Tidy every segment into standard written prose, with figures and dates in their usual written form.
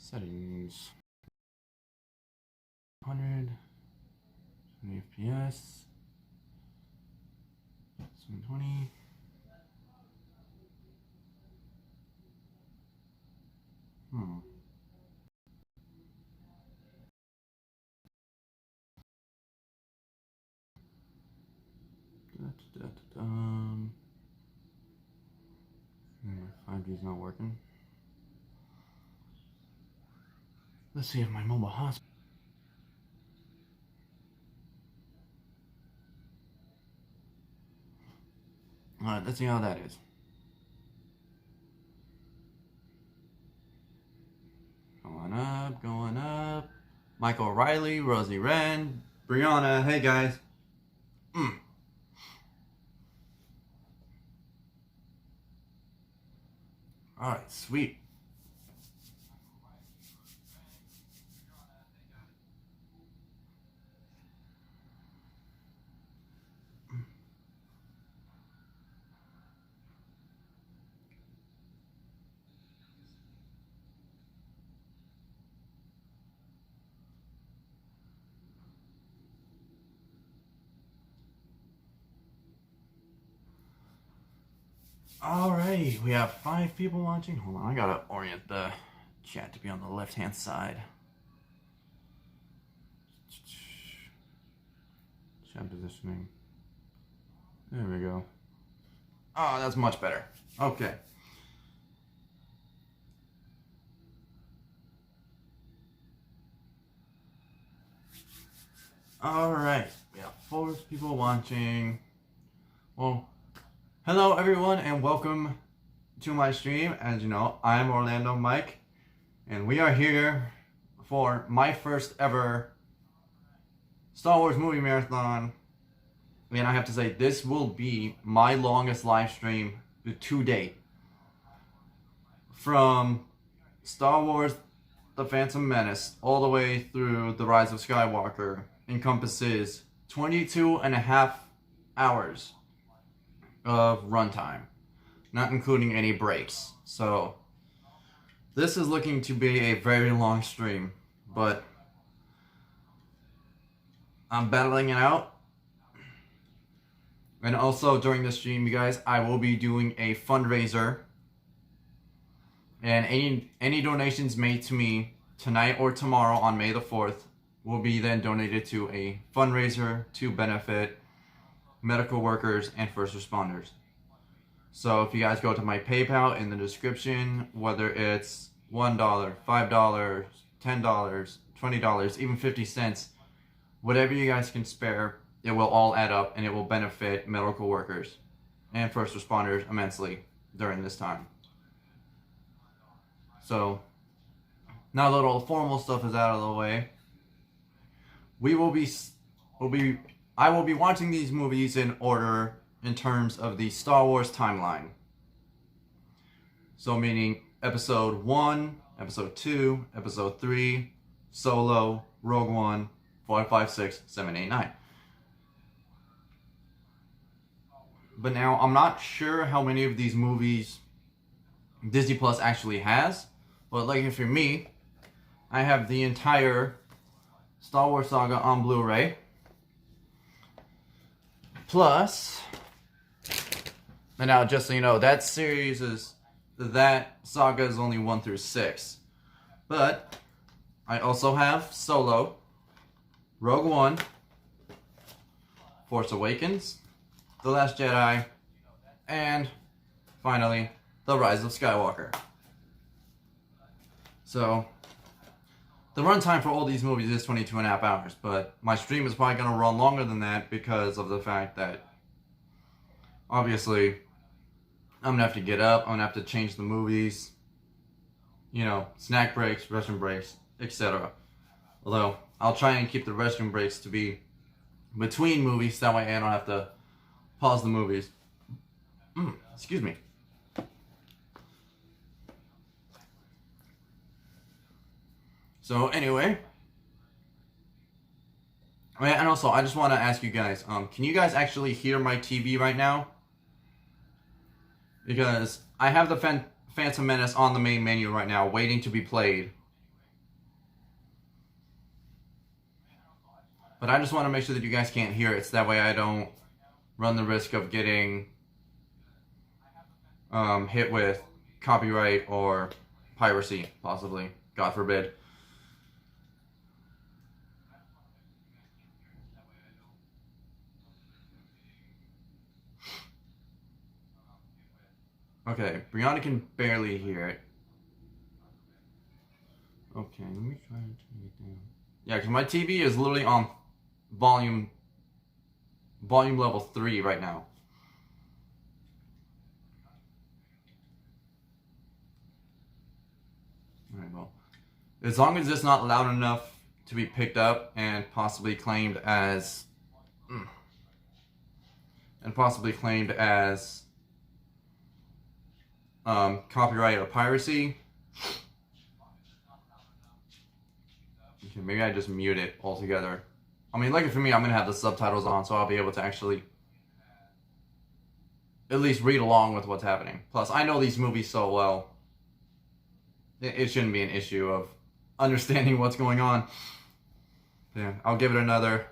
Settings. 100 FPS. 720. My 5G is not working. Let's see if my mobile hotspot. Alright, let's see how that is. Going up. Michael Riley, Rosie Wren, Brianna, hey guys. Alright, sweet. Alright, we have 5 people watching. Hold on, I gotta orient the chat to be on the left-hand side. Chat positioning. There we go. Oh, that's much better. Okay. Alright, we have 4 people watching. Well, hello everyone and welcome to my stream. As you know, I'm Orlando Mike and we are here for my first ever Star Wars movie marathon. And I have to say, this will be my longest live stream to date. From Star Wars The Phantom Menace all the way through The Rise of Skywalker encompasses 22 and a half hours of runtime, not including any breaks. So this is looking to be a very long stream, but I'm battling it out. And also during the stream, you guys, I will be doing a fundraiser, and any donations made to me tonight or tomorrow on May the 4th will be then donated to a fundraiser to benefit medical workers and first responders. So if you guys go to my PayPal in the description, whether it's $1, $5, $10, $20, even 50 cents, whatever you guys can spare, it will all add up and it will benefit medical workers and first responders immensely during this time. So now that all the formal stuff is out of the way, I will be watching these movies in order in terms of the Star Wars timeline. So meaning episode 1, episode 2, episode 3, Solo, Rogue One, 4, 5, 6, 7, 8, 9. But now I'm not sure how many of these movies Disney Plus actually has. But like for me, I have the entire Star Wars saga on Blu-ray. Plus, and now just so you know, that saga is only 1 through 6. But I also have Solo, Rogue One, Force Awakens, The Last Jedi, and finally, The Rise of Skywalker. So the runtime for all these movies is 22 and a half hours, but my stream is probably going to run longer than that because of the fact that obviously I'm going to have to get up, I'm going to have to change the movies, you know, snack breaks, restroom breaks, etc. Although I'll try and keep the restroom breaks to be between movies, that way I don't have to pause the movies. Excuse me. So anyway, and also I just want to ask you guys, can you guys actually hear my TV right now? Because I have the Phantom Menace on the main menu right now, waiting to be played. But I just want to make sure that you guys can't hear it, so that way I don't run the risk of getting hit with copyright or piracy, possibly. God forbid. Okay, Brianna can barely hear it. Okay, let me try to turn it down. Yeah, because my TV is literally on volume level 3 right now. Alright, well. As long as it's not loud enough to be picked up and possibly claimed as copyright or piracy. Okay, maybe I just mute it altogether. I mean, lucky for me, I'm gonna have the subtitles on, so I'll be able to actually at least read along with what's happening. Plus, I know these movies so well. It shouldn't be an issue of understanding what's going on. Yeah, I'll give it another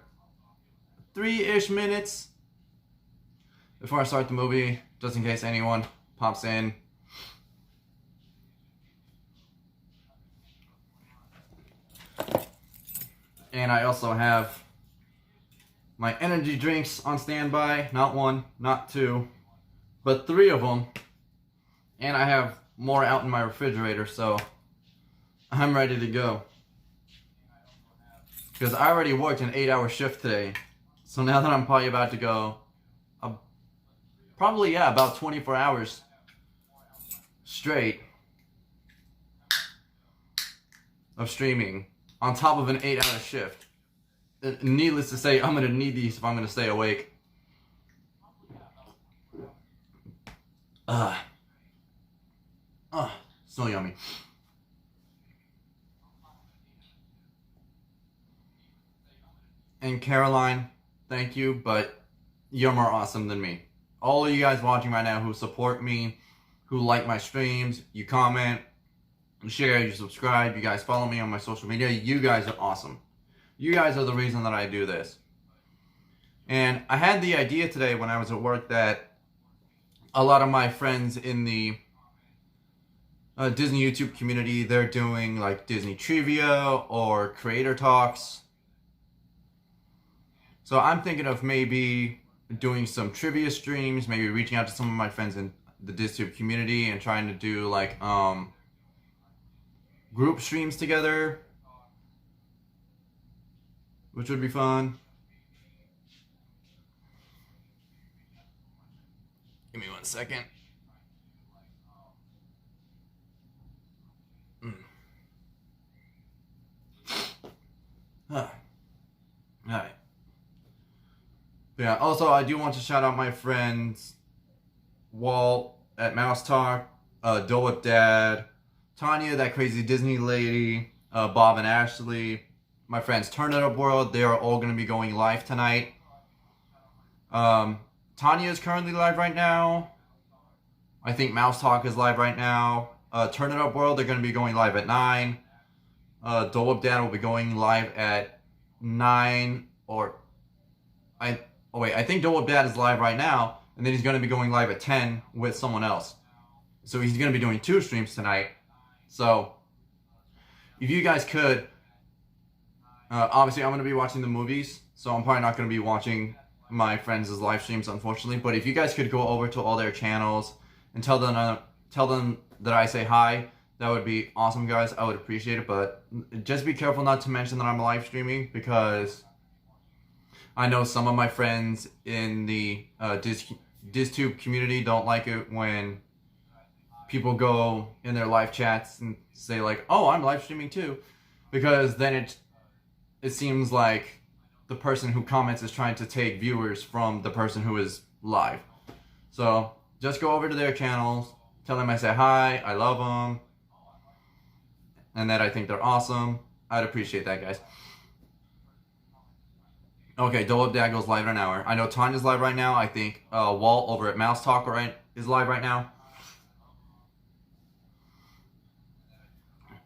3-ish minutes before I start the movie, just in case anyone pops in. And I also have my energy drinks on standby. Not 1, not 2, but 3 of them. And I have more out in my refrigerator, so I'm ready to go. Because I already worked an 8-hour shift today. So now that I'm probably about to go, about 24 hours straight of streaming on top of an 8-hour shift. Needless to say, I'm going to need these if I'm going to stay awake. So yummy. And Caroline, thank you, but you're more awesome than me. All of you guys watching right now who support me, who like my streams, you comment, you share, you subscribe, you guys follow me on my social media, you guys are awesome. You guys are the reason that I do this. And I had the idea today when I was at work that a lot of my friends in the Disney YouTube community, they're doing like Disney trivia or creator talks. So I'm thinking of maybe doing some trivia streams, maybe reaching out to some of my friends in the DisTube community and trying to do like group streams together, which would be fun. Give me 1 second. Alright. Yeah, also I do want to shout out my friends Walt at Mouse Talk, Dole with Dad, Tanya, that crazy Disney lady, Bob and Ashley, my friends Turn It Up World. They are all going to be going live tonight. Tanya is currently live right now. I think Mouse Talk is live right now. Turn It Up World, they're going to be going live at 9. Dole with Dad will be going live at 9, I think Dole with Dad is live right now, and then he's going to be going live at 10 with someone else. So he's going to be doing 2 streams tonight. So if you guys could, obviously I'm going to be watching the movies, so I'm probably not going to be watching my friends' live streams, unfortunately. But if you guys could go over to all their channels and tell them that I say hi, that would be awesome, guys. I would appreciate it. But just be careful not to mention that I'm live streaming, because I know some of my friends in the DisTube community don't like it when people go in their live chats and say like, "Oh, I'm live streaming too," because then it seems like the person who comments is trying to take viewers from the person who is live. So just go over to their channels, tell them I say hi, I love them, and that I think they're awesome. I'd appreciate that, guys. Okay, Dole Dad goes live in an hour. I know Tanya's live right now. I think Walt over at Mouse Talk is live right now.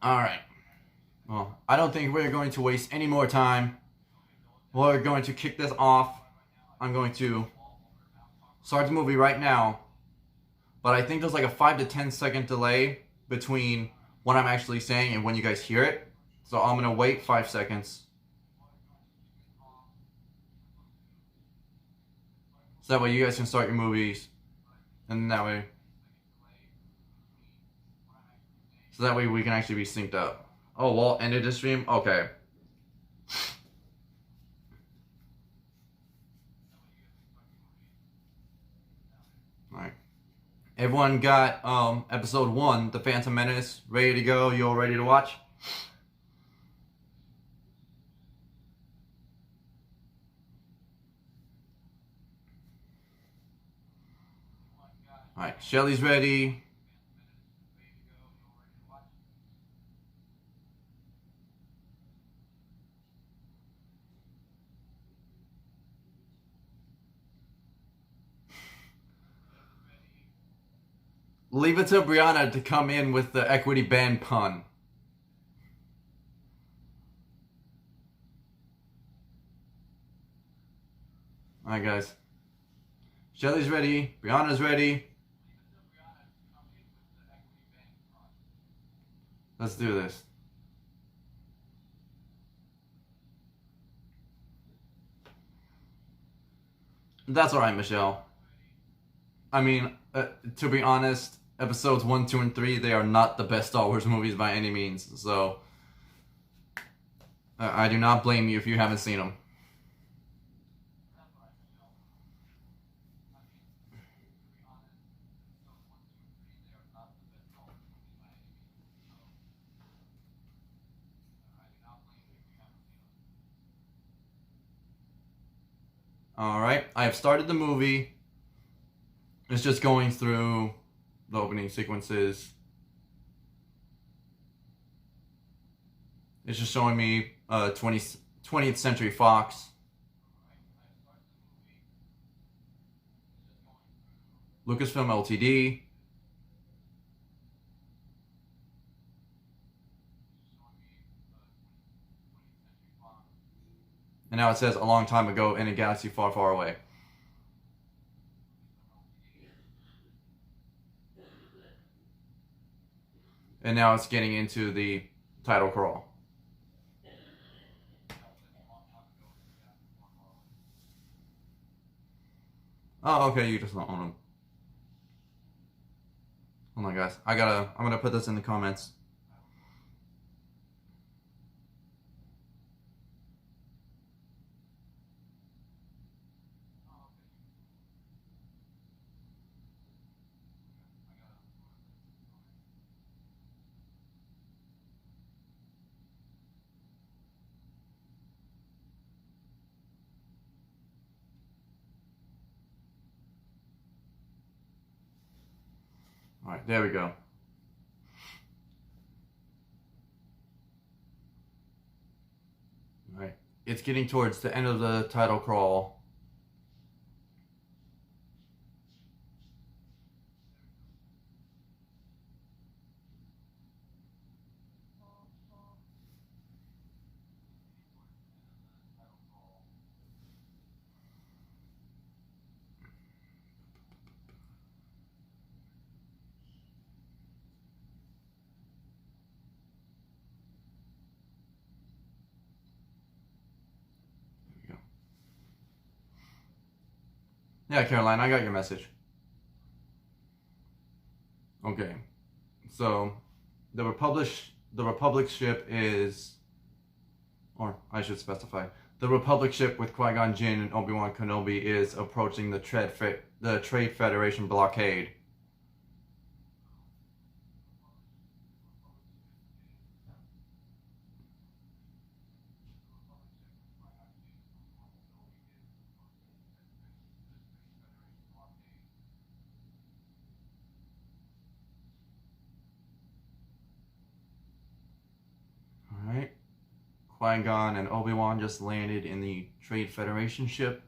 Alright. Well, I don't think we're going to waste any more time. we're going to kick this off. I'm going to start the movie right now, but I think there's like a 5 to 10 second delay between what I'm actually saying and when you guys hear it. So I'm gonna wait 5 seconds. So that way you guys can start your movies, and that way, so that way we can actually be synced up. Oh, Walt ended the stream? Okay. Alright. Everyone got episode 1, The Phantom Menace, ready to go? You all ready to watch? Alright, Shelly's ready. Leave it to Brianna to come in with the equity band pun. Alright, guys. Shelly's ready. Brianna's ready. Let's do this. That's alright, Michelle. I mean, to be honest, episodes 1, 2, and 3, they are not the best Star Wars movies by any means. So, I do not blame you if you haven't seen them. Alright, I have started the movie. It's just going through the opening sequences. It's just showing me 20th Century Fox. Lucasfilm Ltd. And now it says a long time ago in a galaxy far, far away. And now it's getting into the title crawl. Oh, okay, you just don't own them. Hold on, guys. I'm gonna put this in the comments. All right, there we go. All right, it's getting towards the end of the title crawl. Yeah, Caroline, I got your message. Okay, so the Republic ship is, or I should specify, the Republic ship with Qui-Gon Jinn and Obi-Wan Kenobi is approaching the Trade Federation blockade. Alright. Qui-Gon and Obi-Wan just landed in the Trade Federation ship.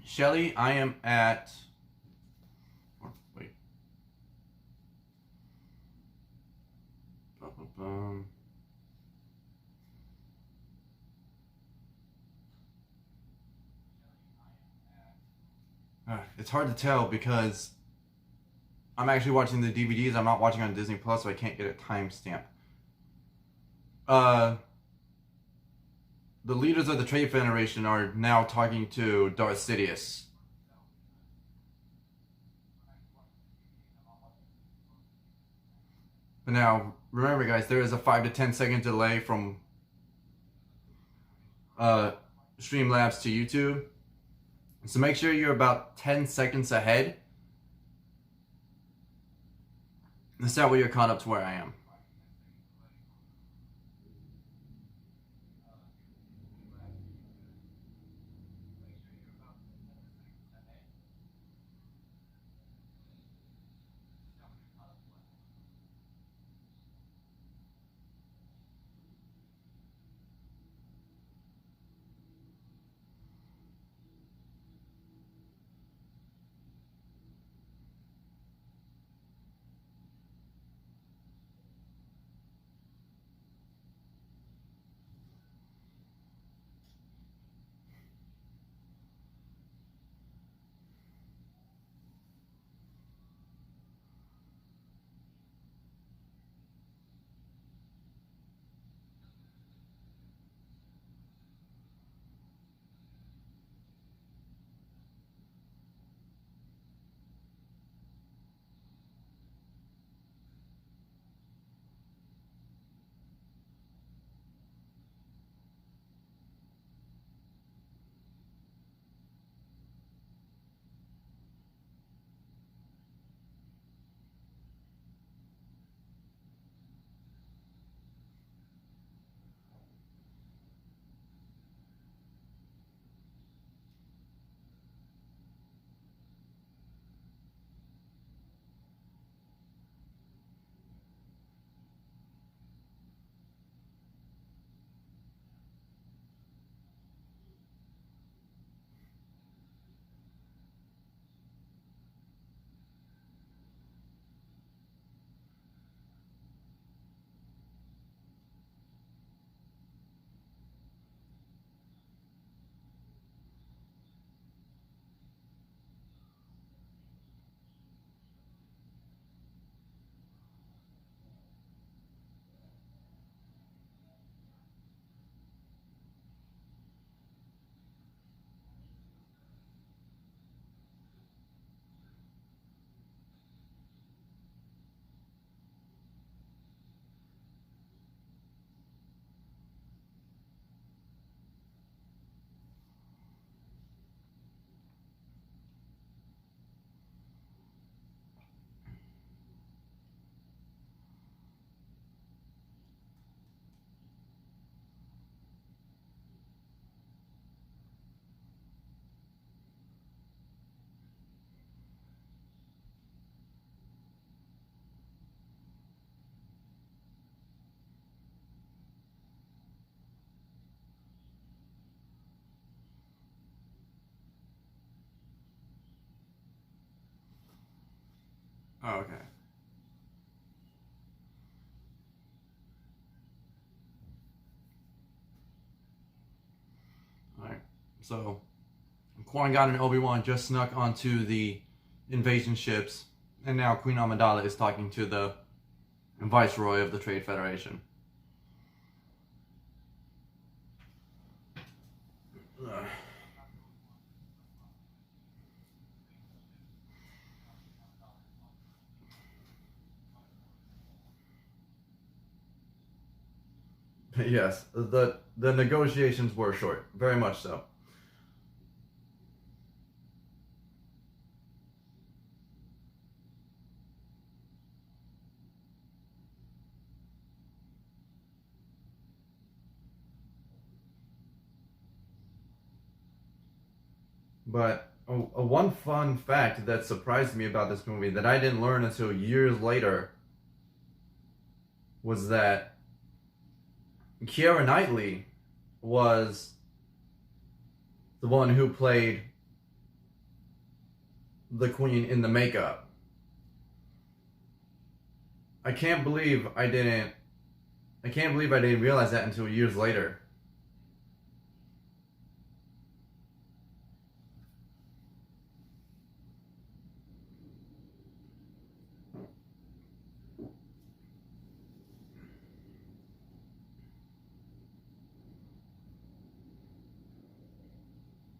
Shelly, I am at. Oh, wait. It's hard to tell because I'm actually watching the DVDs. I'm not watching on Disney Plus, so I can't get a timestamp. The leaders of the Trade Federation are now talking to Darth Sidious. But now, remember guys, there is a 5 to 10 second delay from Streamlabs to YouTube. So make sure you're about 10 seconds ahead. That's that way you're caught up to where I am. Oh, okay. Alright. So, Qui-Gon and Obi-Wan just snuck onto the invasion ships, and now Queen Amidala is talking to the Viceroy of the Trade Federation. Yes, the negotiations were short, very much so. But a one fun fact that surprised me about this movie that I didn't learn until years later was that Keira Knightley was the one who played the queen in the makeup. I can't believe I didn't realize that until years later.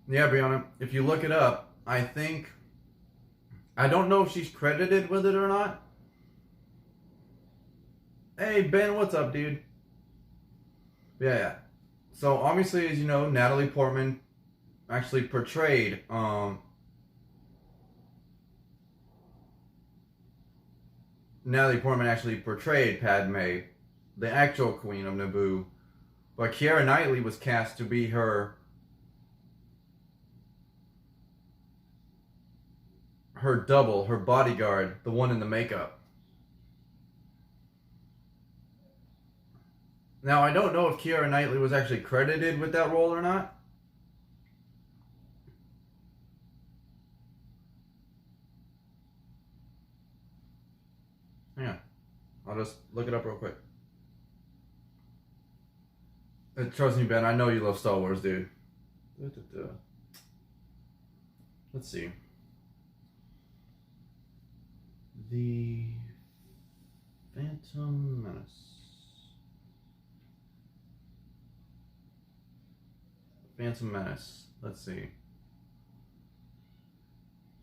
Yeah, Brianna, if you look it up, I don't know if she's credited with it or not. Hey, Ben, what's up, dude? Yeah. So, obviously, as you know, Natalie Portman actually portrayed, Padme, the actual Queen of Naboo. But Keira Knightley was cast to be her double, her bodyguard, the one in the makeup. Now, I don't know if Keira Knightley was actually credited with that role or not. Yeah, I'll just look it up real quick. Trust me, Ben, I know you love Star Wars, dude. Let's see. The Phantom Menace. Phantom Menace. Let's see.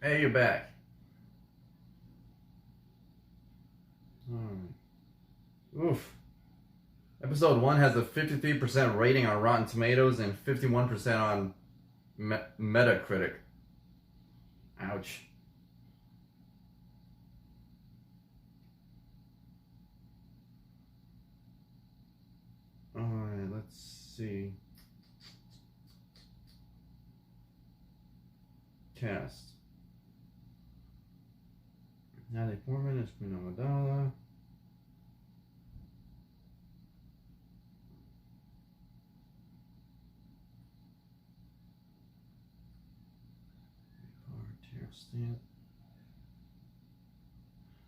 Hey, you're back. Oof. Episode 1 has a 53% rating on Rotten Tomatoes and 51% on Metacritic. Ouch. Alright, let's see. Cast. Natalie Portman is Queen Amidala.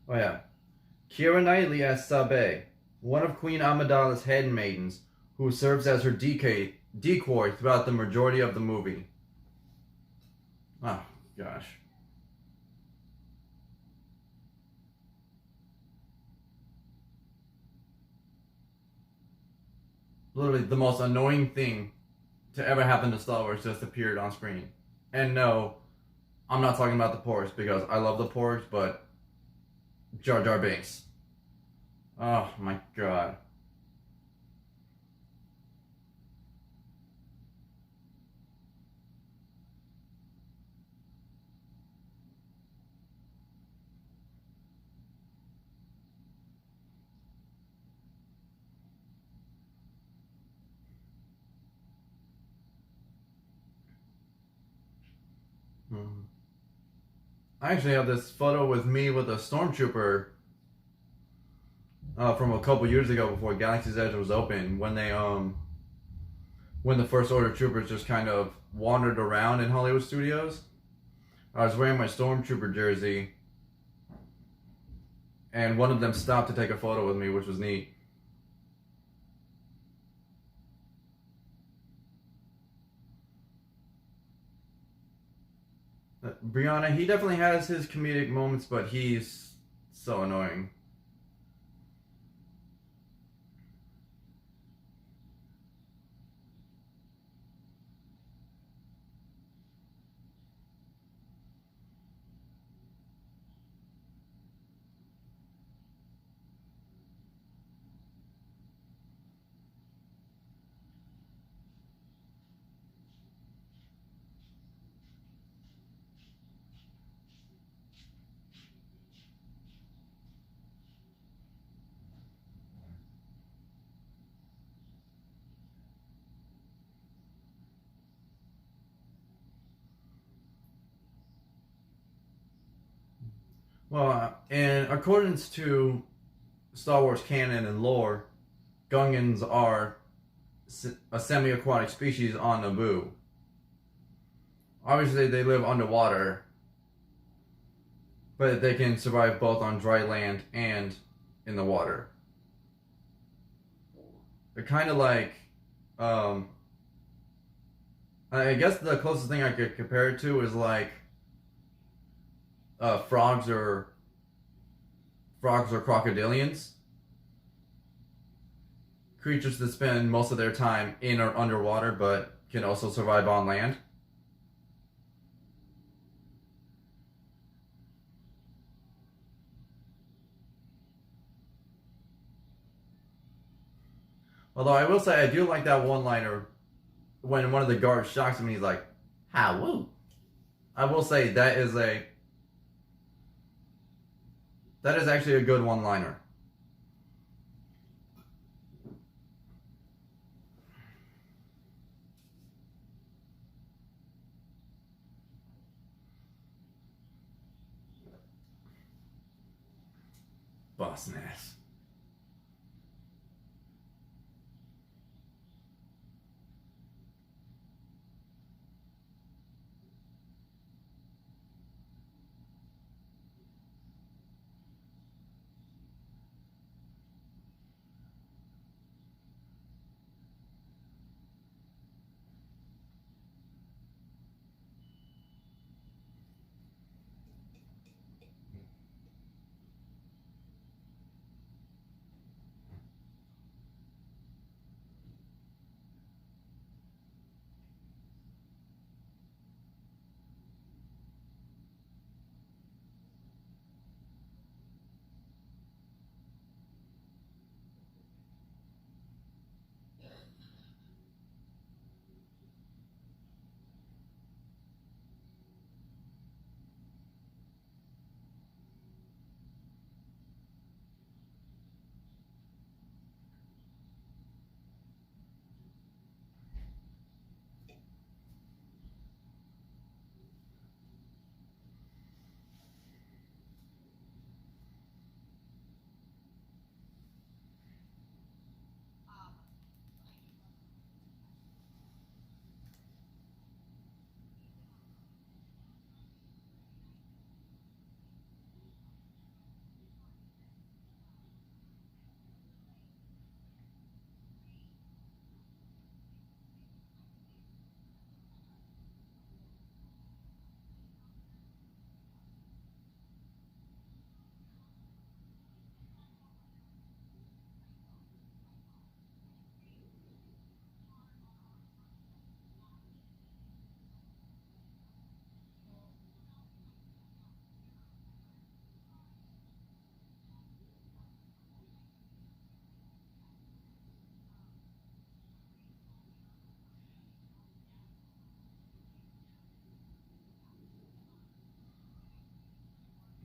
Oh yeah. Keira Knightley as Sabe, one of Queen Amidala's handmaidens, who serves as her decoy throughout the majority of the movie. Oh, gosh. Literally the most annoying thing to ever happen to Star Wars just appeared on screen. And no, I'm not talking about the porgs because I love the porgs, but Jar Jar Binks. Oh my god. I actually have this photo with me with a stormtrooper from a couple years ago before Galaxy's Edge was open, when the First Order troopers just kind of wandered around in Hollywood studios. I was wearing my stormtrooper jersey, and one of them stopped to take a photo with me, which was neat. Brianna, he definitely has his comedic moments, but he's so annoying. Well, in accordance to Star Wars canon and lore, Gungans are a semi-aquatic species on Naboo. Obviously, they live underwater, but they can survive both on dry land and in the water. They're kind of like, um, I guess the closest thing I could compare it to is like frogs or crocodilians, creatures that spend most of their time in or underwater, but can also survive on land. Although I will say I do like that one liner when one of the guards shocks him and he's like, "How woo." I will say that is actually a good one liner. Busting ass.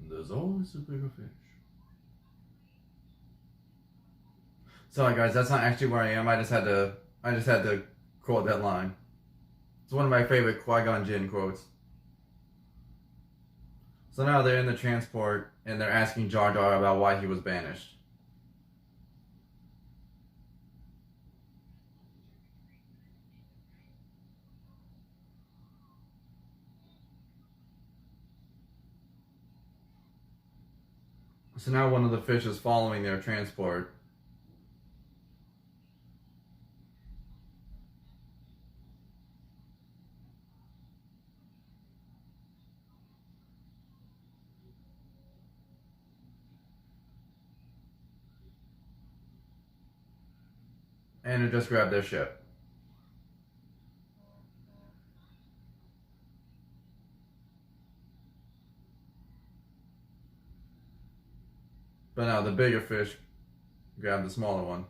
There's always a bigger fish. Sorry guys, that's not actually where I am. I just had to quote that line. It's one of my favorite Qui-Gon Jinn quotes. So now they're in the transport and they're asking Jar Jar about why he was banished. So now one of the fish is following their transport. And it just grabbed their ship. But now the bigger fish grabbed the smaller one.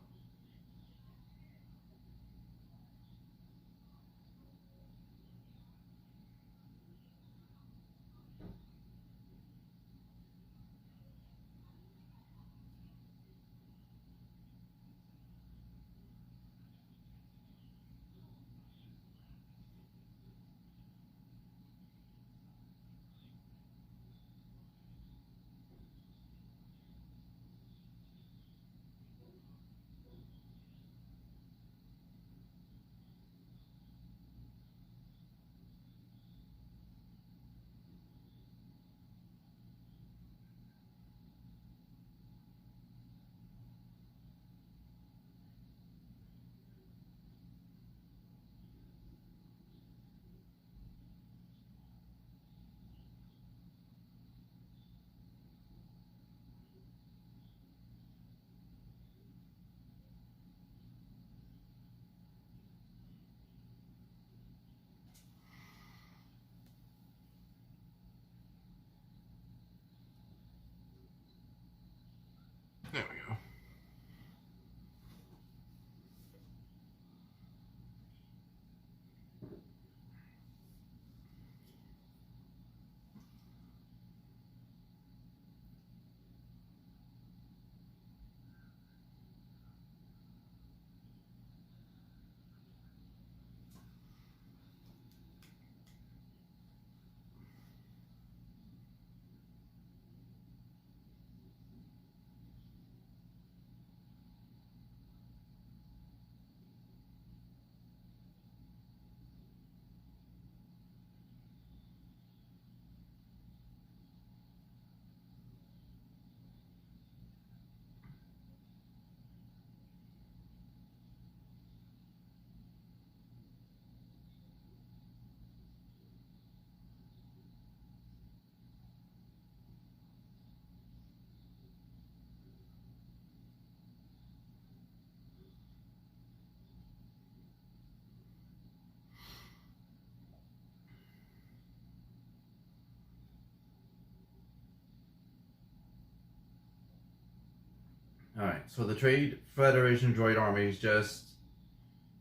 Alright, so the Trade Federation droid armies just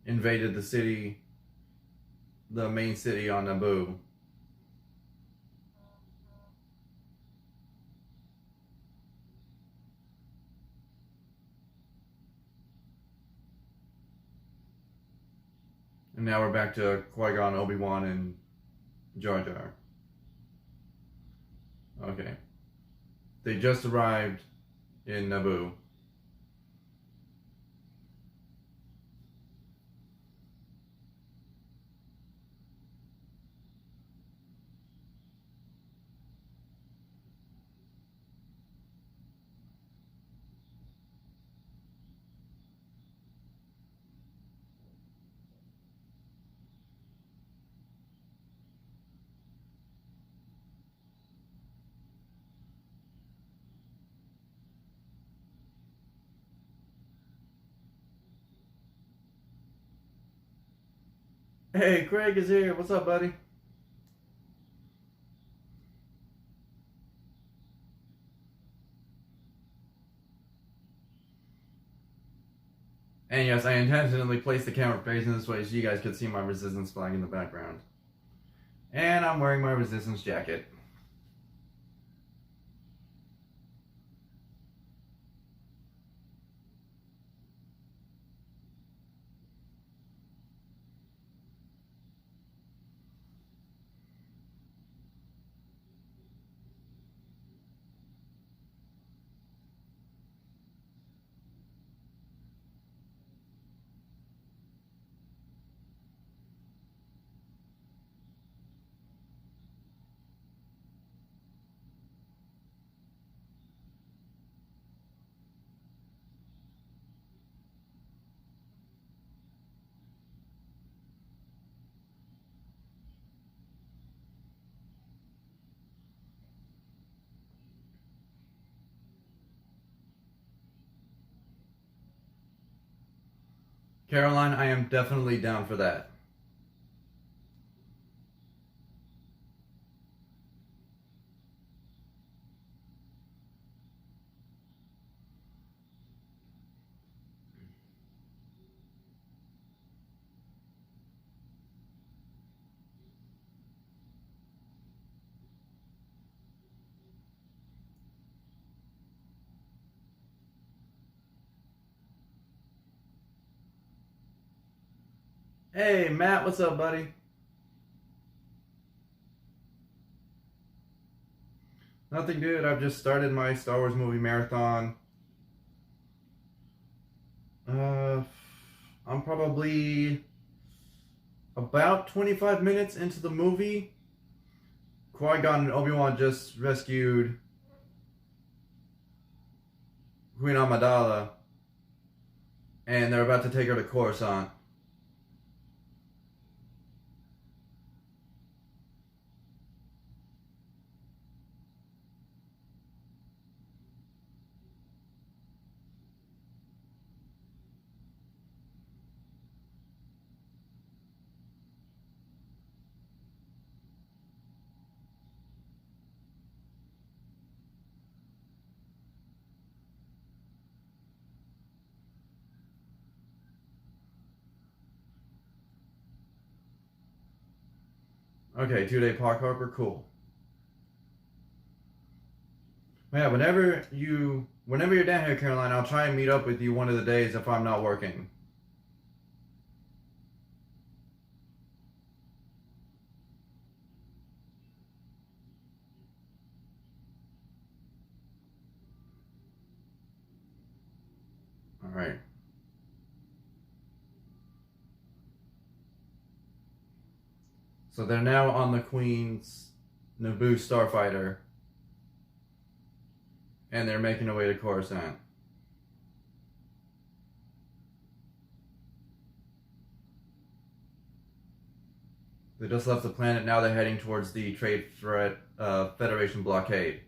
invaded the city, the main city on Naboo. And now we're back to Qui-Gon, Obi-Wan, and Jar Jar. Okay. They just arrived in Naboo. Hey, Craig is here. What's up, buddy? And yes, I intentionally placed the camera facing this way so you guys could see my resistance flag in the background. And I'm wearing my resistance jacket. Caroline, I am definitely down for that. Hey, Matt, what's up, buddy? Nothing good. I've just started my Star Wars movie marathon. I'm probably about 25 minutes into the movie. Qui-Gon and Obi-Wan just rescued Queen Amidala, and they're about to take her to Coruscant. Okay, 2-day park hopper, cool. Yeah, whenever you're down here, Caroline, I'll try and meet up with you one of the days if I'm not working. All right. So they're now on the Queen's Naboo starfighter, and they're making their way to Coruscant. They just left the planet. Now they're heading towards the Trade Federation blockade.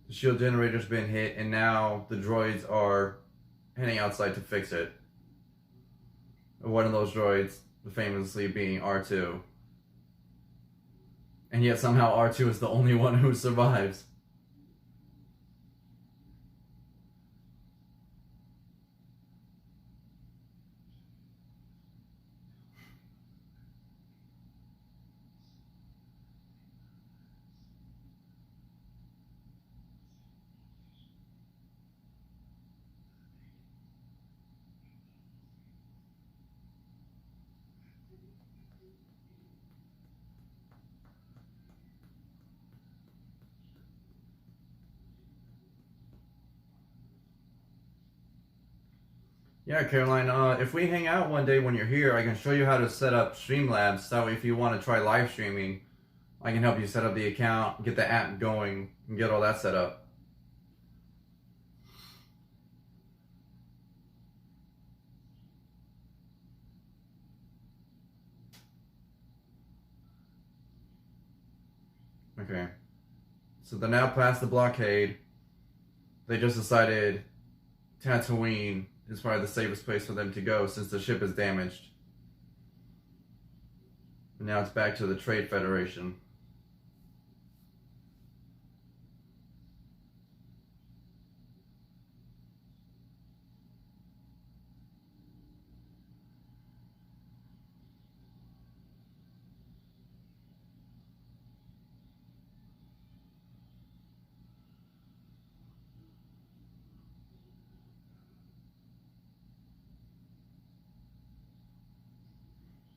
The shield generator's been hit, and now the droids are heading outside to fix it. One of those droids, famously being R2. And yet somehow R2 is the only one who survives. Yeah, Caroline, if we hang out one day when you're here, I can show you how to set up Streamlabs. That way, if you want to try live streaming, I can help you set up the account, get the app going, and get all that set up. Okay. So they're now past the blockade. They just decided Tatooine is probably the safest place for them to go since the ship is damaged. And now it's back to the Trade Federation.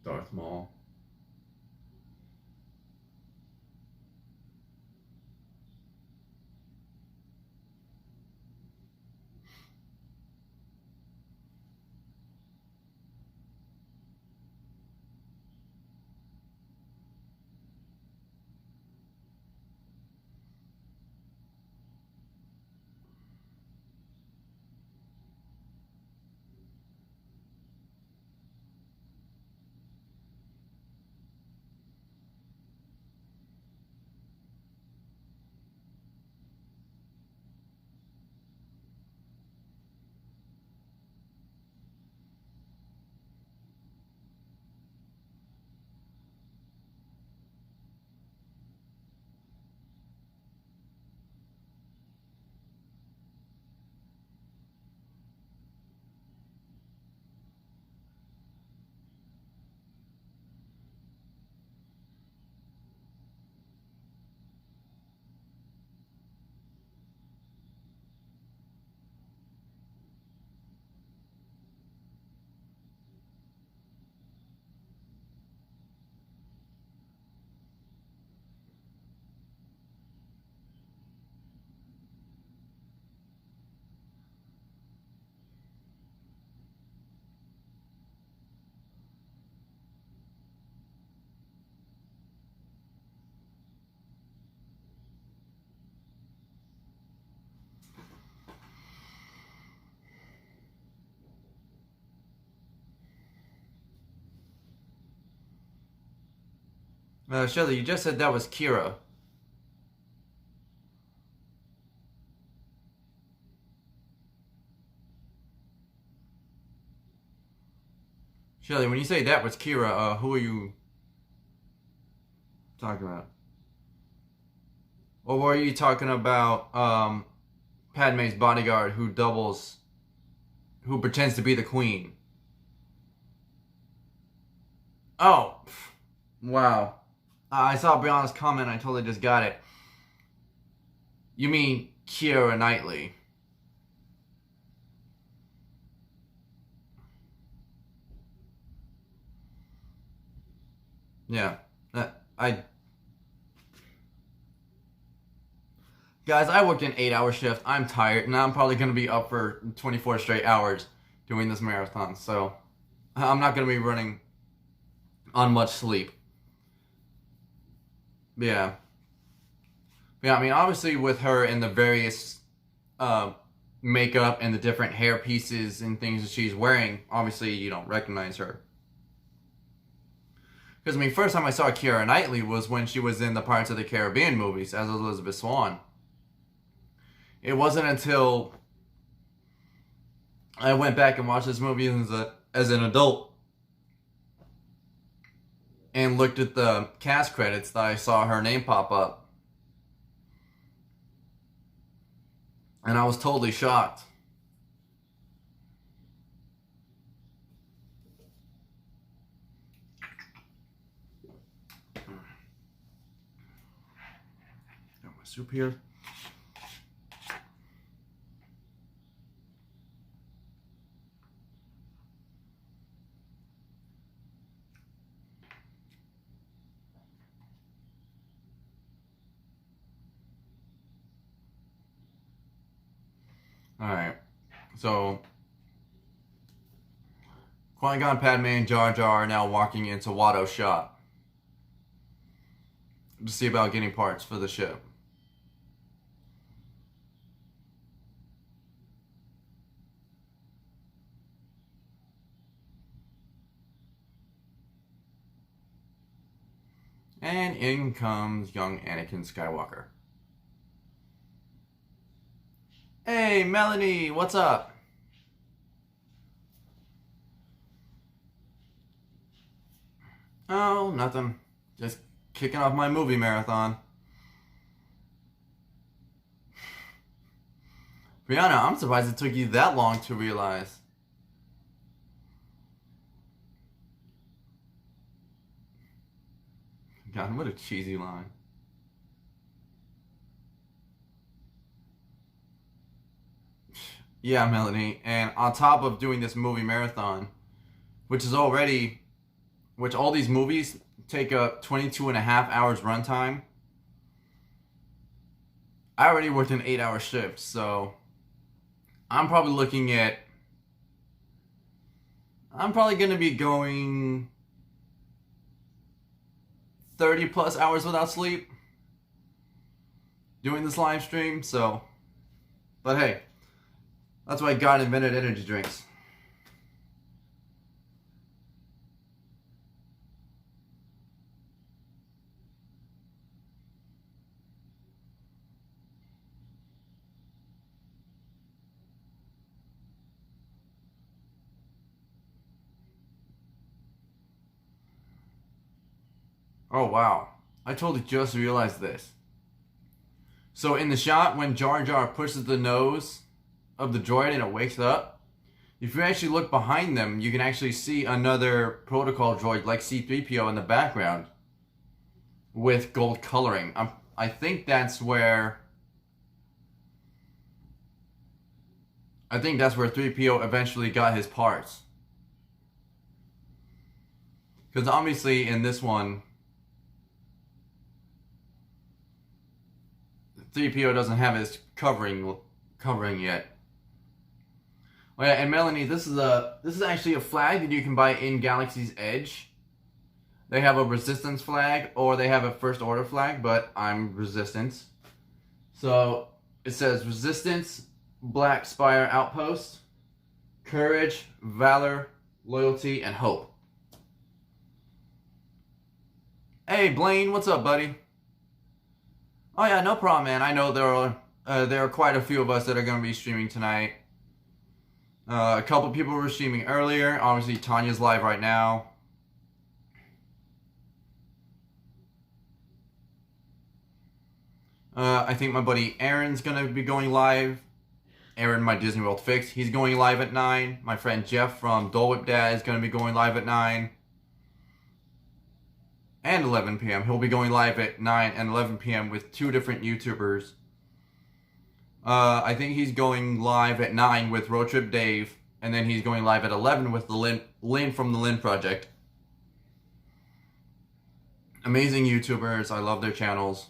Darth Maul. Shelly, you just said that was Kira. Shelly, when you say that was Kira, who are you talking about? Or were you talking about Padme's bodyguard who pretends to be the queen? Oh, wow. I saw Brianna's comment. I totally just got it. You mean Keira Knightley? Yeah. Guys, I worked an 8-hour shift. I'm tired. Now I'm probably going to be up for 24 straight hours doing this marathon. So I'm not going to be running on much sleep. Yeah. Yeah, I mean, obviously with her and the various makeup and the different hair pieces and things that she's wearing, obviously you don't recognize her. Because, I mean, first time I saw Keira Knightley was when she was in the Pirates of the Caribbean movies as Elizabeth Swann. It wasn't until I went back and watched this movie as an adult and looked at the cast credits that I saw her name pop up. And I was totally shocked. Got my soup here. Alright, so Qui-Gon, Padme, and Jar Jar are now walking into Watto's shop to see about getting parts for the ship. And in comes young Anakin Skywalker. Hey, Melanie, what's up? Oh, nothing. Just kicking off my movie marathon. Brianna, I'm surprised it took you that long to realize. God, what a cheesy line. Yeah, Melanie, and on top of doing this movie marathon, which all these movies take up 22 and a half hours runtime, I already worked an 8-hour shift, so I'm probably going to be going 30 plus hours without sleep doing this live stream, so, but hey, that's why God invented energy drinks. Oh wow, I totally just realized this. So in the shot when Jar Jar pushes the nose of the droid and it wakes up, if you actually look behind them, you can actually see another protocol droid like C-3PO in the background with gold coloring. I think that's where 3PO eventually got his parts. Because obviously in this one, 3PO doesn't have his covering yet. Oh yeah, and Melanie, this is actually a flag that you can buy in Galaxy's Edge. They have a Resistance flag or they have a First Order flag, but I'm Resistance. So it says Resistance, Black Spire Outpost, Courage, Valor, Loyalty, and Hope. Hey Blaine, what's up, buddy? Oh yeah, no problem, man. I know there are quite a few of us that are going to be streaming tonight. A couple people were streaming earlier. Obviously, Tanya's live right now. I think my buddy Aaron's going to be going live. Aaron, my Disney World Fix, he's going live at 9. My friend Jeff from Dole Whip Dad is going to be going live at 9. And 11 p.m. He'll be going live at 9 and 11 p.m. with 2 different YouTubers. I think he's going live at 9 with Road Trip Dave, and then he's going live at 11 with the Lynn from the Lynn Project. Amazing YouTubers. I love their channels.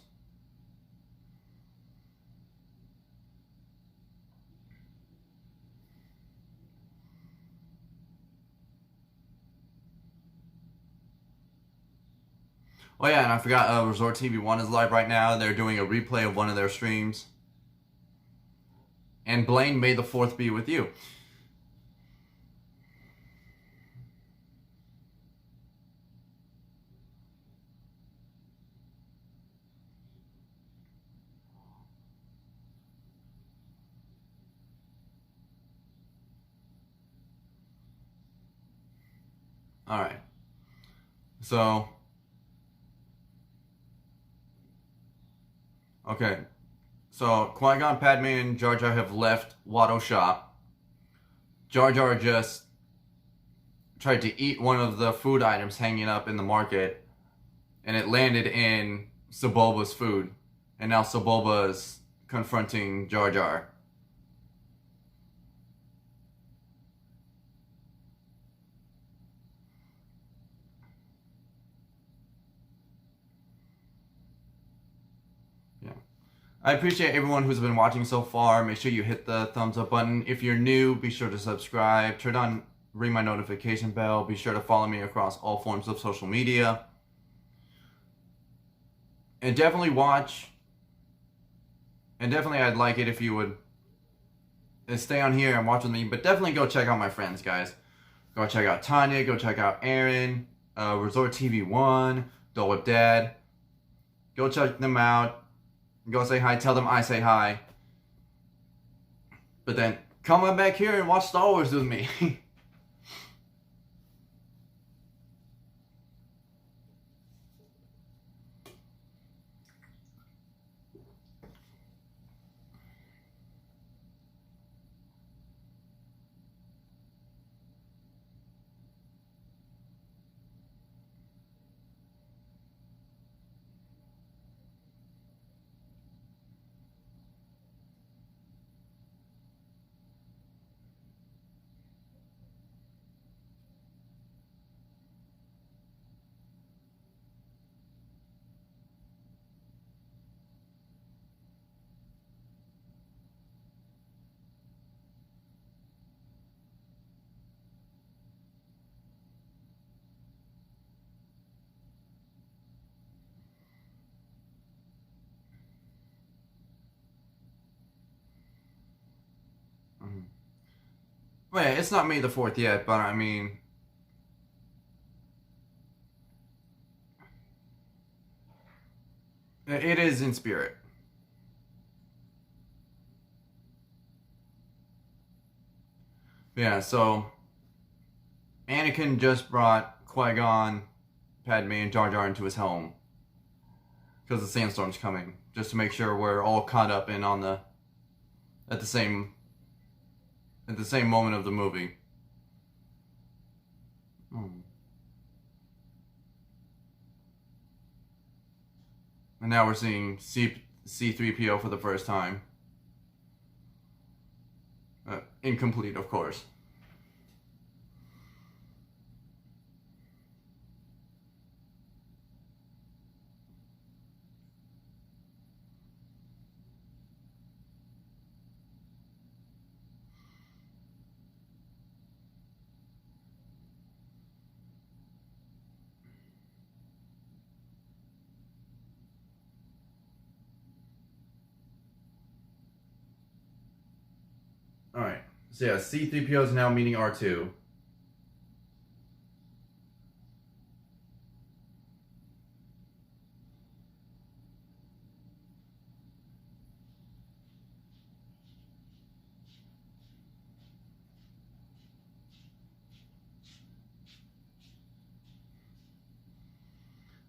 Oh yeah, and I forgot Resort TV 1 is live right now. They're doing a replay of one of their streams. And Blaine, may the 4th be with you. Alright. So, Okay, so Qui-Gon, Padme, and Jar Jar have left Watto shop. Jar Jar just tried to eat one of the food items hanging up in the market, and it landed in Sebulba's food. And now Sebulba's confronting Jar Jar. Yeah. I appreciate everyone who's been watching so far. Make sure you hit the thumbs up button. If you're new, be sure to subscribe. Ring my notification bell. Be sure to follow me across all forms of social media. And definitely watch. And definitely I'd like it if you would stay on here and watch with me. But definitely go check out my friends, guys. Go check out Tanya. Go check out Aaron. Resort TV 1. Dole Dad. Go check them out. Go say hi. Tell them I say hi. But then come on back here and watch Star Wars with me. Well, yeah, it's not May the 4th yet, but I mean, it is in spirit. Yeah, so Anakin just brought Qui-Gon, Padme, and Jar Jar into his home because the sandstorm's coming, just to make sure we're all caught up in on the at the same moment of the movie. And now we're seeing C3PO for the first time. Incomplete, of course. Alright, so yeah, C3PO is now meeting R2.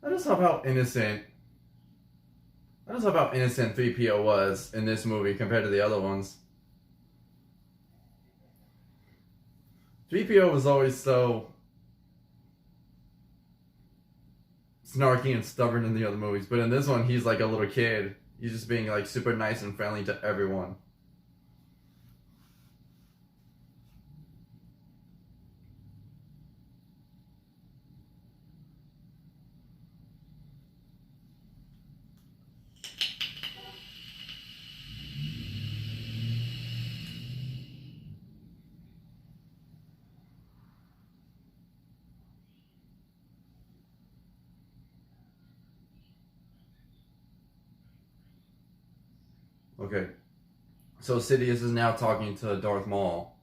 I just love how innocent 3PO was in this movie compared to the other ones. 3PO was always so snarky and stubborn in the other movies, but in this one, he's like a little kid. He's just being like super nice and friendly to everyone. Okay, so Sidious is now talking to Darth Maul.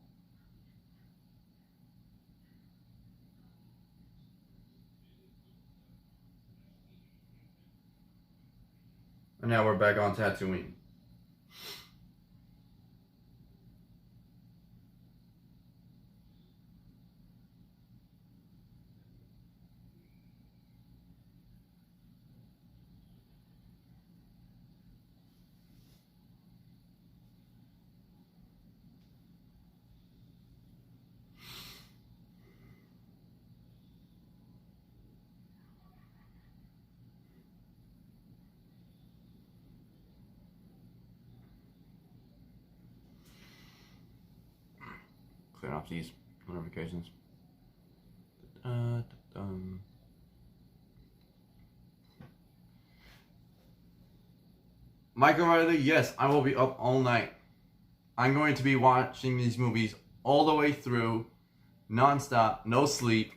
And now we're back on Tatooine. off these notifications. Michael Riley, yes, I will be up all night. I'm going to be watching these movies all the way through, non-stop, no sleep.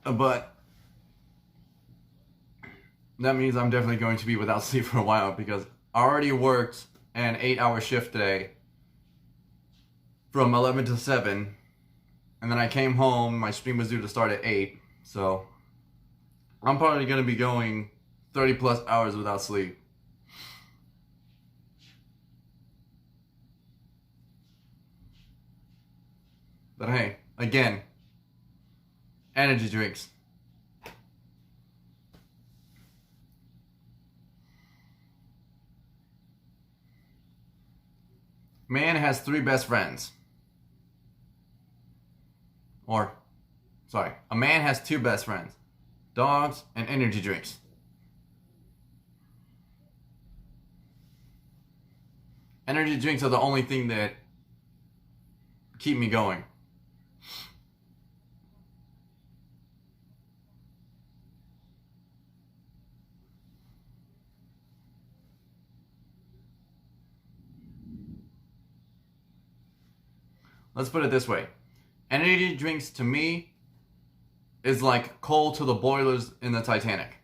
But that means I'm definitely going to be without sleep for a while because I already worked an 8-hour shift today from 11 to 7. And then I came home, my stream was due to start at 8. So I'm probably going to be going 30 plus hours without sleep. But hey, again, energy drinks. Man has 3 best friends. Or, sorry, a man has 2 best friends. Dogs and energy drinks. Energy drinks are the only thing that keep me going. Let's put it this way. Energy drinks to me is like coal to the boilers in the Titanic.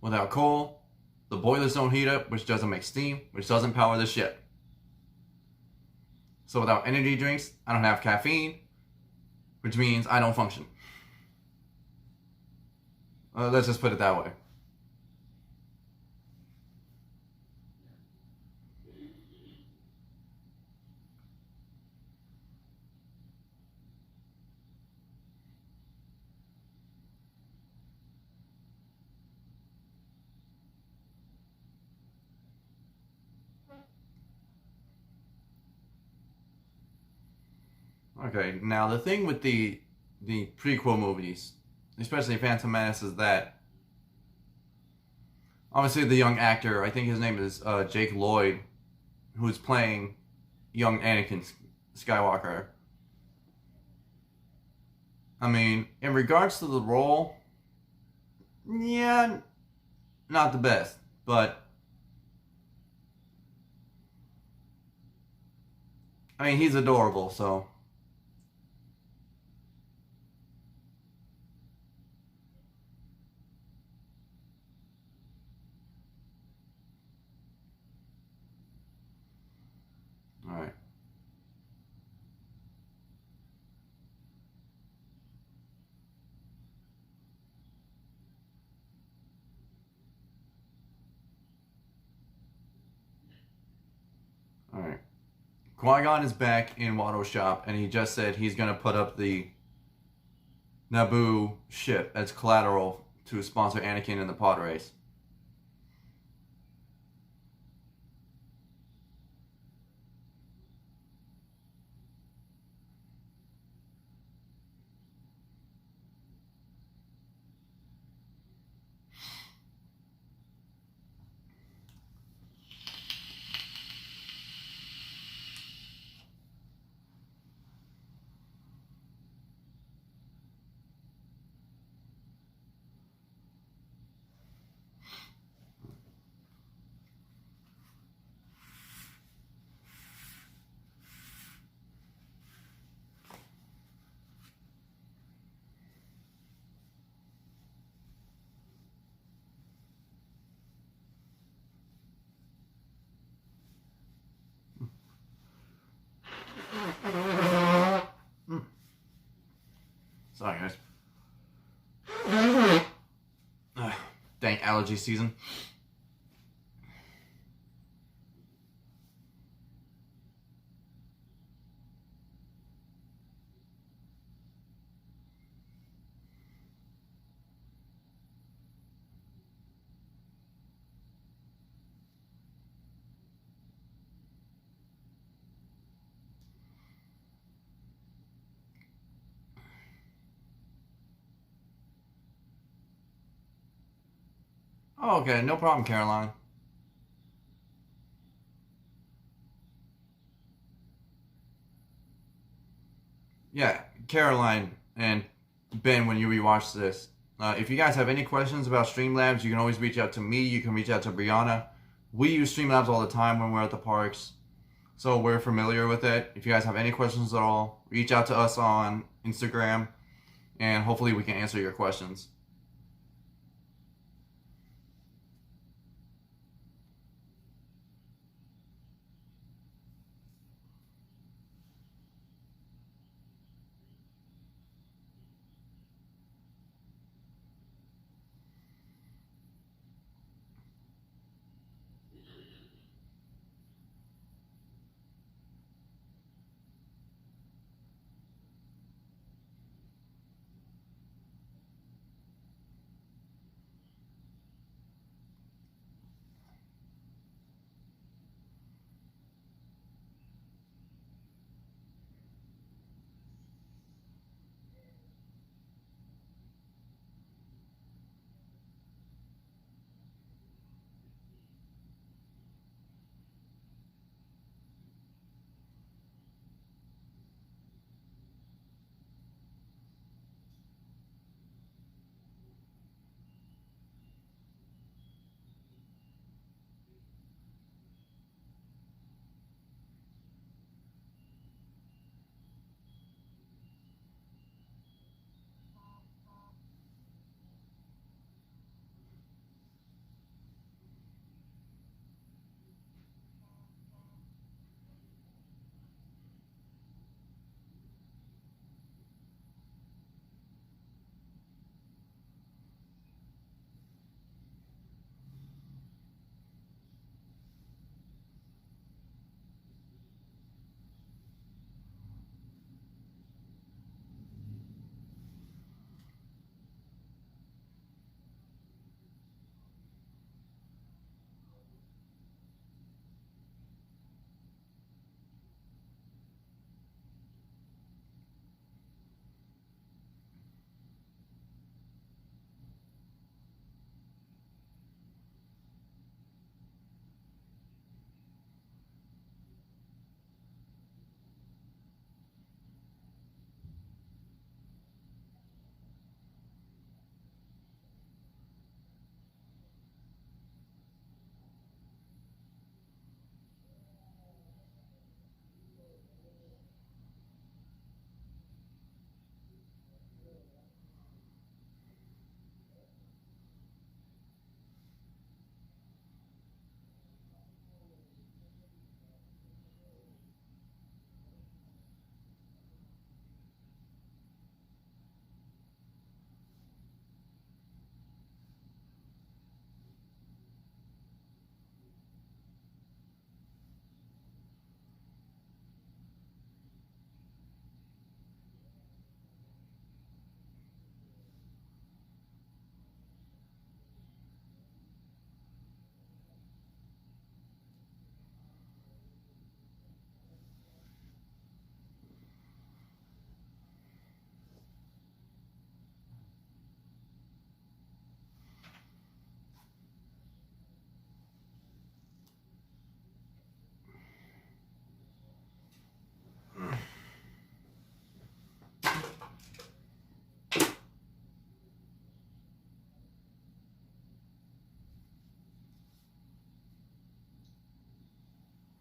Without coal, the boilers don't heat up, which doesn't make steam, which doesn't power the ship. So without energy drinks, I don't have caffeine, which means I don't function. Let's just put it that way. Okay, now the thing with the prequel movies, especially Phantom Menace, is that obviously the young actor, I think his name is Jake Lloyd, who's playing young Anakin Skywalker. I mean, in regards to the role, yeah, not the best, but I mean, he's adorable, so. Alright. Alright. Qui-Gon is back in Watto's shop, and he just said he's going to put up the Naboo ship as collateral to sponsor Anakin in the pod race. Sorry, guys. Dang allergy season. Oh, okay, no problem, Caroline. Yeah, Caroline and Ben, when you rewatch this, if you guys have any questions about Streamlabs, you can always reach out to me. You can reach out to Brianna. We use Streamlabs all the time when we're at the parks, so we're familiar with it. If you guys have any questions at all, reach out to us on Instagram, and hopefully we can answer your questions.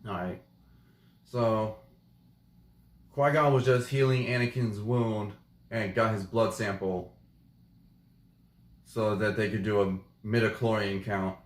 All right. So Qui-Gon was just healing Anakin's wound and got his blood sample so that they could do a midichlorian count.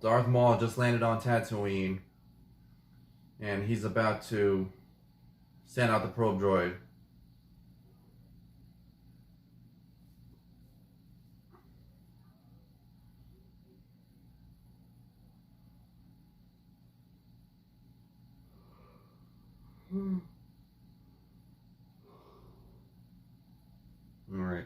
Darth Maul just landed on Tatooine, and he's about to send out the probe droid. All right.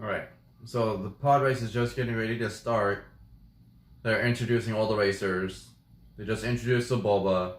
All right. So the pod race is just getting ready to start. They're introducing all the racers. They just introduced the Boba.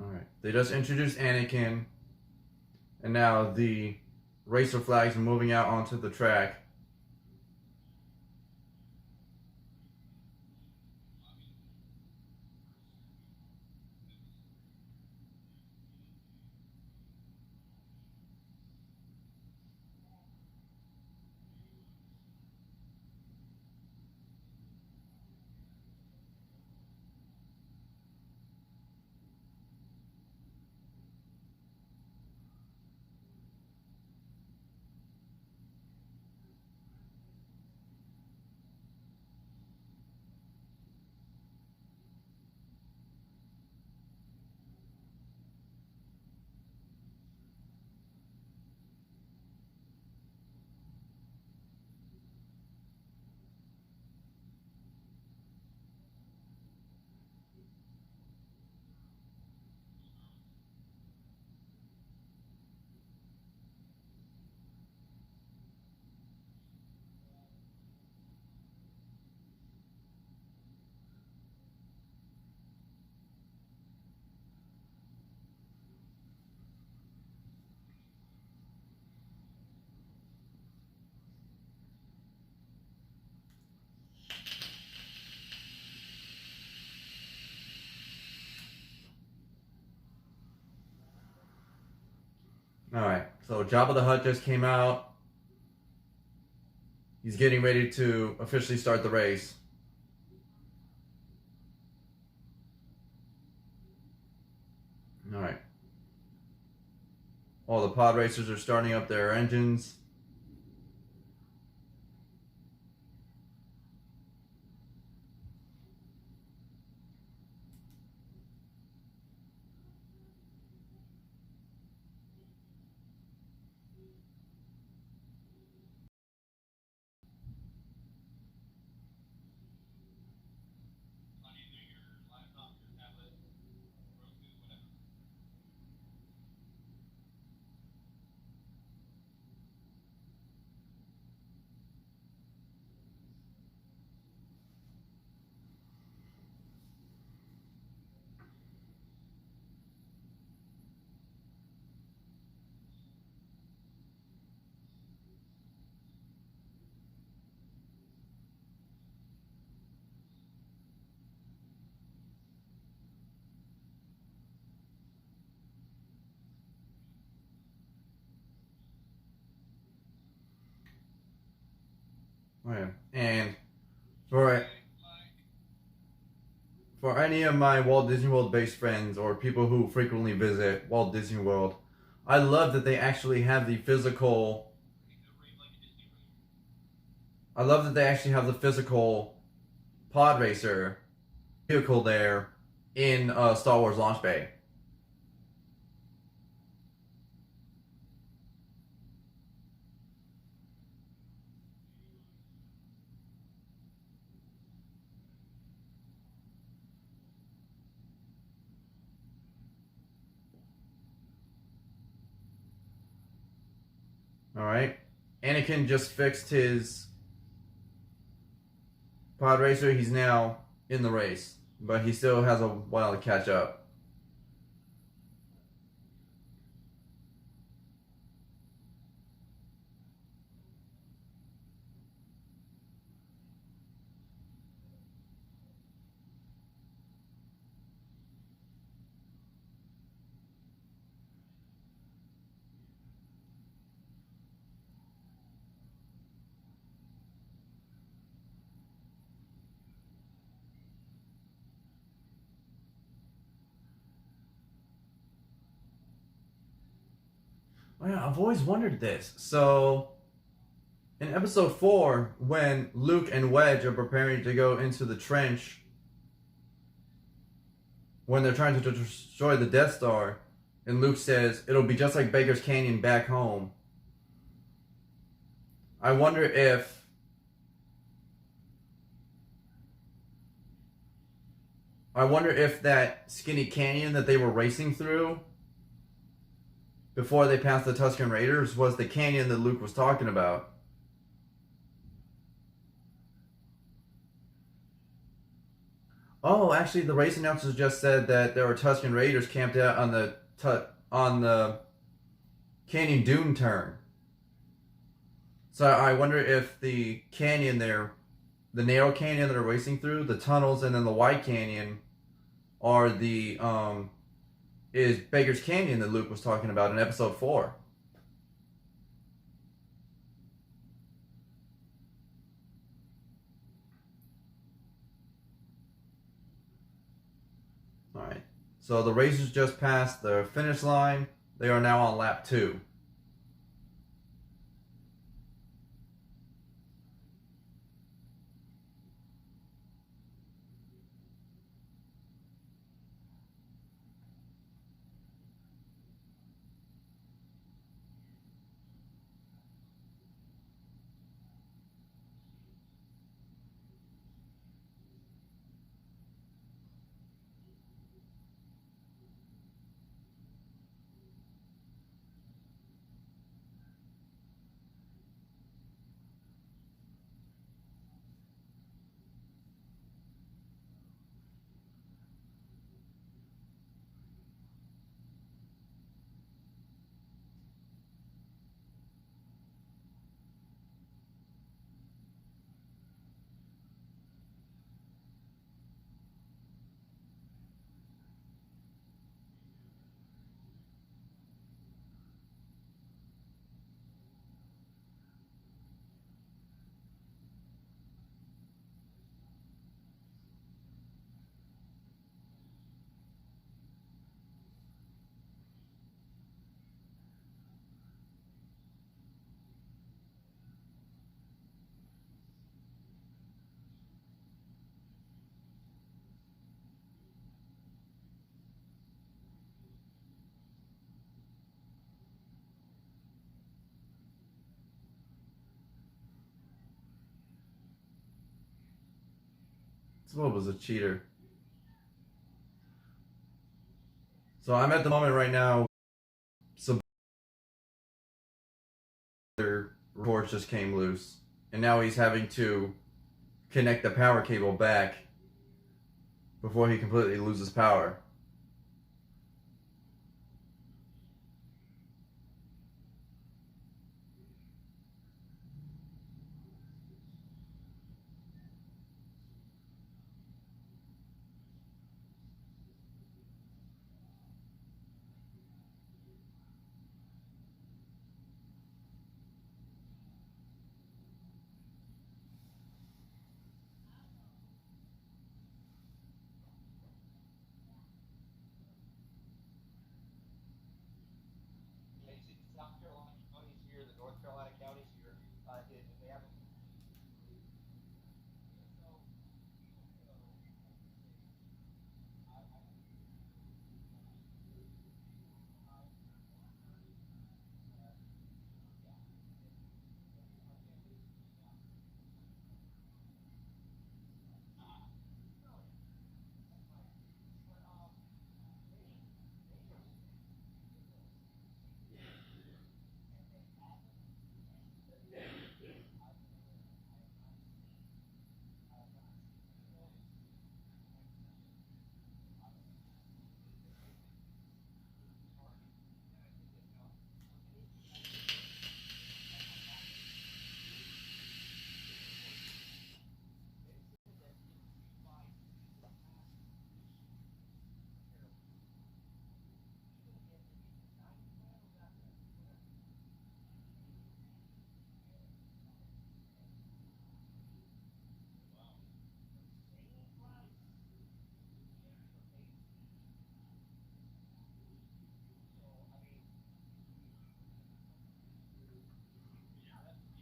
All right. They just introduced Anakin, and now the racer flags are moving out onto the track. Alright, so Jabba the Hutt just came out. He's getting ready to officially start the race. Alright. All the pod racers are starting up their engines. Alright. And for any of my Walt Disney World based friends or people who frequently visit Walt Disney World, I love that they actually have the physical. I love that they actually have the physical pod racer vehicle there in Star Wars Launch Bay. All right, Anakin just fixed his pod racer. He's now in the race, but he still has a while to catch up. Oh, yeah, I've always wondered this. So, in episode 4, when Luke and Wedge are preparing to go into the trench, when they're trying to destroy the Death Star, and Luke says, it'll be just like Baker's Canyon back home. I wonder if that skinny canyon that they were racing through before they passed the Tusken Raiders was the canyon that Luke was talking about. Oh, actually, the race announcers just said that there were Tusken Raiders camped out on the Canyon Dune turn. So I wonder if the canyon there, the narrow canyon that are racing through, the tunnels, and then the wide canyon are the is Baker's Canyon that Luke was talking about in episode 4. All right. So the racers just passed the finish line. They are now on lap 2. Sebulba's a cheater. So I'm at the moment right now. Some reports just came loose, and now he's having to connect the power cable back before he completely loses power.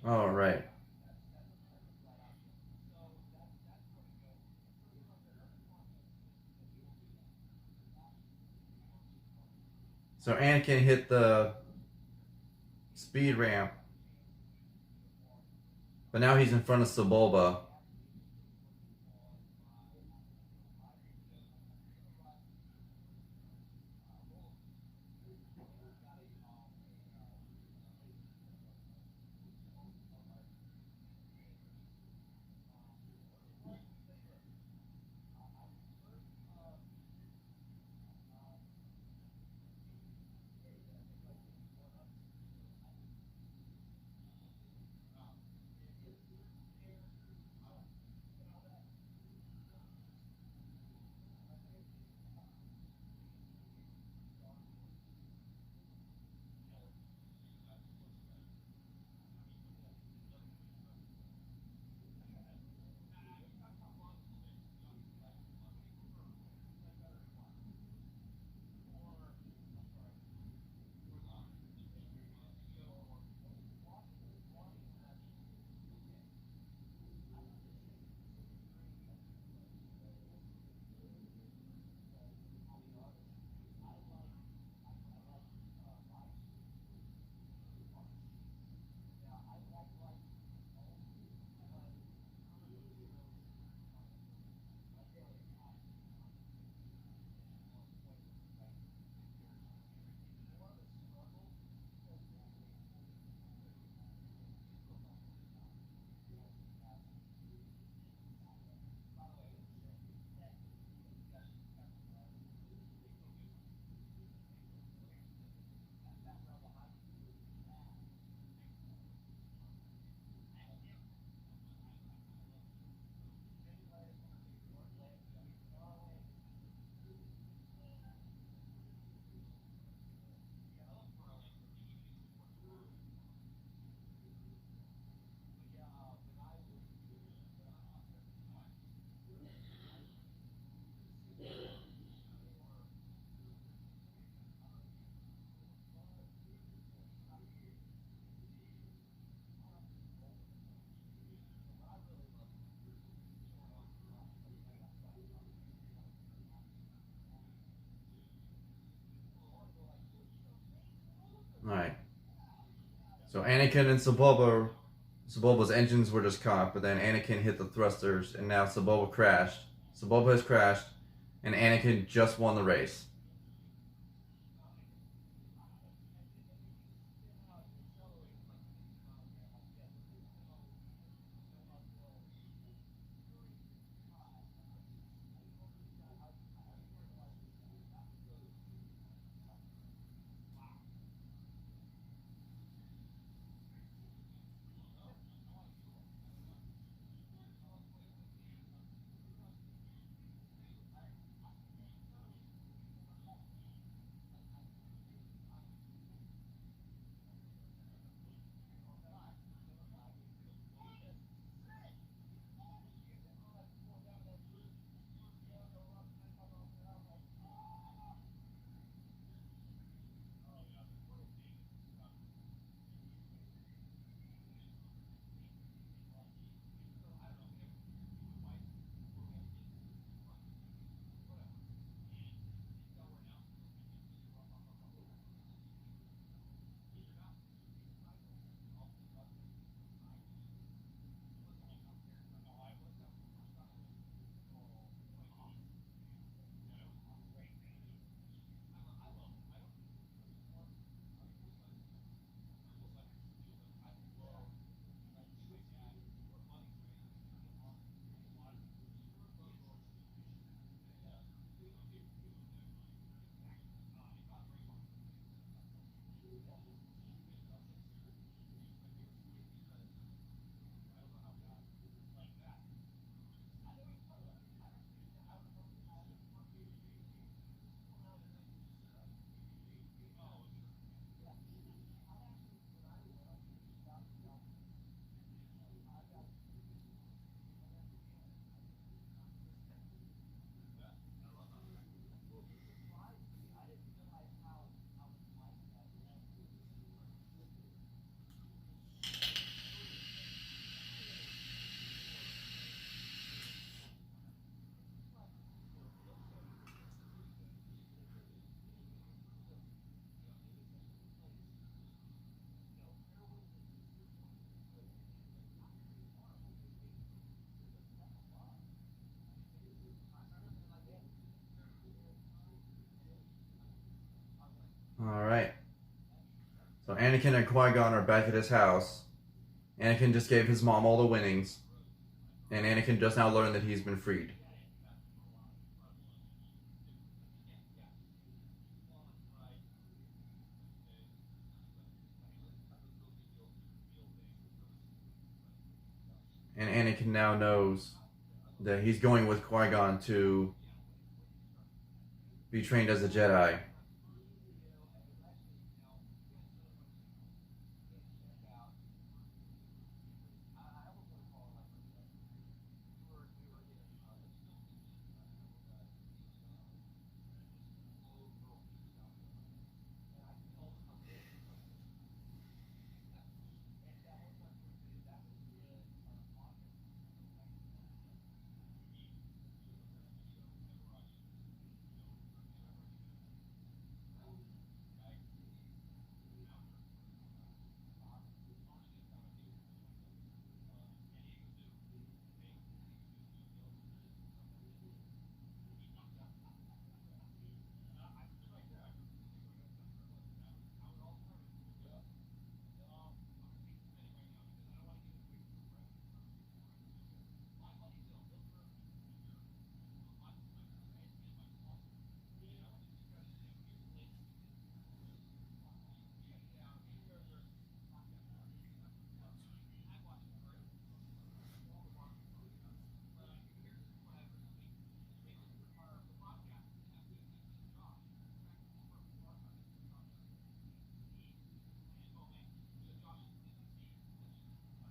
All right. So Anakin hit the speed ramp, but now he's in front of Sebulba. All right. So Anakin and Sebulba's engines were just caught, but then Anakin hit the thrusters, and now Sebulba crashed. So Boba has crashed, and Anakin just won the race. Alright. So Anakin and Qui-Gon are back at his house. Anakin just gave his mom all the winnings. And Anakin just now learned that he's been freed. And Anakin now knows that he's going with Qui-Gon to be trained as a Jedi.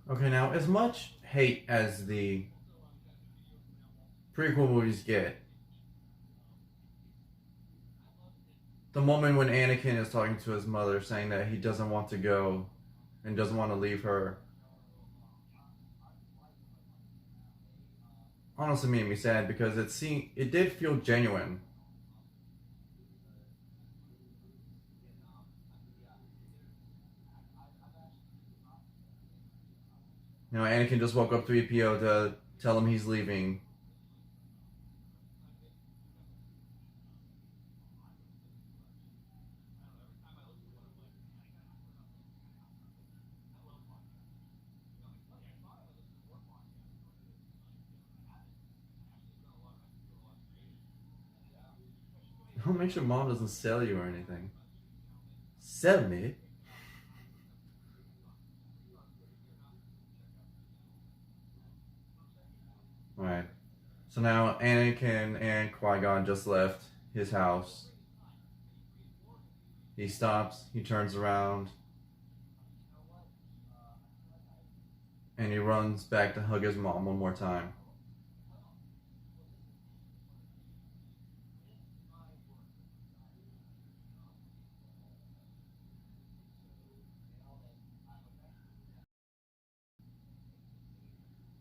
Okay, now as much hate as the prequel movies get, the moment when Anakin is talking to his mother saying that he doesn't want to go and doesn't want to leave her, honestly made me sad because it did feel genuine. You know, Anakin just woke up 3PO to tell him he's leaving. Don't make sure mom doesn't sell you or anything. Sell me? Alright. So now Anakin and Qui-Gon just left his house. He stops, he turns around, and he runs back to hug his mom one more time.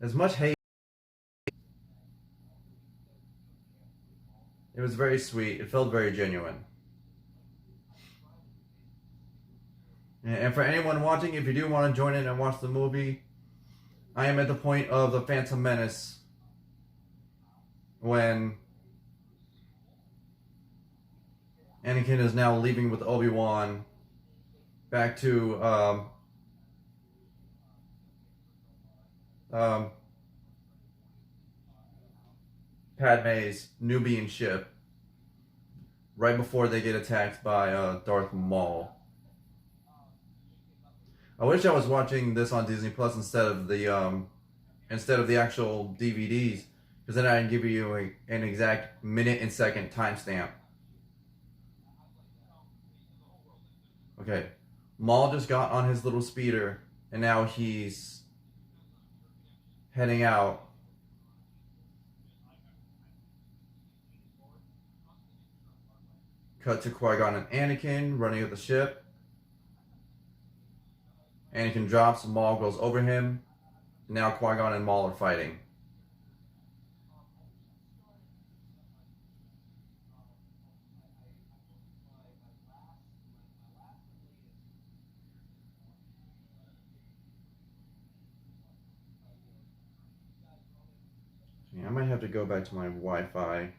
As much hate, it was very sweet. It felt very genuine. And for anyone watching, if you do want to join in and watch the movie, I am at the point of the Phantom Menace when Anakin is now leaving with Obi-Wan back to Padme's Nubian ship right before they get attacked by Darth Maul. I wish I was watching this on Disney Plus instead of the actual DVDs, because then I can give you an exact minute and second timestamp. Okay, Maul just got on his little speeder, and now he's heading out. Cut to Qui-Gon and Anakin running at the ship. Anakin drops, Maul goes over him. Now Qui-Gon and Maul are fighting. I might have to go back to my Wi-Fi.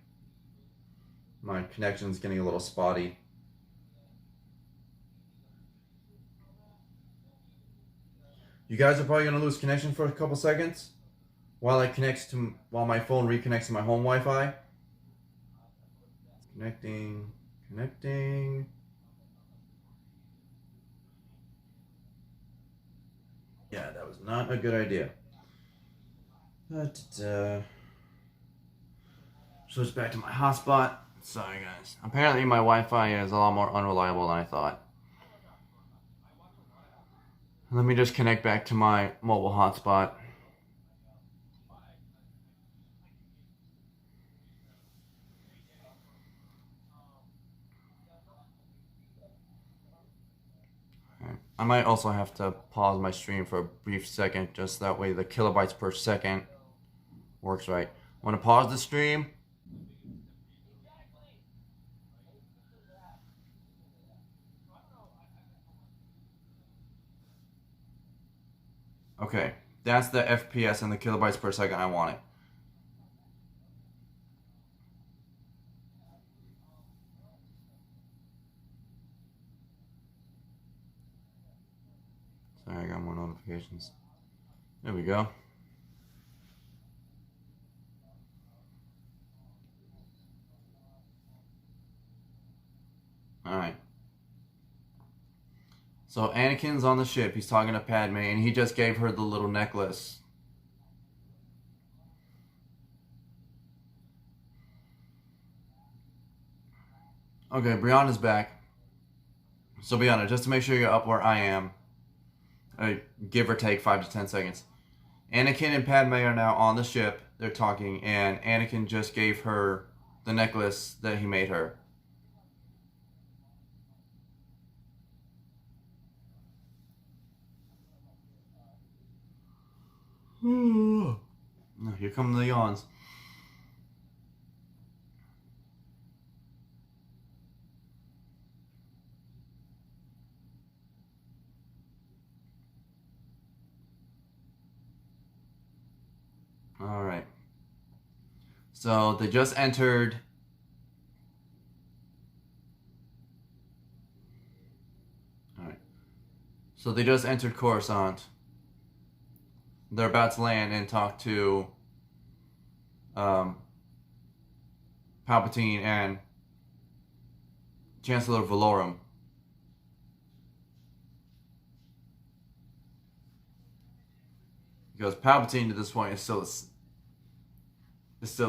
My connection's getting a little spotty. You guys are probably gonna lose connection for a couple seconds while my phone reconnects to my home Wi-Fi. Connecting. Yeah, that was not a good idea. Switch back to my hotspot. Sorry guys. Apparently my Wi-Fi is a lot more unreliable than I thought. Let me just connect back to my mobile hotspot. I might also have to pause my stream for a brief second, just that way the kilobytes per second works right. Want to pause the stream? Okay, that's the FPS and the kilobytes per second I wanted. Sorry, I got more notifications. There we go. Alright. So Anakin's on the ship. He's talking to Padme, and he just gave her the little necklace. Okay, Brianna's back. So Brianna, just to make sure you're up where I am, give or take 5 to 10 seconds. Anakin and Padme are now on the ship. They're talking, and Anakin just gave her the necklace that he made her. Here come the yawns. All right. So they just entered. All right. So they just entered Coruscant. They're about to land and talk to Palpatine and Chancellor Valorum. Because Palpatine to this point is still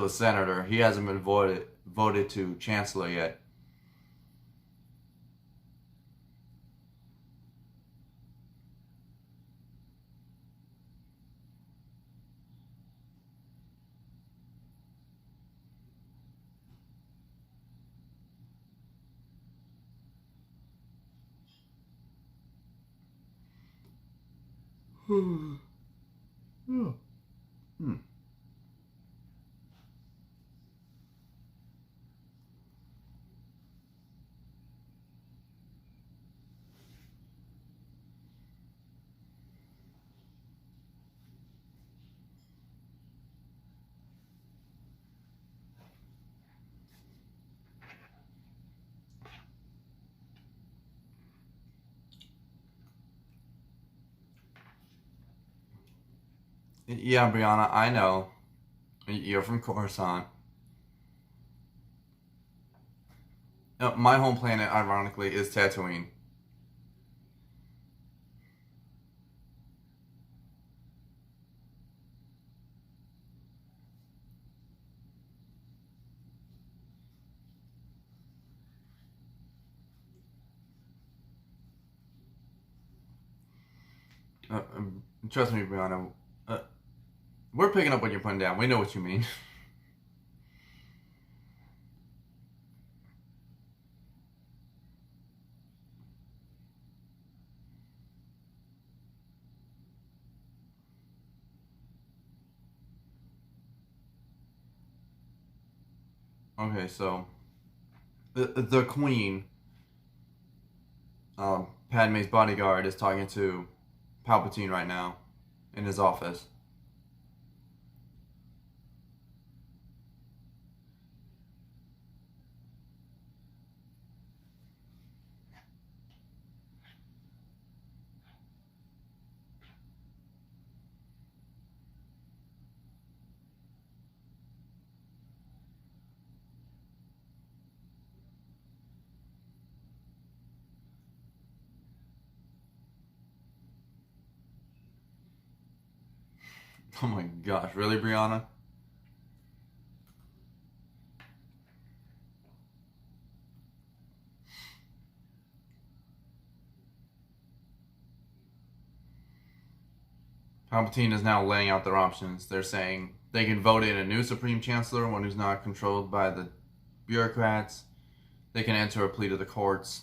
a senator. He hasn't been voted to chancellor yet. Hmm. Yeah, Brianna, I know. You're from Coruscant. My home planet, ironically, is Tatooine. Trust me, Brianna. We're picking up what you're putting down. We know what you mean. Okay, so the Queen, Padme's bodyguard, is talking to Palpatine right now in his office. Oh my gosh, really, Brianna? Palpatine is now laying out their options. They're saying they can vote in a new Supreme Chancellor, one who's not controlled by the bureaucrats. They can enter a plea to the courts.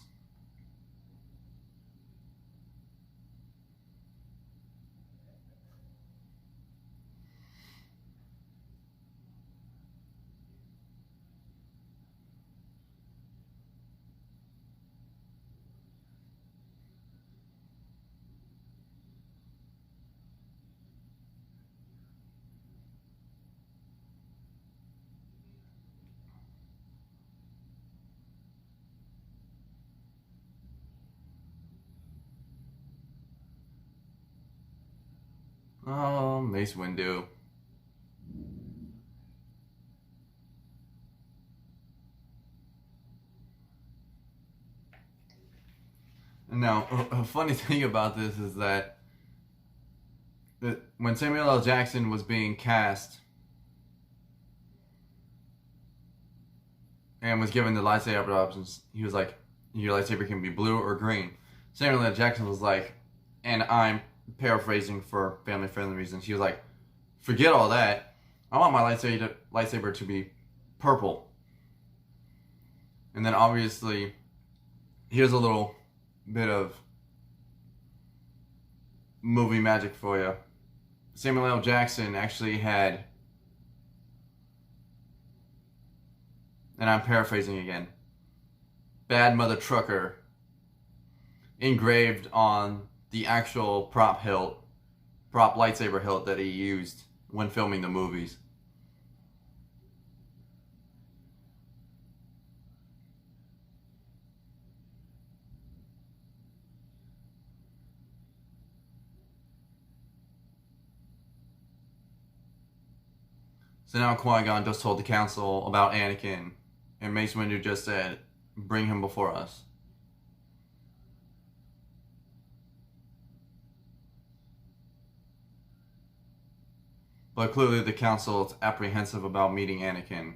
Oh, Mace Windu. Now, a funny thing about this is that when Samuel L. Jackson was being cast and was given the lightsaber options, he was like, your lightsaber can be blue or green. Samuel L. Jackson was like, and I'm paraphrasing for family-friendly reasons, he was like, forget all that. I want my lightsaber to be purple. And then obviously, here's a little bit of movie magic for you. Samuel L. Jackson actually had, and I'm paraphrasing again, Bad Mother Trucker engraved on the actual prop lightsaber hilt that he used when filming the movies. So now Qui-Gon just told the council about Anakin, and Mace Windu just said, bring him before us. But clearly the council is apprehensive about meeting Anakin.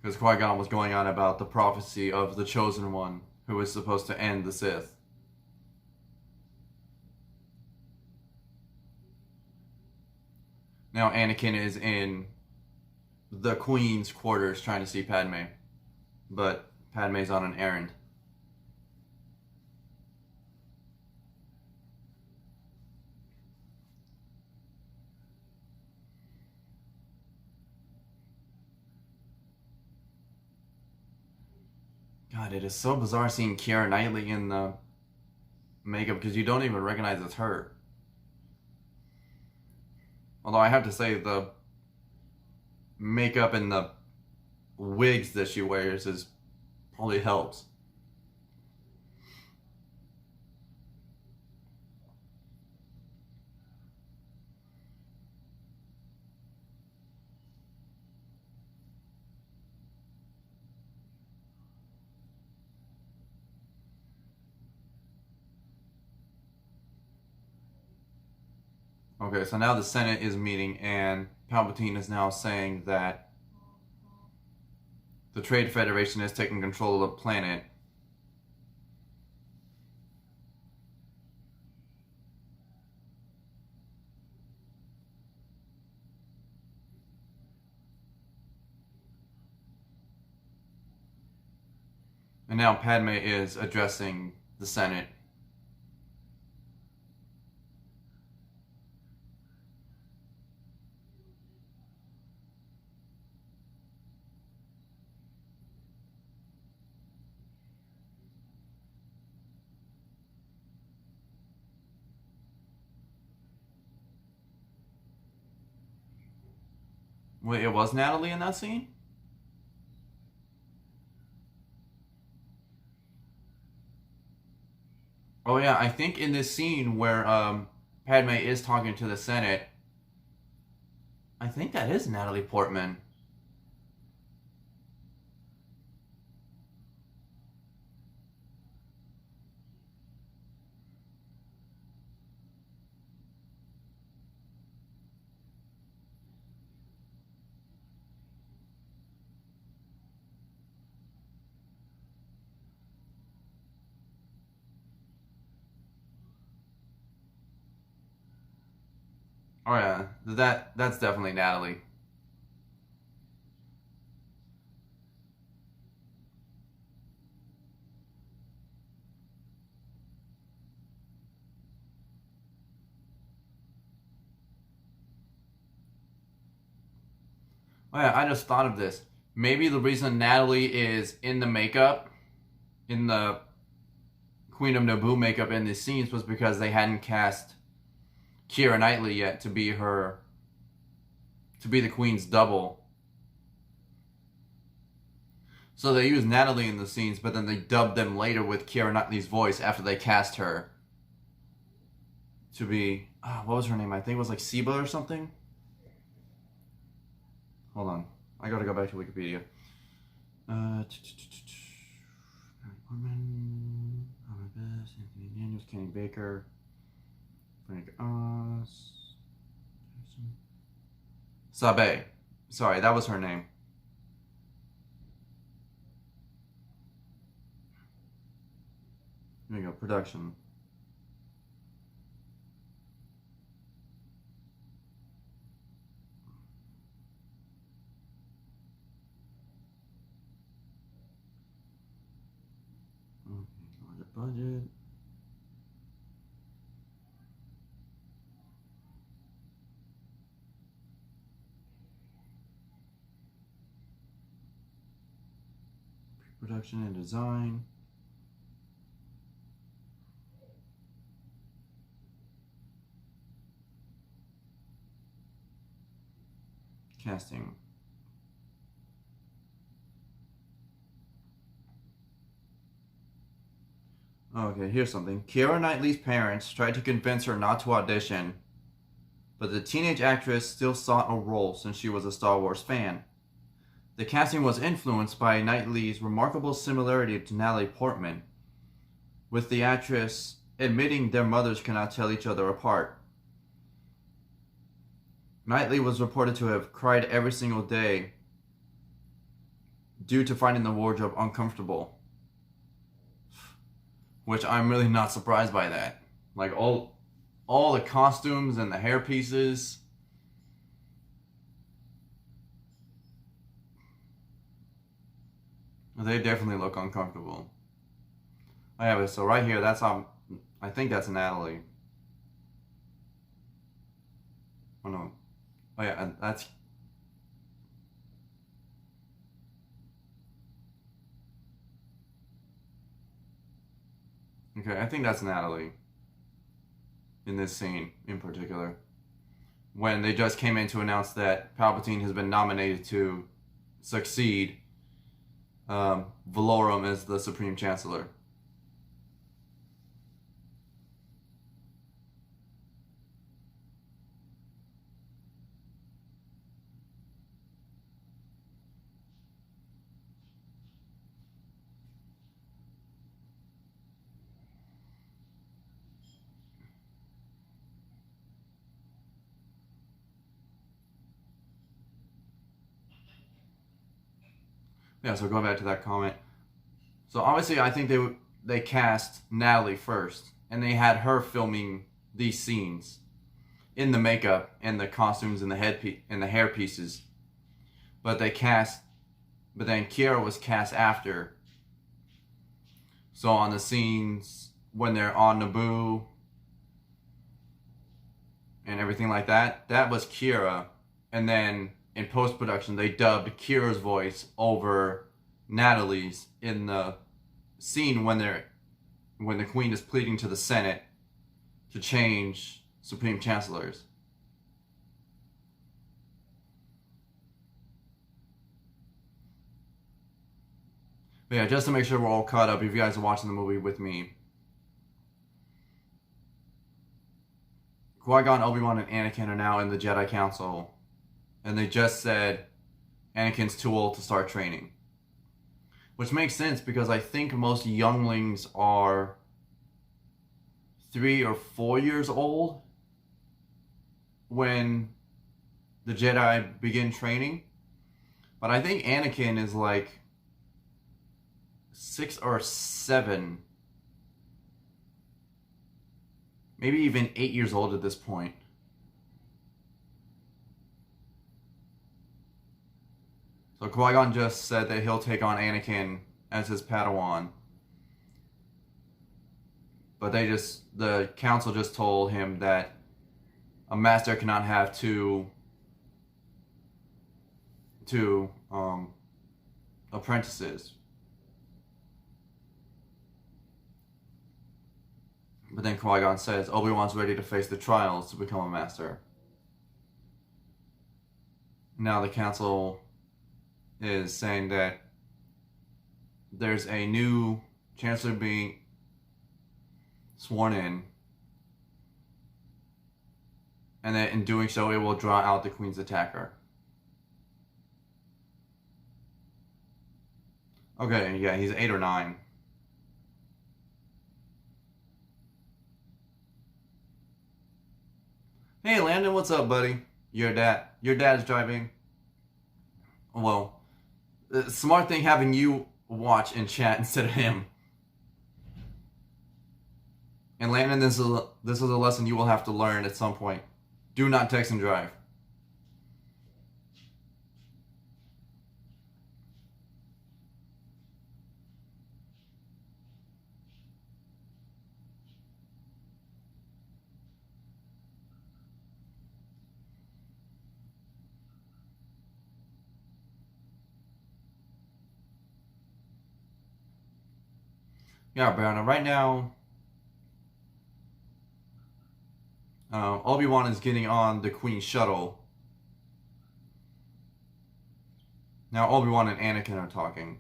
Because Qui-Gon was going on about the prophecy of the Chosen One, who was supposed to end the Sith. Now Anakin is in the Queen's quarters trying to see Padme. But Padme's on an errand. God, it is so bizarre seeing Keira Knightley in the makeup because you don't even recognize it's her. Although I have to say the makeup and the wigs that she wears is probably helps. Okay, so now the Senate is meeting and Palpatine is now saying that the Trade Federation is taking control of the planet. And now Padme is addressing the Senate. Wait, it was Natalie in that scene? Oh yeah, I think in this scene where Padme is talking to the Senate, I think that is Natalie Portman. Oh yeah, that's definitely Natalie. Oh yeah, I just thought of this. Maybe the reason Natalie is in the makeup, in the Queen of Naboo makeup in these scenes was because they hadn't cast Keira Knightley yet to be the Queen's double. So they used Natalie in the scenes, but then they dubbed them later with Keira Knightley's voice after they cast her to be, what was her name? I think it was like Siba or something. Hold on, I gotta go back to Wikipedia. Anthony Daniels, Kenny Baker, Frank Oz, Sabe. Sorry, that was her name. There you go, production. Okay, budget. Production and design. Casting. Okay, here's something. Keira Knightley's parents tried to convince her not to audition, but the teenage actress still sought a role since she was a Star Wars fan. The casting was influenced by Knightley's remarkable similarity to Natalie Portman, with the actress admitting their mothers cannot tell each other apart. Knightley was reported to have cried every single day due to finding the wardrobe uncomfortable, which I'm really not surprised by that. Like all the costumes and the hair pieces. They definitely look uncomfortable. I have it. So right here, that's I think that's Natalie. Oh no. Oh yeah, that's. Okay, I think that's Natalie. In this scene in particular. When they just came in to announce that Palpatine has been nominated to succeed Valorum as the Supreme Chancellor. Yeah, so going back to that comment. So obviously I think they cast Natalie first, and they had her filming these scenes in the makeup and the costumes and the hair pieces. But then Kiara was cast after. So on the scenes when they're on Naboo and everything like that, that was Kiara. And then in post-production, they dubbed Kira's voice over Natalie's in the scene when the Queen is pleading to the Senate to change Supreme Chancellors. But yeah, just to make sure we're all caught up, if you guys are watching the movie with me, Qui-Gon, Obi-Wan, and Anakin are now in the Jedi Council, and they just said Anakin's too old to start training. Which makes sense because I think most younglings are 3 or 4 years old when the Jedi begin training. But I think Anakin is like 6 or 7. Maybe even 8 years old at this point. So Qui-Gon just said that he'll take on Anakin as his Padawan. But the council just told him that a master cannot have two apprentices. But then Qui-Gon says Obi-Wan's ready to face the trials to become a master. Now the council is saying that there's a new chancellor being sworn in, and that in doing so it will draw out the Queen's attacker. Okay, yeah, he's 8 or 9. Hey Landon, what's up, buddy? Your dad's driving. Well, smart thing having you watch and chat instead of him. And Landon, this is a lesson you will have to learn at some point. Do not text and drive. Yeah, Brianna, right now, Obi-Wan is getting on the Queen's shuttle. Now Obi-Wan and Anakin are talking.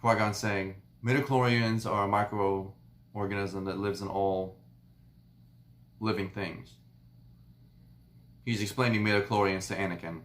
Qui-Gon saying, midichlorians are a microorganism that lives in all living things. He's explaining midichlorians to Anakin.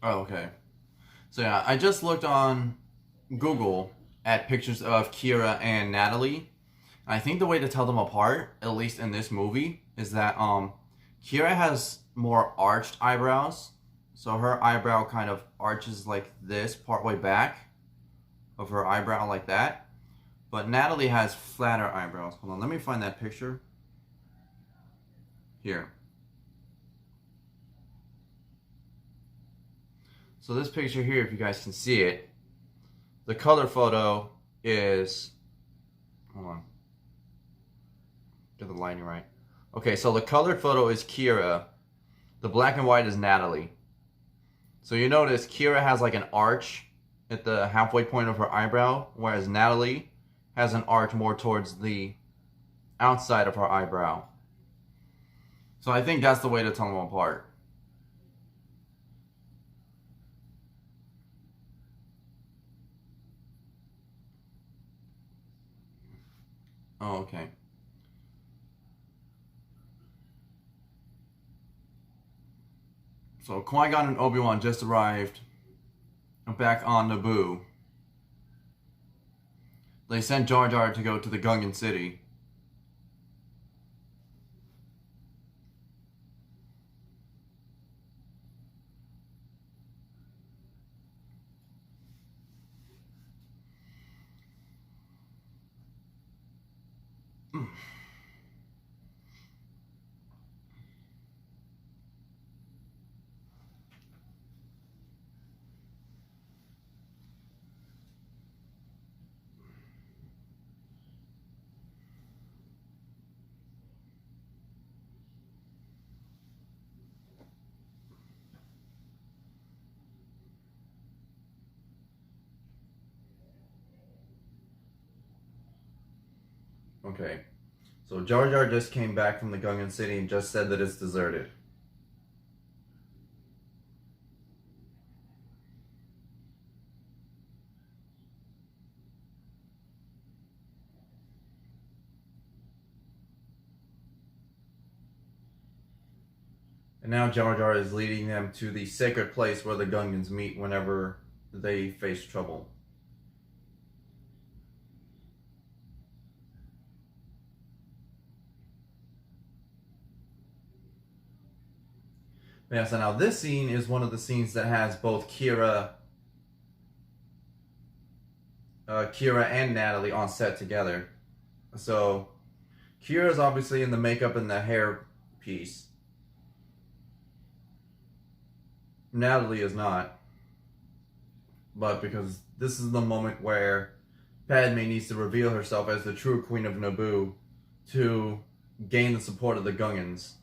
Oh, okay. So yeah, I just looked on Google at pictures of Kira and Natalie. I think the way to tell them apart, at least in this movie, is that Kira has more arched eyebrows. So her eyebrow kind of arches like this partway back of her eyebrow like that. But Natalie has flatter eyebrows. Hold on, let me find that picture. Here. So this picture here, if you guys can see it, the color photo is, hold on, get the lighting right. Okay, so the colored photo is Kira. The black and white is Natalie. So you notice Kira has like an arch at the halfway point of her eyebrow, whereas Natalie has an arch more towards the outside of her eyebrow. So I think that's the way to tell them apart. Oh, okay. So Qui-Gon and Obi-Wan just arrived back on Naboo. They sent Jar Jar to go to the Gungan city. Okay. So Jar Jar just came back from the Gungan city and just said that it's deserted. And now Jar Jar is leading them to the sacred place where the Gungans meet whenever they face trouble. Yeah, so now this scene is one of the scenes that has both Kira and Natalie on set together. So Kira's obviously in the makeup and the hair piece. Natalie is not. But because this is the moment where Padme needs to reveal herself as the true Queen of Naboo to gain the support of the Gungans.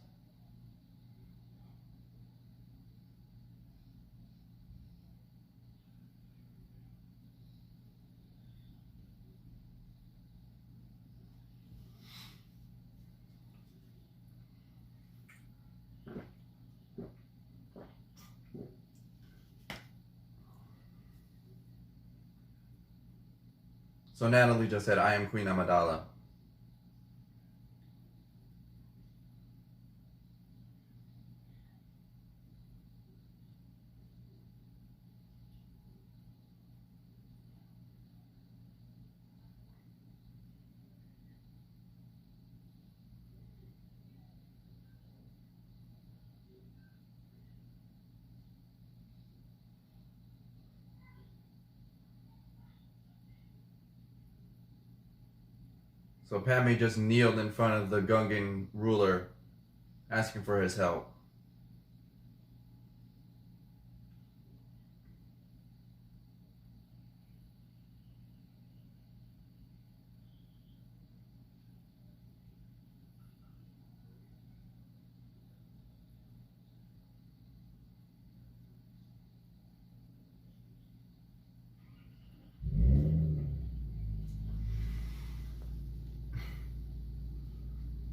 So Natalie just said, "I am Queen Amidala." So Padme just kneeled in front of the Gungan ruler, asking for his help.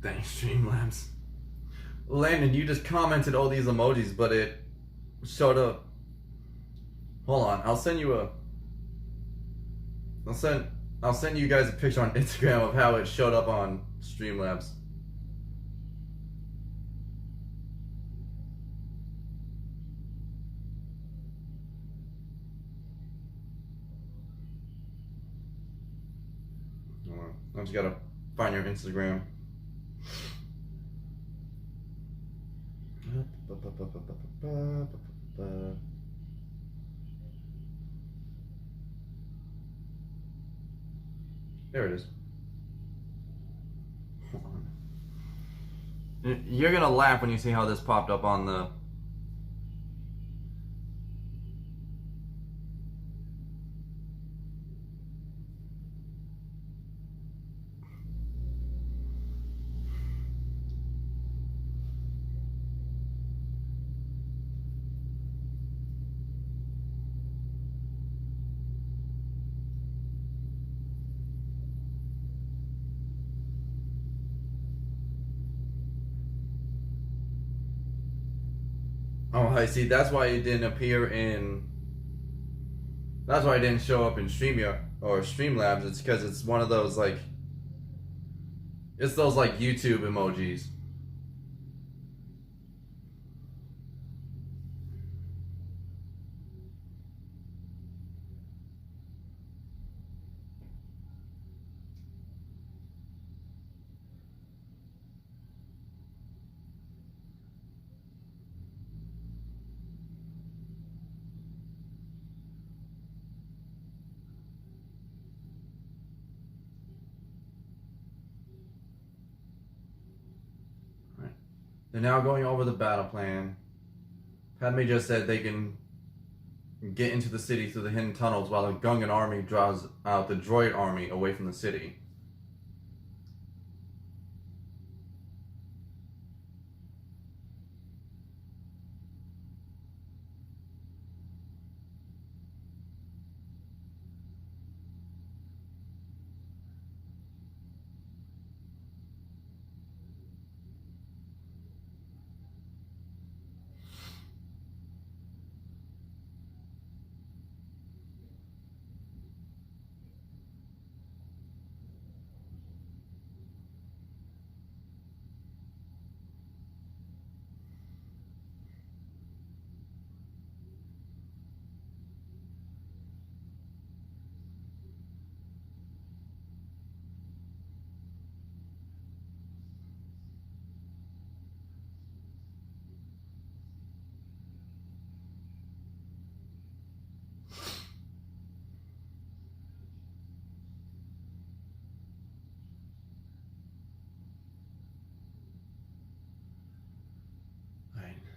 Thanks, Streamlabs. Landon, you just commented all these emojis, but it showed up. Hold on, I'll send you you guys a picture on Instagram of how it showed up on Streamlabs. Hold on, I just gotta find your Instagram. There it is. Hold on. You're gonna laugh when you see how this popped up on the... Oh, I see. That's why it didn't appear in... That's why it didn't show up in StreamYard or Streamlabs. It's because it's one of those, like... It's those, like, YouTube emojis. They're now going over the battle plan. Padme just said they can get into the city through the hidden tunnels while the Gungan army draws out the droid army away from the city.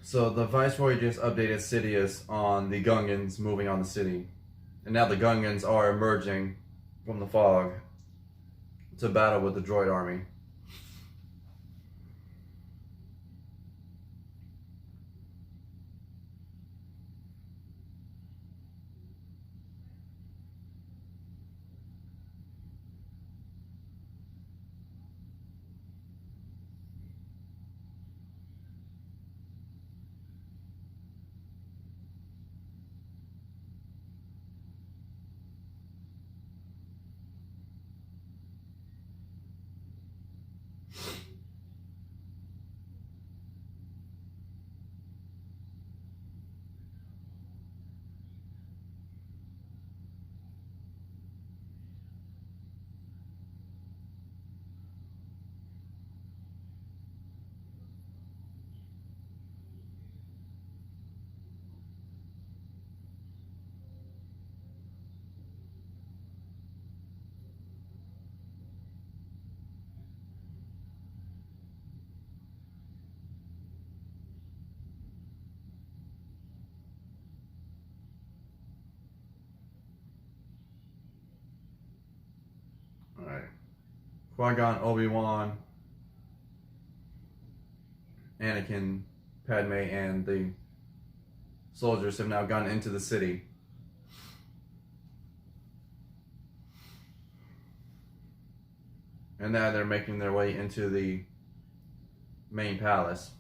So the Viceroy just updated Sidious on the Gungans moving on the city. And now the Gungans are emerging from the fog to battle with the droid army. Qui-Gon, Obi-Wan, Anakin, Padme, and the soldiers have now gone into the city. And now they're making their way into the main palace.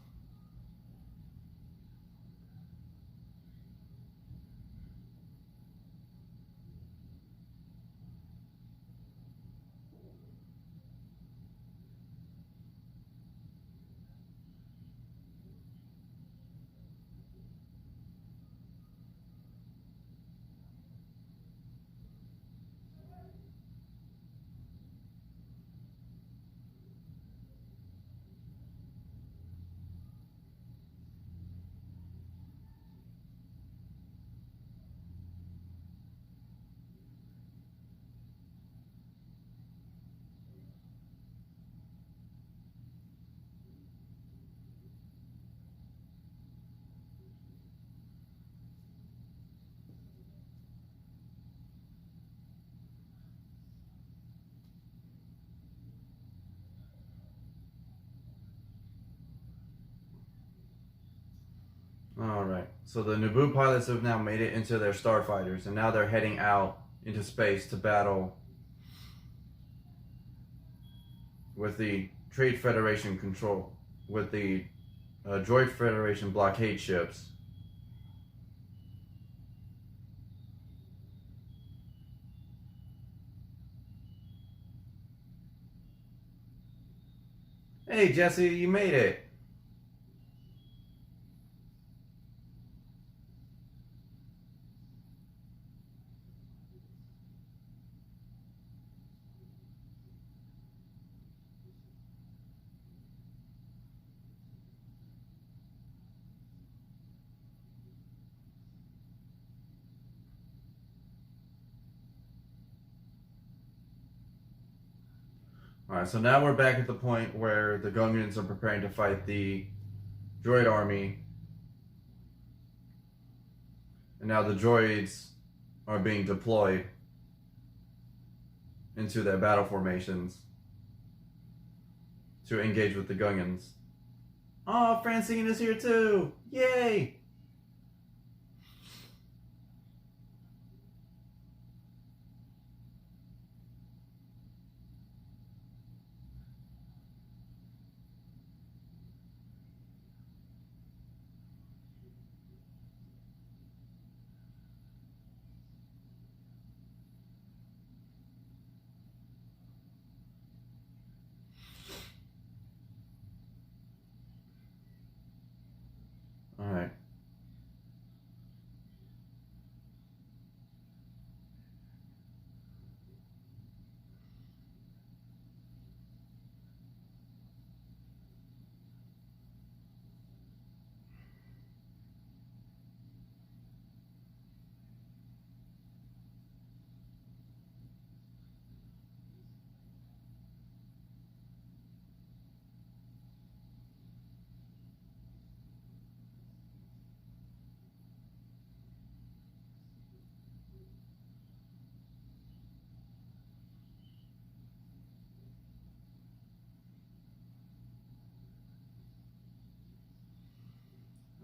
Alright, so the Naboo pilots have now made it into their starfighters, and now they're heading out into space to battle with the Trade Federation control, with the Droid Federation blockade ships. Hey Jesse, you made it! Alright, so now we're back at the point where the Gungans are preparing to fight the droid army. And now the droids are being deployed into their battle formations to engage with the Gungans. Oh, Francine is here too! Yay! Alright.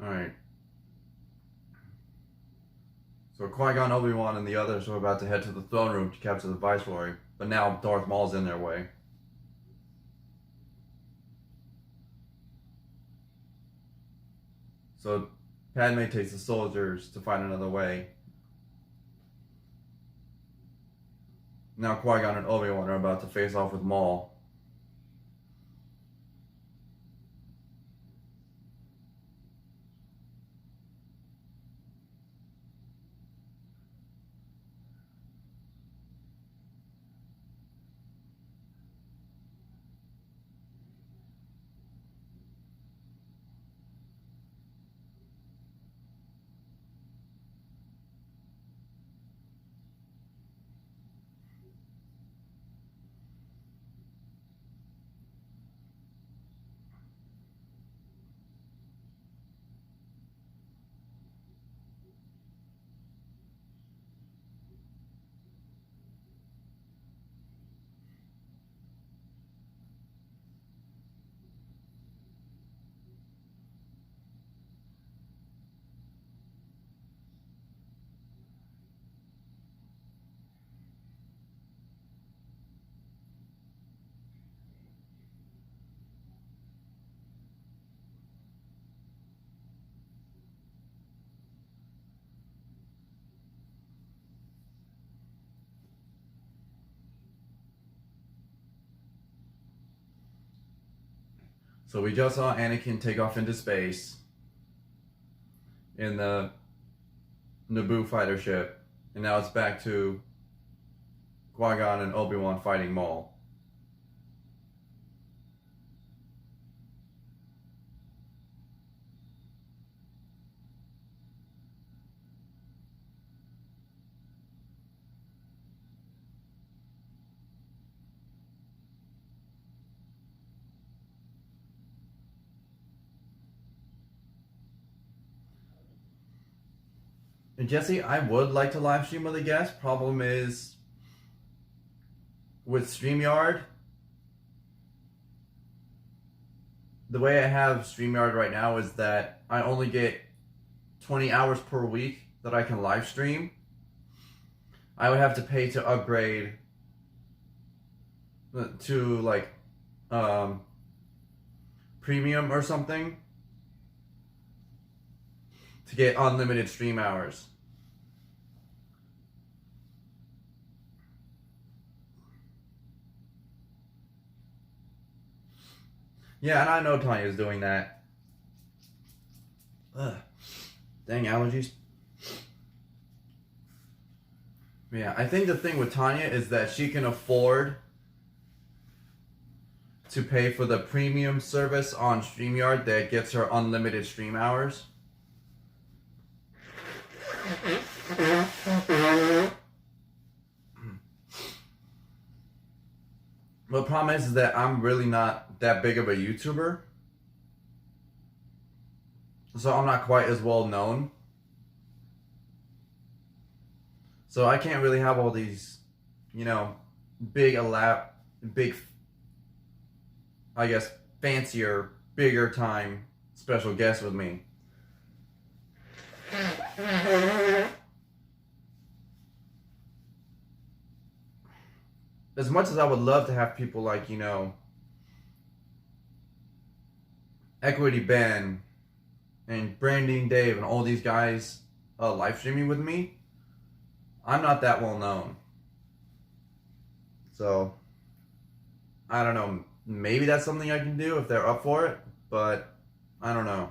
Alright. So Qui-Gon, Obi-Wan, and the others are about to head to the throne room to capture the Viceroy, but now Darth Maul's in their way. So Padme takes the soldiers to find another way. Now Qui-Gon and Obi-Wan are about to face off with Maul. So we just saw Anakin take off into space in the Naboo fighter ship, and now it's back to Qui-Gon and Obi-Wan fighting Maul. And Jesse, I would like to live stream with a guest. Problem is, with StreamYard, the way I have StreamYard right now is that I only get 20 hours per week that I can live stream. I would have to pay to upgrade to like premium or something to get unlimited stream hours. Yeah, and I know Tanya's doing that. Ugh. Dang allergies. Yeah, I think the thing with Tanya is that she can afford to pay for the premium service on StreamYard that gets her unlimited stream hours. The problem is that I'm really not that big of a YouTuber. So I'm not quite as well known. So I can't really have all these, big, I guess, fancier, bigger time special guests with me. As much as I would love to have people like, Equity Ben and Branding Dave and all these guys live streaming with me, I'm not that well known. So, I don't know. Maybe that's something I can do if they're up for it, but I don't know.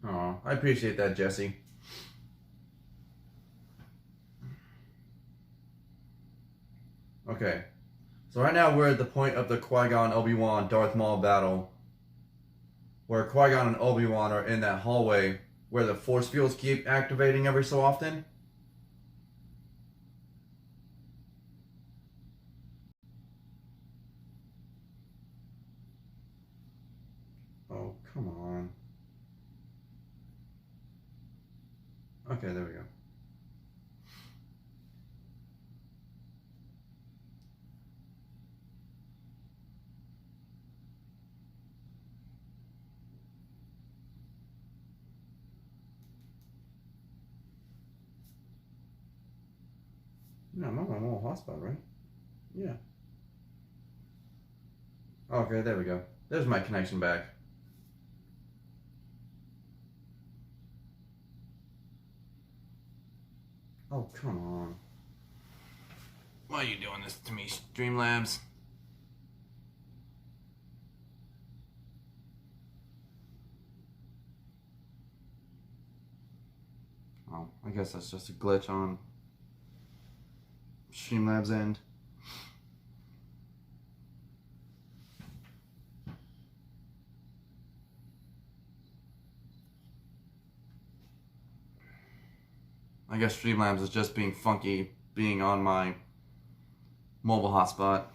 Oh, I appreciate that, Jesse. Okay. So right now we're at the point of the Qui-Gon, Obi-Wan, Darth Maul battle, where Qui-Gon and Obi-Wan are in that hallway where the force fields keep activating every so often. Oh, come on. Okay, there we go. No, I'm on a little hotspot, right? Yeah. Okay, there we go. There's my connection back. Oh, come on. Why are you doing this to me, Streamlabs? Oh, I guess that's just a glitch on Streamlabs' end. I guess Streamlabs is just being funky, being on my mobile hotspot.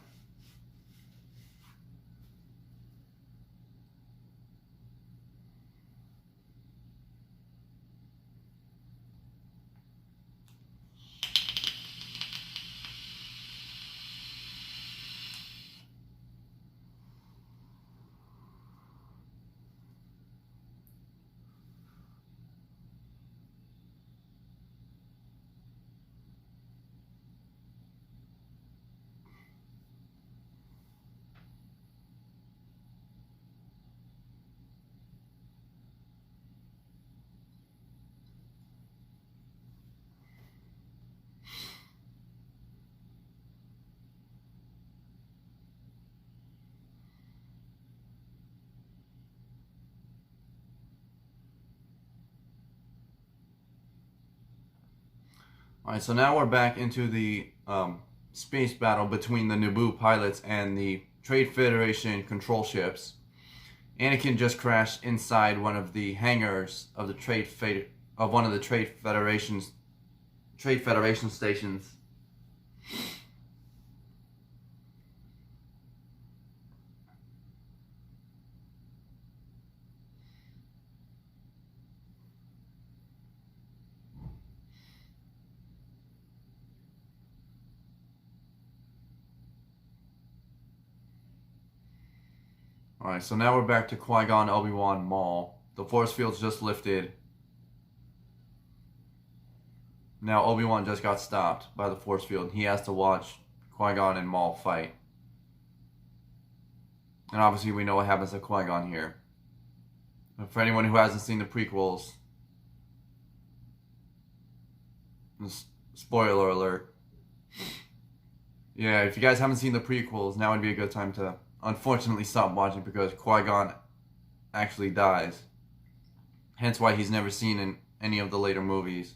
Alright, so now we're back into the space battle between the Naboo pilots and the Trade Federation control ships. Anakin just crashed inside one of the hangars of the one of the Trade Federation stations. Alright, so now we're back to Qui-Gon, Obi-Wan, Maul. The force field's just lifted. Now Obi-Wan just got stopped by the force field. He has to watch Qui-Gon and Maul fight. And obviously we know what happens to Qui-Gon here. But for anyone who hasn't seen the prequels, spoiler alert. Yeah, if you guys haven't seen the prequels, now would be a good time to unfortunately stop watching, because Qui-Gon actually dies. Hence why he's never seen in any of the later movies.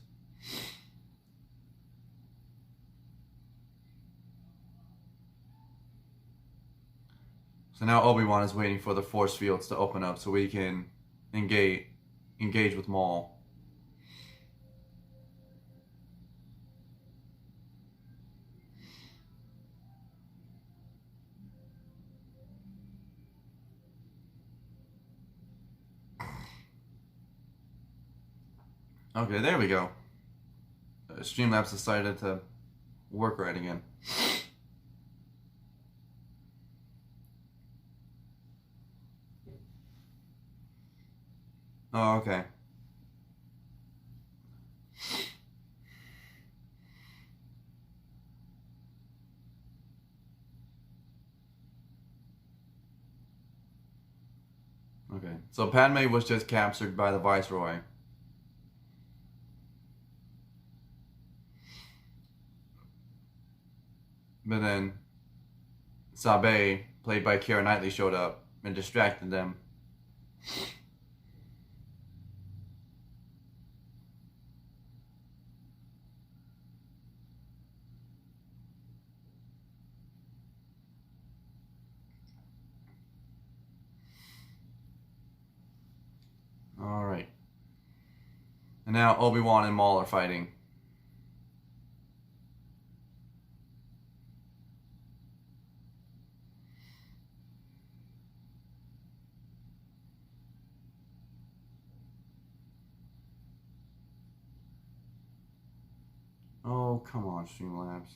So now Obi-Wan is waiting for the force fields to open up so we can engage with Maul. Okay, there we go. Streamlabs decided to work right again. Oh, okay. Okay, so Padme was just captured by the Viceroy. But then Sabe, played by Keira Knightley, showed up and distracted them. Alright. And now Obi-Wan and Maul are fighting. Oh, come on, Streamlabs.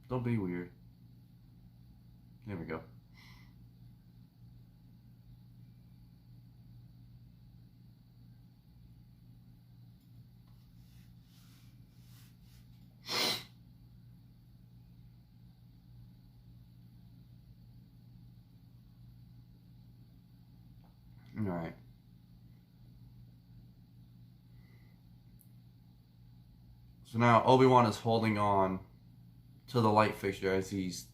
Don't be weird. There we go. Alright. So now Obi-Wan is holding on to the light fixture as he's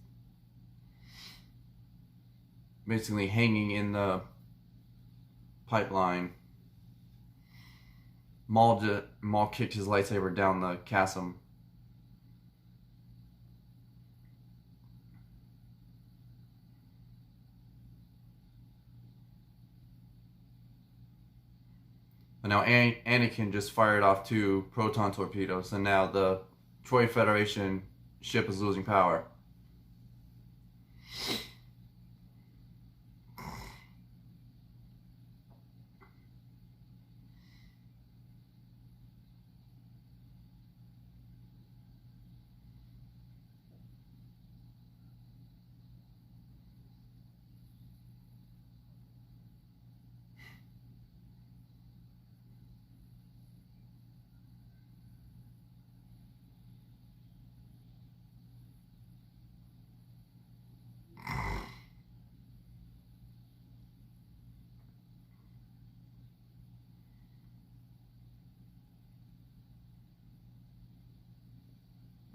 basically hanging in the pipeline. Maul kicked his lightsaber down the chasm. And now Anakin just fired off 2 proton torpedoes, and now the Droid Federation ship is losing power.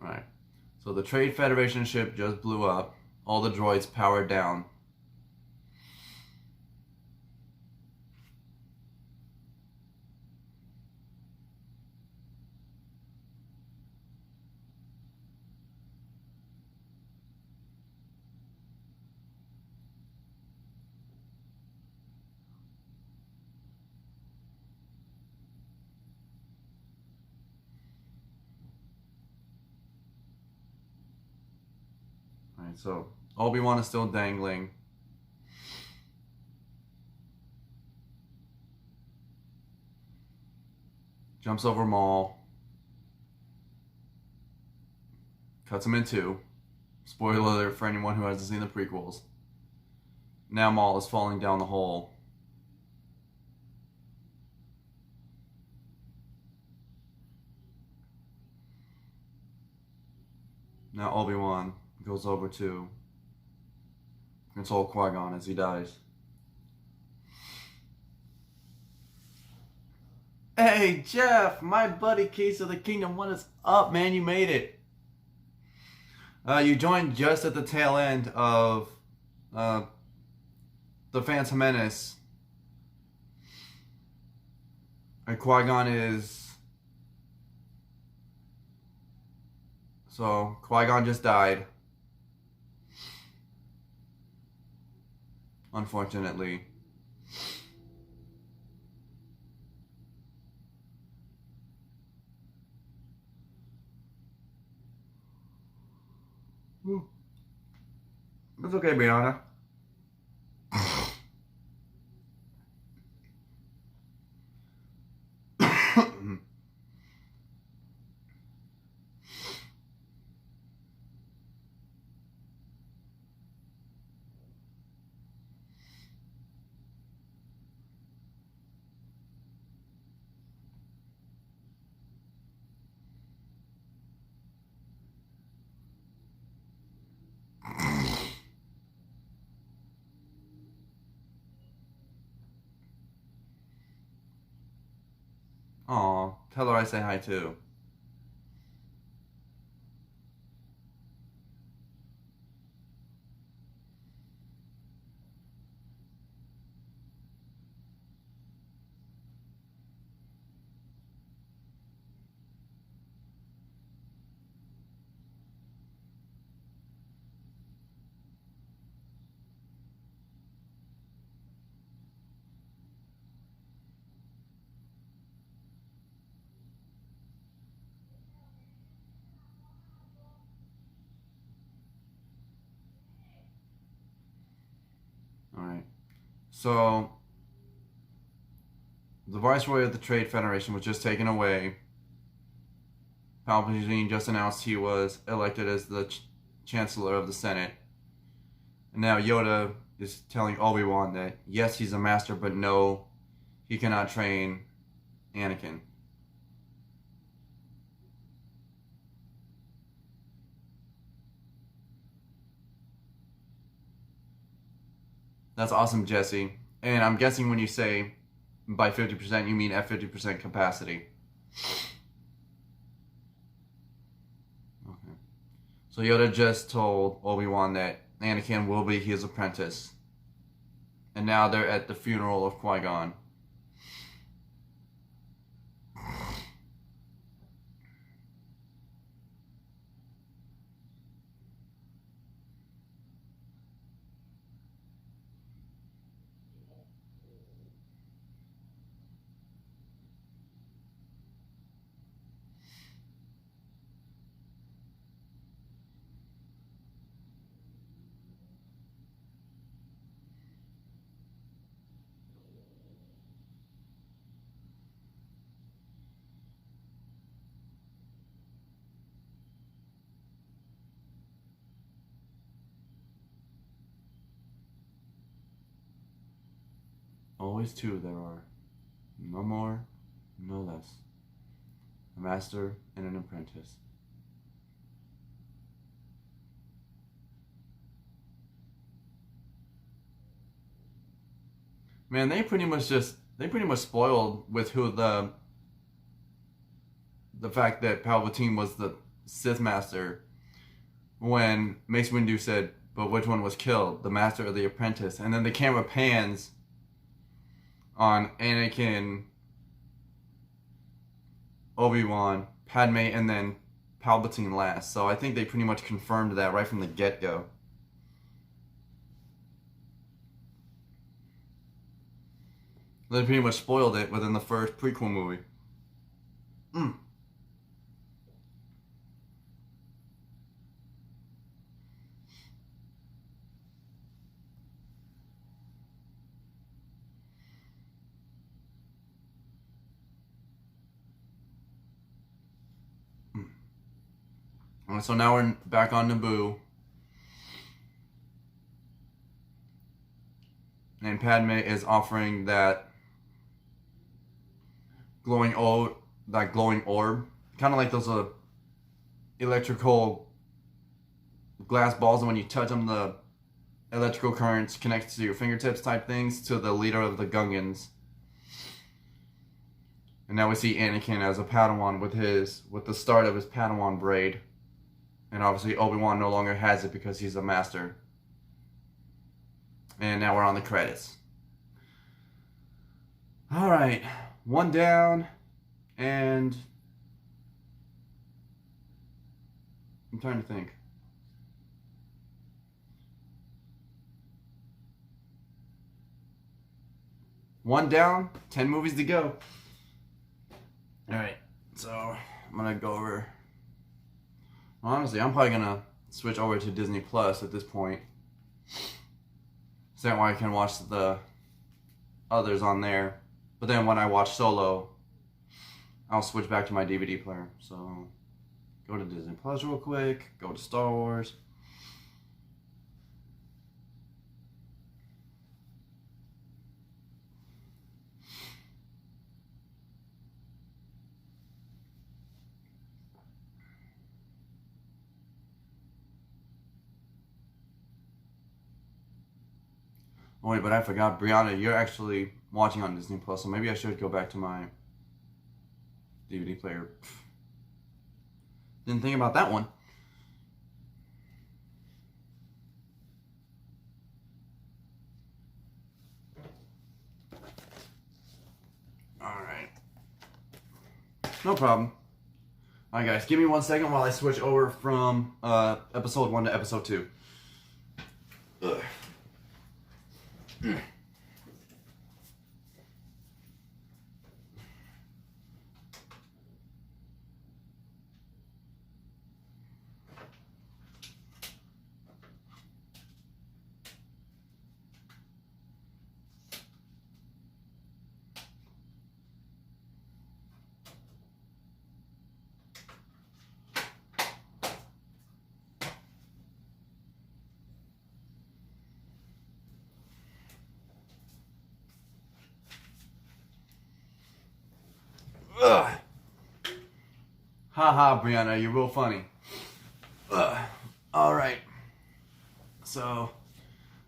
Alright, so the Trade Federation ship just blew up. All the droids powered down. Alright, so Obi-Wan is still dangling. Jumps over Maul. Cuts him in 2. Spoiler alert for anyone who hasn't seen the prequels. Now Maul is falling down the hole. Now Obi-Wan goes over to console Qui-Gon as he dies. Hey Jeff, my buddy Case of the Kingdom, what is up, man? You made it. You joined just at the tail end of The Phantom Menace. And Qui-Gon is... So, Qui-Gon just died. Unfortunately. That's okay, Brianna. Aw, tell her I say hi too. Alright. So, the Viceroy of the Trade Federation was just taken away. Palpatine just announced he was elected as the Chancellor of the Senate. And now Yoda is telling Obi-Wan that, yes, he's a master, but no, he cannot train Anakin. That's awesome, Jesse. And I'm guessing when you say by 50%, you mean at 50% capacity. Okay. So Yoda just told Obi-Wan that Anakin will be his apprentice. And now they're at the funeral of Qui-Gon. always two there are. No more, no less. A master and an apprentice. Man, they pretty much spoiled with who the fact that Palpatine was the Sith Master when Mace Windu said, but which one was killed, the Master or the Apprentice? And then the camera pans on Anakin, Obi-Wan, Padme, and then Palpatine last. So I think they pretty much confirmed that right from the get-go. They pretty much spoiled it within the first prequel movie. So now we're back on Naboo. And Padme is offering that glowing orb, kind of like those electrical glass balls, and when you touch them, the electrical currents connect to your fingertips type things, to the leader of the Gungans. And now we see Anakin as a Padawan with the start of his Padawan braid. And obviously Obi-Wan no longer has it because he's a master. And now we're on the credits. Alright, one down, and I'm trying to think. One down, 10 movies to go. Alright, so I'm gonna go over. Honestly, I'm probably gonna switch over to Disney Plus at this point. So that way I can watch the others on there. But then when I watch Solo, I'll switch back to my DVD player. So go to Disney Plus real quick, go to Star Wars. Oh wait, but I forgot, Brianna, you're actually watching on Disney Plus, so maybe I should go back to my DVD player. Didn't think about that one. Alright. No problem. Alright guys, give me 1 second while I switch over from episode 1 to episode 2. Ugh. Ugh. Haha, Brianna, you're real funny. Alright. So,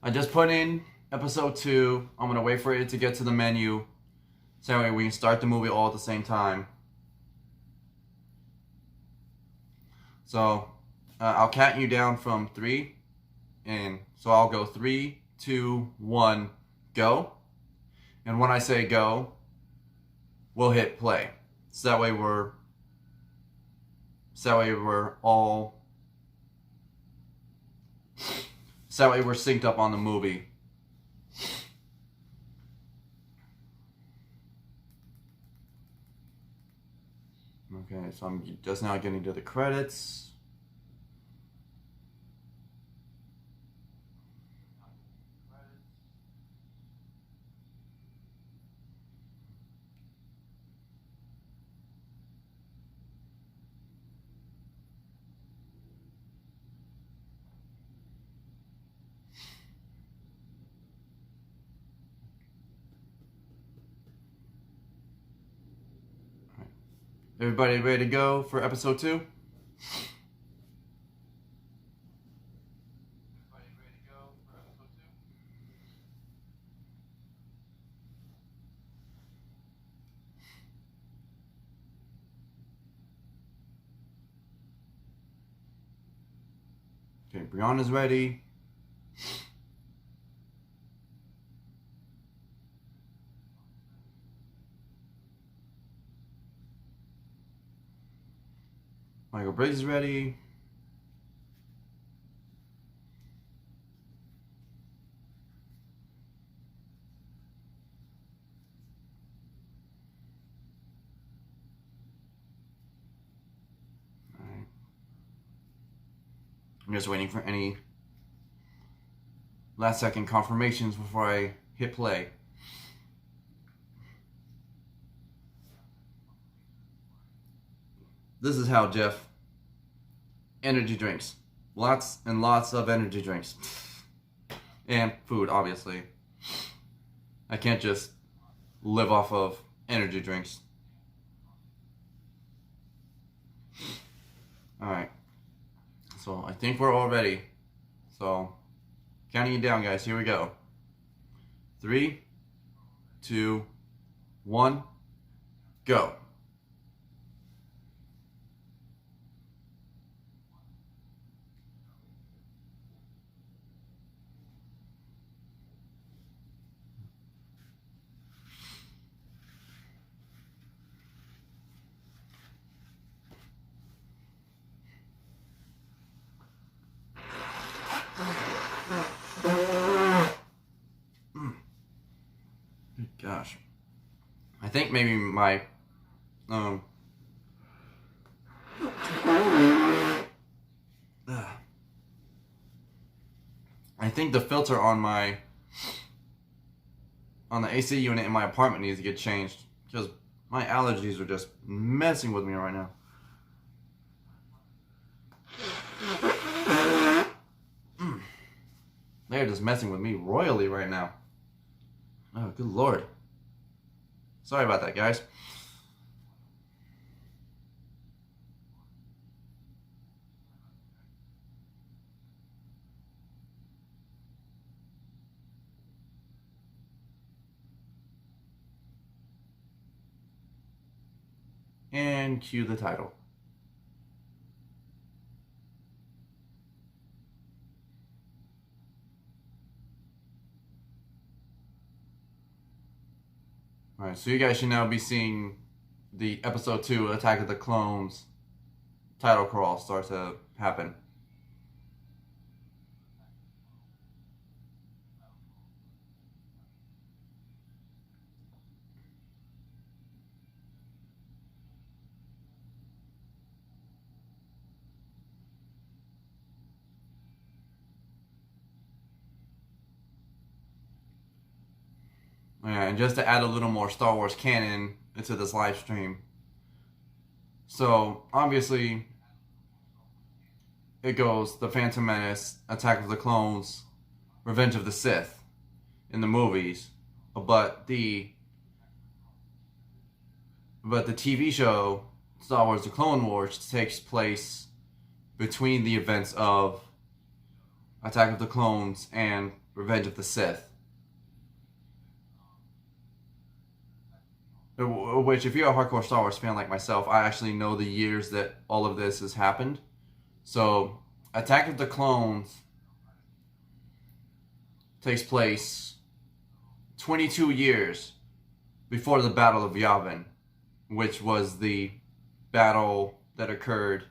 I just put in episode 2. I'm going to wait for it to get to the menu. So that way we can start the movie all at the same time. So, I'll count you down from 3. And so I'll go 3, 2, 1, go. And when I say go, we'll hit play. So that way we're synced up on the movie. Okay, so I'm just now getting to the credits. Everybody ready to go for episode 2? Okay, Brianna's ready. Michael Briggs is ready. All right. I'm just waiting for any last second confirmations before I hit play. This is how, Jeff. Energy drinks. Lots and lots of energy drinks. And food, obviously. I can't just live off of energy drinks. Alright. So I think we're all ready. So counting it down, guys. Here we go. 3, 2, 1, go. Gosh. I think maybe my I think the filter on the AC unit in my apartment needs to get changed because my allergies are just messing with me right now. They're just messing with me royally right now. Oh, good Lord. Sorry about that, guys. And cue the title. Alright, so you guys should now be seeing the episode 2 Attack of the Clones title crawl start to happen. Yeah, and just to add a little more Star Wars canon into this live stream. So, obviously, it goes The Phantom Menace, Attack of the Clones, Revenge of the Sith in the movies. But the TV show, Star Wars The Clone Wars, takes place between the events of Attack of the Clones and Revenge of the Sith. Which, if you're a hardcore Star Wars fan like myself, I actually know the years that all of this has happened. So, Attack of the Clones takes place 22 years before the Battle of Yavin, which was the battle that occurred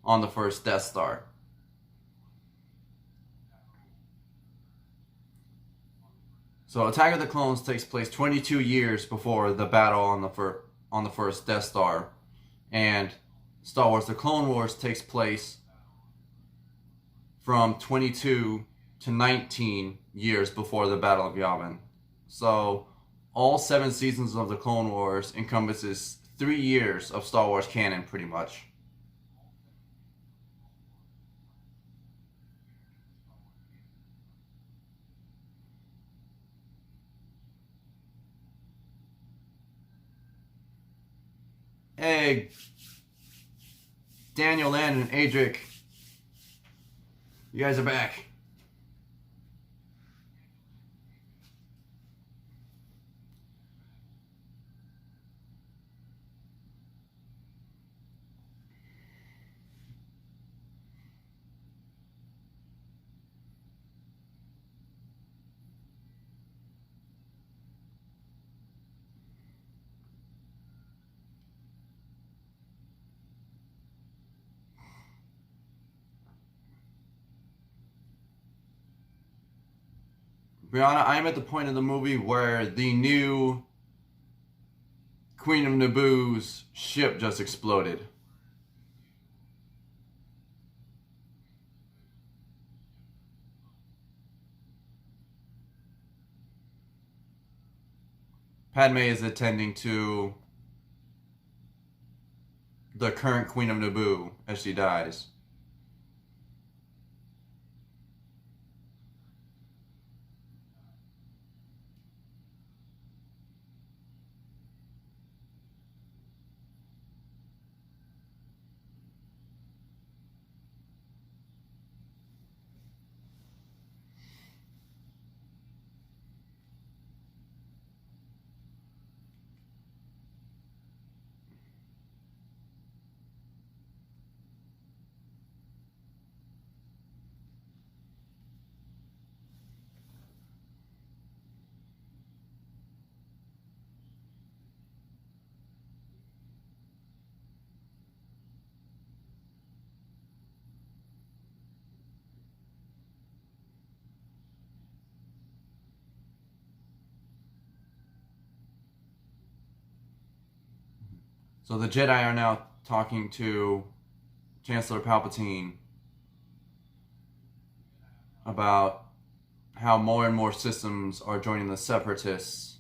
on the first Death Star. So Attack of the Clones takes place 22 years before the battle on the first Death Star, and Star Wars: The Clone Wars takes place from 22 to 19 years before the Battle of Yavin. So all 7 seasons of the Clone Wars encompasses 3 years of Star Wars canon, pretty much. Hey, Daniel, Land, and Adric. You guys are back. Brianna, I am at the point of the movie where the new Queen of Naboo's ship just exploded. Padme is attending to the current Queen of Naboo as she dies. So the Jedi are now talking to Chancellor Palpatine about how more and more systems are joining the Separatists.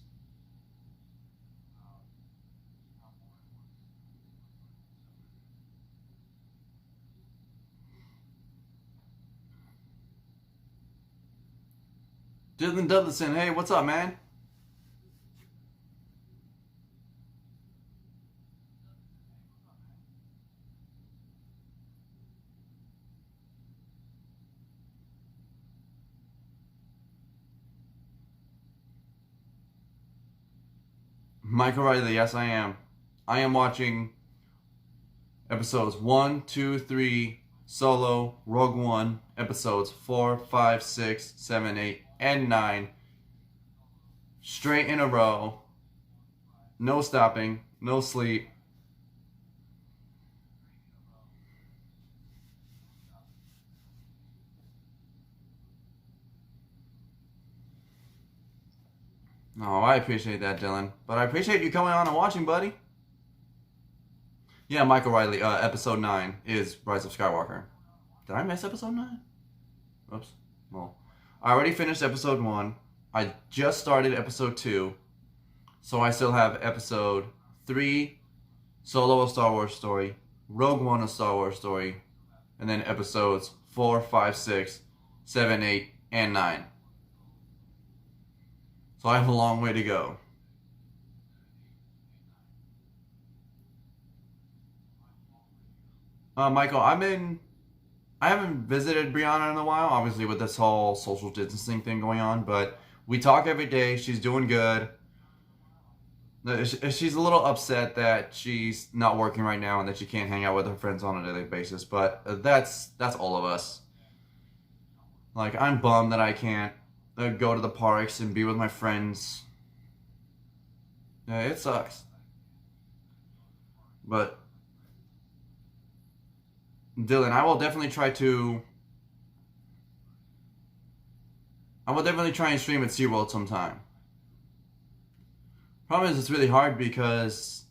Jillian Dudleyson, hey, what's up, man? Michael Riley, yes, I am. I am watching episodes 1, 2, 3, Solo, Rogue One, episodes 4, 5, 6, 7, 8, and 9, straight in a row. No stopping, no sleep. Oh, I appreciate that, Dylan. But I appreciate you coming on and watching, buddy. Yeah, Michael Riley, episode 9 is Rise of Skywalker. Did I miss episode 9? Oops. Well, I already finished episode 1. I just started episode 2. So I still have episode 3, Solo, a Star Wars story, Rogue One, a Star Wars story, and then episodes 4, 5, 6, 7, 8, and 9. So I have a long way to go. Michael, I haven't visited Brianna in a while, obviously with this whole social distancing thing going on, but we talk every day. She's doing good. She's a little upset that she's not working right now and that she can't hang out with her friends on a daily basis, but that's all of us. Like, I'm bummed that I can't go to the parks and be with my friends. Yeah, it sucks. But Dylan, I will definitely try and stream at SeaWorld sometime. Problem is, it's really hard because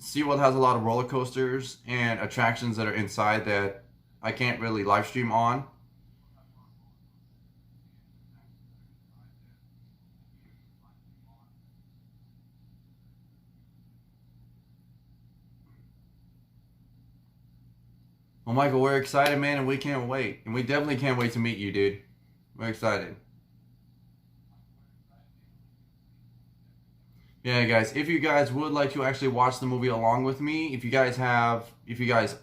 SeaWorld has a lot of roller coasters and attractions that are inside that I can't really live stream on. Well, Michael, we're excited, man, and we can't wait. And we definitely can't wait to meet you, dude. We're excited. Yeah, guys, if you guys would like to actually watch the movie along with me, if you guys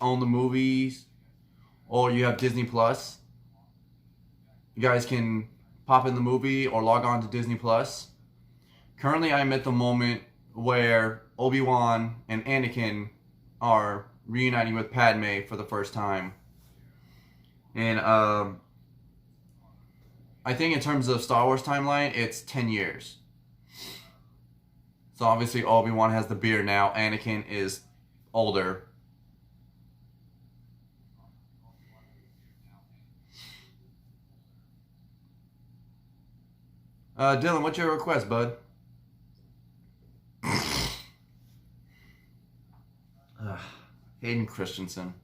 own the movies or you have Disney Plus, you guys can pop in the movie or log on to Disney Plus. Currently, I'm at the moment where Obi-Wan and Anakin are reuniting with Padme for the first time. And I think in terms of Star Wars timeline, it's 10 years. So obviously Obi-Wan has the beard now. Anakin is older. Dylan, what's your request, bud? Hayden Christensen.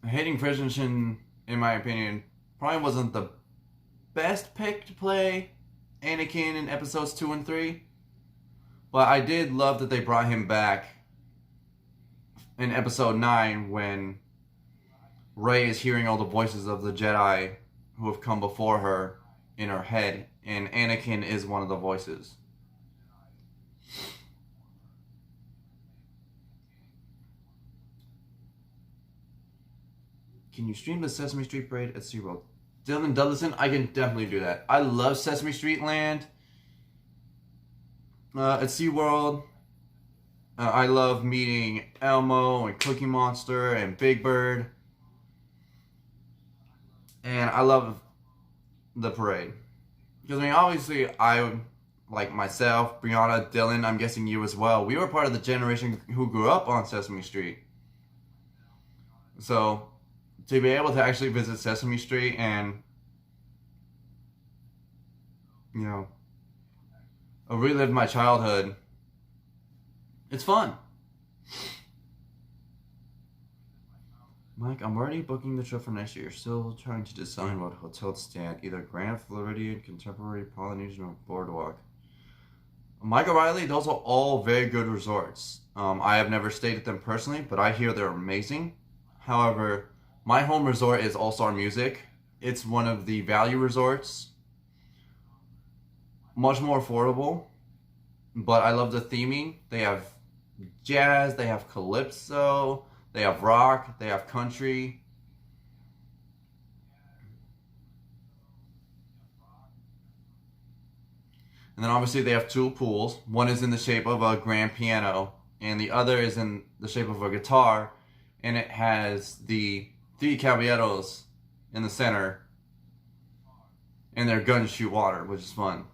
Hayden Christensen, in my opinion, probably wasn't the best pick to play Anakin in episodes 2 and 3. But I did love that they brought him back in episode 9 when Rey is hearing all the voices of the Jedi who have come before her in her head, and Anakin is one of the voices. Can you stream the Sesame Street Parade at SeaWorld? Dylan Dudleyson, I can definitely do that. I love Sesame Street Land at SeaWorld. I love meeting Elmo and Cookie Monster and Big Bird. And I love the parade. Because, I mean, obviously, I, like myself, Brianna, Dylan, I'm guessing you as well, we were part of the generation who grew up on Sesame Street. So, to be able to actually visit Sesame Street and, you know, relive my childhood, it's fun. Mike, I'm already booking the trip for next year. Still trying to decide what hotel to stay at. Either Grand Floridian, Contemporary, Polynesian, or Boardwalk. Mike O'Reilly, those are all very good resorts. I have never stayed at them personally, but I hear they're amazing. However, my home resort is All Star Music. It's one of the value resorts. Much more affordable. But I love the theming. They have jazz, they have calypso, they have rock, they have country. And then obviously they have two pools. One is in the shape of a grand piano, and the other is in the shape of a guitar. And it has the three caballeros in the center, and their guns shoot water, which is fun.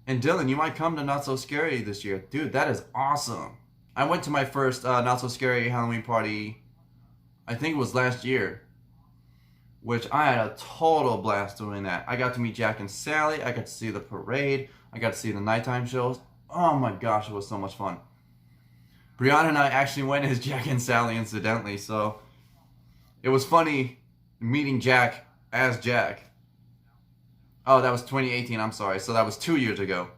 And Dylan, you might come to Not So Scary this year. Dude, that is awesome. I went to my first Not So Scary Halloween party, I think it was last year, which I had a total blast doing that. I got to meet Jack and Sally. I got to see the parade. I got to see the nighttime shows. Oh my gosh, it was so much fun. Brianna and I actually went as Jack and Sally incidentally, so it was funny meeting Jack as Jack. Oh, that was 2018, I'm sorry. So that was 2 years ago.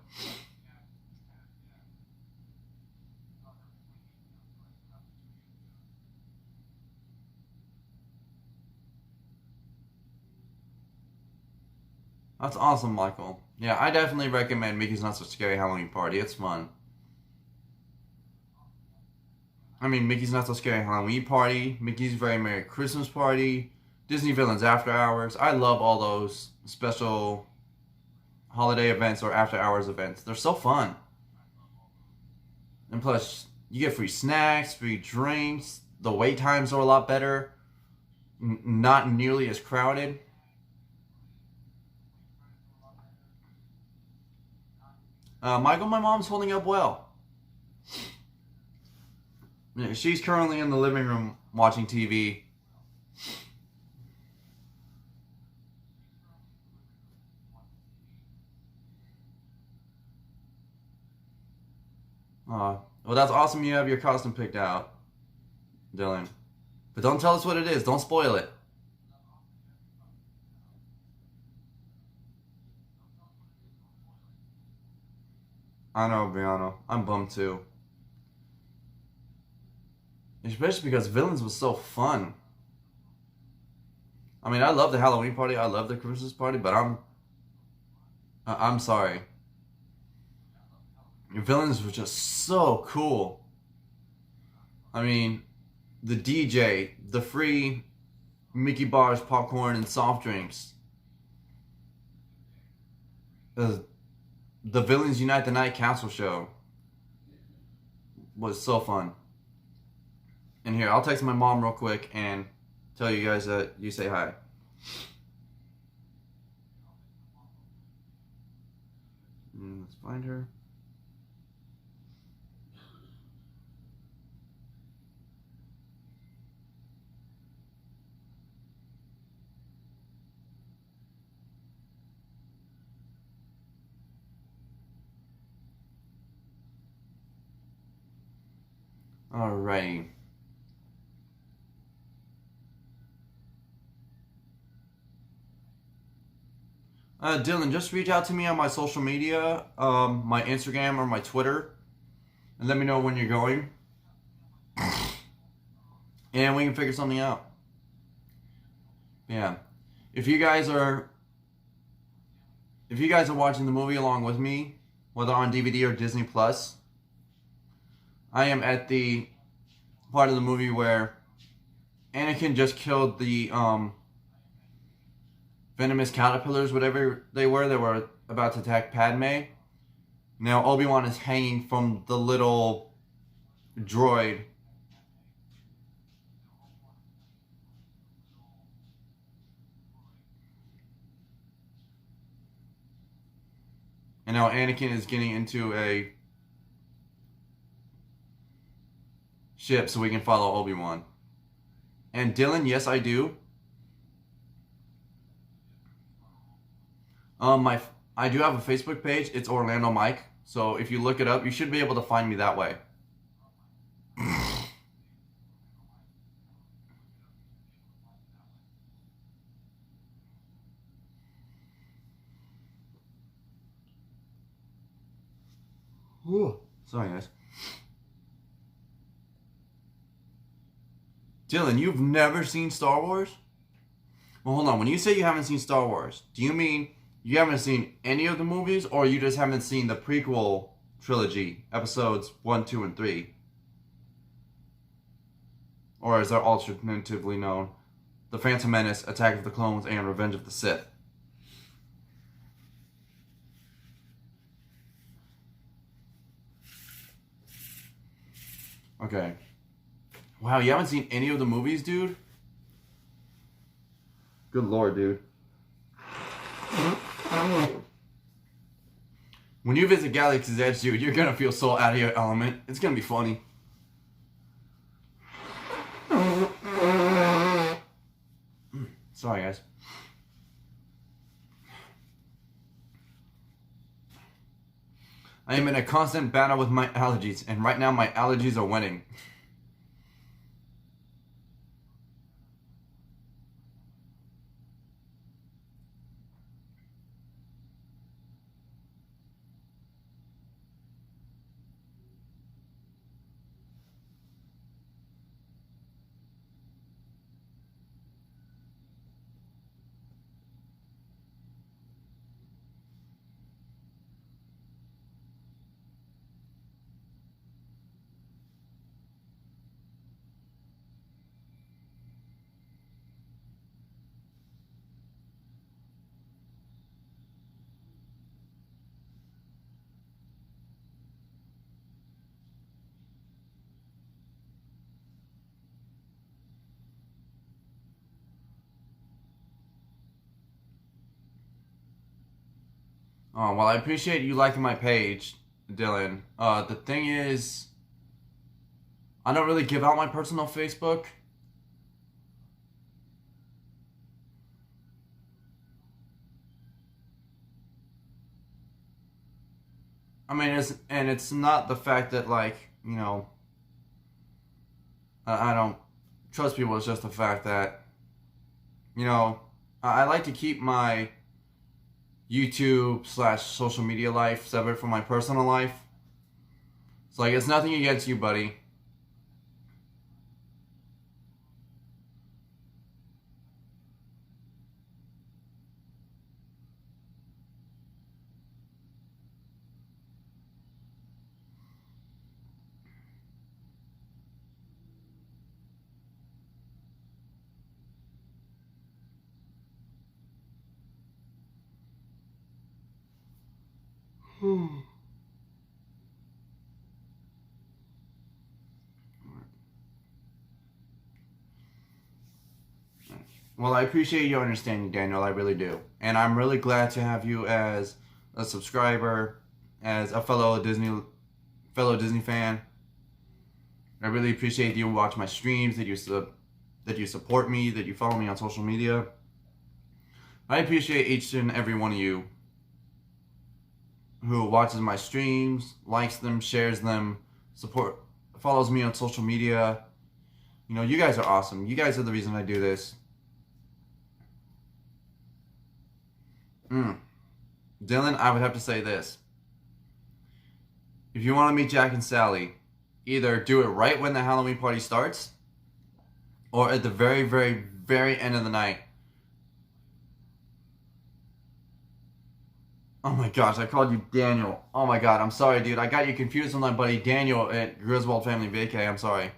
That's awesome, Michael. Yeah, I definitely recommend Mickey's Not So Scary Halloween Party. It's fun. I mean, Mickey's Not So Scary Halloween Party, Mickey's Very Merry Christmas Party, Disney Villains After Hours. I love all those special holiday events or after hours events. They're so fun. And plus, you get free snacks, free drinks. The wait times are a lot better. Not nearly as crowded. Michael, my mom's holding up well. She's currently in the living room watching TV. Well, that's awesome you have your costume picked out, Dylan. But don't tell us what it is. Don't spoil it. I know, Brianna. I'm bummed too. Especially because Villains was so fun. I mean, I love the Halloween party. I love the Christmas party. But I'm sorry. Villains was just so cool. I mean, the DJ, the free Mickey bars, popcorn, and soft drinks. The Villains Unite the Night Council show was so fun. And here, I'll text my mom real quick and tell you guys that you say hi. Let's find her. Alrighty. Dylan, just reach out to me on my social media, my Instagram or my Twitter, and let me know when you're going. And we can figure something out. Yeah. If you guys are watching the movie along with me, whether on DVD or Disney Plus, I am at the part of the movie where Anakin just killed the venomous caterpillars, whatever they were about to attack Padme. Now Obi-Wan is hanging from the little droid. And now Anakin is getting into a ship so we can follow Obi-Wan. And Dylan, yes, I do. I do have a Facebook page. It's Orlando Mike. So if you look it up, you should be able to find me that way. Ooh, sorry, guys. Dylan, you've never seen Star Wars? Well, hold on. When you say you haven't seen Star Wars, do you mean you haven't seen any of the movies, or you just haven't seen the prequel trilogy, episodes 1, 2, and 3? Or as they're alternatively known, The Phantom Menace, Attack of the Clones, and Revenge of the Sith. Okay. Wow, you haven't seen any of the movies, dude? Good lord, dude. When you visit Galaxy's Edge, dude, you're gonna feel so out of your element. It's gonna be funny. Sorry, guys. I am in a constant battle with my allergies, and right now my allergies are winning. Oh, well, I appreciate you liking my page, Dylan. The thing is, I don't really give out my personal Facebook. I mean, it's not the fact that, like, you know, I don't trust people is just the fact that, you know, I like to keep my YouTube / social media life separate from my personal life. It's like, it's nothing against you, buddy. Well, I appreciate your understanding, Daniel. I really do. And I'm really glad to have you as a subscriber, as a fellow Disney fan. I really appreciate you watch my streams, that you support me, that you follow me on social media. I appreciate each and every one of you who watches my streams, likes them, shares them, follows me on social media. You know, you guys are awesome. You guys are the reason I do this. Dylan, I would have to say this. If you want to meet Jack and Sally, either do it right when the Halloween party starts, or at the very, very, very end of the night. Oh my gosh, I called you Daniel. Oh my god, I'm sorry, dude. I got you confused with my buddy Daniel at Griswold Family Vacay. I'm sorry.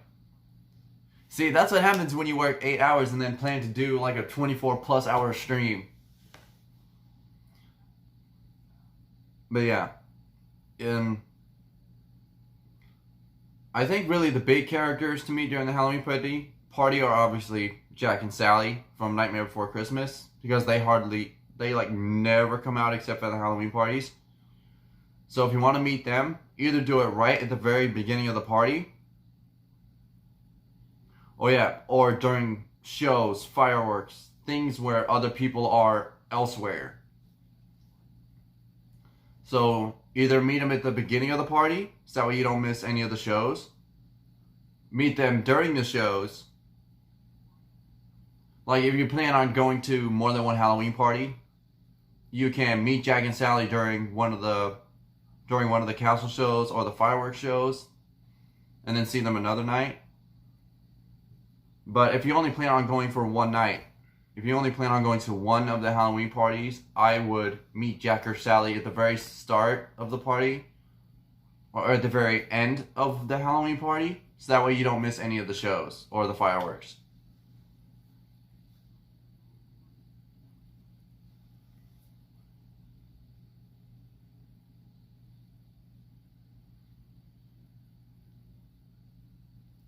See, that's what happens when you work 8 hours and then plan to do like a 24+ hour stream. But yeah. I think really the big characters to meet during the Halloween party are obviously Jack and Sally from Nightmare Before Christmas, because they like never come out except for the Halloween parties. So if you want to meet them, either do it right at the very beginning of the party, or during shows, fireworks, things where other people are elsewhere. So either meet them at the beginning of the party, so that way you don't miss any of the shows. Meet them during the shows. Like if you plan on going to more than one Halloween party, you can meet Jack and Sally during one of the castle shows or the fireworks shows, and then see them another night. But if you only plan on going for one night, if you only plan on going to one of the Halloween parties, I would meet Jack or Sally at the very start of the party, or at the very end of the Halloween party, so that way you don't miss any of the shows or the fireworks.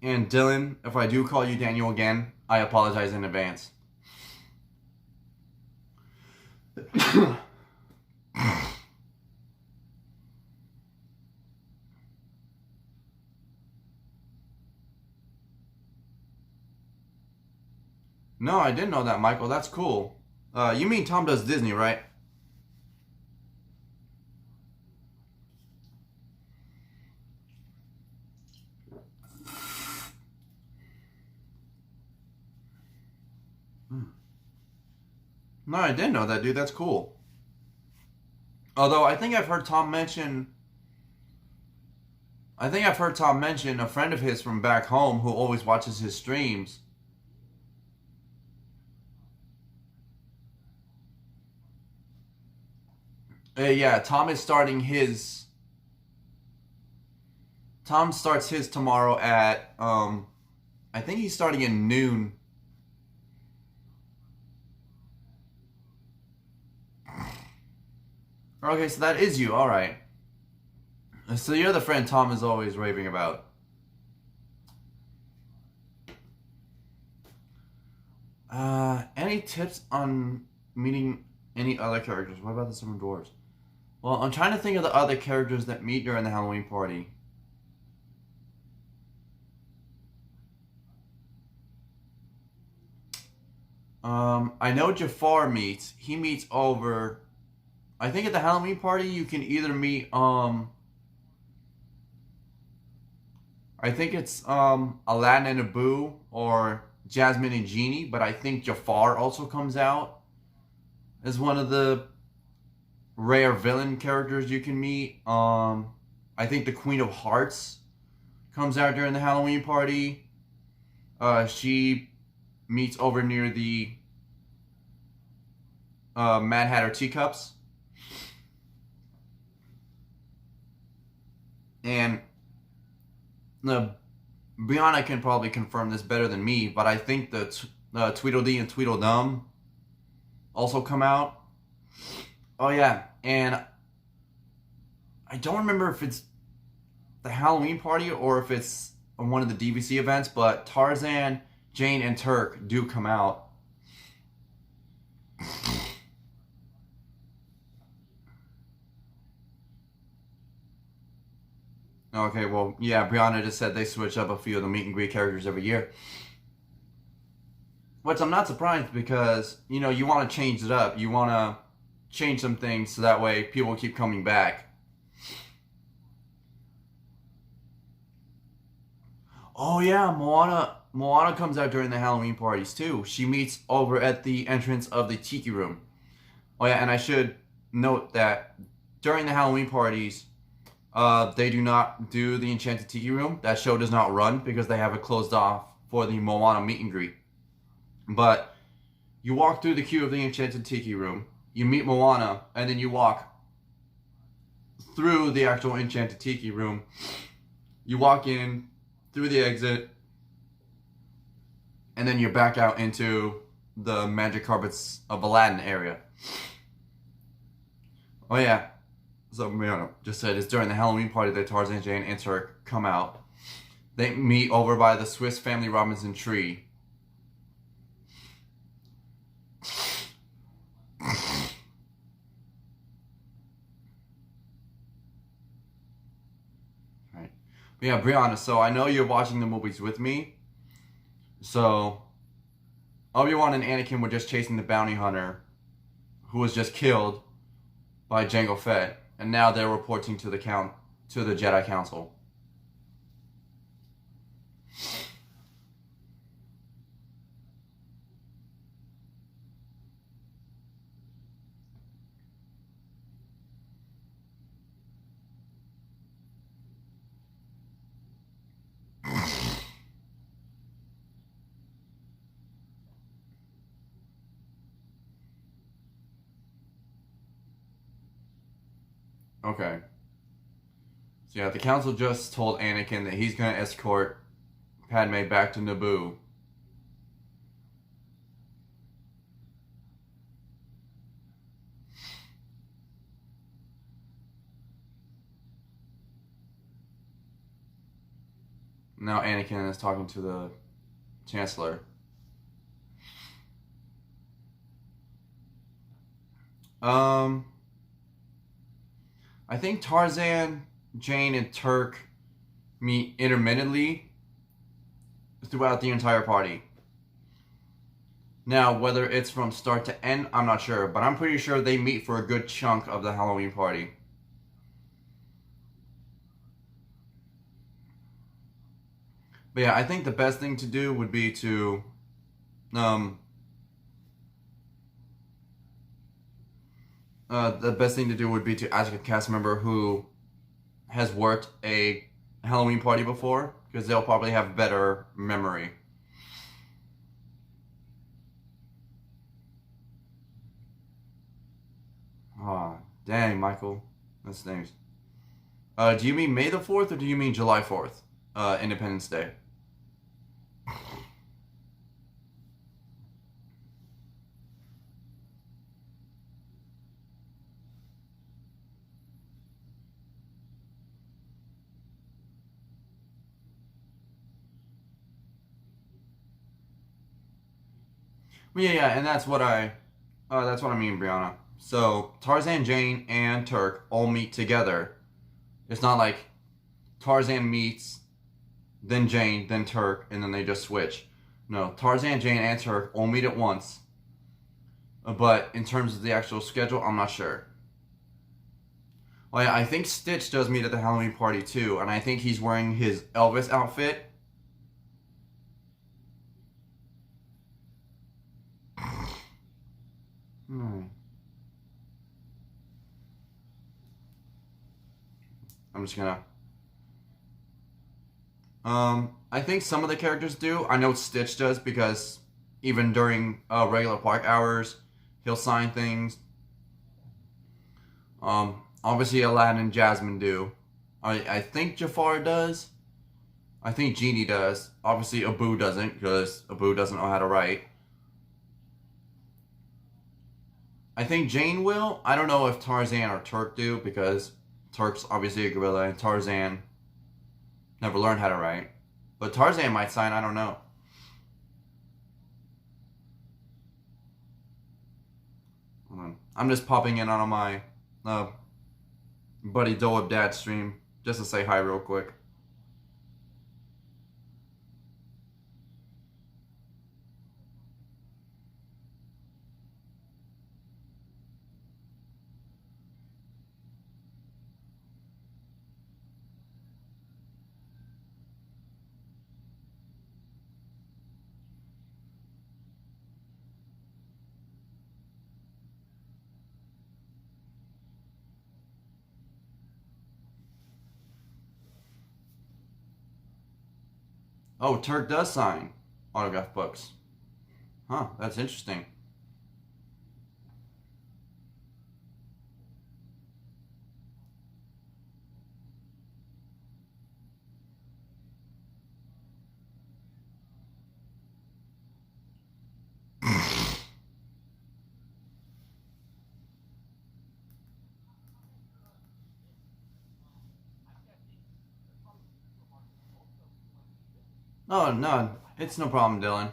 And Dylan, if I do call you Daniel again, I apologize in advance. No, I didn't know that, Michael. That's cool. You mean Tom Does Disney, right? No, I didn't know that, dude. That's cool. Although I think I've heard Tom mention a friend of his from back home who always watches his streams. Yeah, Tom starts his tomorrow at I think he's starting at noon. Okay, so that is you. All right. So you're the friend Tom is always raving about. Any tips on meeting any other characters? What about the Seven Dwarves? Well, I'm trying to think of the other characters that meet during the Halloween party. I know Jafar meets. He meets over. I think at the Halloween party you can either meet I think it's Aladdin and Abu or Jasmine and Genie, but I think Jafar also comes out as one of the rare villain characters you can meet. I think the Queen of Hearts comes out during the Halloween party. She meets over near the Mad Hatter teacups. And Brianna can probably confirm this better than me, but I think the Tweedledee and Tweedledum also come out. Oh yeah, and I don't remember if it's the Halloween party or if it's one of the DVC events, but Tarzan, Jane, and Turk do come out. Okay, well, yeah, Brianna just said they switch up a few of the meet and greet characters every year. Which I'm not surprised because, you know, you want to change it up. You want to change some things so that way people keep coming back. Oh yeah, Moana comes out during the Halloween parties too. She meets over at the entrance of the Tiki Room. Oh yeah, and I should note that during the Halloween parties, they do not do the Enchanted Tiki Room. That show does not run because they have it closed off for the Moana meet and greet. But you walk through the queue of the Enchanted Tiki Room, you meet Moana, and then you walk through the actual Enchanted Tiki Room. You walk in through the exit, and then you're back out into the Magic Carpets of Aladdin area. Oh yeah, so Brianna just said it's during the Halloween party that Tarzan, Jane, and Turk come out. They meet over by the Swiss Family Robinson tree. Right. But yeah, Brianna, so I know you're watching the movies with me. So Obi-Wan and Anakin were just chasing the bounty hunter who was just killed by Jango Fett, and now they're reporting to the Jedi Council. Okay. So yeah, the council just told Anakin that he's going to escort Padme back to Naboo. Now Anakin is talking to the Chancellor. I think Tarzan, Jane, and Turk meet intermittently throughout the entire party. Now, whether it's from start to end, I'm not sure, but I'm pretty sure they meet for a good chunk of the Halloween party. But yeah, I think the best thing to do would be to ask a cast member who has worked a Halloween party before, because they'll probably have better memory. Ah, dang, Michael. That stinks. Do you mean May the 4th or do you mean July 4th? Independence Day. Well, yeah, and that's what I mean, Brianna. So Tarzan, Jane, and Turk all meet together. It's not like Tarzan meets, then Jane, then Turk, and then they just switch. No, Tarzan, Jane, and Turk all meet at once. But in terms of the actual schedule, I'm not sure. Well, yeah, I think Stitch does meet at the Halloween party too, and I think he's wearing his Elvis outfit. Hmm. I'm just gonna. I think some of the characters do. I know Stitch does because even during regular park hours, he'll sign things. Obviously Aladdin and Jasmine do. I think Jafar does. I think Genie does. Obviously Abu doesn't because Abu doesn't know how to write. I think Jane will. I don't know if Tarzan or Turk do because Turk's obviously a gorilla and Tarzan never learned how to write. But Tarzan might sign, I don't know. Hold on. I'm just popping in on my Buddy Doeb Dad stream just to say hi real quick. Oh, Turk does sign autograph books. Huh, that's interesting. Oh, no, it's no problem, Dylan.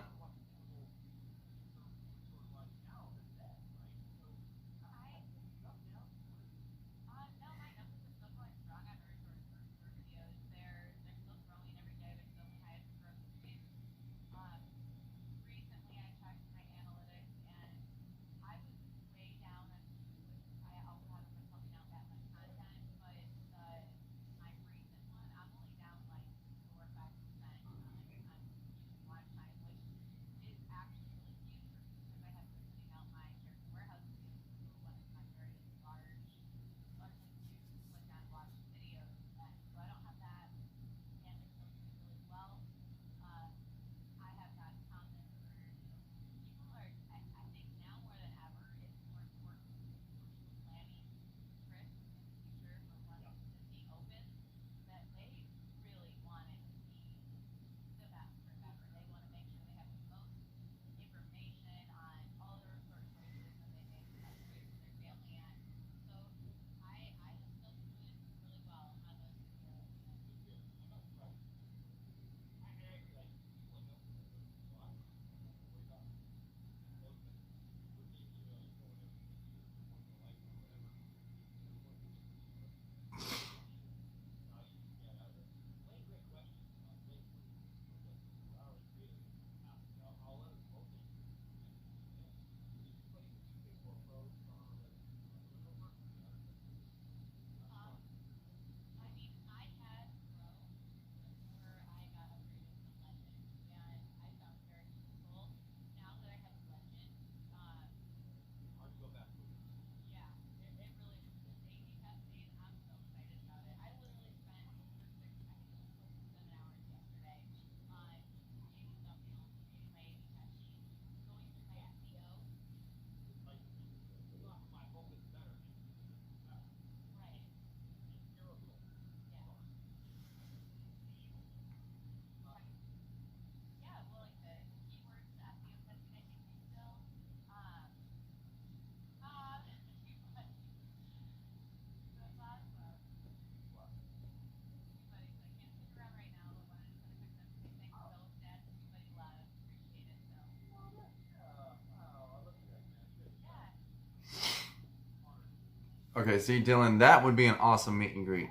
Okay, see, Dylan, that would be an awesome meet and greet.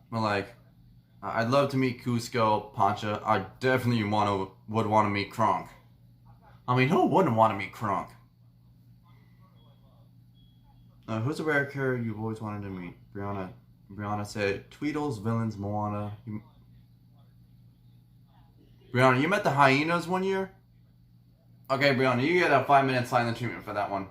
But like, I'd love to meet Cusco, Pancha. I definitely would want to meet Kronk. I mean, who wouldn't want to meet Kronk? Who's a rare character you've always wanted to meet? Brianna said Tweedles, villains, Moana. Brianna, you met the hyenas one year? Okay, Brianna, you get a 5-minute silent treatment for that one.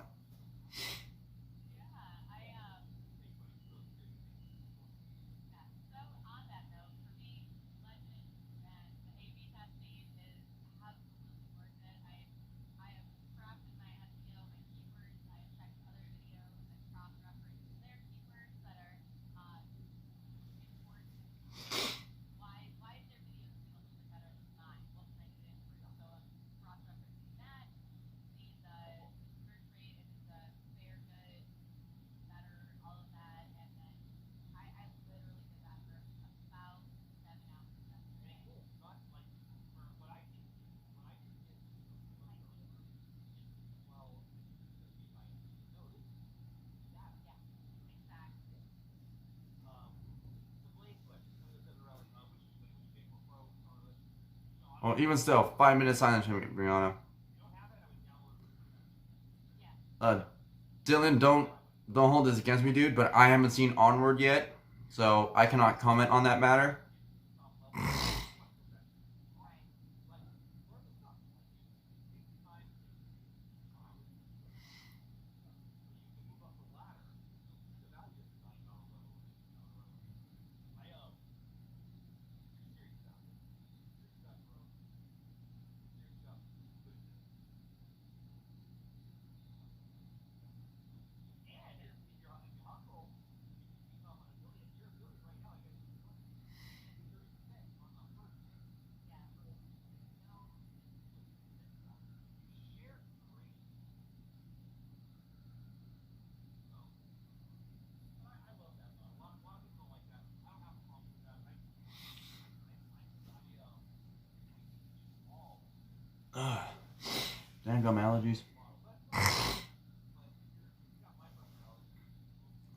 Well, even still, 5-minute silent treatment, Brianna. Uh, Dylan, don't hold this against me, dude. But I haven't seen Onward yet, so I cannot comment on that matter. Ugh. Damn gum allergies.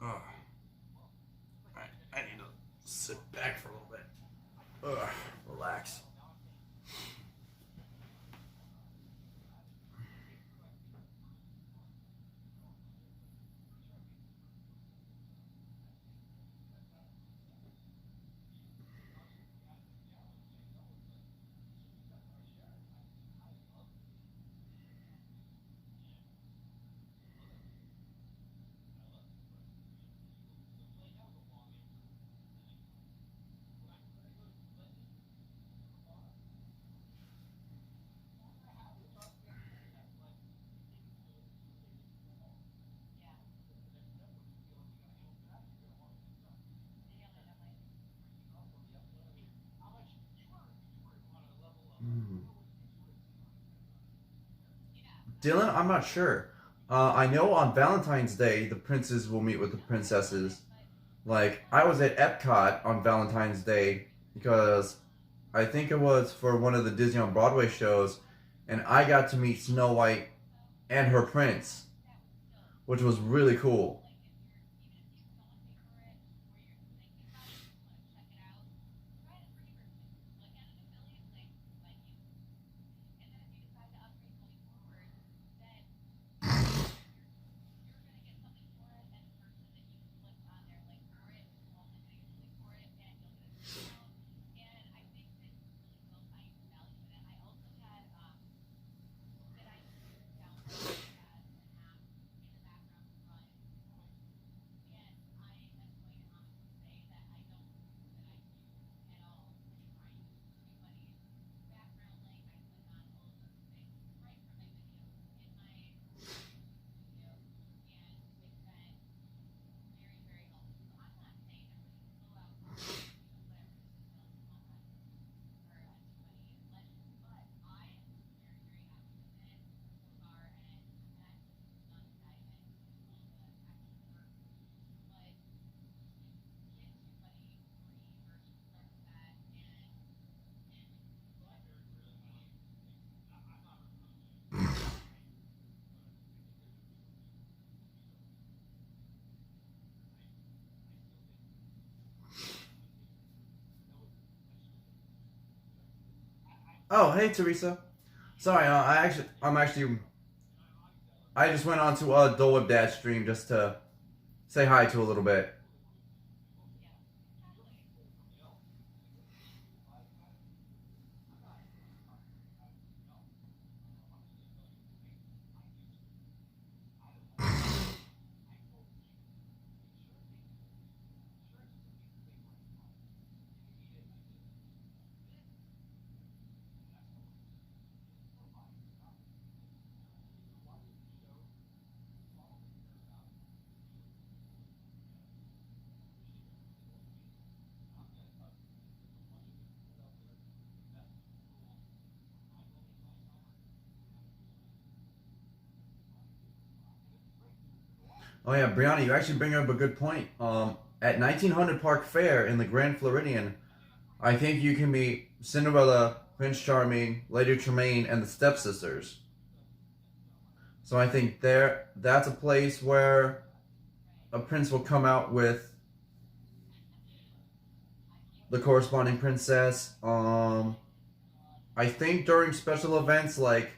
Ugh. I need to sit back for a little bit. Ugh. Relax. Dylan, I'm not sure. I know on Valentine's Day the princes will meet with the princesses. Like I was at Epcot on Valentine's Day because I think it was for one of the Disney on Broadway shows, and I got to meet Snow White and her prince, which was really cool. Oh, hey Teresa. Sorry, I just went on to Dole Whip Dad stream just to say hi to a little bit. Oh yeah, Brianna, you actually bring up a good point. At 1900 Park Fair in the Grand Floridian, I think you can meet Cinderella, Prince Charming, Lady Tremaine, and the Stepsisters. So I think that's a place where a prince will come out with the corresponding princess. I think during special events like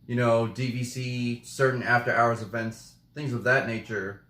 DVC, certain after hours events, things of that nature.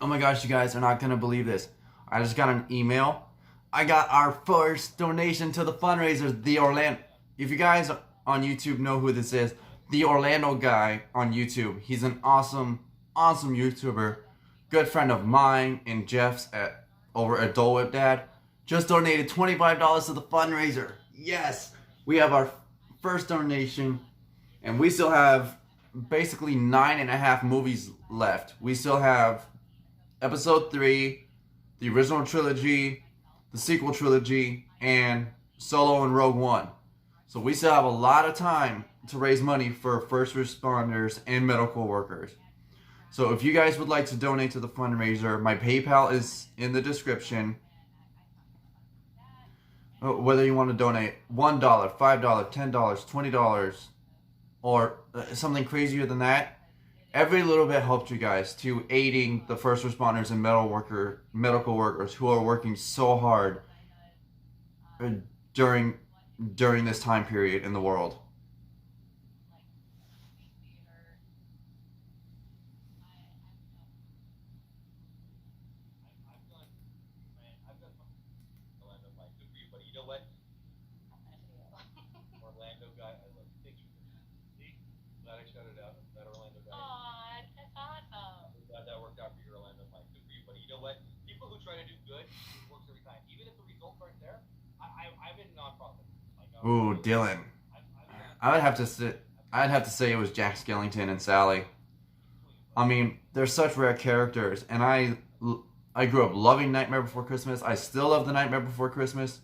Oh my gosh, you guys are not gonna believe this. I just got an email. I got our first donation to the fundraiser, the Orlando. If you guys on YouTube know who this is, the Orlando guy on YouTube. He's an awesome, awesome YouTuber. Good friend of mine and Jeff's over at Dole Whip Dad. Just donated $25 to the fundraiser. Yes, we have our first donation, and we still have basically 9.5 movies left. We still have Episode 3, the original trilogy, the sequel trilogy, and Solo and Rogue One. So we still have a lot of time to raise money for first responders and medical workers. So if you guys would like to donate to the fundraiser, my PayPal is in the description. Whether you want to donate $1, $5, $10, $20, or something crazier than that, every little bit helps you guys to aiding the first responders and medical workers who are working so hard during this time period in the world. Ooh, Dylan. I'd have to say it was Jack Skellington and Sally. I mean, they're such rare characters, and I grew up loving Nightmare Before Christmas. I still love the Nightmare Before Christmas,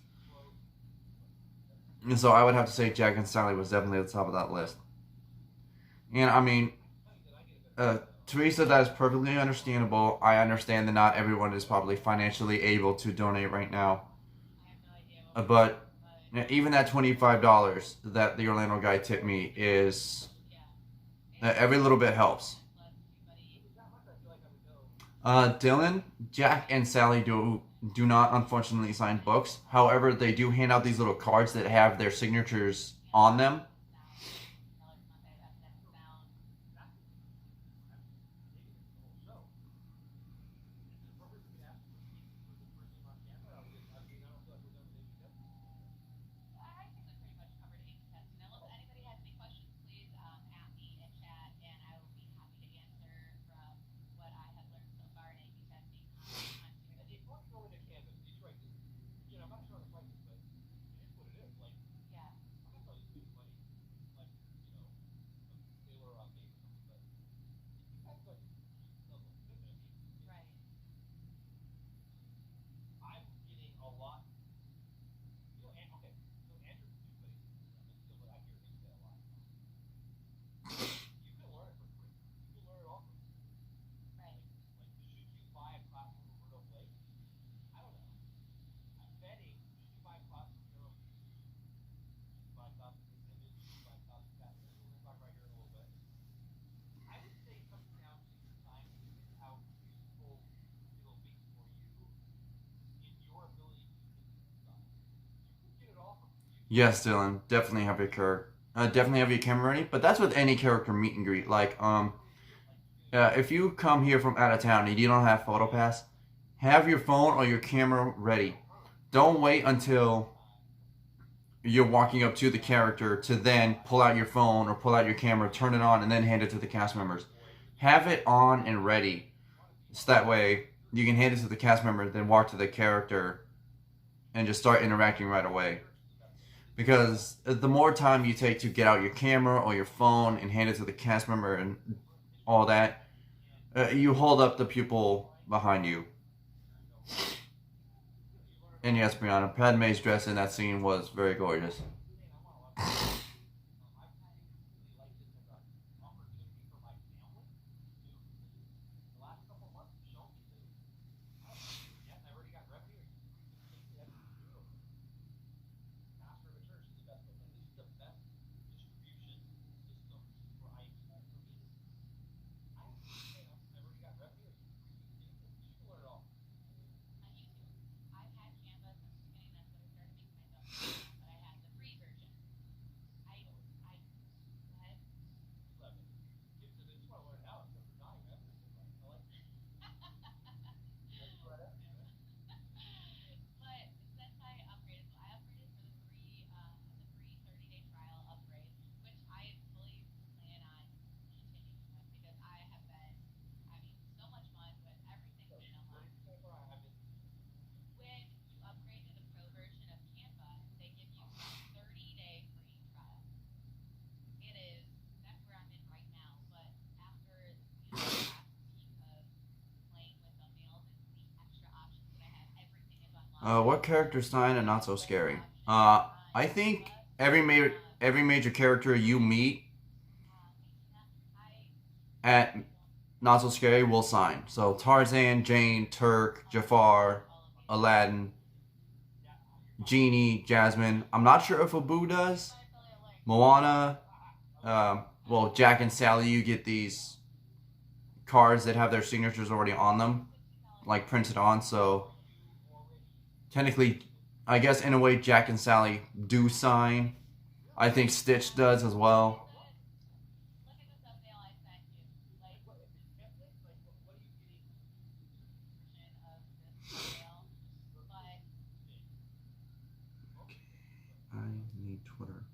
and so I would have to say Jack and Sally was definitely at the top of that list. And I mean, uh, Teresa, that is perfectly understandable. I understand that not everyone is probably financially able to donate right now, but even that $25 that the Orlando guy tipped me is every little bit helps. Dylan, Jack, and Sally do not unfortunately sign books. However, they do hand out these little cards that have their signatures on them. Yes, Dylan, definitely have your camera ready. But that's with any character meet and greet. Like, if you come here from out of town and you don't have PhotoPass, have your phone or your camera ready. Don't wait until you're walking up to the character to then pull out your phone or pull out your camera, turn it on, and then hand it to the cast members. Have it on and ready, so that way you can hand it to the cast member, then walk to the character and just start interacting right away. Because the more time you take to get out your camera or your phone and hand it to the cast member and all that, you hold up the pupil behind you. And yes, Brianna, Padme's dress in that scene was very gorgeous. What character sign and not so scary? I think every major character you meet at Not So Scary will sign. So Tarzan, Jane, Turk, Jafar, Aladdin, Genie, Jasmine. I'm not sure if Abu does. Moana. Well, Jack and Sally, you get these cards that have their signatures already on them, like printed on. So technically, I guess in a way, Jack and Sally do sign. I think Stitch does as well. I need Twitter.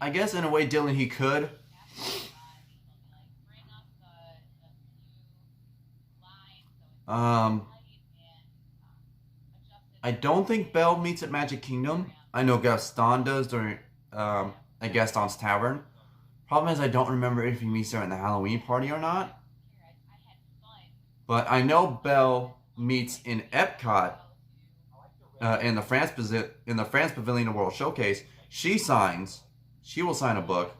I guess in a way, Dylan, he could. Um, I don't think Belle meets at Magic Kingdom. I know Gaston does during at Gaston's Tavern. Problem is, I don't remember if he meets her in the Halloween party or not. But I know Belle meets in Epcot in the France Pavilion World Showcase. She signs. She will sign a book.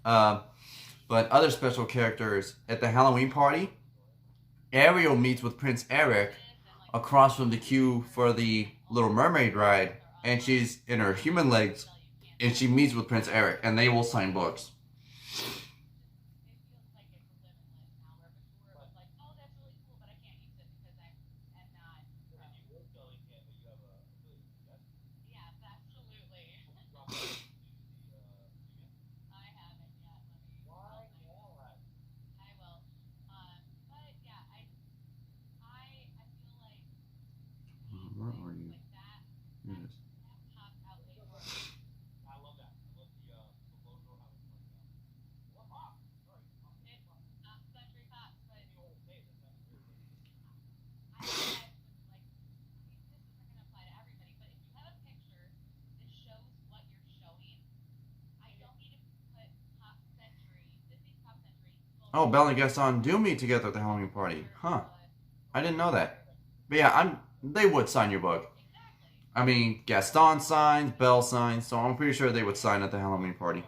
Um, but other special characters at the Halloween party, Ariel meets with Prince Eric across from the queue for the Little Mermaid ride, and she's in her human legs, and she meets with Prince Eric, and they will sign books. Where are you? Here it is. Oh, Belle and Gaston do meet together at the Halloween party. Huh. I didn't know that. But yeah, they would sign your book. I mean, Gaston signs, Belle signs, so I'm pretty sure they would sign at the Halloween party.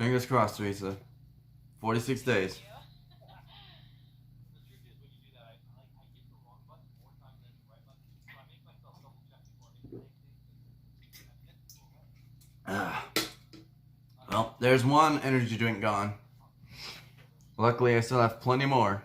Fingers crossed, Teresa. 46 days. Ah. Well, there's one energy drink gone. Luckily, I still have plenty more.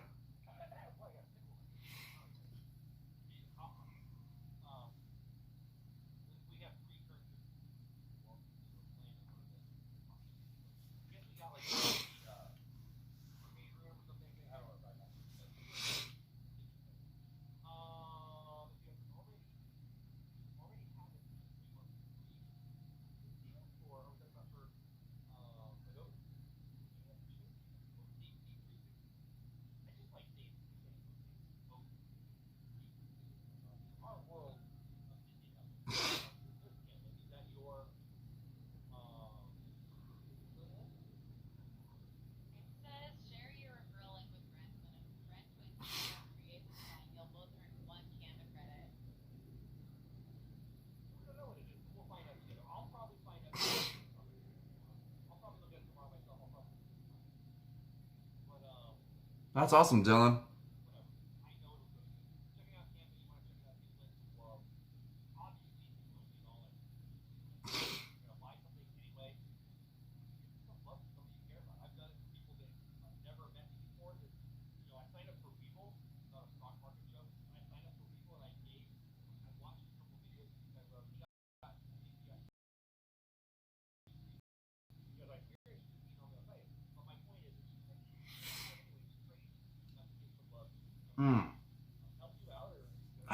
That's awesome, Dylan.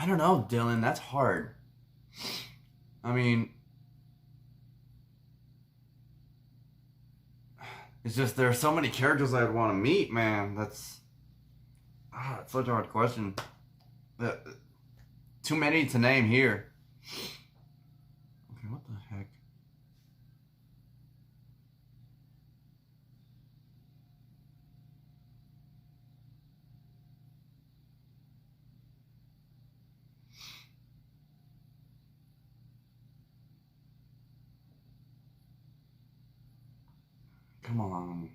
I don't know, Dylan. That's hard. I mean, it's just there are so many characters I'd want to meet, man. It's such a hard question. Too many to name here. Okay, what the heck? Come on.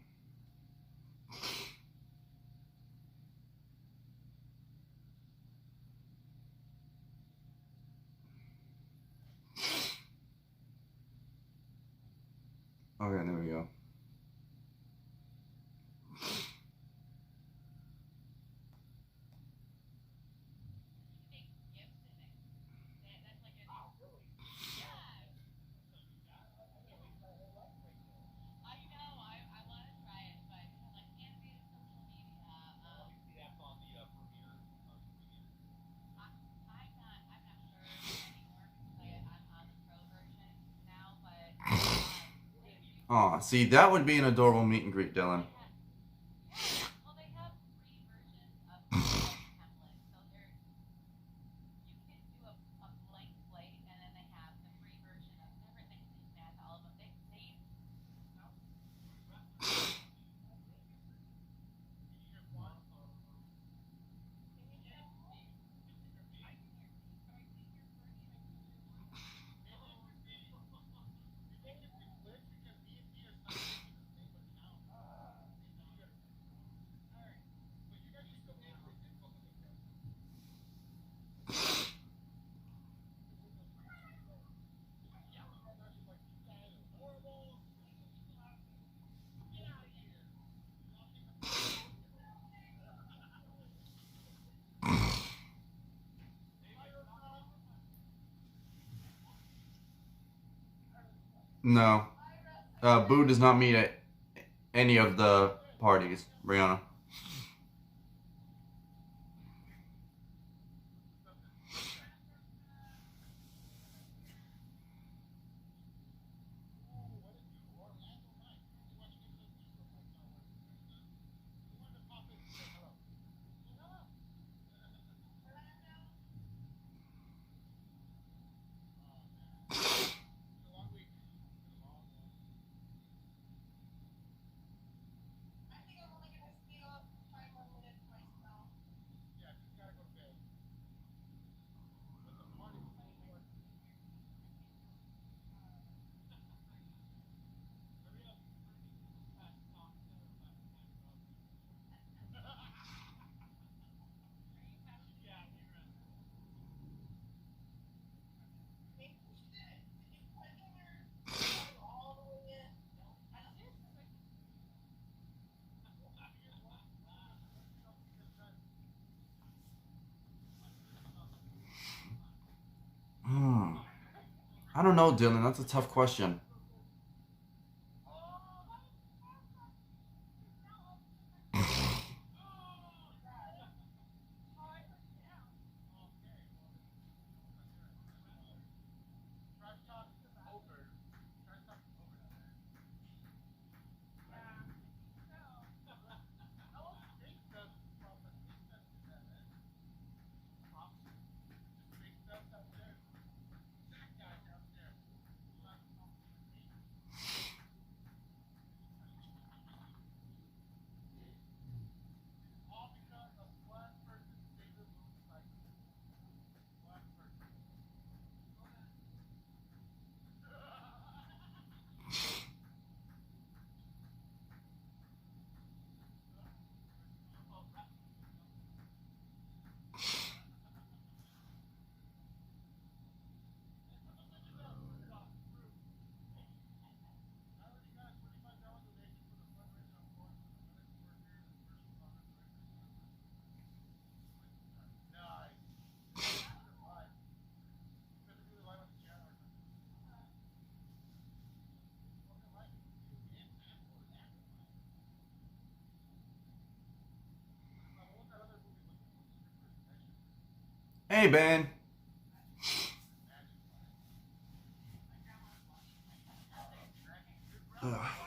Okay, there we go. Oh, see, that would be an adorable meet and greet, Dylan. No. Boo does not meet at any of the parties, Brianna. I don't know, Dylan. That's a tough question. Hey, Ben. Ugh.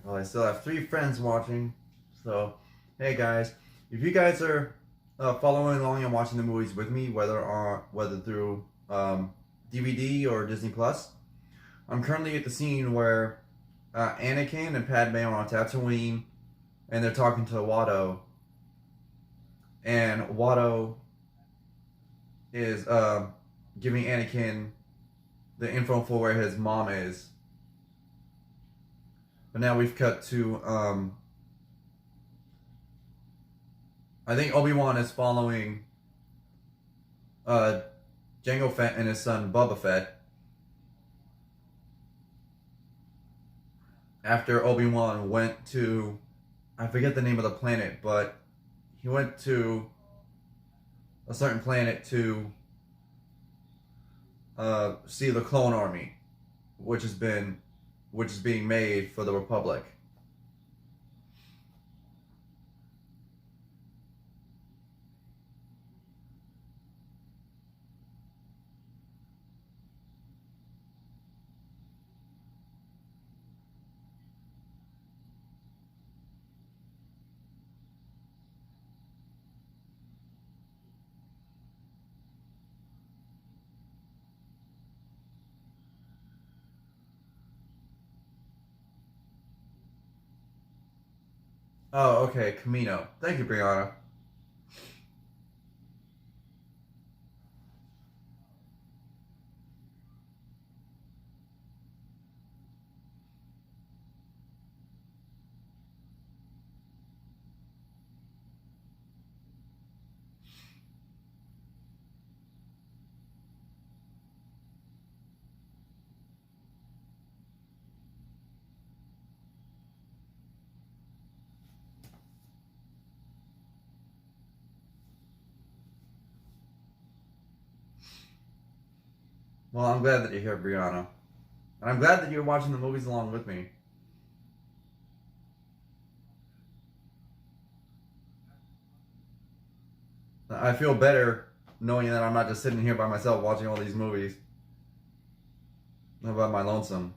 Well, I still have 3 friends watching. So, hey guys, if you guys are following along and watching the movies with me, whether through DVD or Disney Plus, I'm currently at the scene where Anakin and Padme are on Tatooine, and they're talking to Watto, and Watto is giving Anakin the info for where his mom is. But now we've cut to I think Obi-Wan is following Jango Fett and his son Boba Fett after Obi-Wan went to, I forget the name of the planet, but he went to a certain planet to see the clone army, which is being made for the Republic. Oh, okay, Camino. Thank you, Brianna. Well, I'm glad that you're here, Brianna. And I'm glad that you're watching the movies along with me. I feel better knowing that I'm not just sitting here by myself watching all these movies by my lonesome.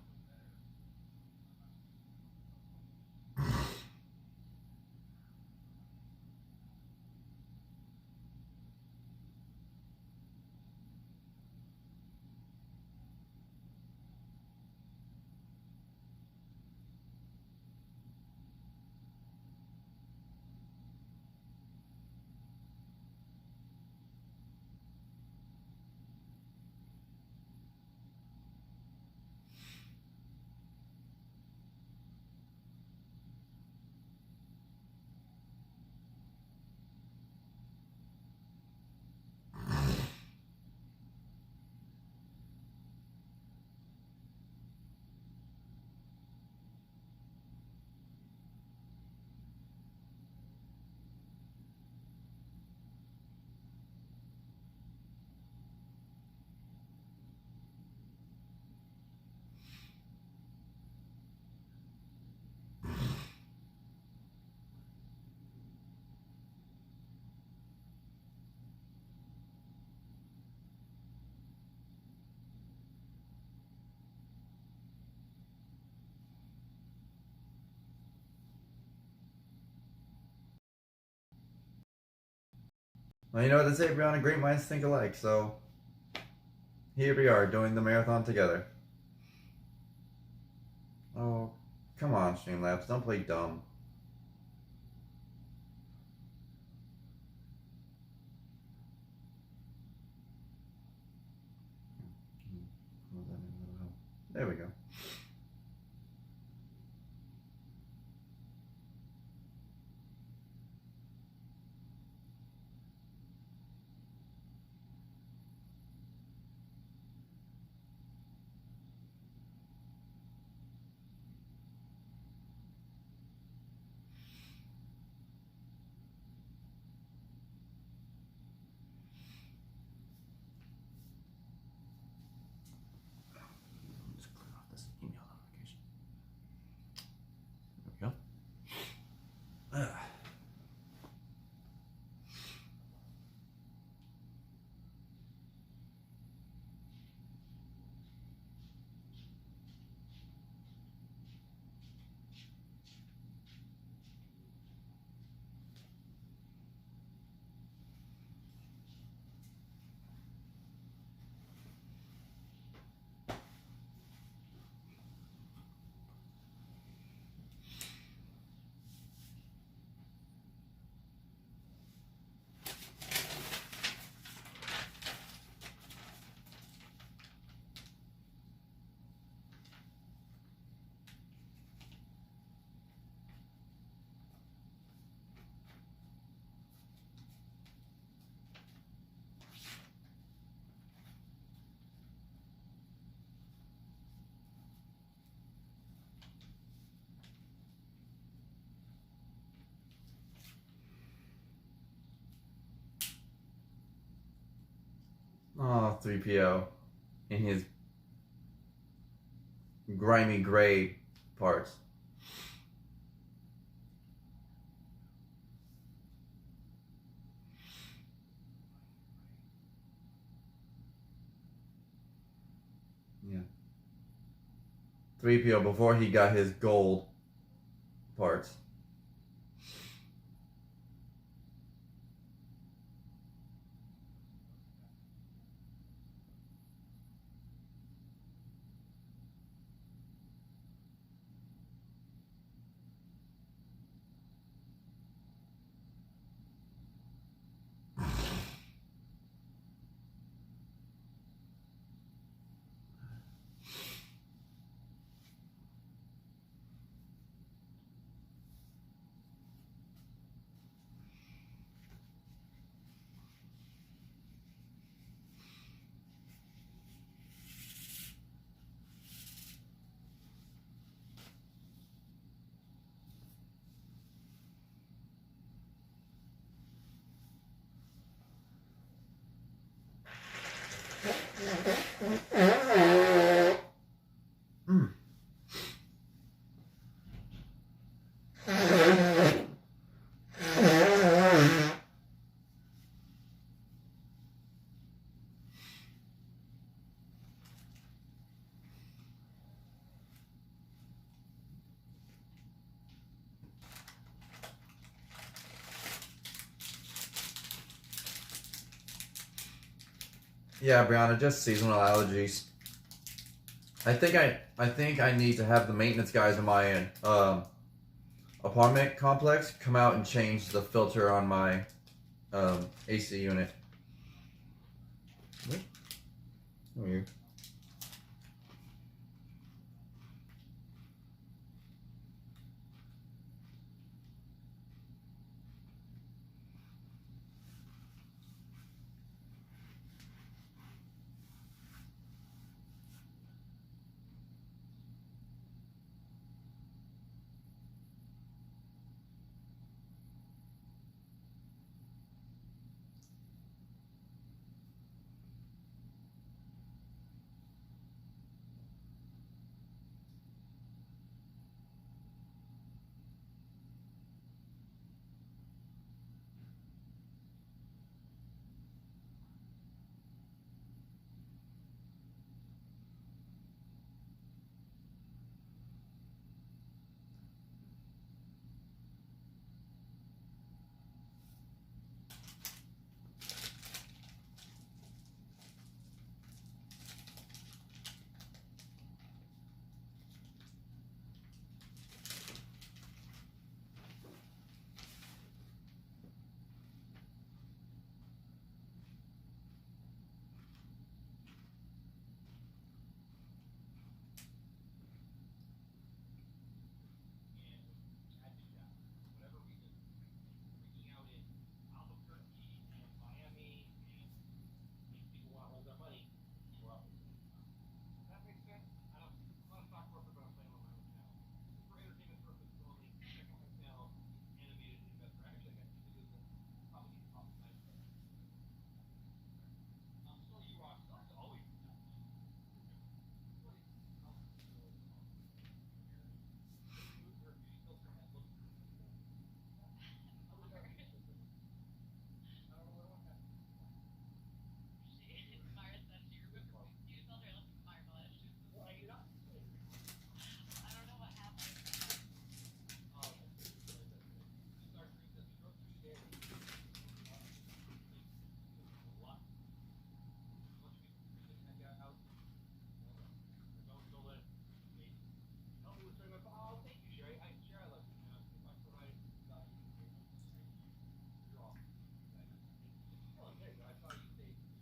Well, you know what they say, Brianna? Great minds think alike. So here we are doing the marathon together. Oh, come on, Streamlabs. Don't play dumb. There we go. Just clear off this email saw 3PO in his grimy gray parts. Yeah. 3PO before he got his gold parts. Mm. Yeah, Brianna, just seasonal allergies. I think I need to have the maintenance guys in my apartment complex come out and change the filter on my AC unit. What? Who are you?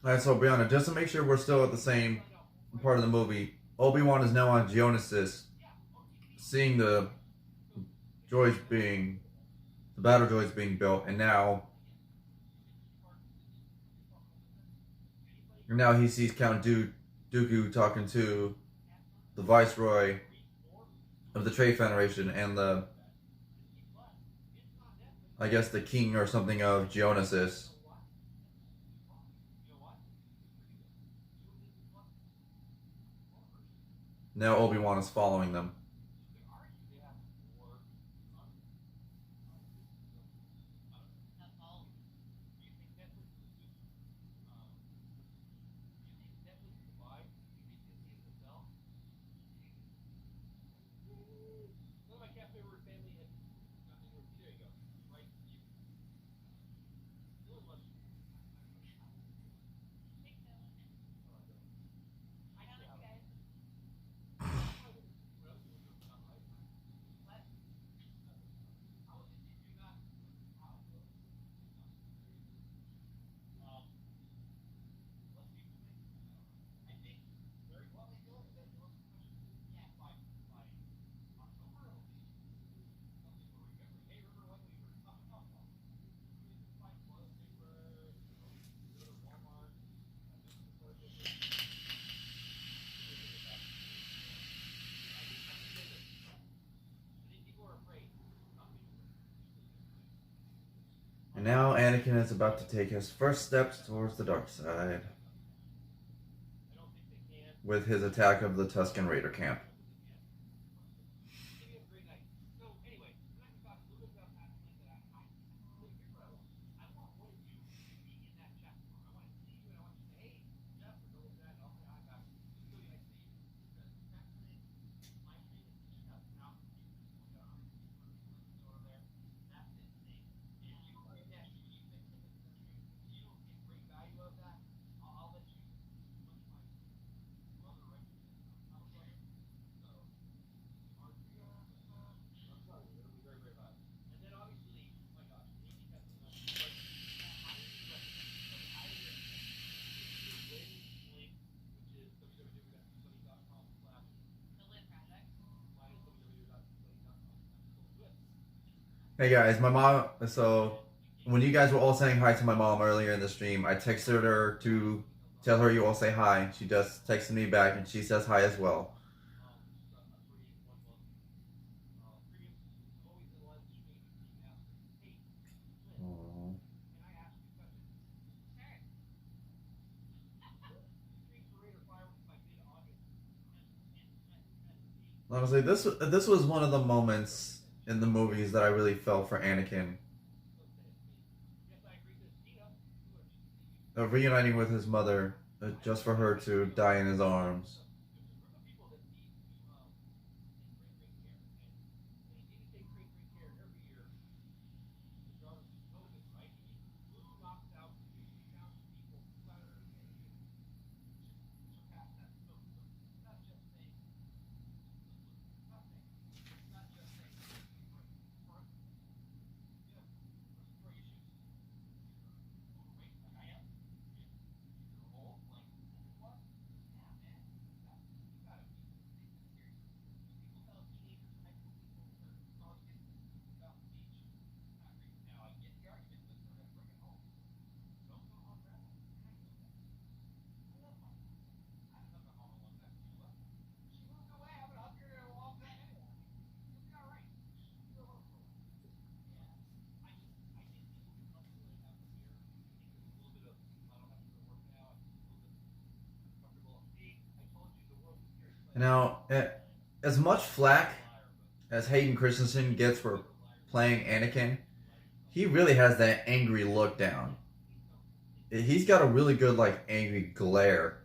Alright, so Brianna, just to make sure we're still at the same part of the movie, Obi-Wan is now on Geonosis, seeing the battle droids being built, and now he sees Count Dooku talking to the Viceroy of the Trade Federation and I guess the king or something of Geonosis. Now Obi-Wan is following them. And now Anakin is about to take his first steps towards the dark side with his attack of the Tusken Raider camp. Hey guys, my mom. So when you guys were all saying hi to my mom earlier in the stream, I texted her to tell her you all say hi. She just texted me back and she says hi as well. Aww. Honestly, this was one of the moments in the movies that I really felt for Anakin. Reuniting with his mother, just for her to die in his arms. Now, as much flack as Hayden Christensen gets for playing Anakin, he really has that angry look down. He's got a really good, like, angry glare.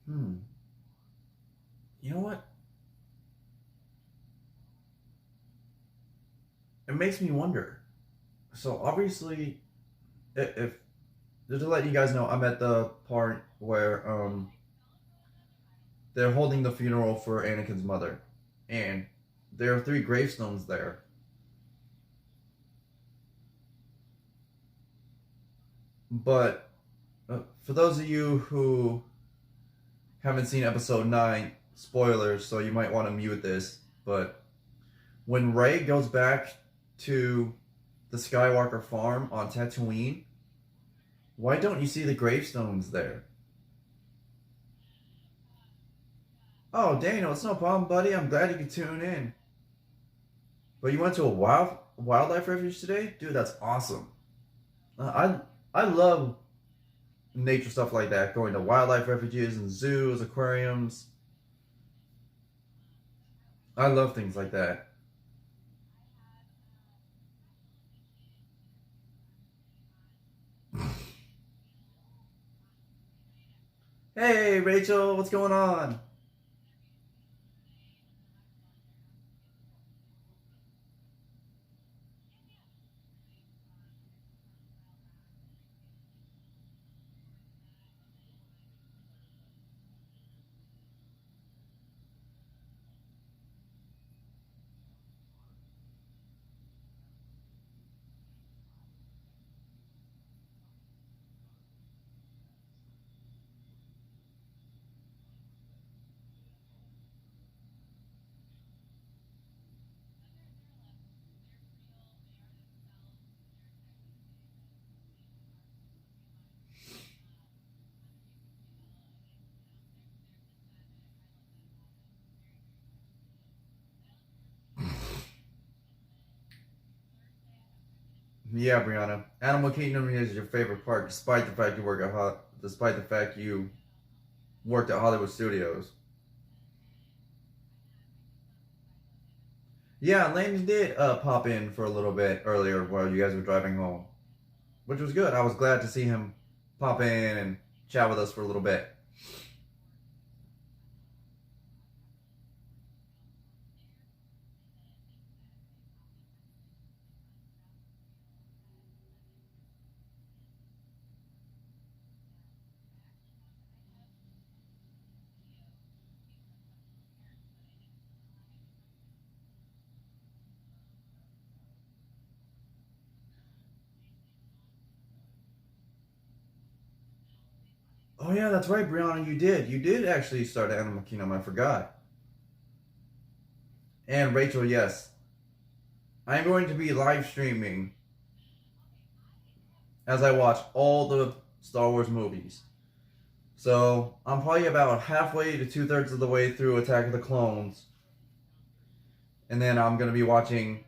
Hmm. You know what? It makes me wonder. So obviously, if just to let you guys know, I'm at the part where they're holding the funeral for Anakin's mother, and there are 3 gravestones there. But for those of you who haven't seen Episode 9, spoilers, so you might want to mute this. But when Rey goes back to the Skywalker farm on Tatooine, why don't you see the gravestones there? Oh, Daniel, it's no problem, buddy. I'm glad you could tune in. But you went to a wildlife refuge today, dude. That's awesome. I love nature stuff like that. Going to wildlife refuges and zoos, aquariums. I love things like that. Hey, Rachel, what's going on? Yeah, Brianna. Animal Kingdom is your favorite part, despite the fact despite the fact you worked at Hollywood Studios. Yeah, Lane did pop in for a little bit earlier while you guys were driving home, which was good. I was glad to see him pop in and chat with us for a little bit. Oh yeah, that's right, Brianna. You did. You did actually start Animal Kingdom. I forgot. And Rachel, yes, I'm going to be live streaming as I watch all the Star Wars movies. So I'm probably about halfway to 2/3 of the way through Attack of the Clones, and then I'm gonna be watching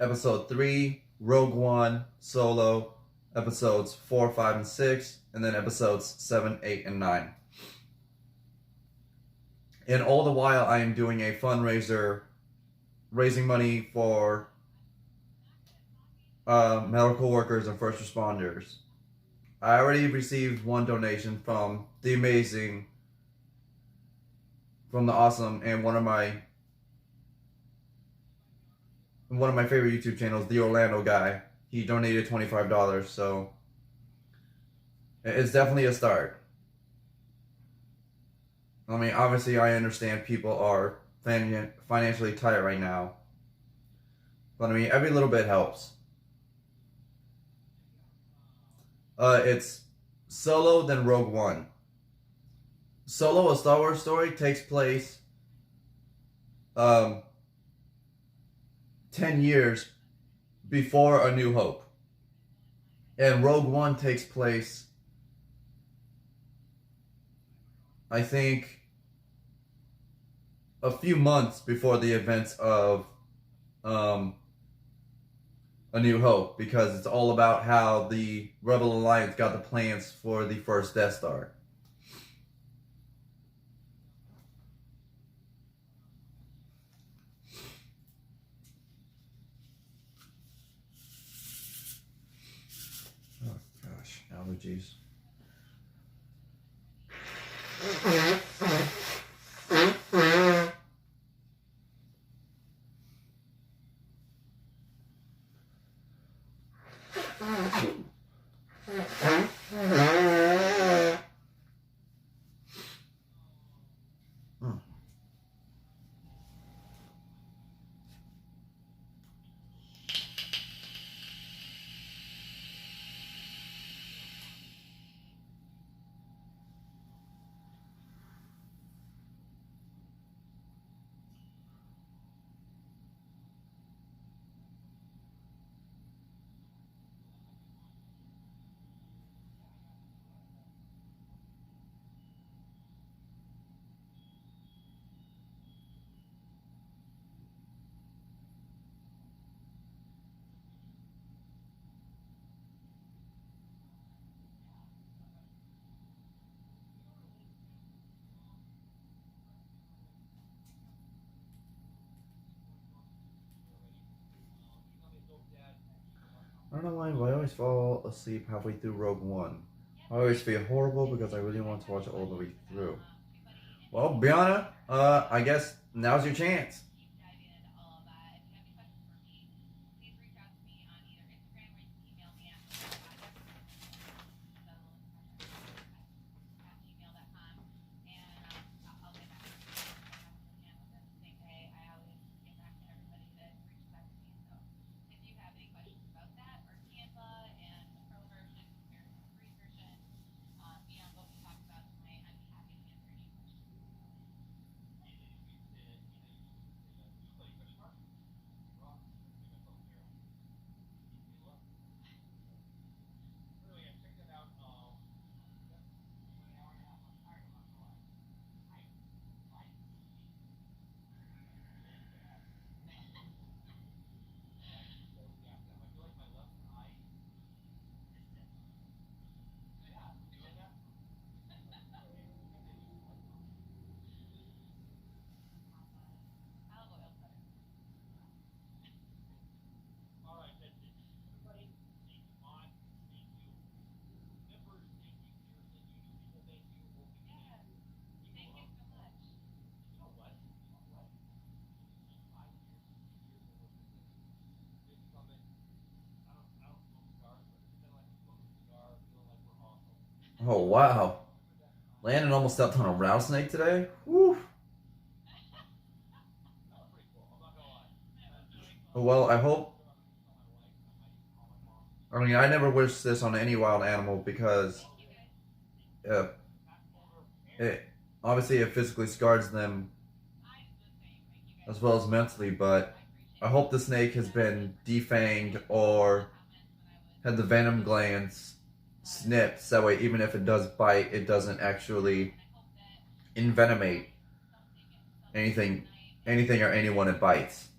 Episode 3, Rogue One, Solo, Episodes 4, 5, and 6, and then Episodes 7, 8, and 9. And all the while, I am doing a fundraiser, raising money for medical workers and first responders. I already received one donation from the amazing, from the awesome, and one of my favorite YouTube channels, the Orlando guy. He donated $25, so it's definitely a start. I mean, obviously, I understand people are financially tight right now, but I mean, every little bit helps. It's Solo, then Rogue One. Solo, a Star Wars story, takes place um, 10 years before A New Hope. And Rogue One takes place, I think, a few months before the events of A New Hope, because it's all about how the Rebel Alliance got the plans for the first Death Star. Oh gosh, allergies. I don't know why, but I always fall asleep halfway through Rogue One. I always feel horrible because I really want to watch it all the way through. Well, Brianna, I guess now's your chance. Oh, wow. Landon almost stepped on a rattlesnake today. Whew. Well, I hope. I mean, I never wish this on any wild animal because uh, it obviously it physically scars them as well as mentally. But I hope the snake has been defanged or had the venom glands snipped. So that way, even if it does bite, it doesn't actually envenomate anything or anyone it bites.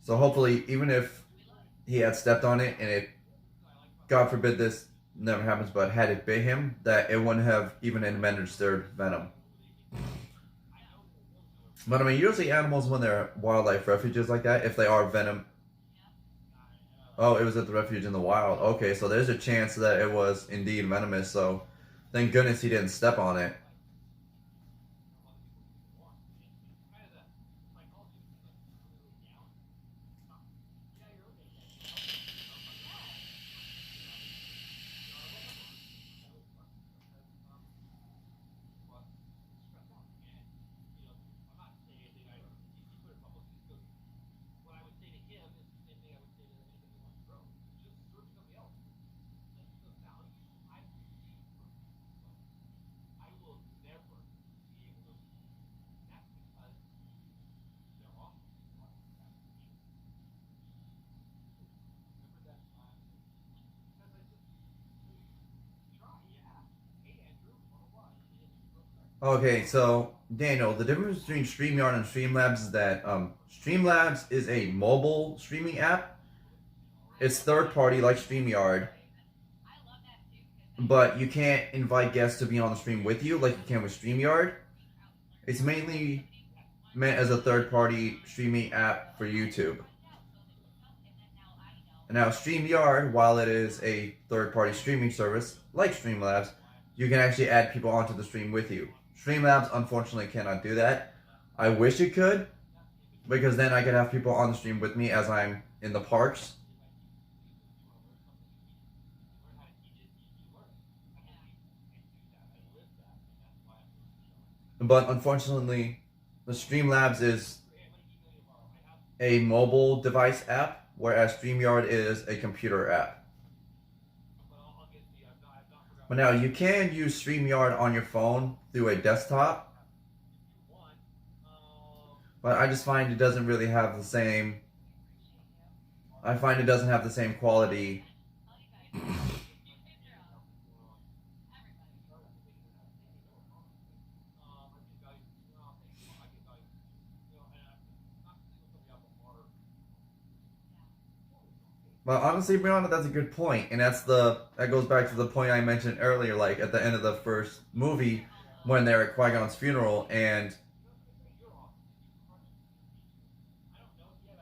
So hopefully, even if he had stepped on it and it, God forbid this never happens, but had it bit him, that it wouldn't have even administered venom. But I mean, usually animals, when they're wildlife refuges like that, if they are venom. Oh, it was at the refuge in the wild. Okay, so there's a chance that it was indeed venomous. So thank goodness he didn't step on it. Okay, so Daniel, the difference between StreamYard and Streamlabs is that Streamlabs is a mobile streaming app. It's third party like StreamYard, but you can't invite guests to be on the stream with you like you can with StreamYard. It's mainly meant as a third party streaming app for YouTube. And now StreamYard, while it is a third party streaming service like Streamlabs, you can actually add people onto the stream with you. Streamlabs unfortunately cannot do that. I wish it could, because then I could have people on the stream with me as I'm in the parks. But unfortunately, the Streamlabs is a mobile device app, whereas StreamYard is a computer app. But now you can use StreamYard on your phone through a desktop, but I just find it doesn't really have the same. I find it doesn't have the same quality. Well, honestly, Brianna, that's a good point, and that goes back to the point I mentioned earlier. Like at the end of the first movie, when they're at Qui-Gon's funeral, and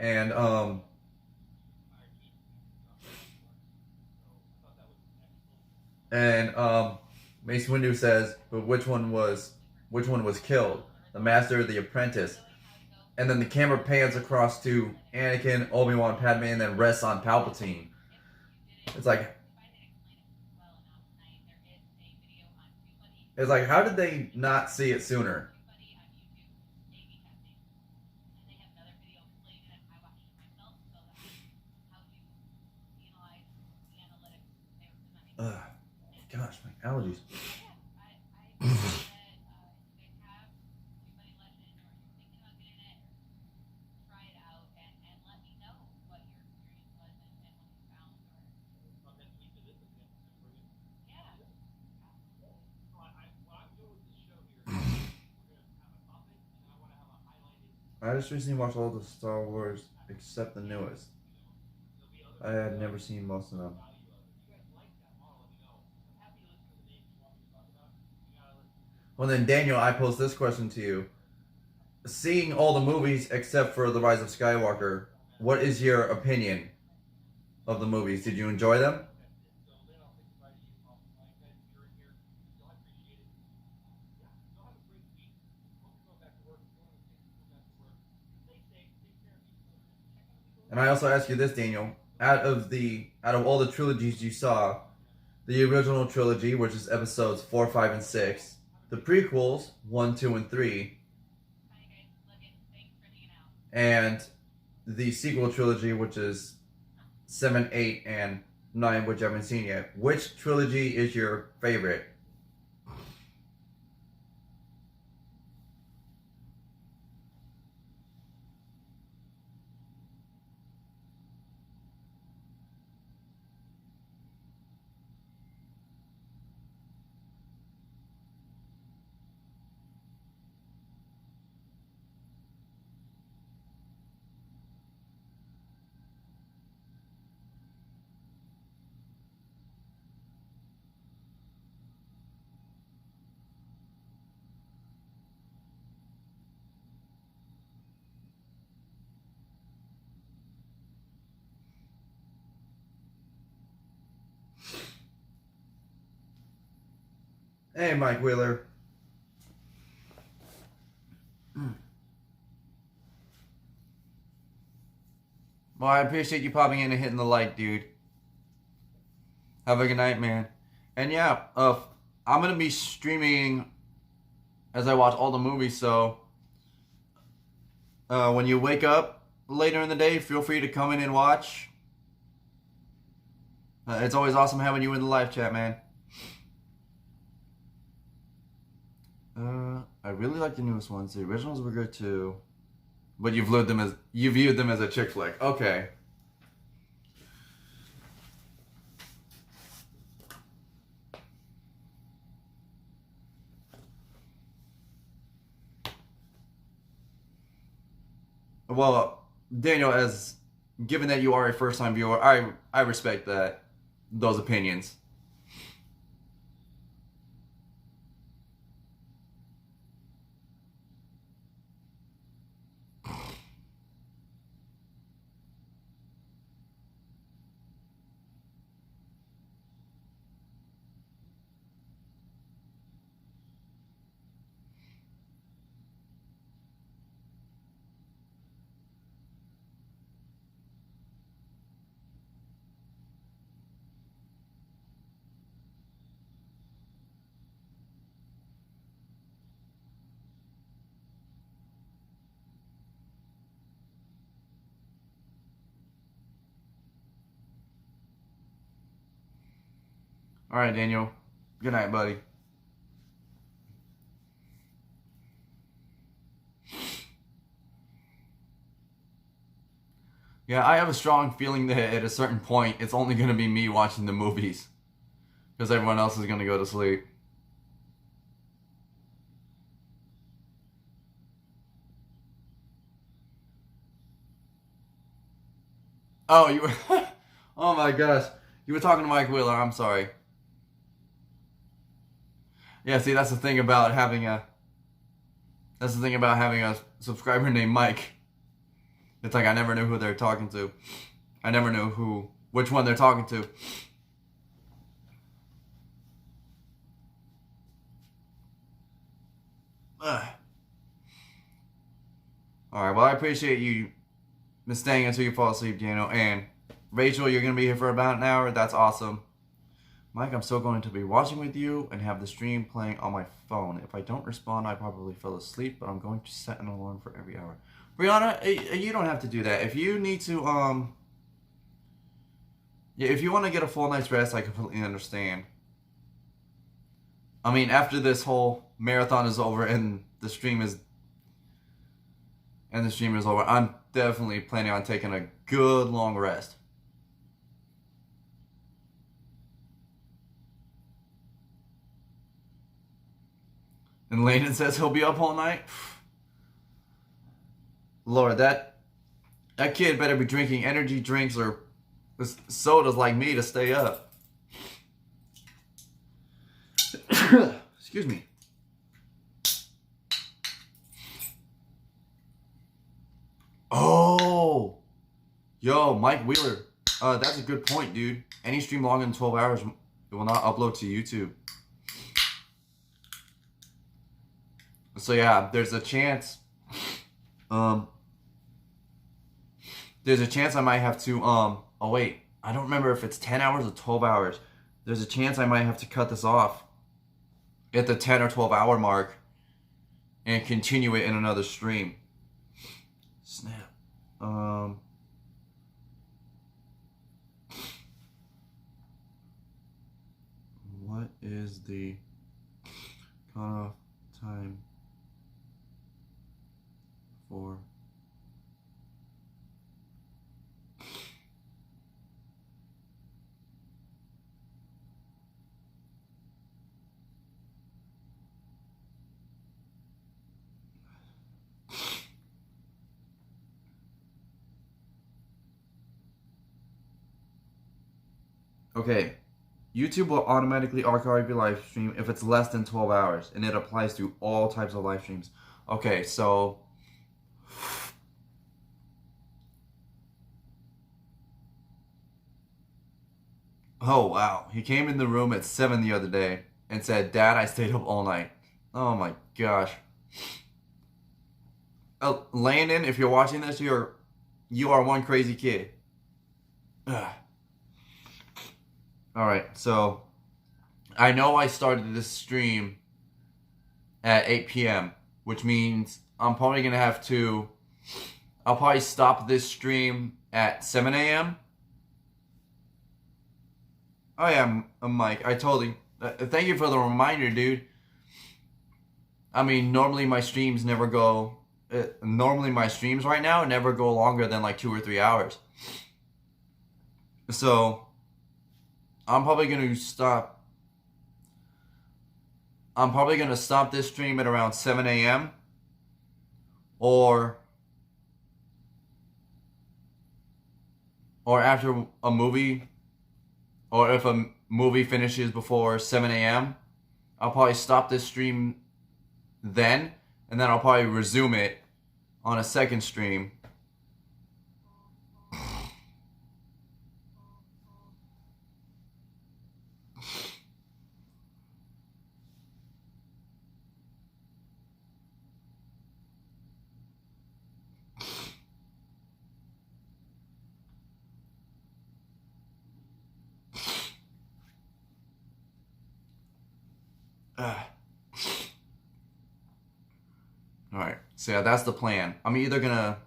and Mace Windu says, "But which one was killed? The master or the apprentice?" And then the camera pans across to Anakin, Obi-Wan, Padme, and then rests on Palpatine. It's like, how did they not see it sooner? Ugh, gosh, my allergies. I just recently watched all the Star Wars except the newest. I had never seen most of them. Well then, Daniel, I pose this question to you. Seeing all the movies except for The Rise of Skywalker, what is your opinion of the movies? Did you enjoy them? And I also ask you this, Daniel. out of all the trilogies you saw, the original trilogy, which is episodes 4, 5, and 6, the prequels 1, 2, and 3, and the sequel trilogy, which is 7, 8, and 9, which I haven't seen yet. Which trilogy is your favorite? Hey, Mike Wheeler. Well, I appreciate you popping in and hitting the like, dude. Have a good night, man. And yeah, I'm gonna be streaming as I watch all the movies. So when you wake up later in the day, feel free to come in and watch. It's always awesome having you in the live chat, man. I really like the newest ones. The originals were good too, but you viewed them as a chick flick. Okay. Well, Daniel, as given that you are a first time viewer, I respect those opinions. All right, Daniel. Good night, buddy. Yeah, I have a strong feeling that at a certain point, it's only going to be me watching the movies. Because everyone else is going to go to sleep. Oh, you were... oh my gosh. You were talking to Mike Wheeler. I'm sorry. Yeah, see, that's the thing about having a... That's the thing about having a subscriber named Mike. It's like I never knew who they're talking to. I never knew which one they're talking to. Ugh. Alright, well, I appreciate you staying until you fall asleep, Daniel. And Rachel, you're going to be here for about an hour. That's awesome. Mike, I'm still going to be watching with you and have the stream playing on my phone. If I don't respond, I probably fell asleep, but I'm going to set an alarm for every hour. Brianna, you don't have to do that. If you need to, yeah, if you want to get a full night's rest, I completely understand. I mean, after this whole marathon is over and the stream is over, I'm definitely planning on taking a good long rest. And Landon says he'll be up all night. Lord, that kid better be drinking energy drinks or sodas like me to stay up. Excuse me. Oh, yo, Mike Wheeler. That's a good point, dude. Any stream longer than 12 hours, it will not upload to YouTube. So yeah, there's a chance. there's a chance I might have to oh wait, I don't remember if it's 10 hours or 12 hours. There's a chance I might have to cut this off at the 10 or 12 hour mark and continue it in another stream. Snap. What is the cutoff time for okay, YouTube will automatically archive your live stream if it's less than 12 hours, and it applies to all types of live streams. Okay, so oh wow, he came in the room at 7 the other day and said, "Dad, I stayed up all night." Oh my gosh. Landon, if you're watching this, you are one crazy kid. Ugh. All right, so I know I started this stream at 8 p.m., which means I'm probably gonna have to. I'll probably stop this stream at 7 a.m. Oh yeah, Mike. I totally. Thank you for the reminder, dude. I mean, normally my streams never go. Normally my streams right now never go longer than like 2 or 3 hours. So I'm probably gonna stop. I'm probably gonna stop this stream at around 7 a.m. or after a movie, or if a movie finishes before 7 a.m. I'll probably stop this stream then, and then I'll probably resume it on a second stream. Alright, so yeah, that's the plan. I'm either gonna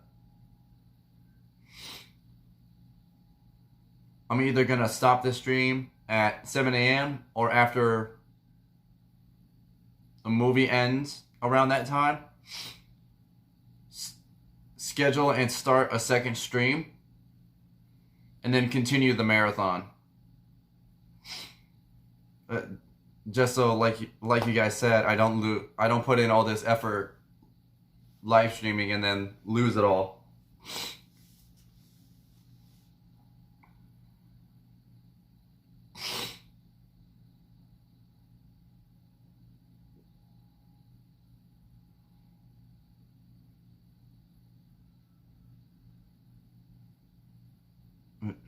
stop this stream at 7 a.m. or after a movie ends around that time, schedule and start a second stream, and then continue the marathon. Just so, like you guys said, I don't put in all this effort live streaming and then lose it all.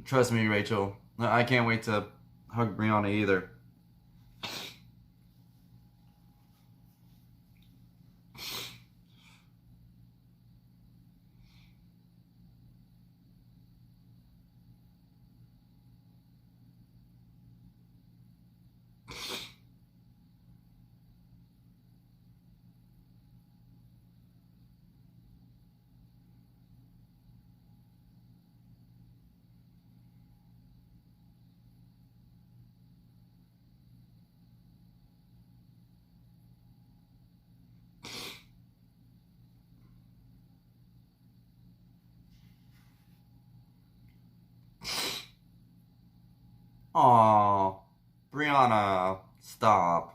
Trust me, Rachel, I can't wait to hug Brianna either. Aw, Brianna, stop.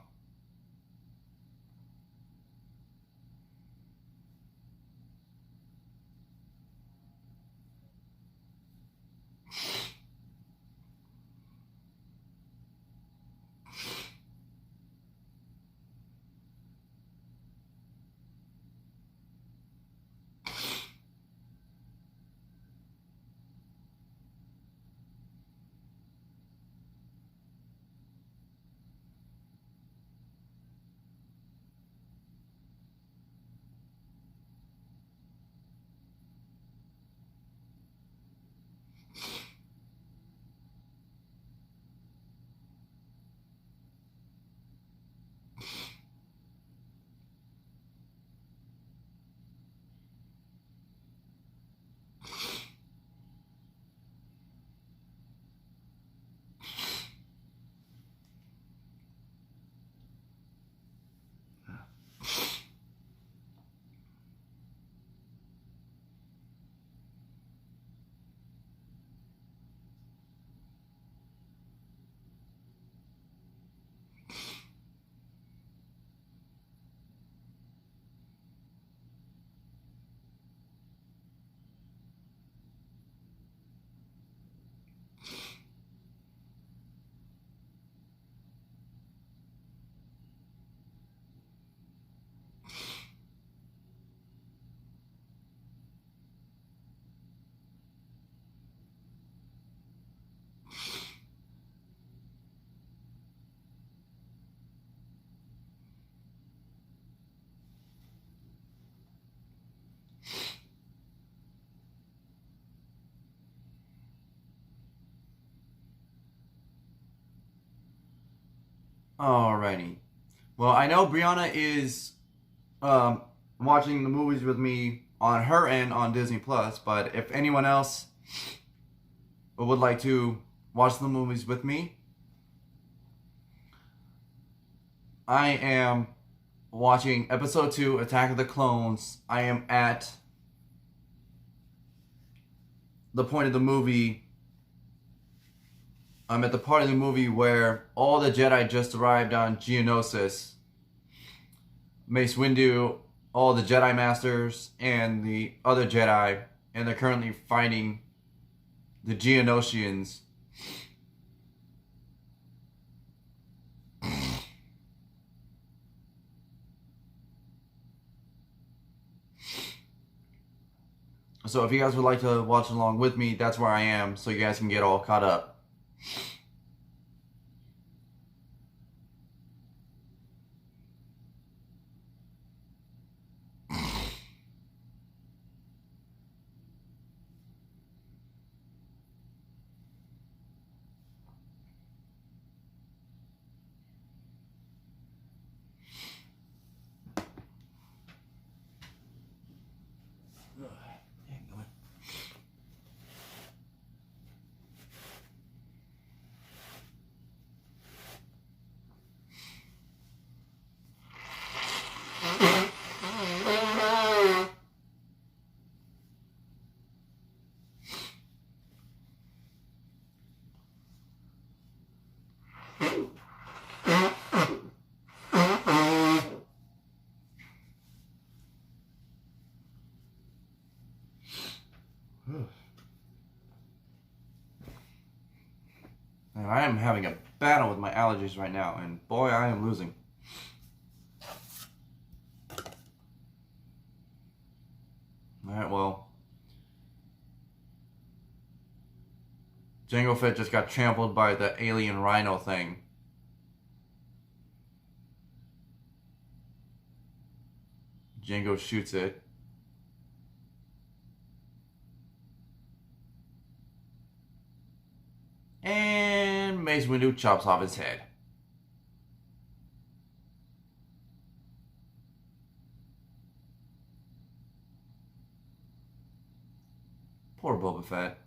Alrighty. Well, I know Brianna is watching the movies with me on her end on Disney Plus, but if anyone else would like to watch the movies with me, I am watching episode 2, Attack of the Clones. I am at the point of the movie. I'm at the part of the movie where all the Jedi just arrived on Geonosis. Mace Windu, all the Jedi Masters, and the other Jedi, and they're currently fighting the Geonosians. So if you guys would like to watch along with me, that's where I am, so you guys can get all caught up. And I am having a battle with my allergies right now, and boy, I am losing. Alright, well. Jango Fett just got trampled by the alien rhino thing. Jango shoots it. And Mace Windu chops off his head. Poor Boba Fett.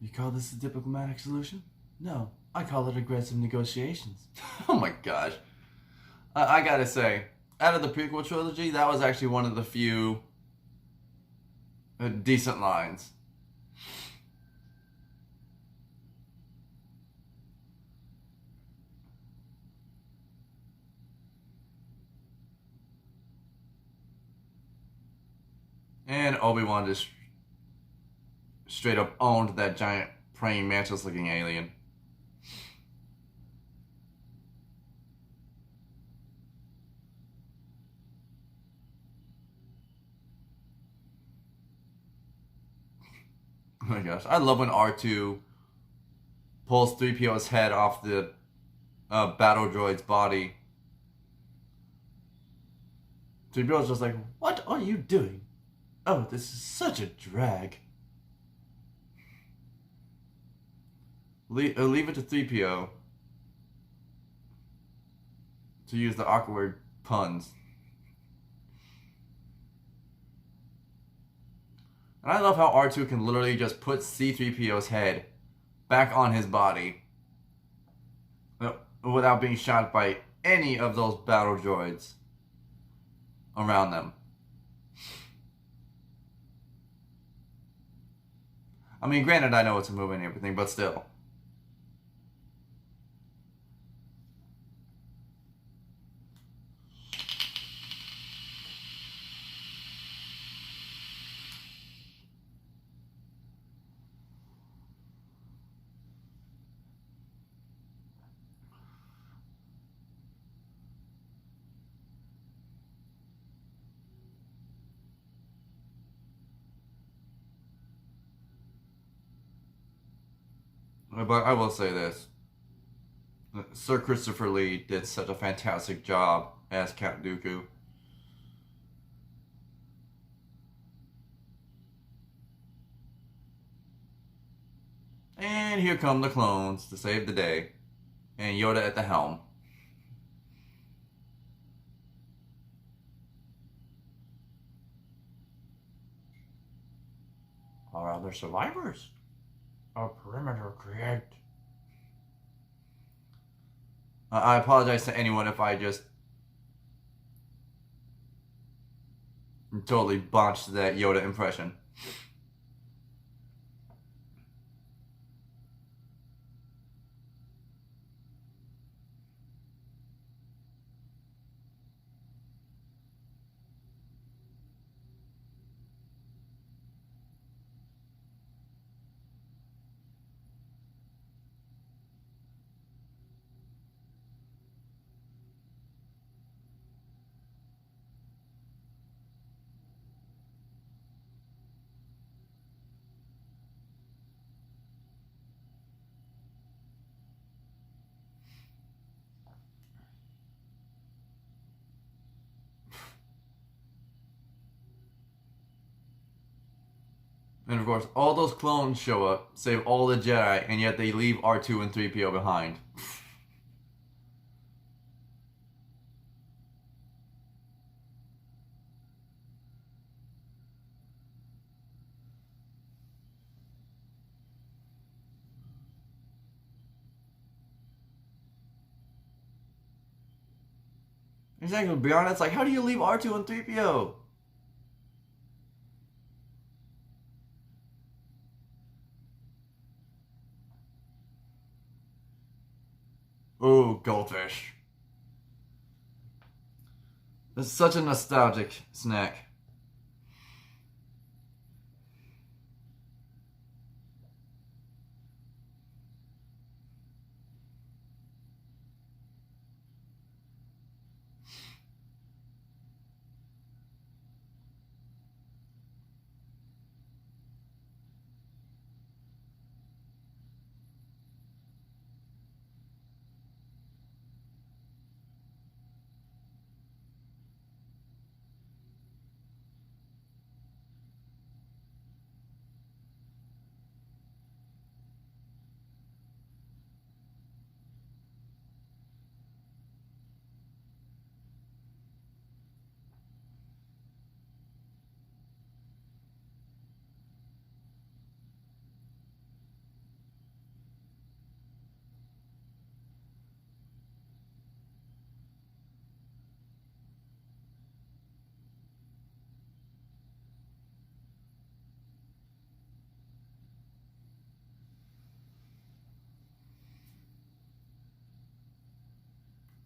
You call this a diplomatic solution? No, I call it aggressive negotiations. Oh my gosh. I gotta say, out of the prequel trilogy, that was actually one of the few decent lines. And Obi-Wan just straight up owned that giant praying mantis looking alien. Oh my gosh, I love when R2 pulls 3PO's head off the battle droid's body. 3PO's just like, what are you doing? Oh, this is such a drag. Leave it to 3PO to use the awkward puns. And I love how R2 can literally just put C-3PO's head back on his body without being shot by any of those battle droids around them. I mean, granted, I know it's a movie and everything, but still. But I will say this. Sir Christopher Lee did such a fantastic job as Count Dooku. And here come the clones to save the day. And Yoda at the helm. Are other survivors? A perimeter create. I apologize to anyone if I just totally botched that Yoda impression. And of course, all those clones show up, save all the Jedi, and yet they leave R2 and 3PO behind. Exactly, Brianna, it's like, how do you leave R2 and 3PO? Ooh, goldfish. It's such a nostalgic snack.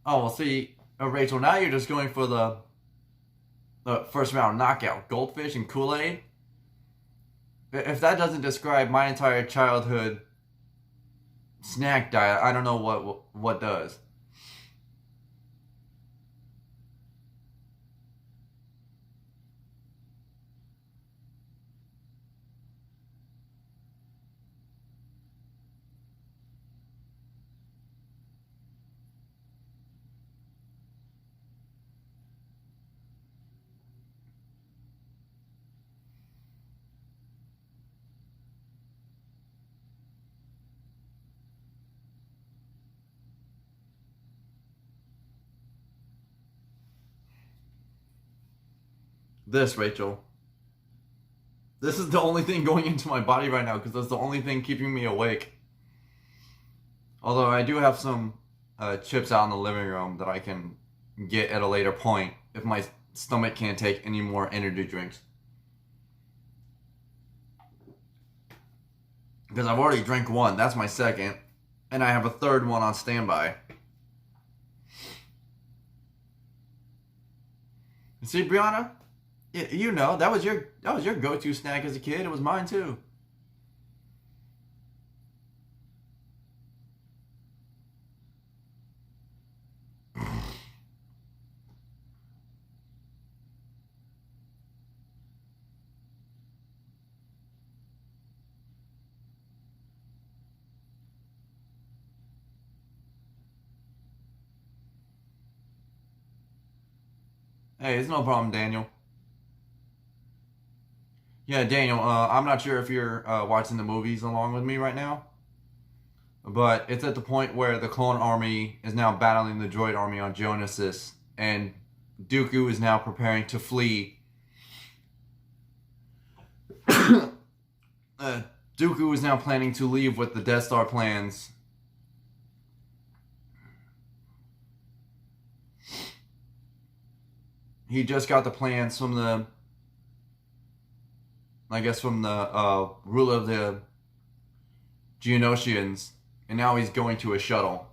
Oh, well, see, Rachel, now you're just going for the first round knockout. Goldfish and Kool-Aid? If that doesn't describe my entire childhood snack diet, I don't know what does. This, Rachel. This is the only thing going into my body right now because that's the only thing keeping me awake. Although I do have some chips out in the living room that I can get at a later point if my stomach can't take any more energy drinks. Because I've already drank one, that's my second, and I have a third one on standby. See, Brianna, you know that was your go-to snack as a kid. It was mine too. Hey, it's no problem, Daniel. Yeah, Daniel, I'm not sure if you're watching the movies along with me right now, but it's at the point where the clone army is now battling the droid army on Geonosis, and Dooku is now preparing to flee. uh, Dooku is now planning to leave with the Death Star plans. He just got the plans from the, I guess, from the ruler of the Geonosians, and now he's going to a shuttle.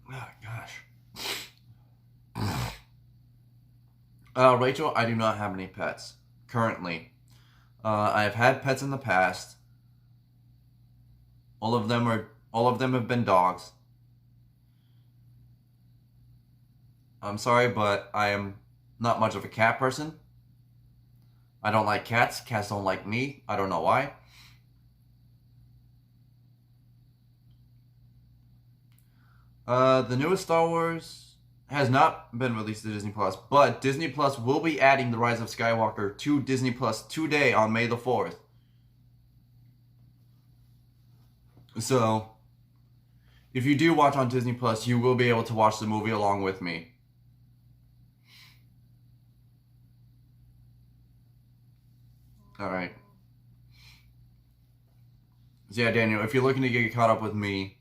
Oh, gosh. Rachel, I do not have any pets currently. I have had pets in the past. All of them have been dogs. I'm sorry, but I am not much of a cat person. I don't like cats. Cats don't like me. I don't know why. The newest Star Wars has not been released to Disney Plus, but Disney Plus will be adding The Rise of Skywalker to Disney Plus today on May the 4th. So, if you do watch on Disney Plus, you will be able to watch the movie along with me. Alright. So yeah, Daniel, if you're looking to get caught up with me,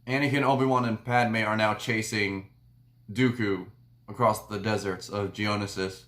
Anakin, Obi-Wan, and Padme are now chasing Dooku across the deserts of Geonosis.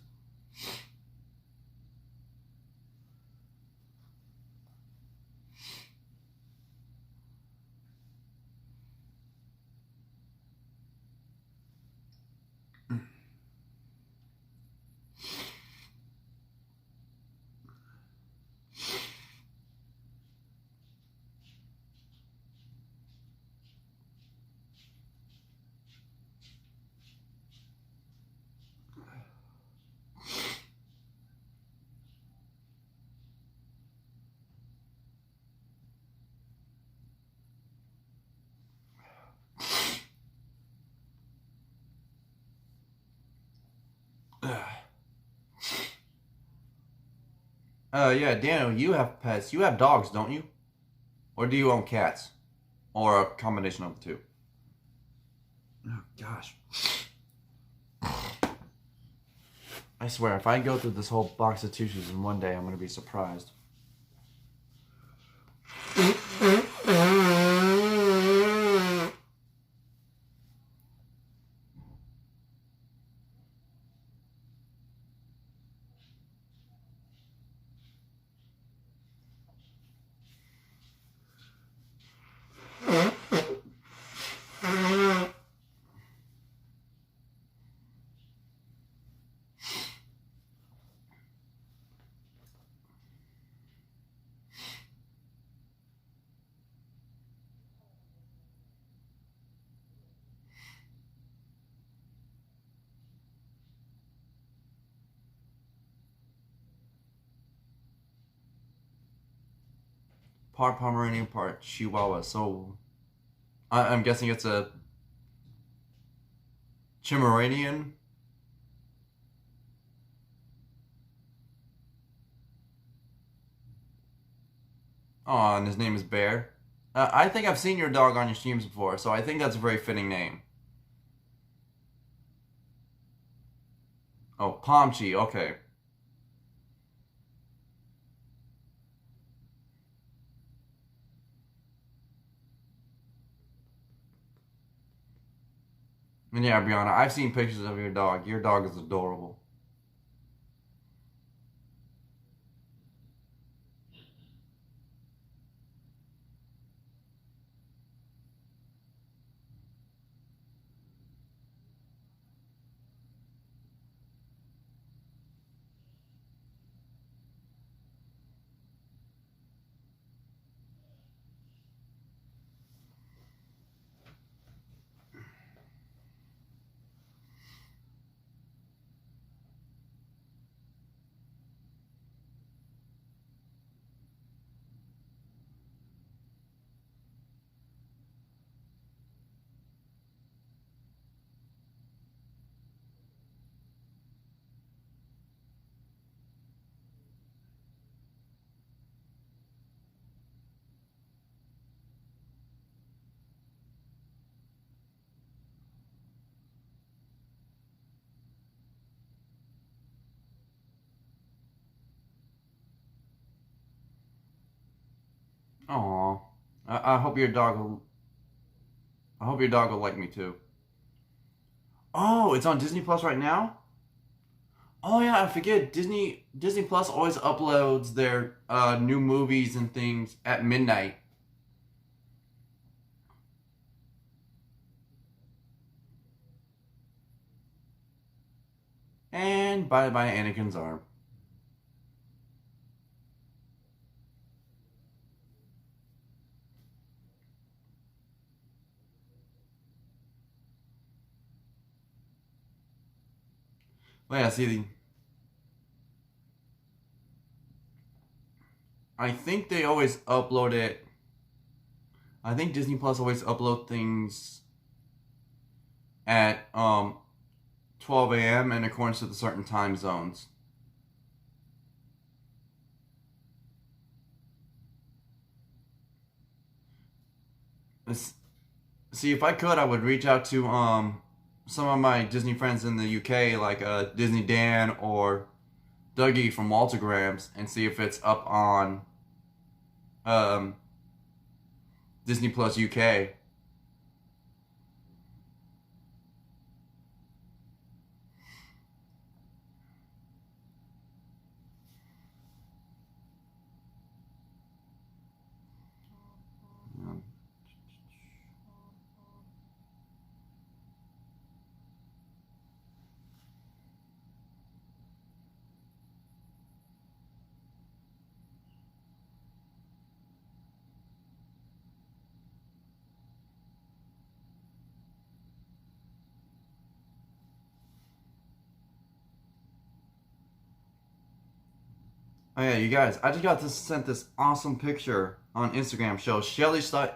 Yeah, Daniel, you have pets. You have dogs, don't you? Or do you own cats? Or a combination of the two? Oh, gosh. I swear, if I go through this whole box of tissues in one day, I'm going to be surprised. Part Pomeranian, part Chihuahua. So, I'm guessing it's a Chimeranian. Oh, and his name is Bear. I think I've seen your dog on your streams before, so I think that's a very fitting name. Oh, Pomchi, okay. And yeah, Brianna, I've seen pictures of your dog. Your dog is adorable. Aw. I hope your dog will. I hope your dog will like me too. Oh, it's on Disney Plus right now. Oh yeah, I forget. Disney Plus always uploads their new movies and things at midnight. And bye bye Anakin's arm. Well, yeah, see, I think they always upload it. I think Disney Plus always upload things at 12 a.m. in accordance to the certain time zones. See, if I could, I would reach out to some of my Disney friends in the UK, like Disney Dan or Dougie from Waltergrams, and see if it's up on um, Disney Plus UK. Oh yeah, you guys! I just got sent this awesome picture on Instagram. Shows Shelly, if I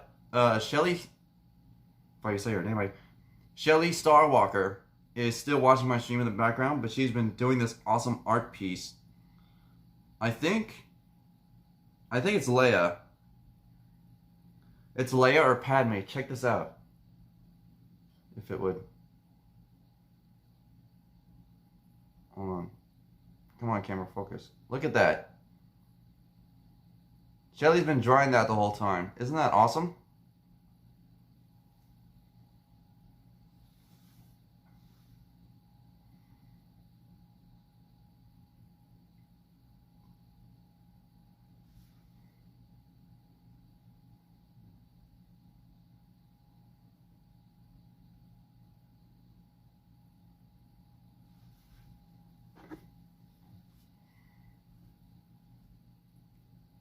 can say her name right, Shelly Starwalker is still watching my stream in the background, but she's been doing this awesome art piece. I think, I think it's Leia. It's Leia or Padme. Check this out. If it would, hold on. Come on, camera, focus. Look at that. Shelly's been drawing that the whole time. Isn't that awesome?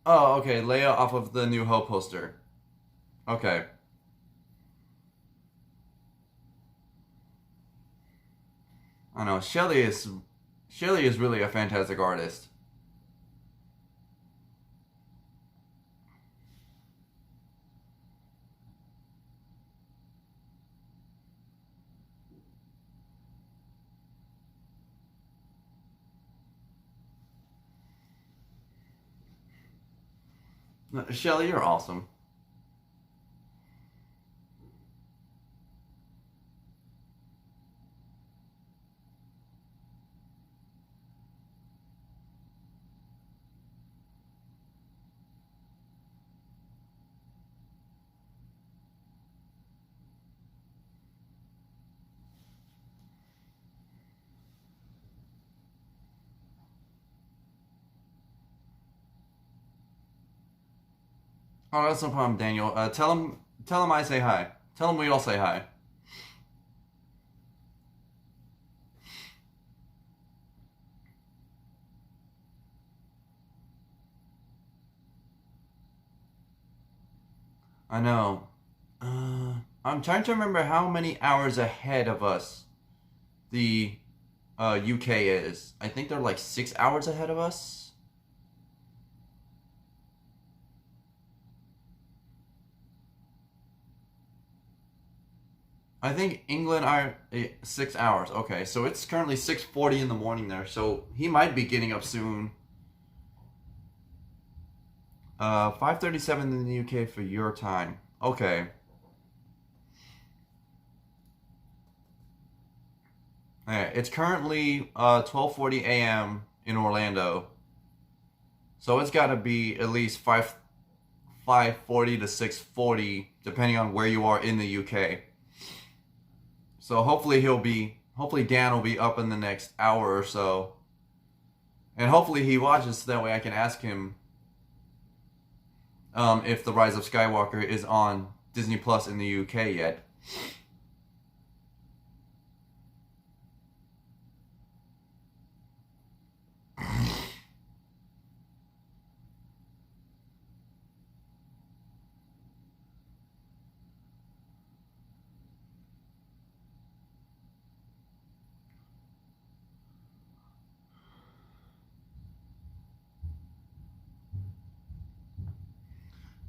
Oh, okay. Leia off of the New Hope poster. Okay. I know. Shelly is really a fantastic artist. Shelly, you're awesome. Oh, that's no problem, Daniel. Tell him I say hi. Tell him we all say hi. I know. I'm trying to remember how many hours ahead of us the UK is. I think they're like 6 hours ahead of us. I think England are 6 hours. Okay, so it's currently 6:40 in the morning there. So he might be getting up soon. 5:37 in the UK for your time. Okay. Alright, it's currently 12:40 a.m. in Orlando. So it's got to be at least 5:40 to 6:40, depending on where you are in the UK. So hopefully Dan will be up in the next hour or so. And hopefully he watches so that way I can ask him if The Rise of Skywalker is on Disney Plus in the UK yet.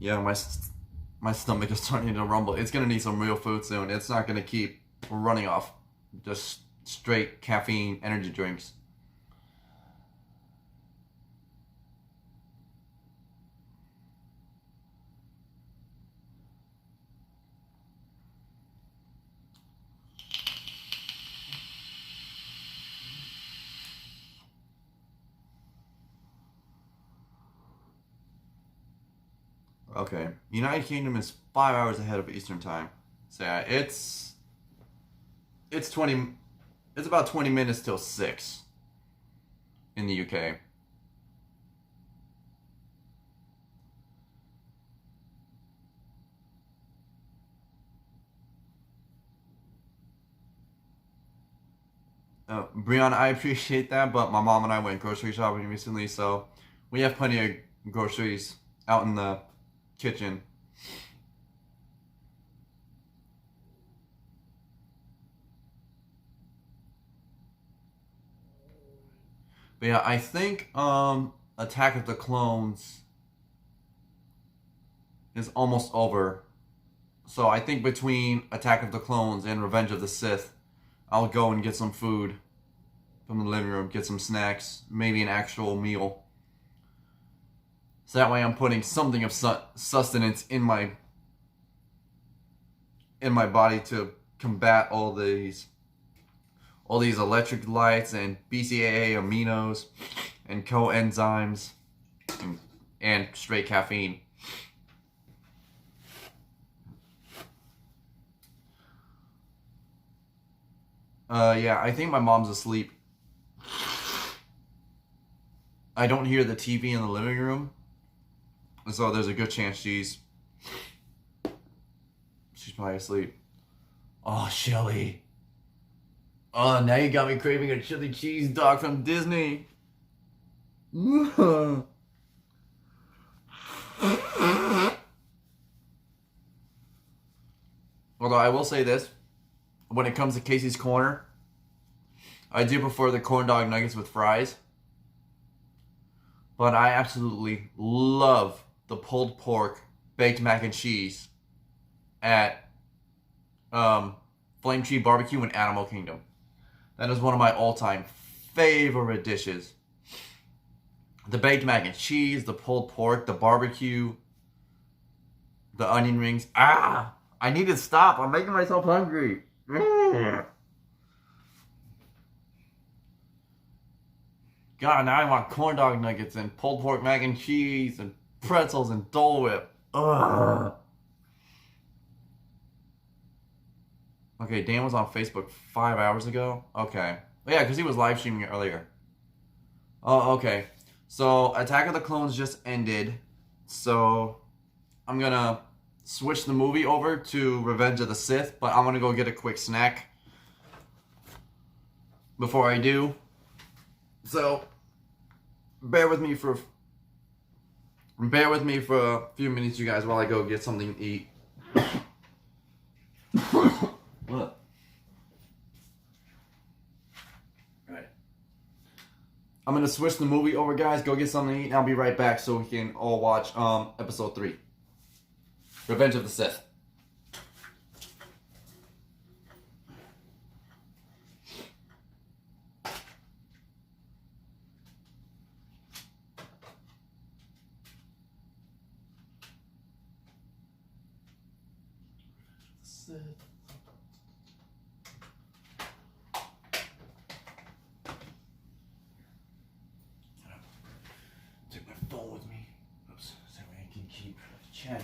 Yeah, my stomach is starting to rumble. It's gonna need some real food soon. It's not gonna keep running off just straight caffeine energy drinks. Okay, United Kingdom is 5 hours ahead of Eastern Time. So yeah, it's about 20 minutes till 6 in the UK. Brianna, I appreciate that, but my mom and I went grocery shopping recently, so we have plenty of groceries out in the kitchen. But yeah, I think Attack of the Clones is almost over. So I think between Attack of the Clones and Revenge of the Sith, I'll go and get some food from the living room, get some snacks, maybe an actual meal. So that way I'm putting something of sustenance in my body to combat all these electric lights and BCAA aminos and coenzymes and straight caffeine. Yeah, I think my mom's asleep. I don't hear the TV in the living room, so there's a good chance she's probably asleep. Oh, Shelly. Oh, now you got me craving a chili cheese dog from Disney. Although I will say this, when it comes to Casey's Corner, I do prefer the corn dog nuggets with fries. But I absolutely love the pulled pork baked mac and cheese at Flame Tree Barbecue in Animal Kingdom. That is one of my all-time favorite dishes. The baked mac and cheese, the pulled pork, the barbecue, the onion rings. Ah! I need to stop. I'm making myself hungry. God, now I want corn dog nuggets and pulled pork mac and cheese and pretzels and Dole Whip. Ugh. Okay, Dan was on Facebook 5 hours ago. Okay. Oh, yeah, because he was live streaming earlier. Oh, okay. So, Attack of the Clones just ended. So, I'm going to switch the movie over to Revenge of the Sith, but I'm going to go get a quick snack before I do. So, bear with me for a few minutes, you guys, while I go get something to eat. What? Alright. I'm gonna switch the movie over, guys. Go get something to eat, and I'll be right back so we can all watch episode 3. Revenge of the Sith. Take my phone with me. Oops, so I can keep chatting.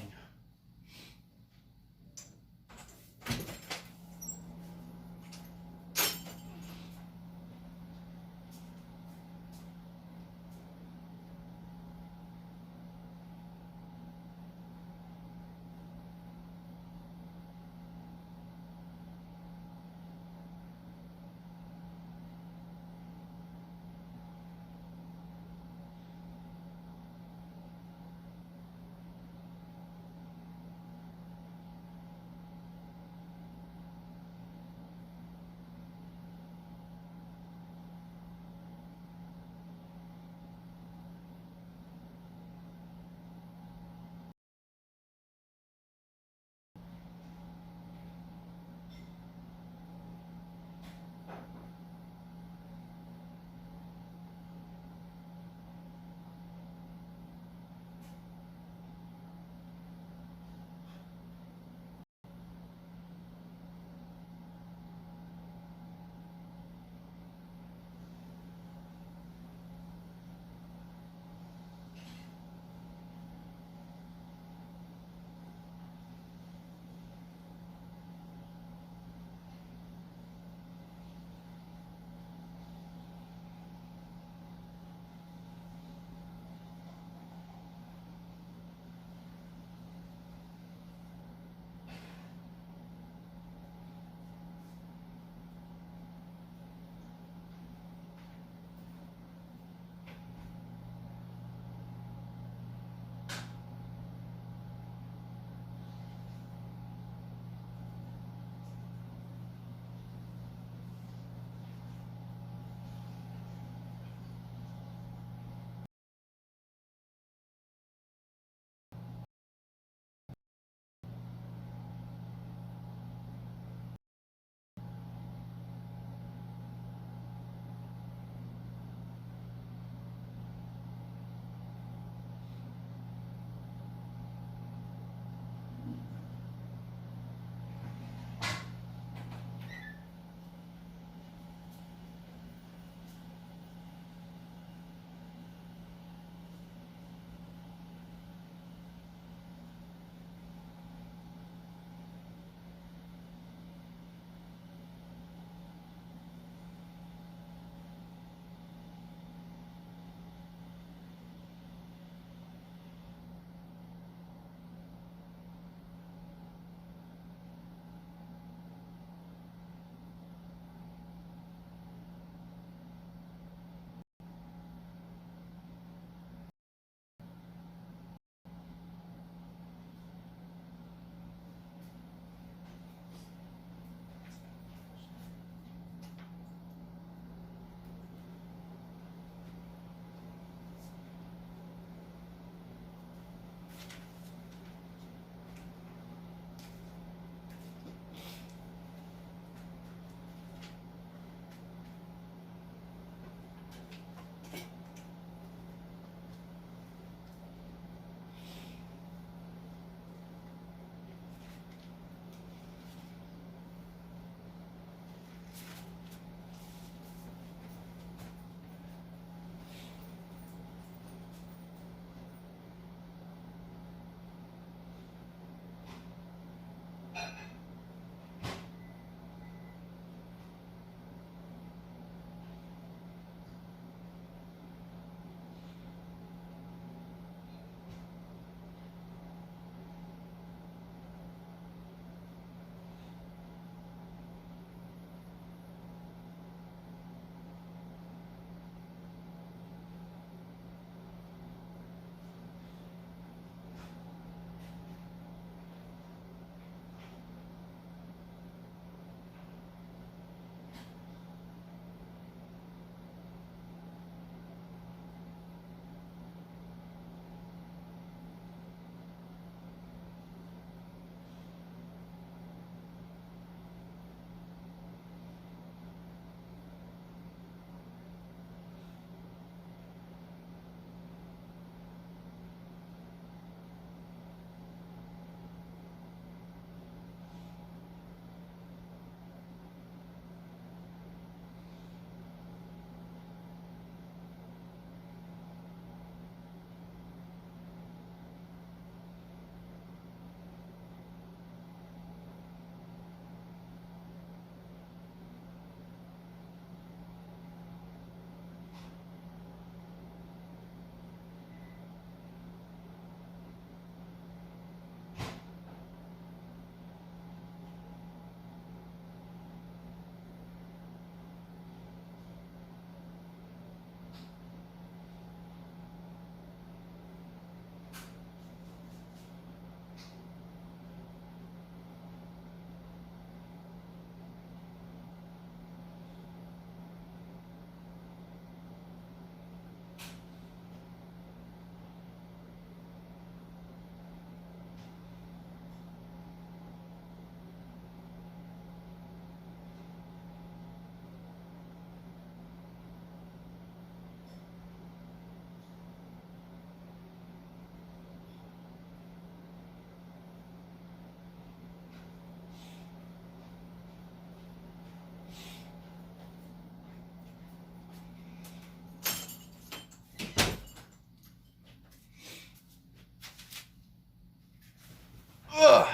Ugh.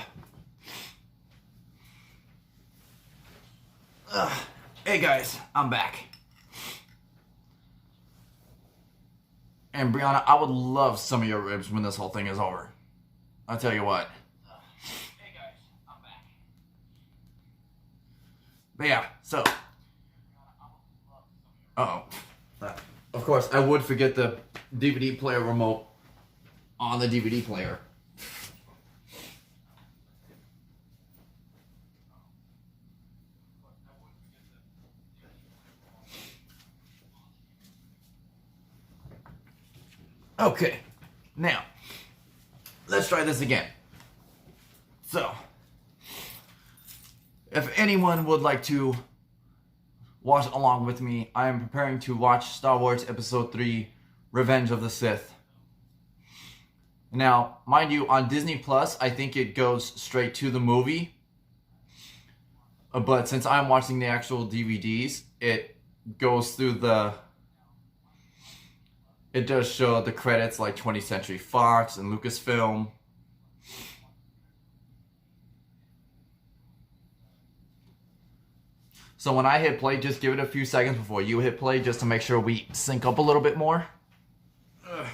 Hey guys, I'm back. And Brianna, I would love some of your ribs when this whole thing is over. I'll tell you what. Hey guys, I'm back. But yeah, so. Uh-oh. Of course, I would forget the DVD player remote on the DVD player. Okay, now, let's try this again. So, if anyone would like to watch along with me, I am preparing to watch Star Wars Episode 3, Revenge of the Sith. Now, mind you, on Disney Plus, I think it goes straight to the movie. But since I'm watching the actual DVDs, it goes through the... It does show the credits like 20th Century Fox and Lucasfilm. So when I hit play, just give it a few seconds before you hit play just to make sure we sync up a little bit more. Ugh.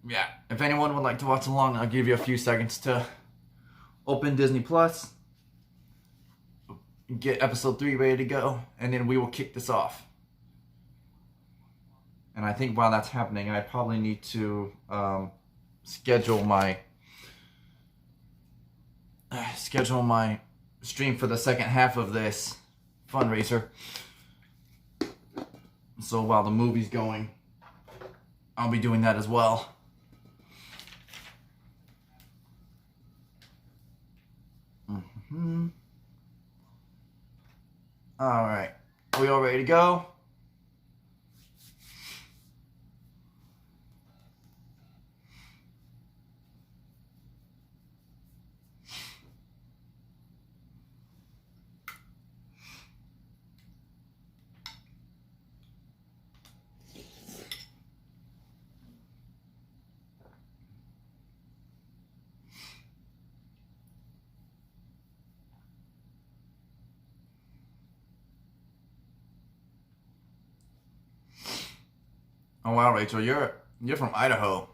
Yeah, if anyone would like to watch along, I'll give you a few seconds to open Disney Plus, get episode 3 ready to go, and then we will kick this off. And I think while that's happening, I probably need to schedule my stream for the second half of this fundraiser. So while the movie's going, I'll be doing that as well. All right, are we all ready to go? Oh wow, Rachel, you're from Idaho.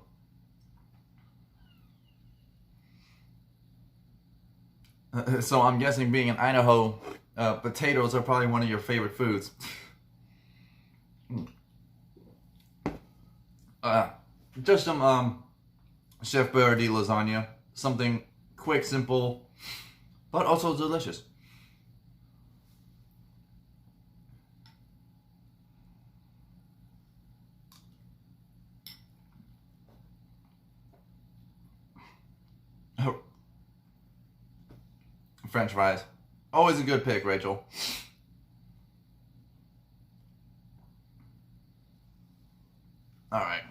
So I'm guessing being in Idaho, potatoes are probably one of your favorite foods. Just some Chef Boyardee lasagna. Something quick, simple, but also delicious. French fries. Always a good pick, Rachel. Alright.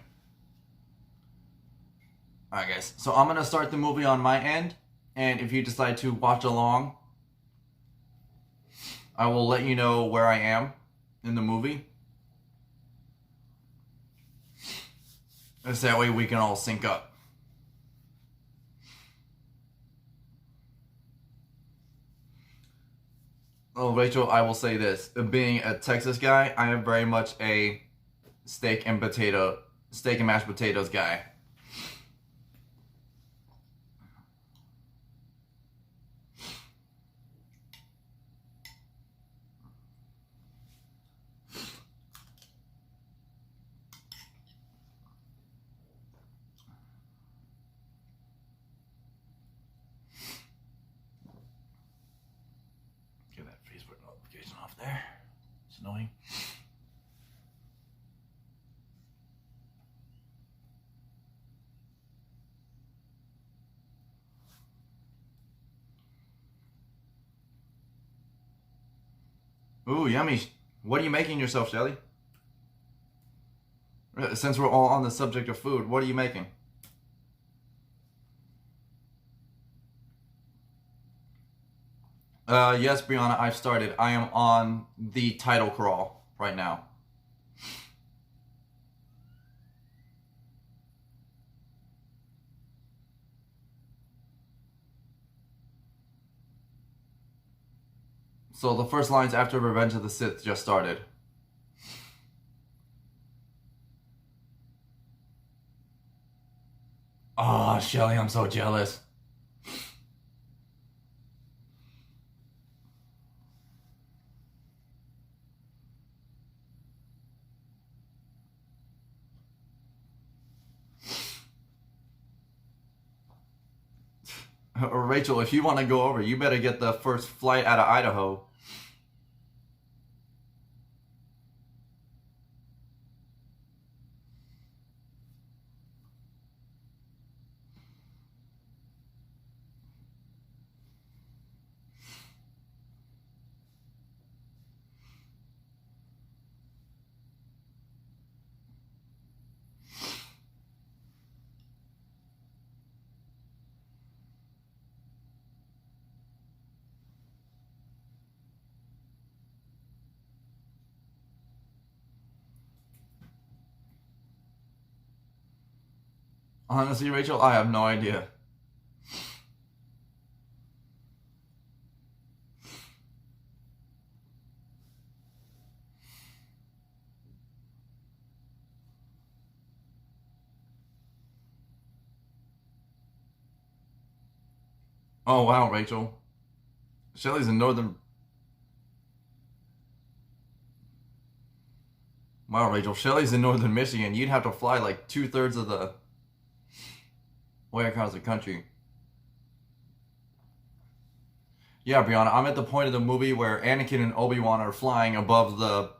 Alright, guys. So I'm going to start the movie on my end. And if you decide to watch along, I will let you know where I am in the movie. So that way we can all sync up. Oh, Rachel, I will say this. Being a Texas guy, I am very much a steak and mashed potatoes guy. Notification off there. It's annoying. Ooh, yummy. What are you making yourself, Shelly? Since we're all on the subject of food, what are you making? Yes, Brianna, I've started. I am on the title crawl right now. So the first lines after Revenge of the Sith just started. Oh, Shelly, I'm so jealous. Rachel, if you want to go over, you better get the first flight out of Idaho. Honestly, Rachel, I have no idea. Oh, wow, Rachel. Shelly's in northern... Wow, Rachel. Shelly's in northern Michigan. You'd have to fly like 2/3 of the way across the country. Yeah, Brianna, I'm at the point of the movie where Anakin and Obi-Wan are flying above the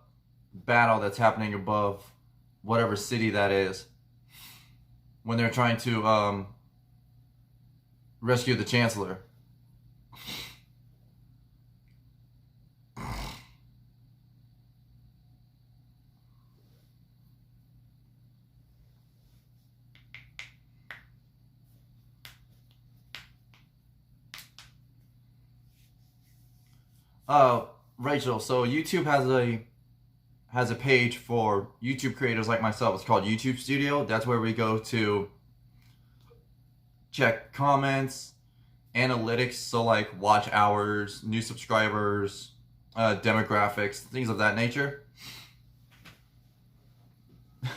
battle that's happening above whatever city that is. When they're trying to rescue the Chancellor. Rachel, so YouTube has a page for YouTube creators like myself. It's called YouTube Studio. That's where we go to check comments, analytics, so like watch hours, new subscribers, demographics, things of that nature.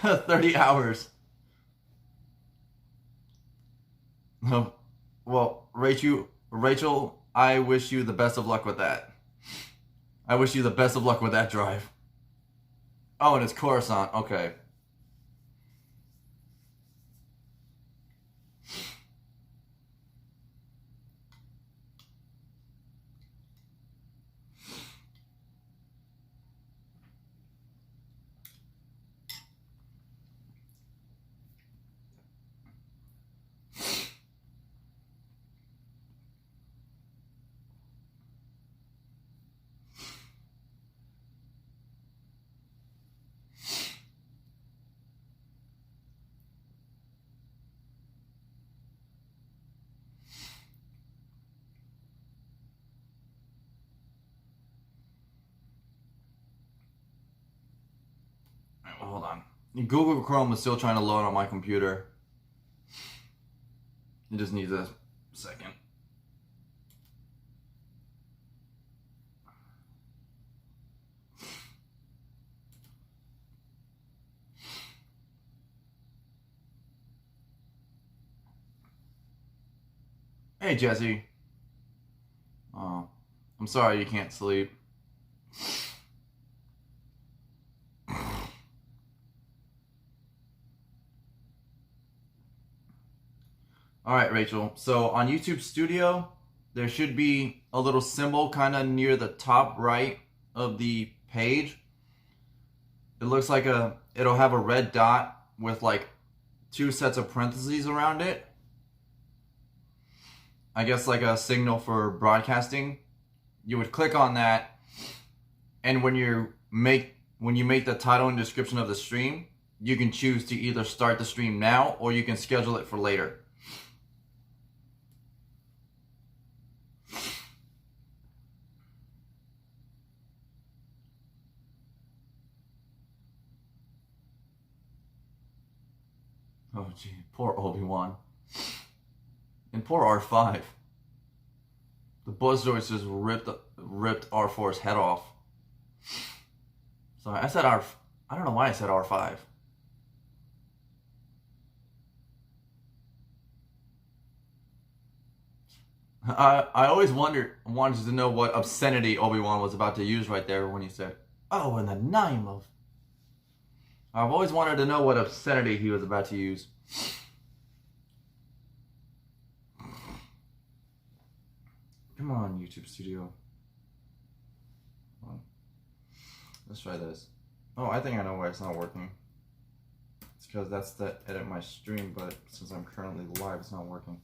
30 hours. Well, Rachel, I wish you the best of luck with that. I wish you the best of luck with that drive. Oh, and it's Coruscant. Okay. Hold on. Google Chrome is still trying to load on my computer. It just needs a second. Hey, Jesse. Oh, I'm sorry you can't sleep. All right, Rachel. So on YouTube Studio, there should be a little symbol kind of near the top right of the page. It looks like it'll have a red dot with like 2 sets of parentheses around it. I guess like a signal for broadcasting. You would click on that, and when you make the title and description of the stream, you can choose to either start the stream now or you can schedule it for later. Oh gee, poor Obi-Wan. And poor R5. The buzz droids just ripped up. ripped R4's head off. So I said R. I don't know why I said R5. I always wanted to know what obscenity Obi-Wan was about to use right there when he said, "Oh, in the name of." I've always wanted to know what obscenity he was about to use. Come on, YouTube Studio. Let's try this. Oh, I think I know why it's not working. It's because that's to edit my stream, but since I'm currently live, it's not working.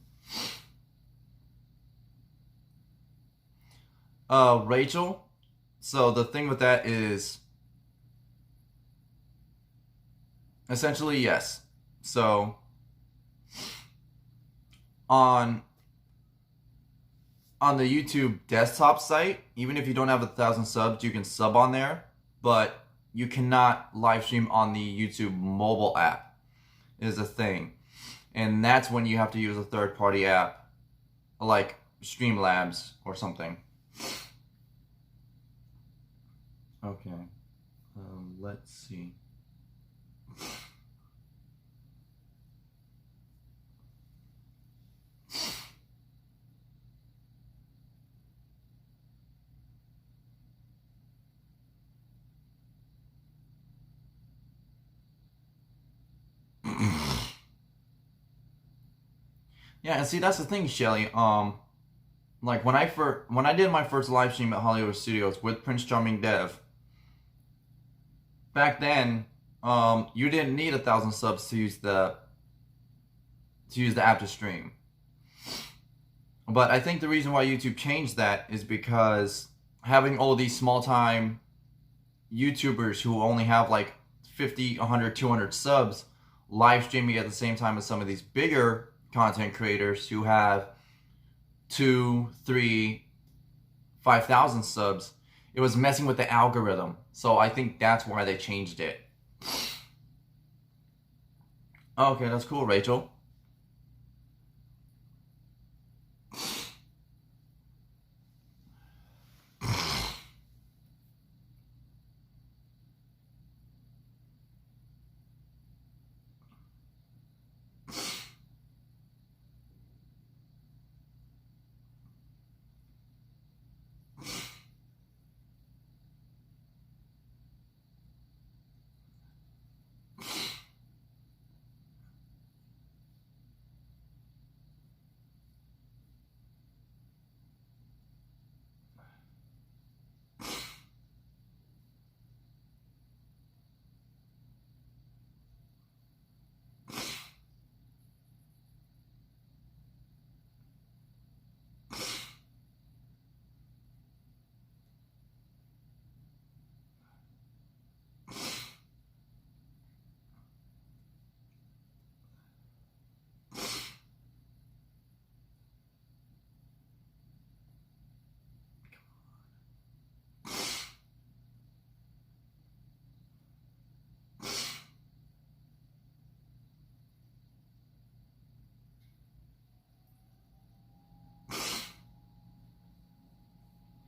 Rachel. So the thing with that is, essentially, yes. So on the YouTube desktop site, even if you don't have 1,000 subs, you can sub on there, but you cannot live stream on the YouTube mobile app is a thing. And that's when you have to use a third-party app like Streamlabs or something. Okay, let's see. Yeah, and see, that's the thing, Shelly. Like when I did my first live stream at Hollywood Studios with Prince Charming Dev, back then, you didn't need 1,000 subs to use the app to stream. But I think the reason why YouTube changed that is because having all these small-time YouTubers who only have like 50, 100, 200 subs live streaming at the same time as some of these bigger content creators who have 2, 3, 5,000 subs, it was messing with the algorithm. So I think that's why they changed it. Okay, that's cool, Rachel.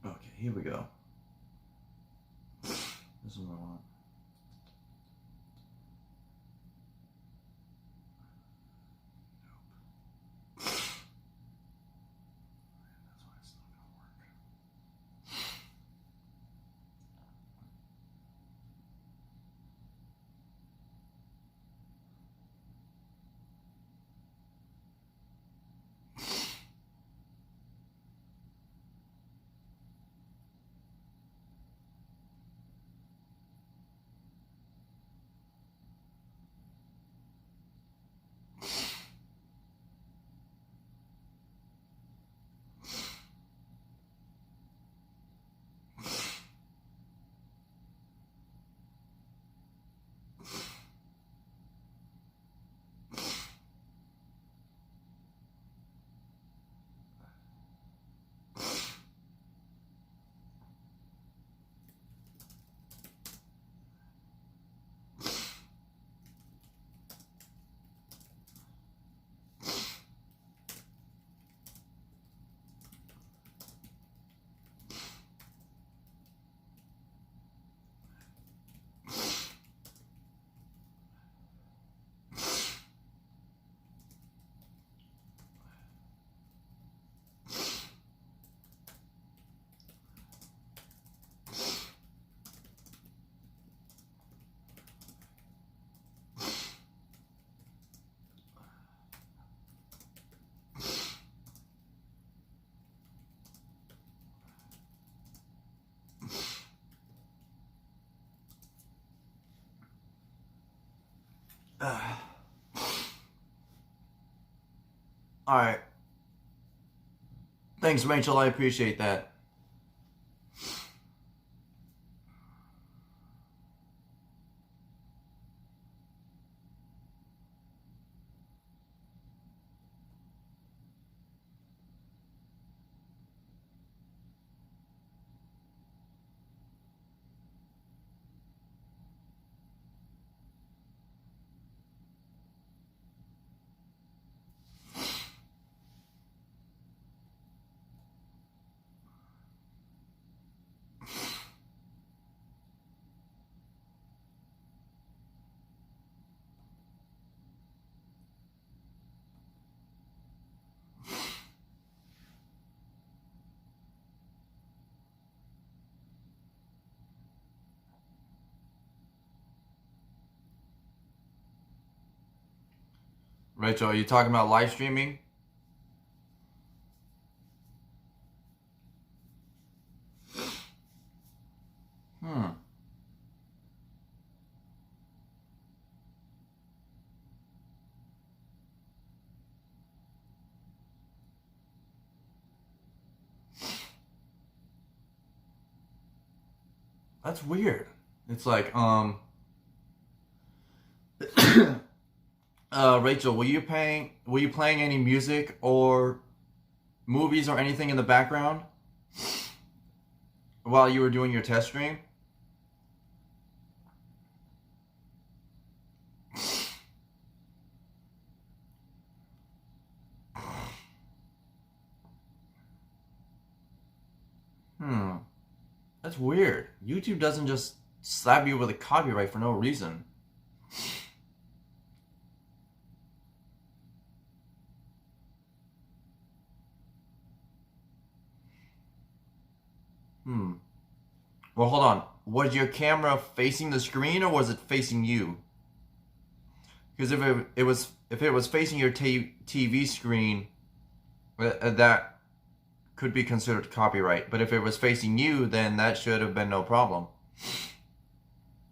Okay, here we go. This is what I want. Alright. Thanks, Rachel. I appreciate that. Rachel, are you talking about live streaming? Hmm. That's weird. It's like, Rachel, were you playing any music or movies or anything in the background while you were doing your test stream? Hmm. That's weird. YouTube doesn't just slap you with a copyright for no reason. Hmm. Well, hold on. Was your camera facing the screen or was it facing you? Because if it was facing your TV screen, that could be considered copyright. But if it was facing you, then that should have been no problem.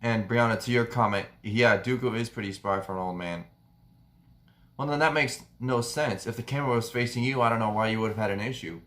And Brianna, to your comment, yeah, Dooku is pretty spry for an old man. Well, then that makes no sense. If the camera was facing you, I don't know why you would have had an issue.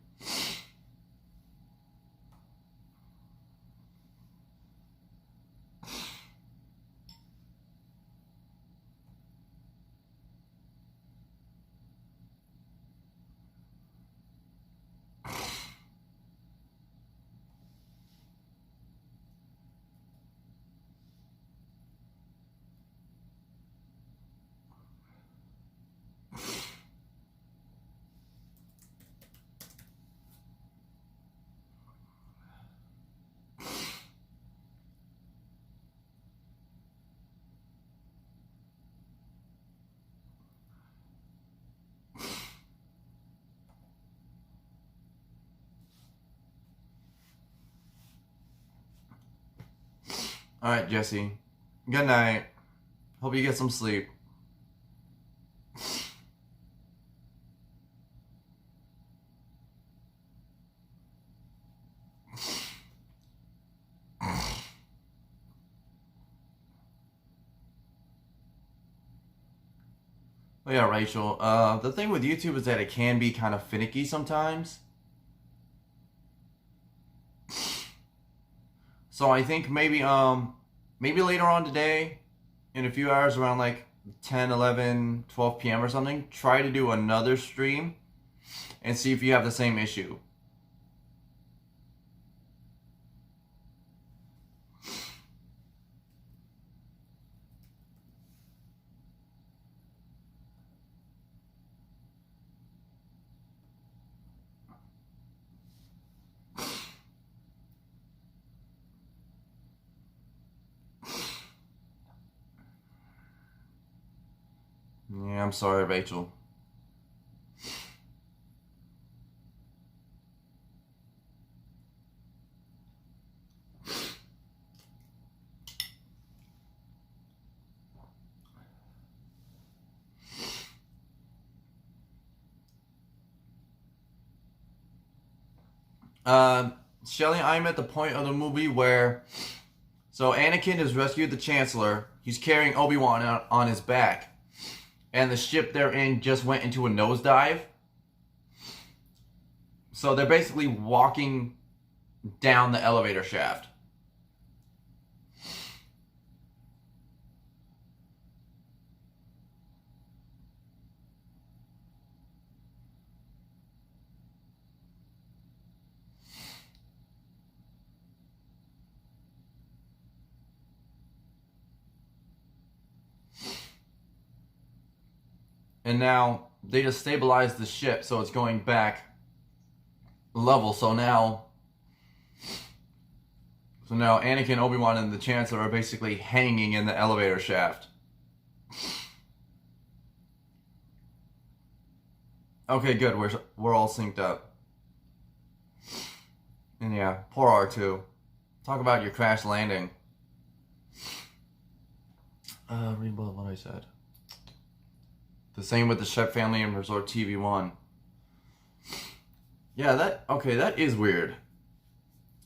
Alright, Jesse. Good night. Hope you get some sleep. Well, yeah, Rachel. The thing with YouTube is that it can be kind of finicky sometimes. So I think maybe later on today, in a few hours, around like 10, 11, 12 p.m. or something, try to do another stream and see if you have the same issue. Yeah, I'm sorry, Rachel. Shelly, I'm at the point of the movie where, so Anakin has rescued the Chancellor, He's carrying Obi-Wan on his back. And the ship they're in just went into a nosedive. So they're basically walking down the elevator shaft. And now they just stabilized the ship, so it's going back level. So now Anakin, Obi-Wan, and the Chancellor are basically hanging in the elevator shaft. Okay, good. We're all synced up. And yeah, poor R2. Talk about your crash landing. Read what I said. The same with the Shep family and Resort TV1. Yeah, that is weird.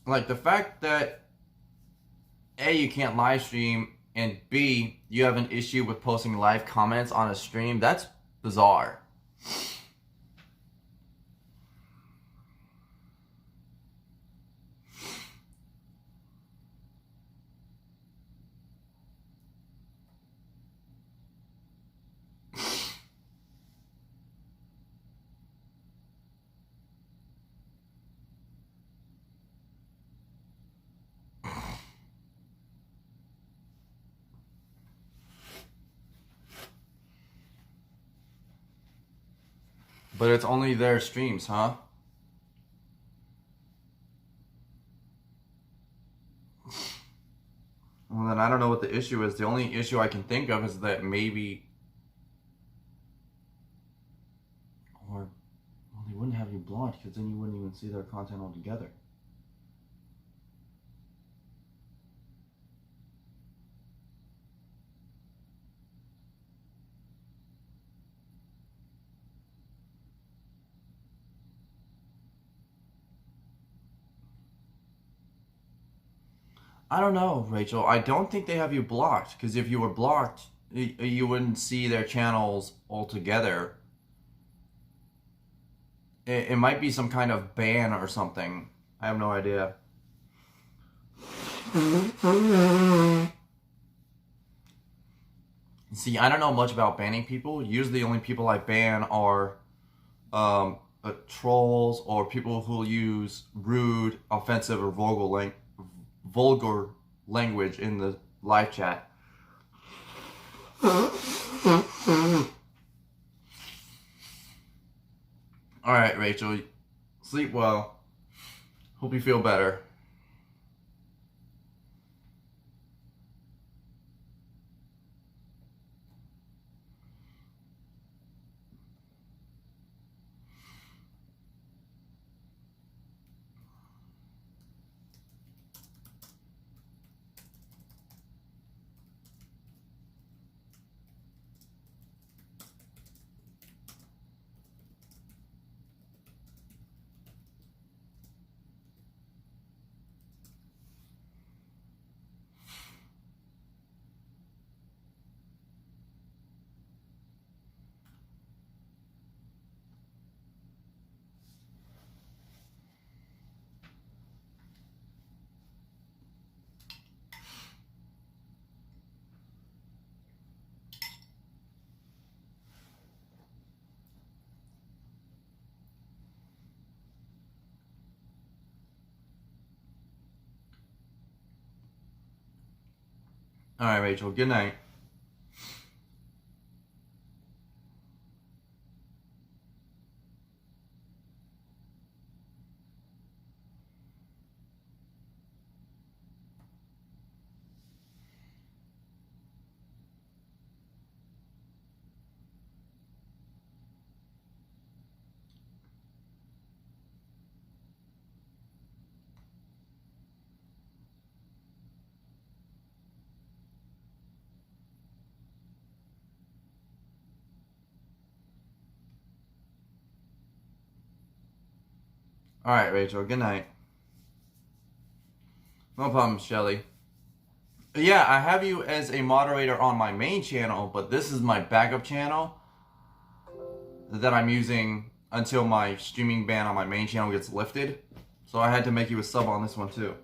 Like, the fact that A, you can't live stream, and B, you have an issue with posting live comments on a stream, that's bizarre. But it's only their streams, huh? Well, then I don't know what the issue is. The only issue I can think of is that maybe... Or... Well, they wouldn't have you blocked, because then you wouldn't even see their content altogether. I don't know, Rachel. I don't think they have you blocked, because if you were blocked, you wouldn't see their channels altogether. It might be some kind of ban or something. I have no idea. See, I don't know much about banning people. Usually the only people I ban are trolls or people who use rude, offensive, or vulgar language in the live chat. Alright, Rachel. Sleep well. Hope you feel better. Alright, Rachel. Good night. Alright, Rachel. Good night. No problem, Shelly. Yeah, I have you as a moderator on my main channel, but this is my backup channel that I'm using until my streaming ban on my main channel gets lifted. So I had to make you a sub on this one too.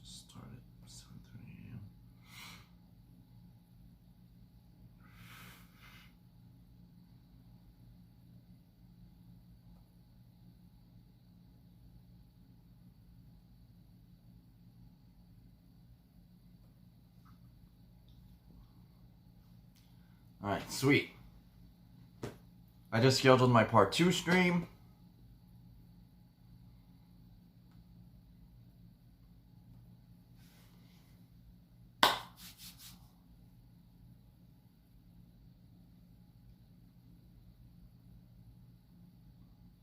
Just started 7:30 a.m. Alright, sweet. I just scheduled my part 2 stream.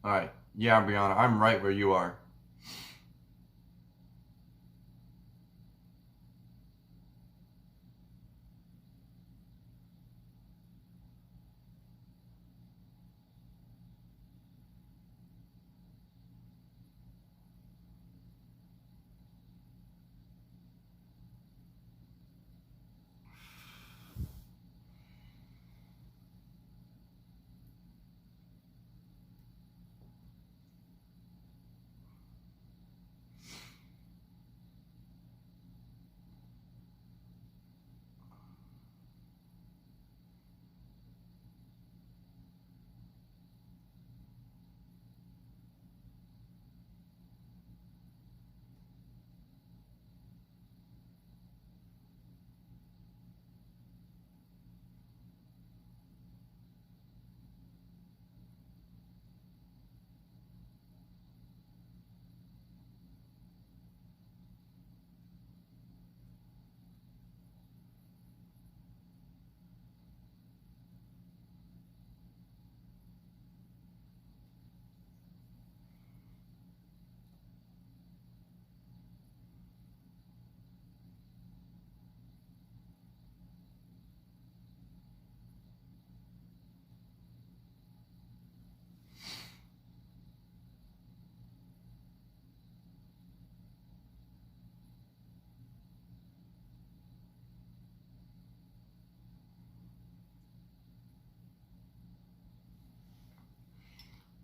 Alright, yeah, Brianna, I'm right where you are.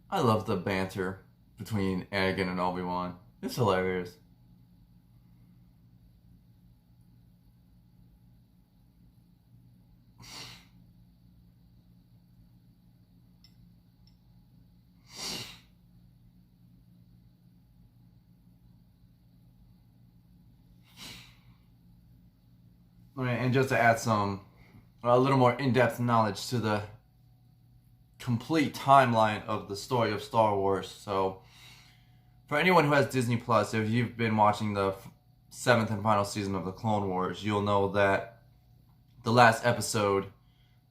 I love the banter between Anakin and Obi-Wan. It's hilarious. And just to add a little more in-depth knowledge to the complete timeline of the story of Star Wars. So, for anyone who has Disney Plus, if you've been watching the 7th and final season of the Clone Wars, you'll know that the last episode,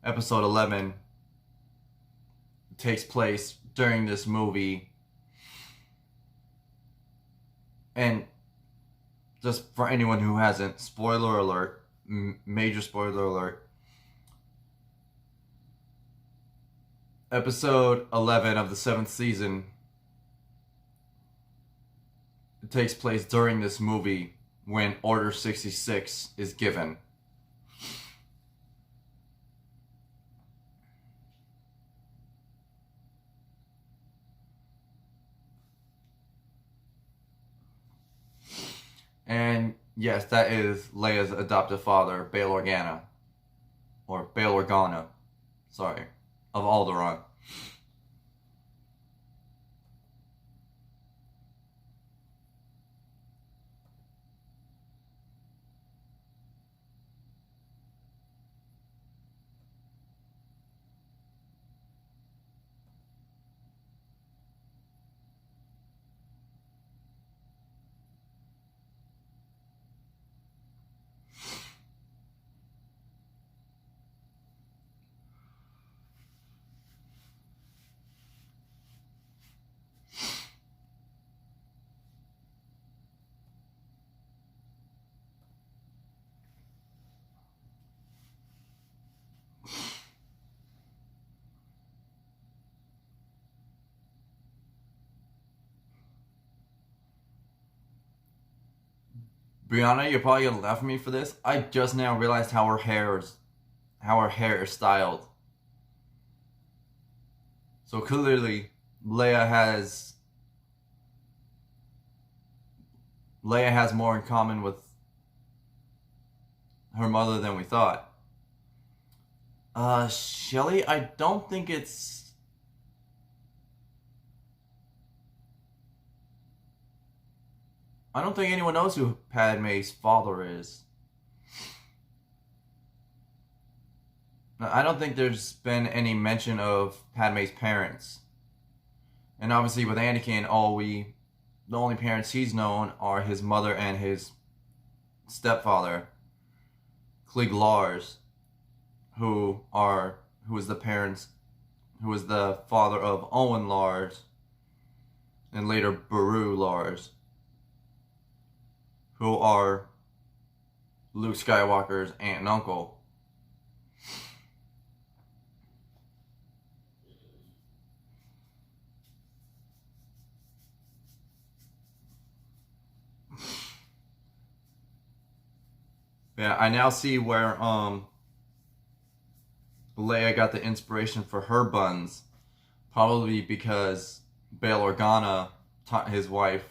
episode 11, takes place during this movie. And just for anyone who hasn't, spoiler alert, major spoiler alert, episode 11 of the 7th season takes place during this movie when Order 66 is given. And yes, that is Leia's adoptive father, Bail Organa. Or Bail Organa. Sorry. Of Alderaan. Brianna, you're probably gonna laugh at me for this. I just now realized how her hair is styled. So clearly, Leia has more in common with her mother than we thought. Shelly, I don't think it's. I don't think anyone knows who Padme's father is. I don't think there's been any mention of Padme's parents. And obviously with Anakin, the only parents he's known are his mother and his stepfather, Klieg Lars, who is the father of Owen Lars and later Beru Lars, who are Luke Skywalker's aunt and uncle. Yeah, I now see where Leia got the inspiration for her buns. Probably because Bail Organa taught his wife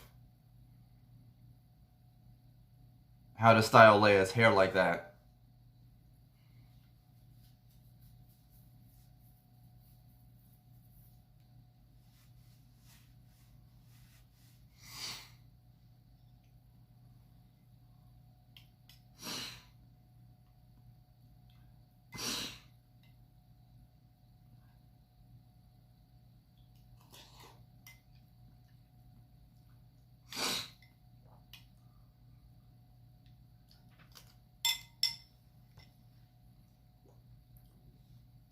how to style Leia's hair like that.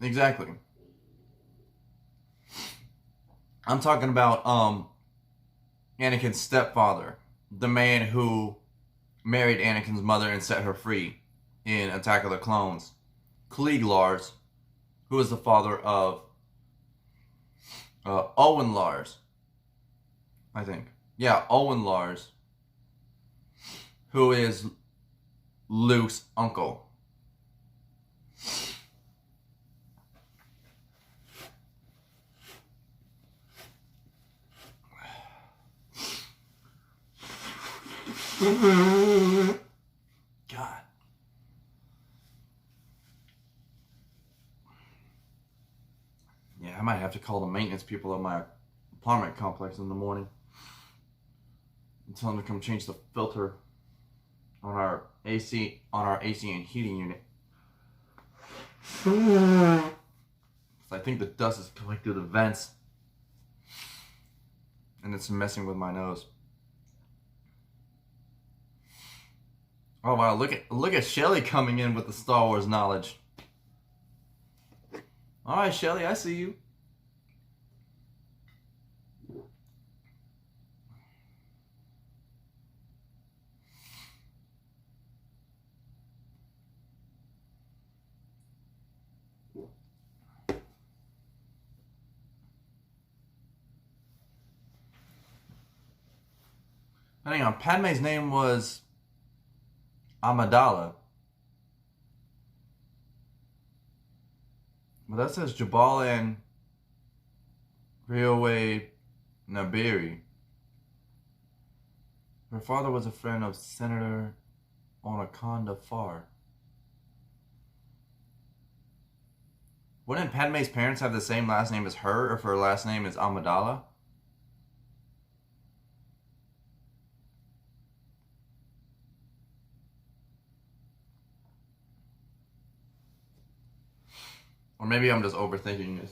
Exactly. I'm talking about Anakin's stepfather, the man who married Anakin's mother and set her free in Attack of the Clones. Klieg Lars, who is the father of Owen Lars, I think. Yeah, Owen Lars, who is Luke's uncle. God. Yeah, I might have to call the maintenance people at my apartment complex in the morning and tell them to come change the filter on our AC and heating unit. I think the dust is coming through the vents and it's messing with my nose. Oh wow, look at Shelly coming in with the Star Wars knowledge. Alright, Shelly, I see you. Hang on, Padme's name was Amidala. But that says Jabal and Riowe Nabiri. Her father was a friend of Senator Onaconda Farr. Wouldn't Padme's parents have the same last name as her if her last name is Amidala? Or maybe I'm just overthinking this.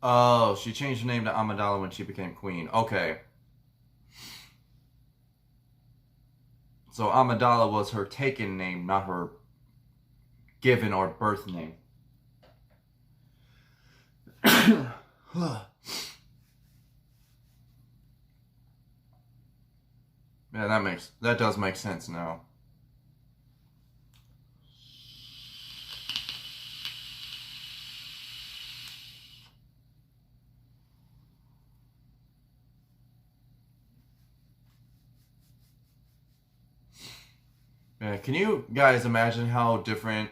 Oh, she changed her name to Amidala when she became queen. Okay. So Amidala was her taken name, not her given or birth name. Yeah, that does make sense now. Yeah, can you guys imagine how different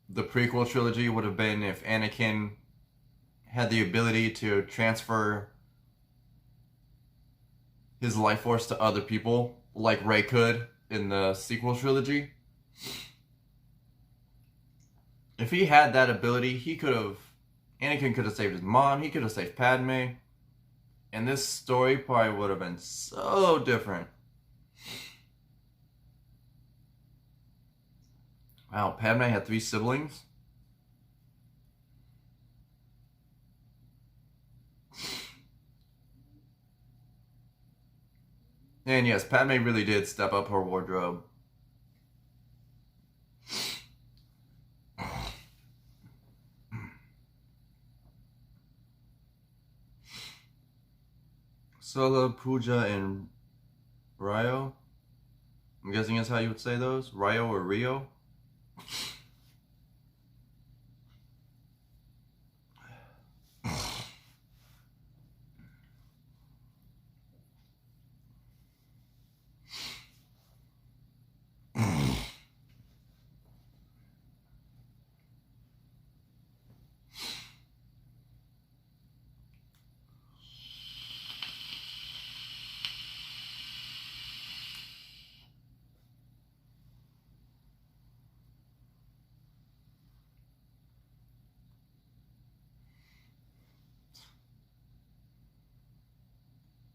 the prequel trilogy would have been if Anakin had the ability to transfer his life force to other people, like Rey could in the sequel trilogy? If he had that ability, Anakin could have saved his mom, he could have saved Padme, and this story probably would have been so different. Wow, Padme had 3 siblings? And yes, Padme really did step up her wardrobe. Solo, Puja, and Ryo? I'm guessing that's how you would say those? Ryo or Rio?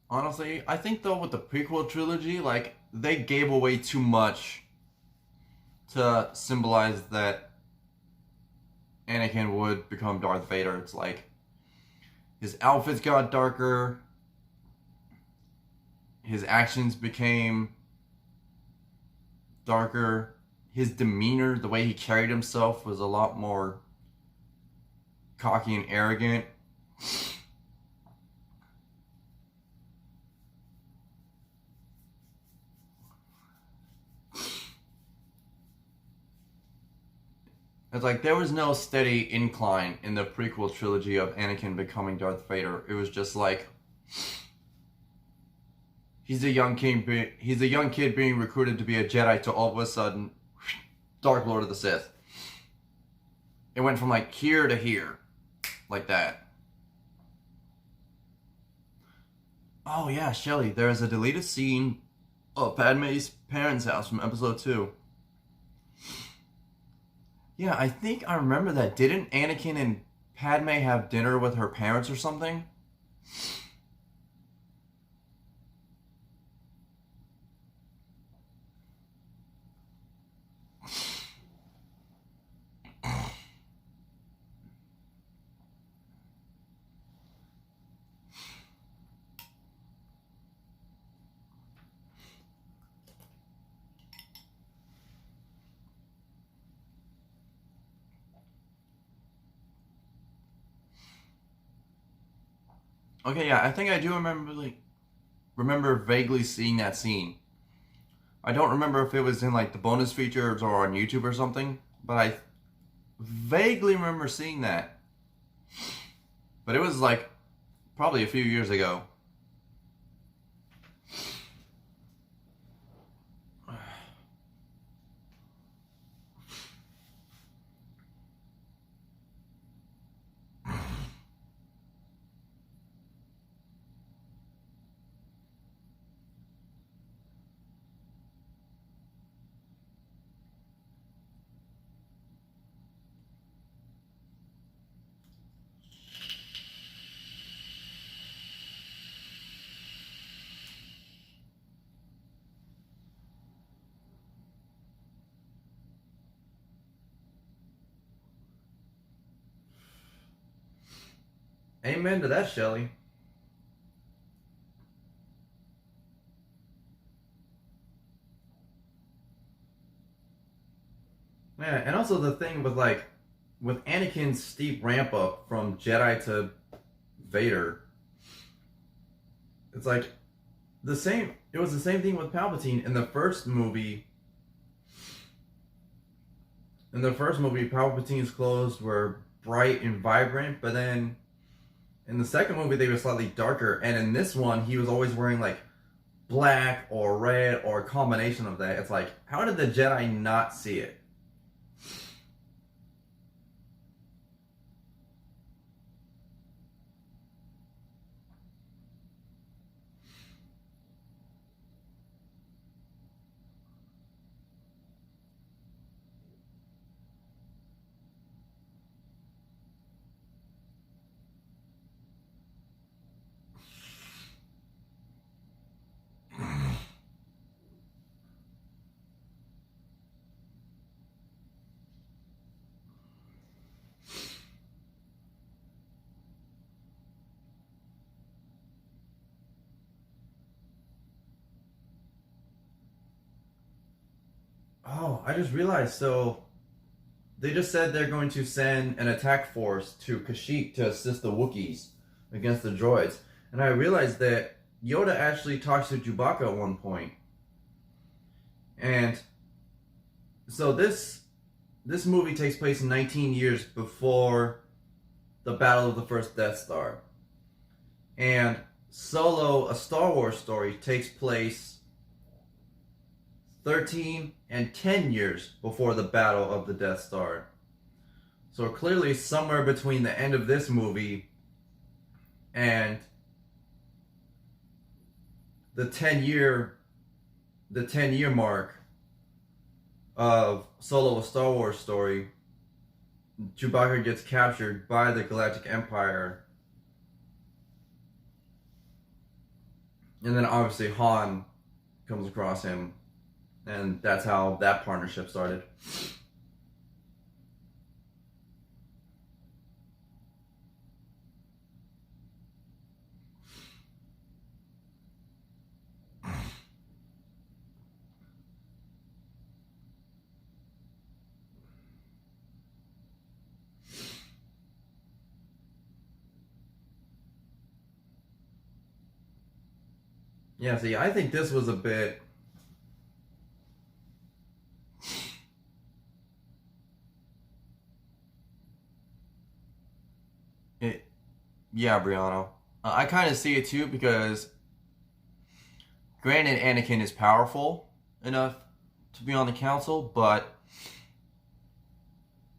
Honestly, I think though with the prequel trilogy, like, they gave away too much to symbolize that Anakin would become Darth Vader. It's like, his outfits got darker, his actions became darker, his demeanor, the way he carried himself was a lot more cocky and arrogant. It's like there was no steady incline in the prequel trilogy of Anakin becoming Darth Vader. It was just like he's a young kid being recruited to be a Jedi to all of a sudden Dark Lord of the Sith. It went from like here to here, like that. Oh yeah, Shelly, there is a deleted scene of Padme's parents' house from episode 2. Yeah, I think I remember that. Didn't Anakin and Padme have dinner with her parents or something? Okay, yeah, I think I do remember vaguely seeing that scene. I don't remember if it was in like the bonus features or on YouTube or something, but I vaguely remember seeing that. But it was like probably a few years ago. Amen to that, Shelly. Yeah, and also the thing with Anakin's steep ramp up from Jedi to Vader, it's like the same. It was the same thing with Palpatine in the first movie. In the first movie, Palpatine's clothes were bright and vibrant, but then in the second movie they were slightly darker, and in this one he was always wearing like black or red or a combination of that. It's like, how did the Jedi not see it? Oh, I just realized. So they just said they're going to send an attack force to Kashyyyk to assist the Wookiees against the droids. And I realized that Yoda actually talks to Chewbacca at one point. And so this movie takes place 19 years before the Battle of the First Death Star. And Solo, a Star Wars story, takes place 13 and 10 years before the Battle of the Death Star. So clearly somewhere between the end of this movie and the 10-year mark of Solo, a Star Wars story, Chewbacca gets captured by the Galactic Empire. And then obviously Han comes across him. And that's how that partnership started. Yeah, see, I think this was a bit... Yeah, Brianna. I kind of see it too because, granted, Anakin is powerful enough to be on the council, but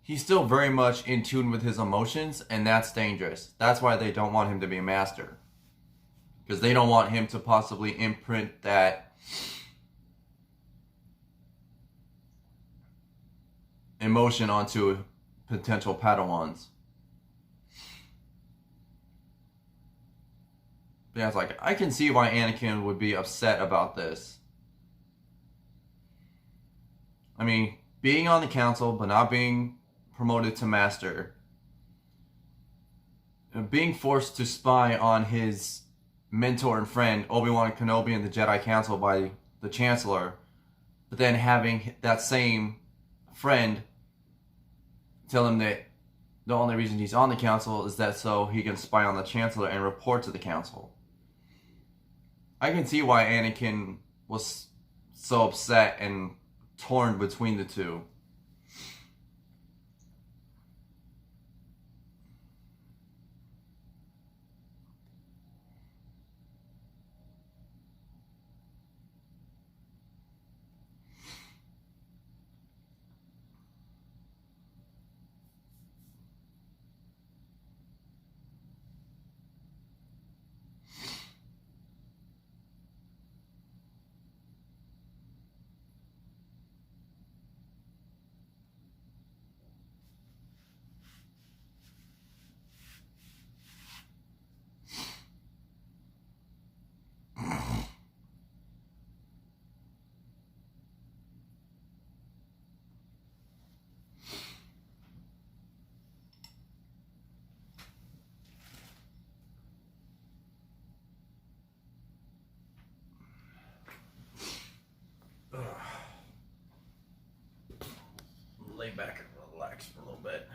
he's still very much in tune with his emotions, and that's dangerous. That's why they don't want him to be a master. Because they don't want him to possibly imprint that emotion onto potential Padawans. But yeah, it's like, I can see why Anakin would be upset about this. I mean, being on the council, but not being promoted to master. Being forced to spy on his mentor and friend, Obi-Wan Kenobi, and the Jedi Council by the Chancellor. But then having that same friend tell him that the only reason he's on the council is that so he can spy on the Chancellor and report to the council. I can see why Anakin was so upset and torn between the two. back and relax for a little bit.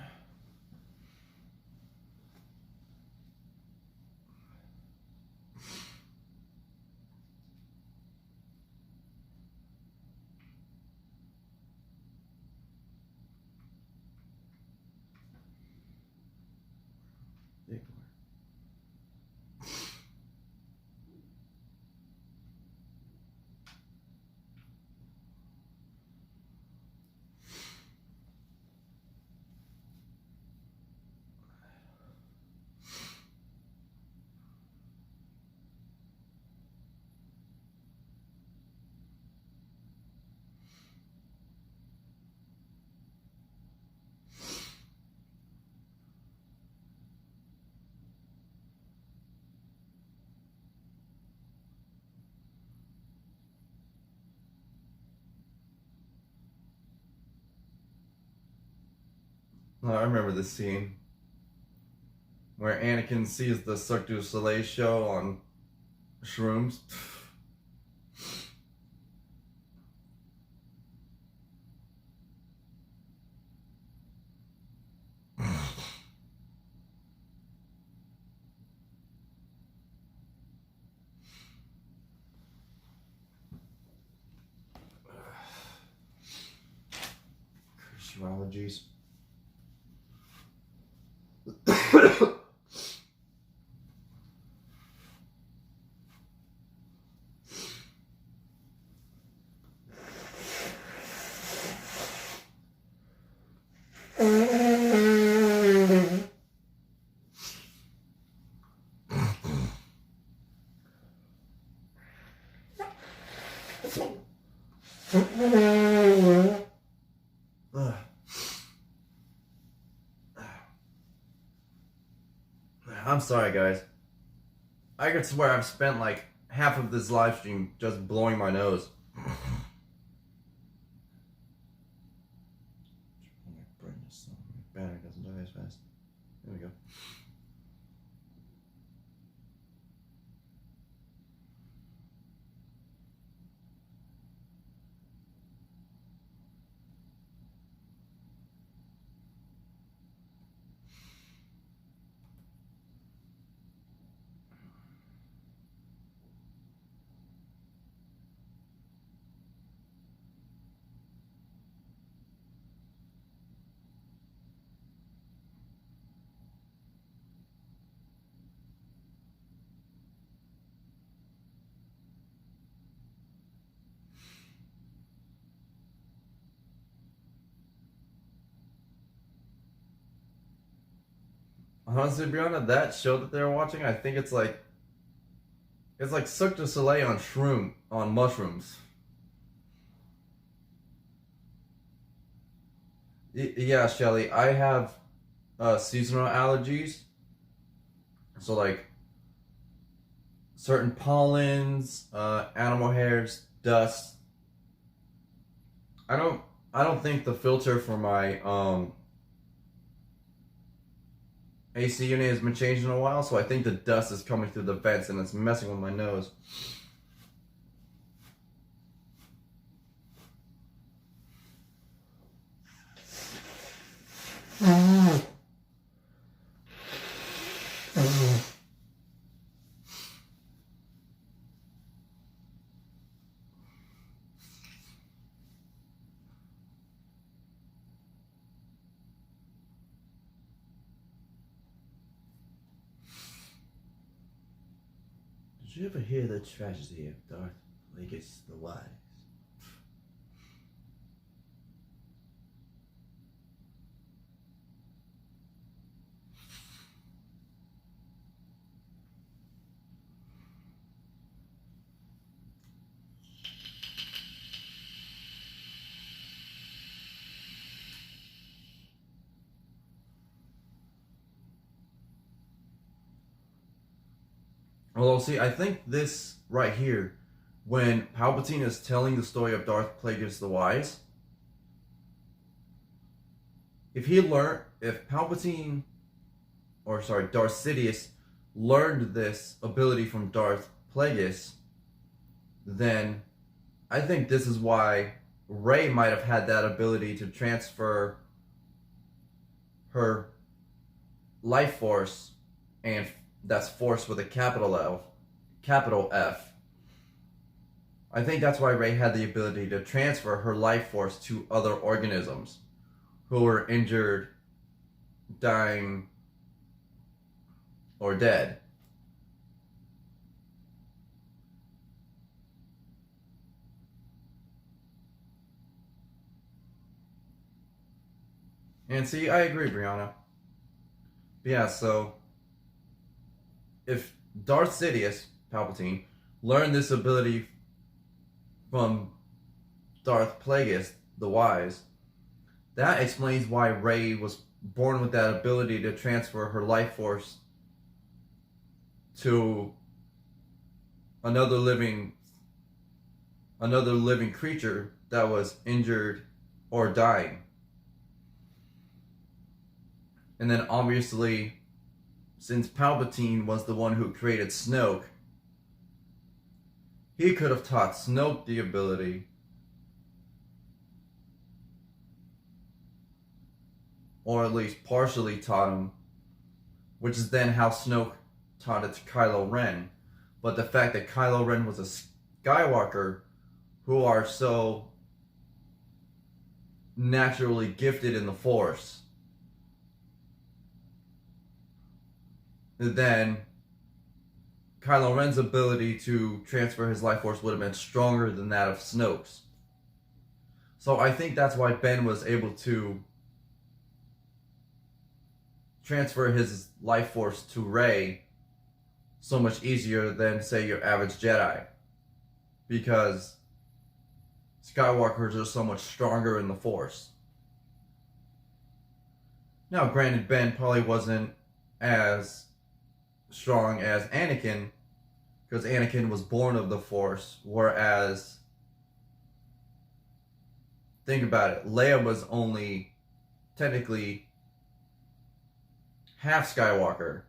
I remember this scene where Anakin sees the Cirque du Soleil show on shrooms. Curse your allergies. I'm sorry, guys. I could swear I've spent like half of this live stream just blowing my nose. Brightness so my battery doesn't die as fast. There we go. Honestly, Brianna, that show that they were watching, I think it's like Cirque du Soleil on mushrooms. Yeah, Shelly, I have seasonal allergies. So like certain pollens, animal hairs, dust. I don't think the filter for my AC unit has been changed in a while, so I think the dust is coming through the vents and it's messing with my nose. Did you ever hear the tragedy of Darth Plagueis the Wise? Well, see, I think this right here, when Palpatine is telling the story of Darth Plagueis the Wise, if Darth Sidious learned this ability from Darth Plagueis, then I think this is why Rey might have had that ability to transfer her life force, and that's force with a capital F. I think that's why Rey had the ability to transfer her life force to other organisms who were injured, dying, or dead. And see, I agree, Brianna. Yeah, so if Darth Sidious, Palpatine, learned this ability from Darth Plagueis, the Wise, that explains why Rey was born with that ability to transfer her life force to another living creature that was injured or dying. And then obviously, since Palpatine was the one who created Snoke, he could have taught Snoke the ability, or at least partially taught him, which is then how Snoke taught it to Kylo Ren. But the fact that Kylo Ren was a Skywalker who are so naturally gifted in the Force, then Kylo Ren's ability to transfer his life force would have been stronger than that of Snoke's. So I think that's why Ben was able to transfer his life force to Rey so much easier than, say, your average Jedi. Because Skywalkers are so much stronger in the Force. Now, granted, Ben probably wasn't as strong as Anakin, because Anakin was born of the Force, whereas, think about it, Leia was only technically half Skywalker,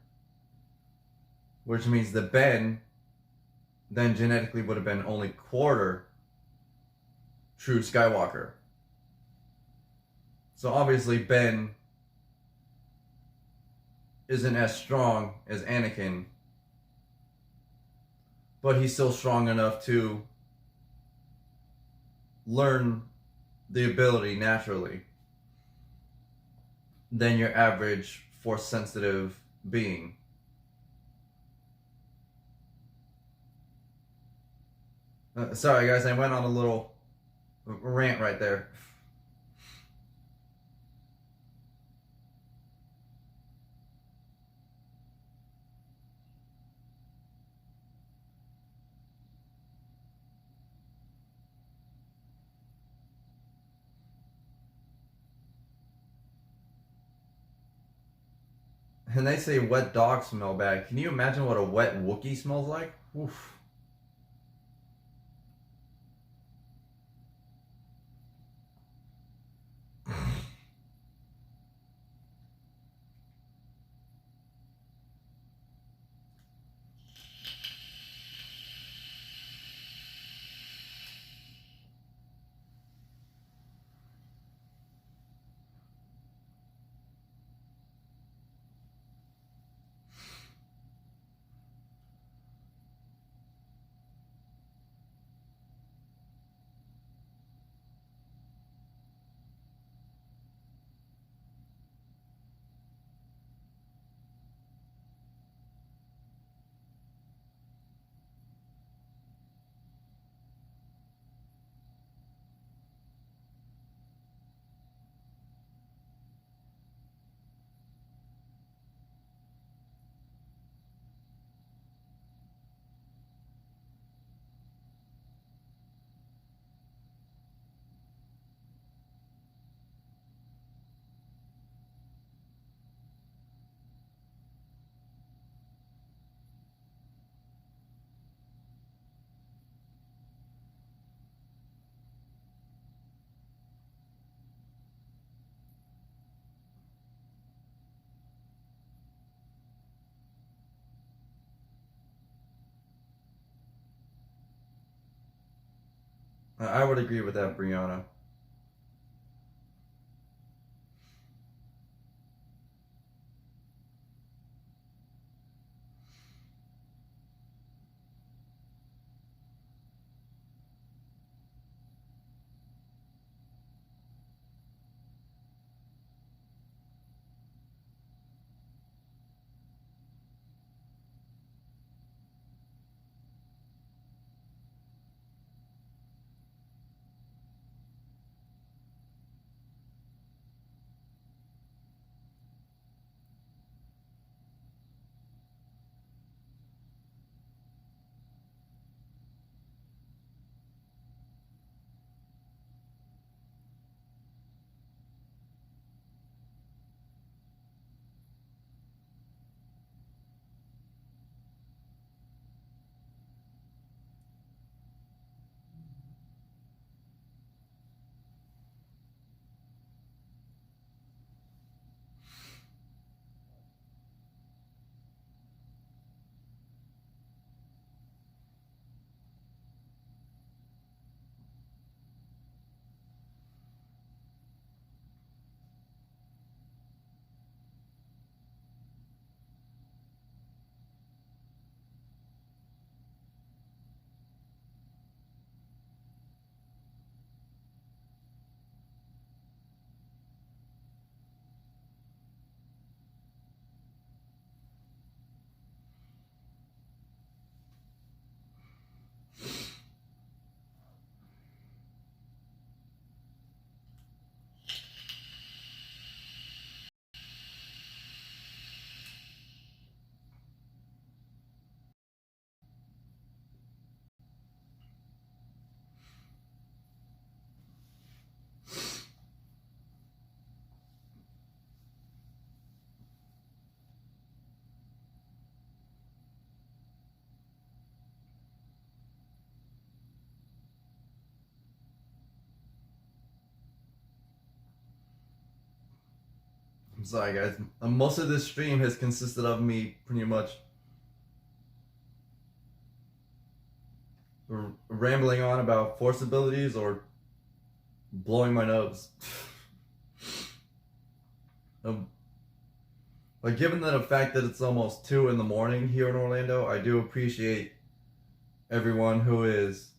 which means that Ben then genetically would have been only quarter true Skywalker. So obviously Ben isn't as strong as Anakin, but he's still strong enough to learn the ability naturally than your average Force sensitive being. Sorry guys, I went on a little rant right there. And they say wet dogs smell bad. Can you imagine what a wet Wookiee smells like? Oof. I would agree with that, Brianna. I'm sorry, guys. Most of this stream has consisted of me pretty much rambling on about force abilities or blowing my nose. But given the fact that it's almost 2 in the morning here in Orlando, I do appreciate everyone who is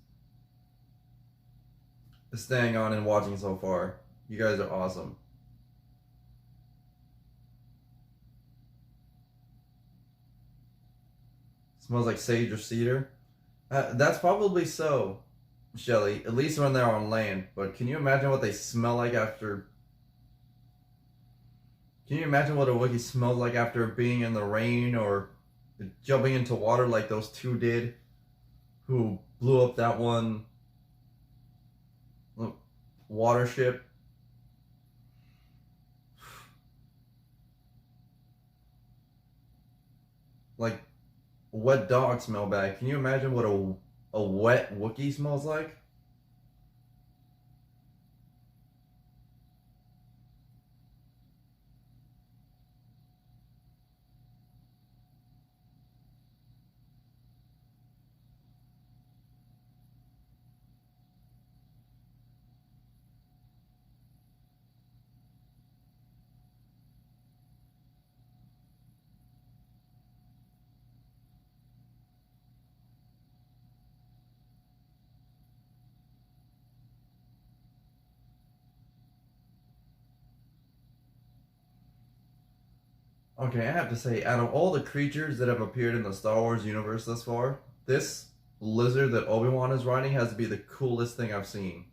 staying on and watching so far. You guys are awesome. Smells like sage or cedar. That's probably so, Shelly. At least when they're on land. But can you imagine what they smell like after? Can you imagine what a Wookiee smells like after being in the rain or jumping into water like those two did, who blew up that one water ship? Like wet dog smell bad. Can you imagine what a wet Wookiee smells like? Okay, I have to say, out of all the creatures that have appeared in the Star Wars universe thus far, this lizard that Obi-Wan is riding has to be the coolest thing I've seen.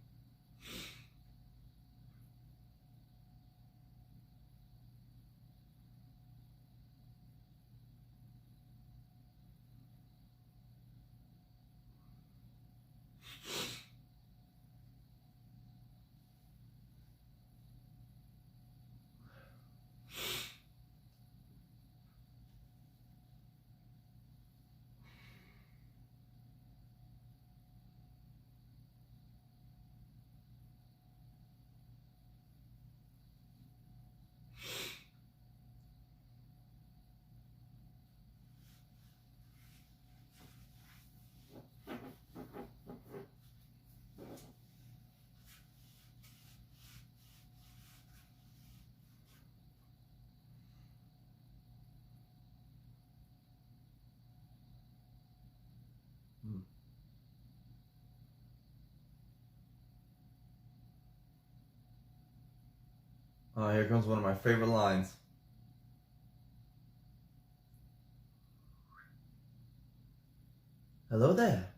Here comes one of my favorite lines. Hello there.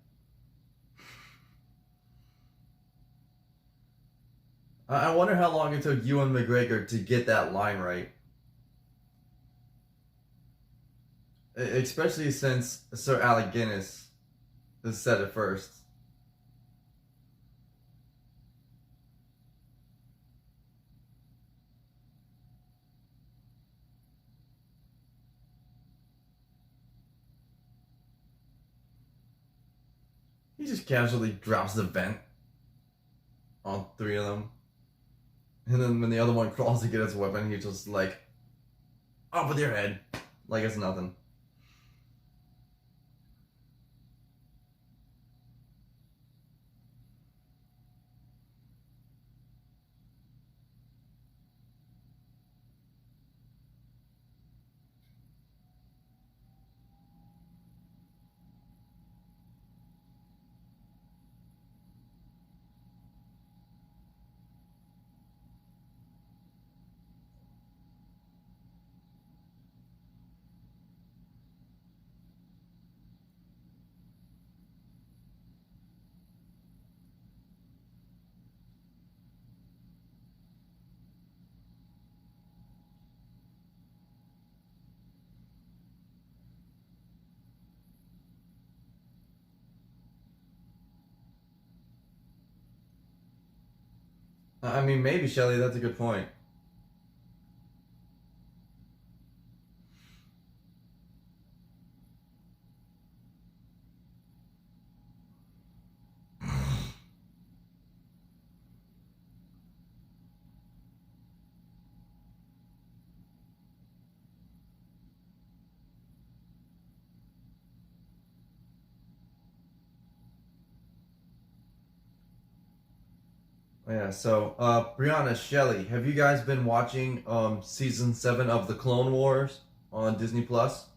I wonder how long it took Ewan McGregor to get that line right. Especially since Sir Alec Guinness has said it first. He just casually drops the vent on 3 of them. And then when the other one crawls to get his weapon, he's just like, up with your head. Like it's nothing. I mean, maybe, Shelly, that's a good point. Yeah, so Brianna, Shelly, have you guys been watching season 7 of the Clone Wars on Disney Plus?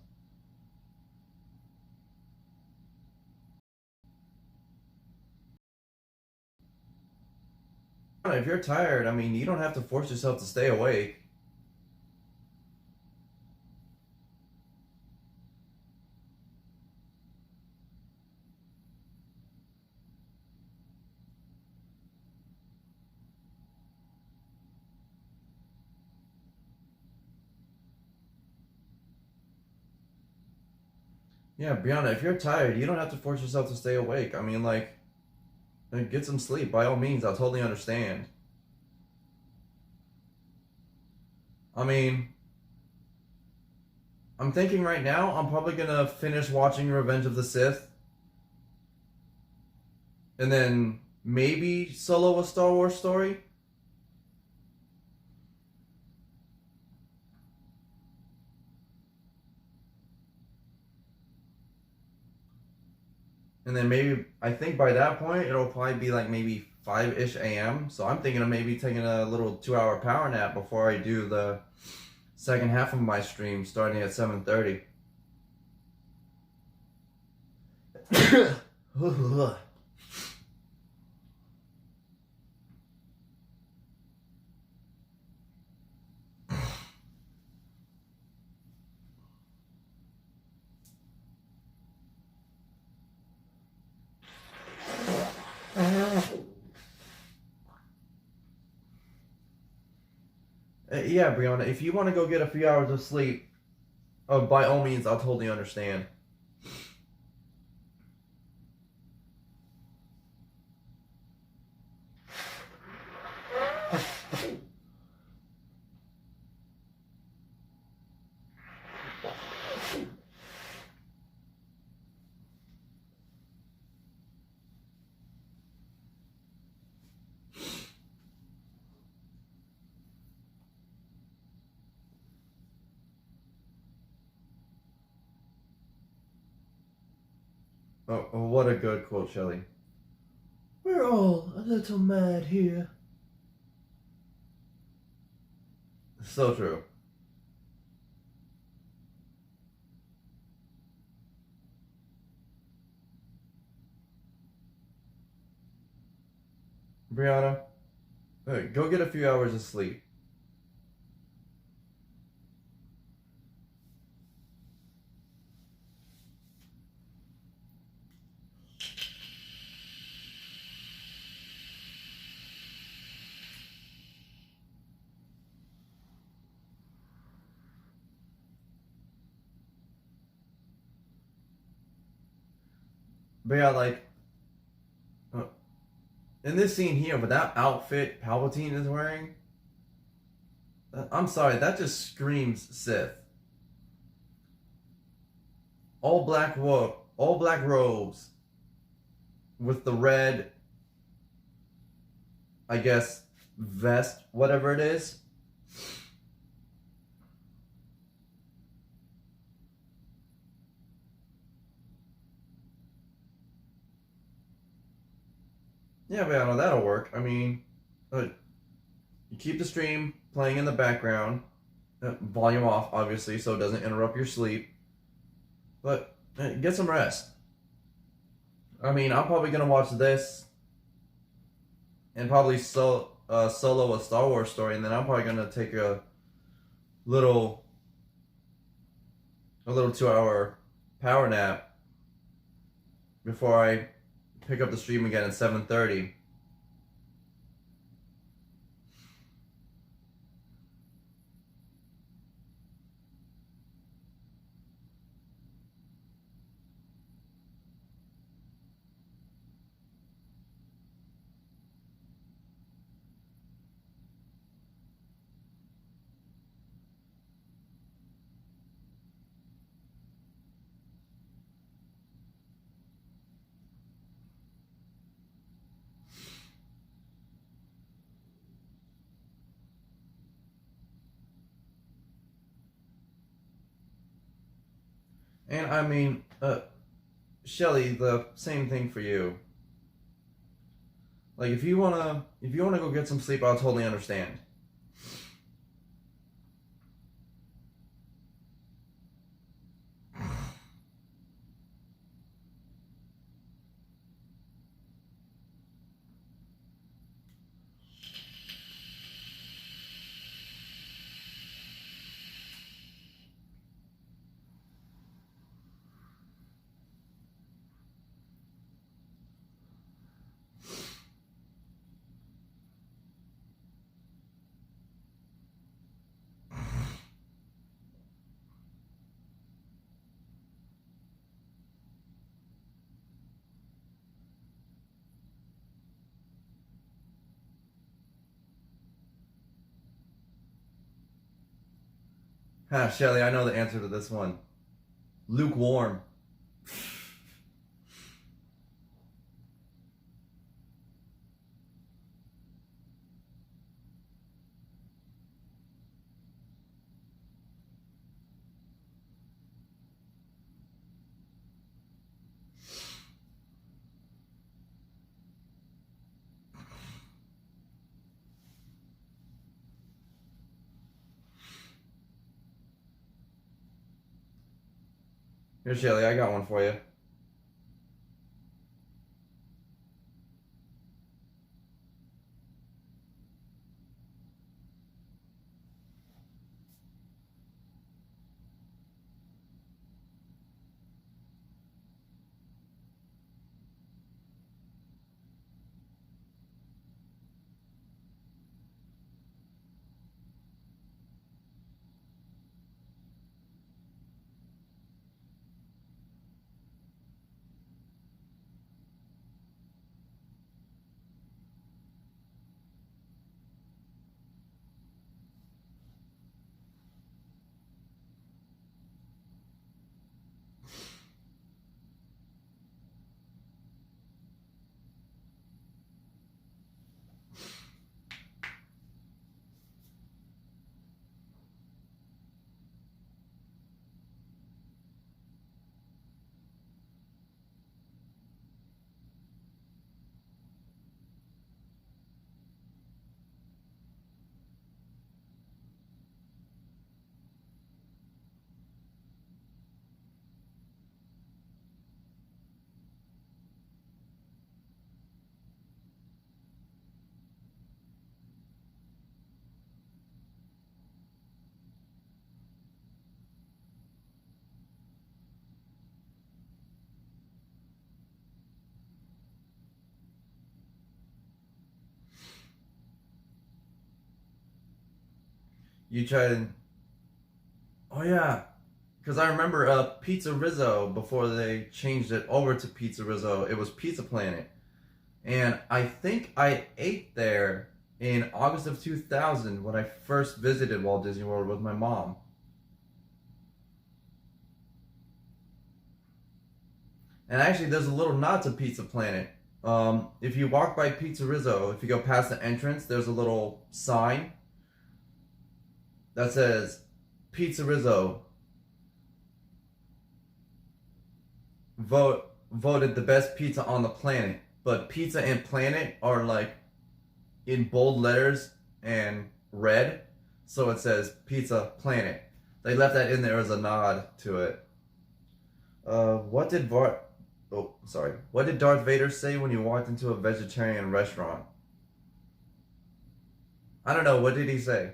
If you're tired, I mean, you don't have to force yourself to stay awake. Yeah, Brianna, if you're tired, you don't have to force yourself to stay awake. I mean, like, get some sleep. By all means, I'll totally understand. I mean, I'm thinking right now, I'm probably gonna finish watching Revenge of the Sith, and then maybe solo a Star Wars story. And then maybe, I think by that point, it'll probably be like maybe 5 ish a.m. So I'm thinking of maybe taking a little 2 hour power nap before I do the second half of my stream starting at 7:30. Yeah, Brianna, if you want to go get a few hours of sleep, by all means, I'll totally understand. Oh, what a good quote, Shelley. We're all a little mad here. So true. Brianna, go get a few hours of sleep. But yeah, like, uh, in this scene here, with that outfit Palpatine is wearing, I'm sorry, that just screams Sith. All black robes with the red, I guess, vest, whatever it is. Yeah, but I know that'll work. I mean, you keep the stream playing in the background, volume off, obviously, so it doesn't interrupt your sleep. But get some rest. I mean, I'm probably gonna watch this and probably solo a Star Wars story, and then I'm probably gonna take little a little 2 hour power nap before I pick up the stream again at 7:30. And I mean, Shelly, the same thing for you. Like if you wanna go get some sleep, I'll totally understand. Ha, Shelly, I know the answer to this one. Lukewarm. Here, Shelly, I got one for you. You tried. Oh yeah, because I remember Pizza Rizzo before they changed it over to Pizza Rizzo. It was Pizza Planet, and I think I ate there in August of 2000 when I first visited Walt Disney World with my mom. And actually, there's a little nod to Pizza Planet. If you walk by Pizza Rizzo, if you go past the entrance, there's a little sign that says Pizza Rizzo voted the best pizza on the planet. But pizza and planet are like in bold letters and red, so it says Pizza Planet. They left that in there as a nod to it. What did What did Darth Vader say when you walked into a vegetarian restaurant? I don't know. What did he say?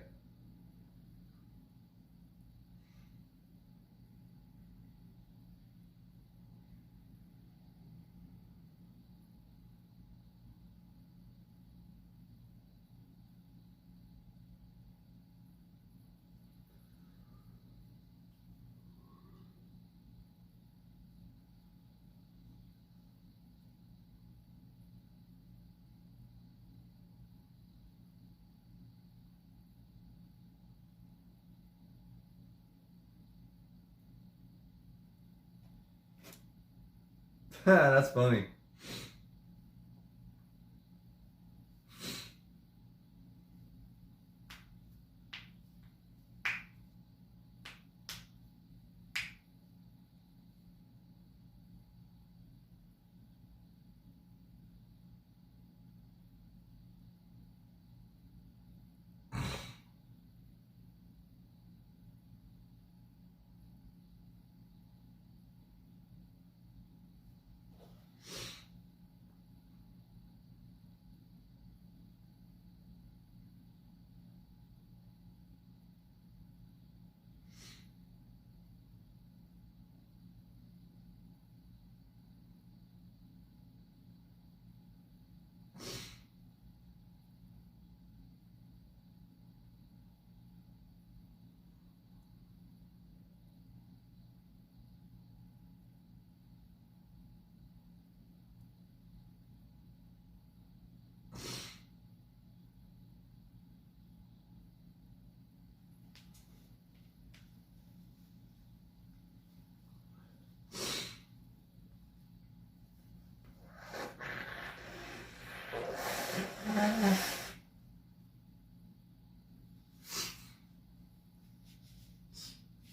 That's funny.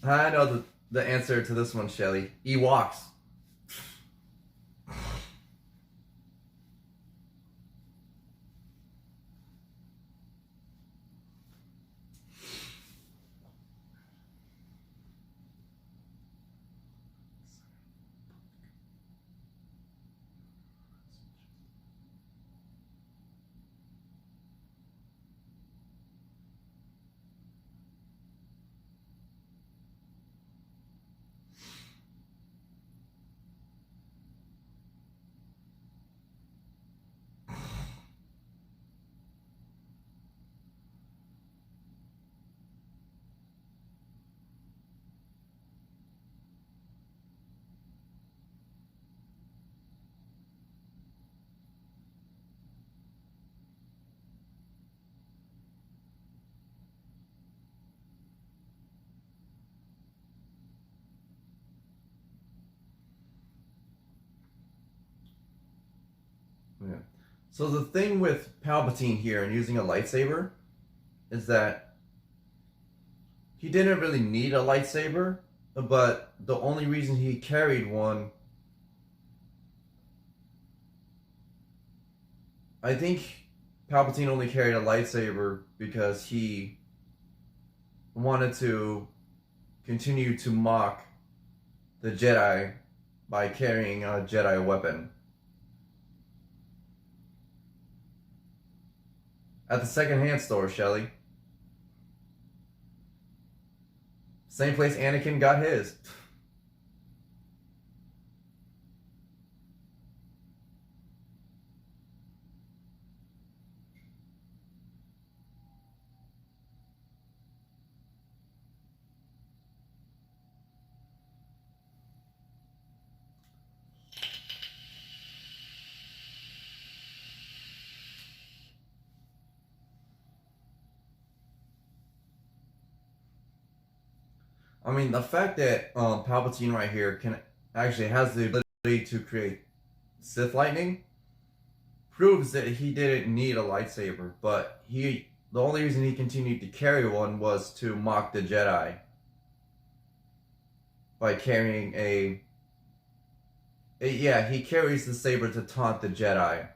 I know the answer to this one, Shelly. Ewoks. Yeah. So the thing with Palpatine here and using a lightsaber is that he didn't really need a lightsaber, but the only reason he carried one, I think Palpatine only carried a lightsaber because he wanted to continue to mock the Jedi by carrying a Jedi weapon. At the secondhand store, Shelly. Same place Anakin got his. I mean, the fact that Palpatine right here can actually has the ability to create Sith lightning proves that he didn't need a lightsaber, but the only reason he continued to carry one was to mock the Jedi by carrying yeah, he carries the saber to taunt the Jedi.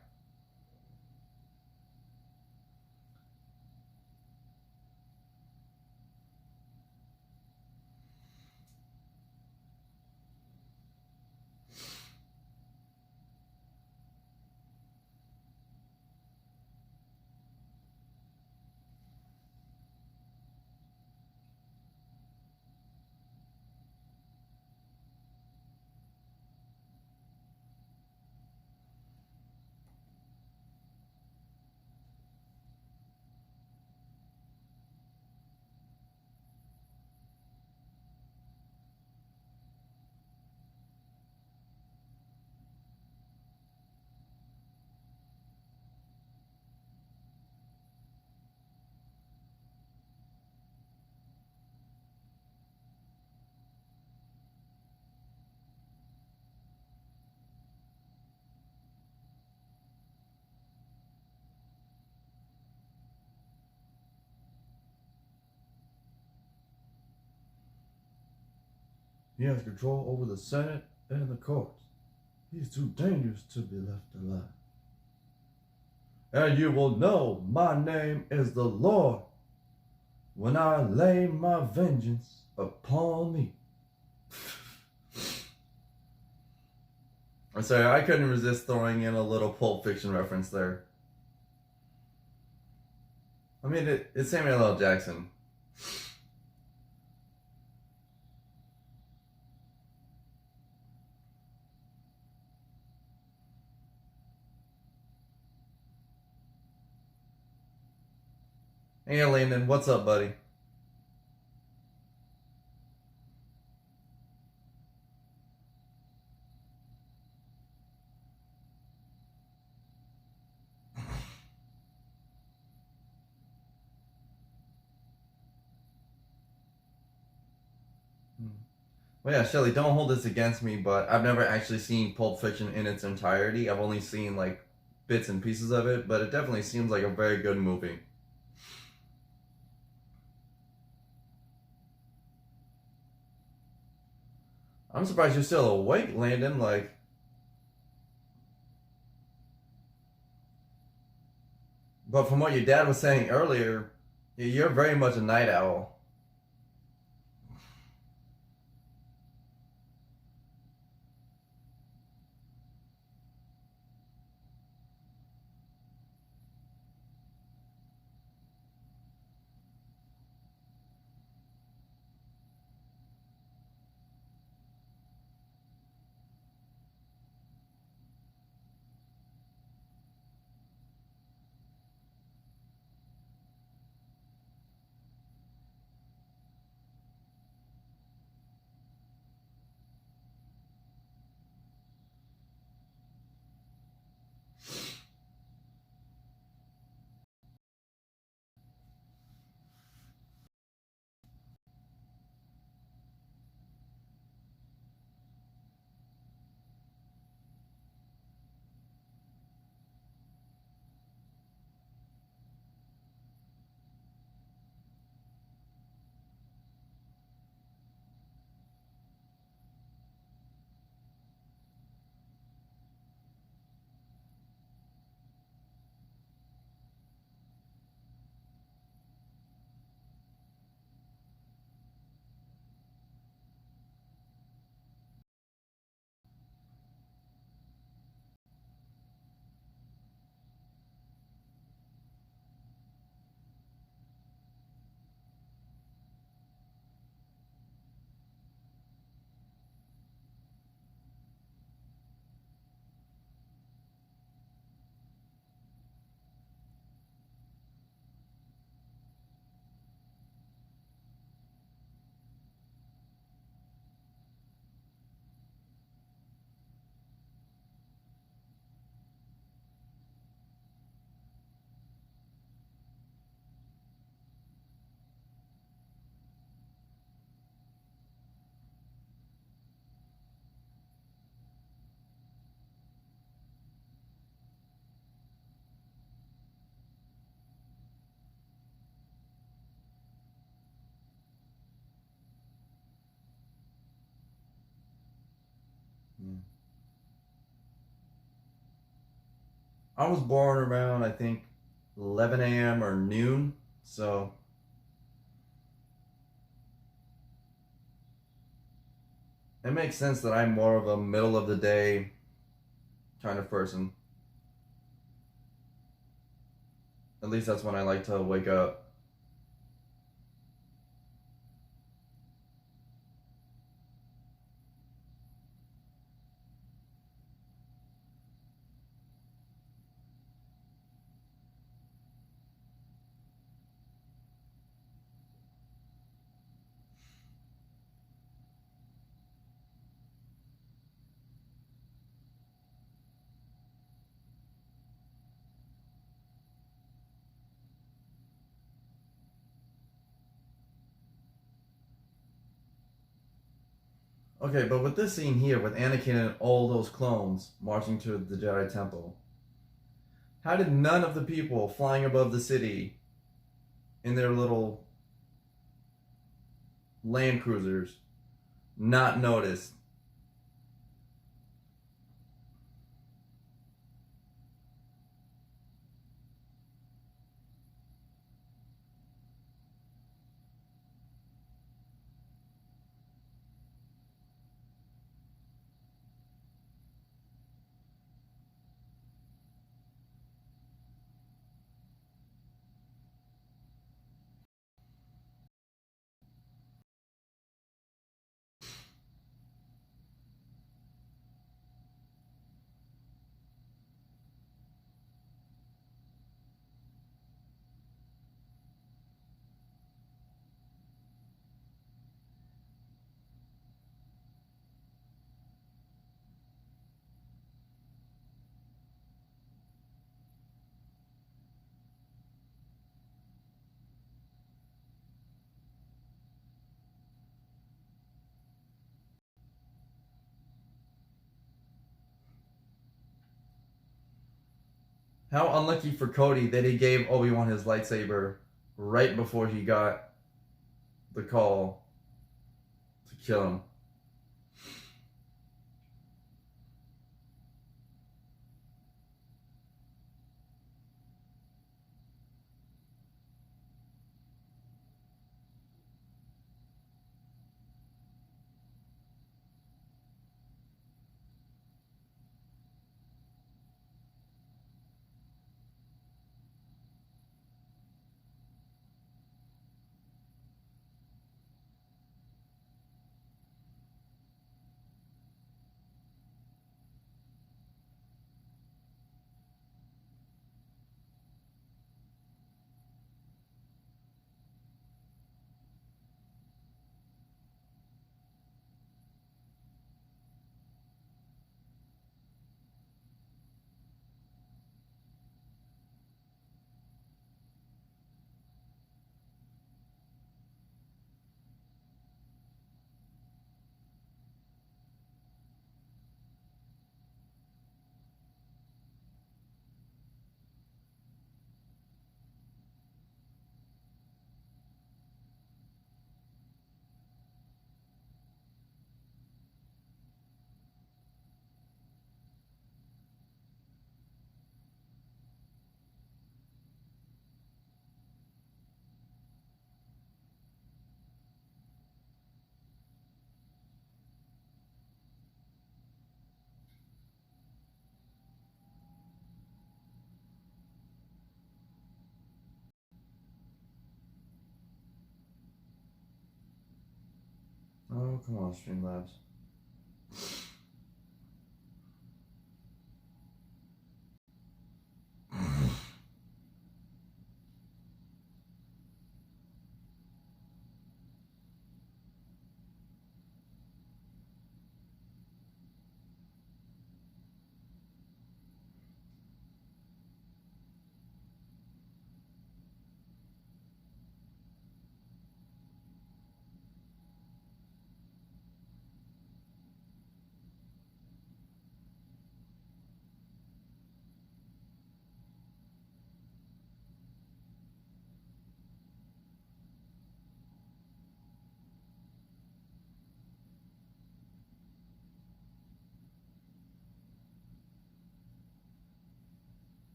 He has control over the Senate and the courts. He's too dangerous to be left alive. And you will know my name is the Lord when I lay my vengeance upon me. I'm sorry, I couldn't resist throwing in a little Pulp Fiction reference there. I mean, it's Samuel L. Jackson. Hey, Landon, what's up, buddy? Well, yeah, Shelly, don't hold this against me, but I've never actually seen Pulp Fiction in its entirety. I've only seen like bits and pieces of it, but it definitely seems like a very good movie. I'm surprised you're still awake, Landon. Like, but from what your dad was saying earlier, you're very much a night owl. I was born around, I think, 11 a.m. or noon, so it makes sense that I'm more of a middle of the day kind of person. At least that's when I like to wake up. Okay, but with this scene here, with Anakin and all those clones marching to the Jedi Temple, how did none of the people flying above the city in their little land cruisers not notice? How unlucky for Cody that he gave Obi-Wan his lightsaber right before he got the call to kill him. Oh, come on, Streamlabs.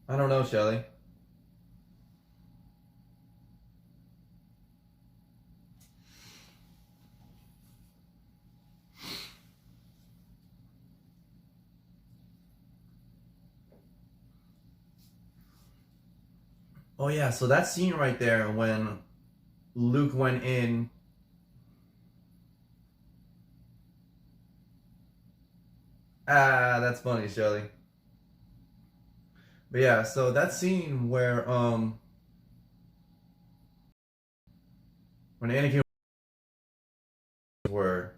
I don't know, Shelly. Oh yeah, so that scene right there when Luke went in. Ah, that's funny, Shelly. But yeah, so that scene where when Anakin were,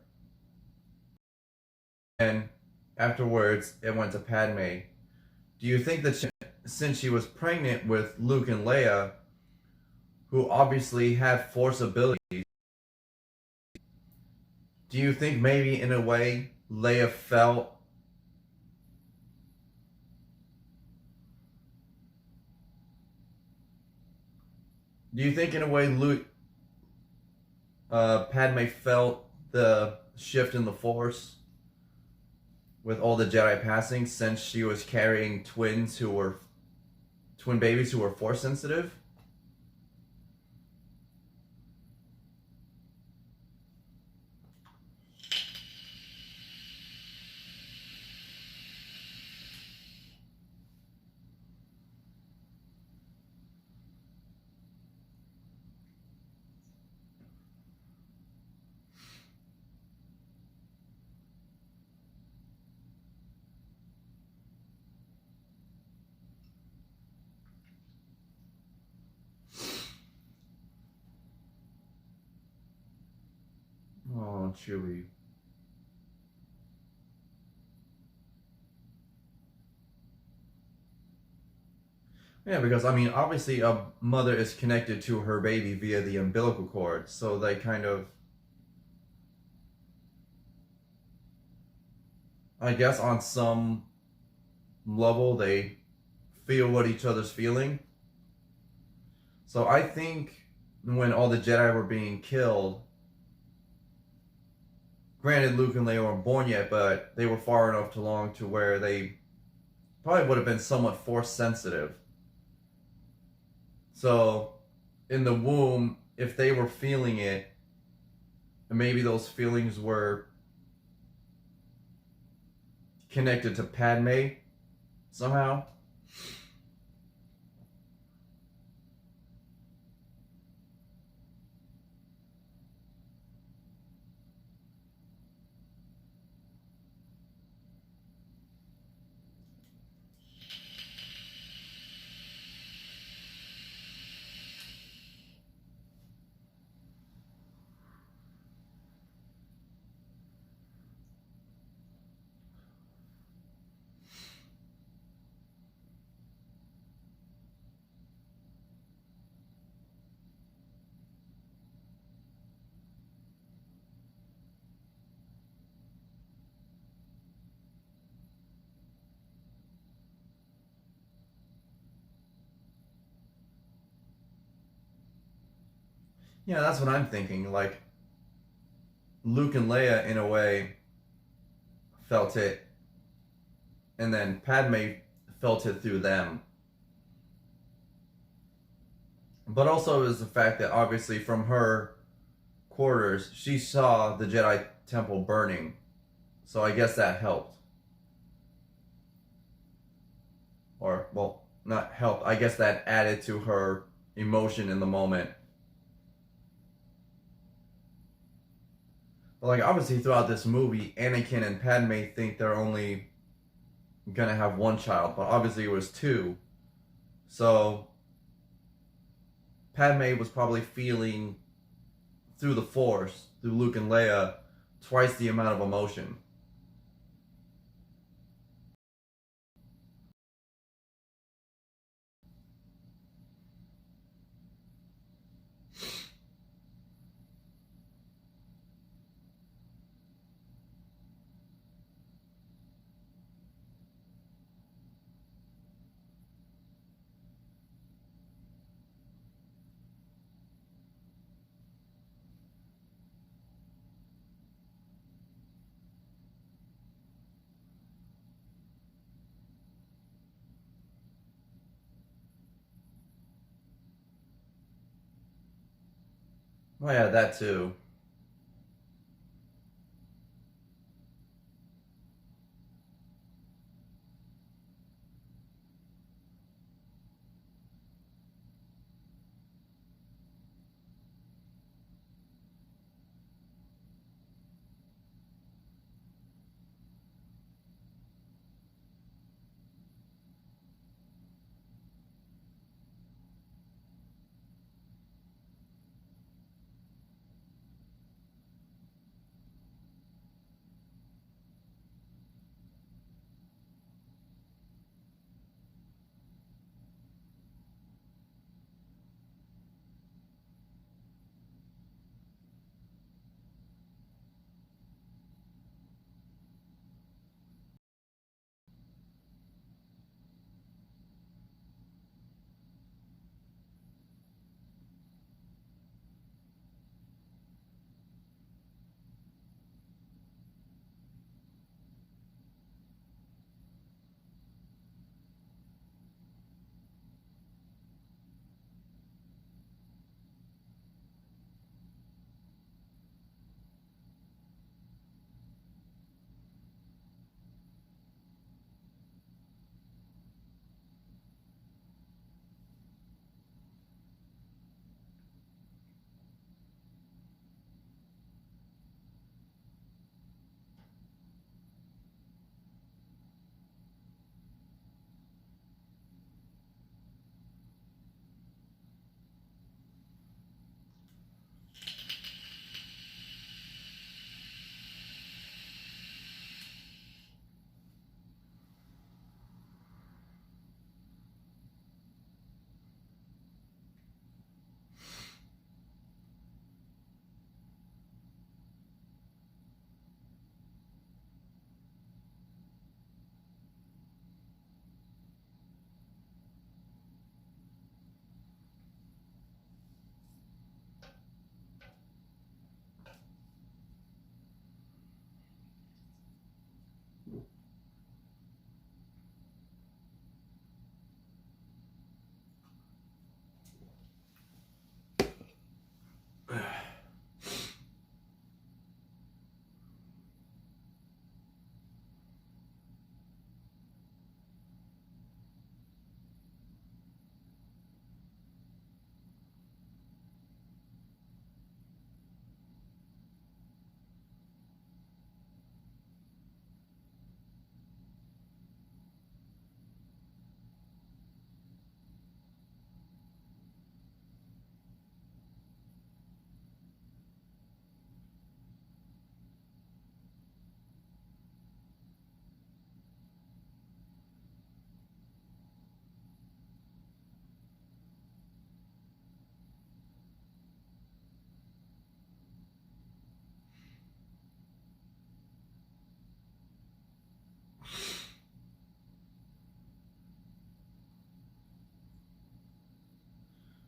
and afterwards it went to Padme. Do you think that since she was pregnant with Luke and Leia, who obviously had Force abilities, do you think maybe in a way Leia felt? Do you think in a way Padme felt the shift in the Force with all the Jedi passing since she was carrying twin babies who were Force sensitive? Oh, Chewie. Yeah, because I mean, obviously, a mother is connected to her baby via the umbilical cord, so they kind of, I guess, on some level, they feel what each other's feeling. So I think when all the Jedi were being killed, granted, Luke and Leia weren't born yet, but they were far enough along to where they probably would have been somewhat force sensitive. So in the womb, if they were feeling it, maybe those feelings were connected to Padme somehow. Yeah, that's what I'm thinking. Like Luke and Leia, in a way, felt it, and then Padme felt it through them. But also is the fact that obviously from her quarters, she saw the Jedi Temple burning. So I guess that helped. Or, well, not helped. I guess that added to her emotion in the moment. But, like, obviously, throughout this movie, Anakin and Padme think they're only gonna have one child, but obviously it was two. So, Padme was probably feeling through the Force, through Luke and Leia, twice the amount of emotion. Oh, yeah, that too.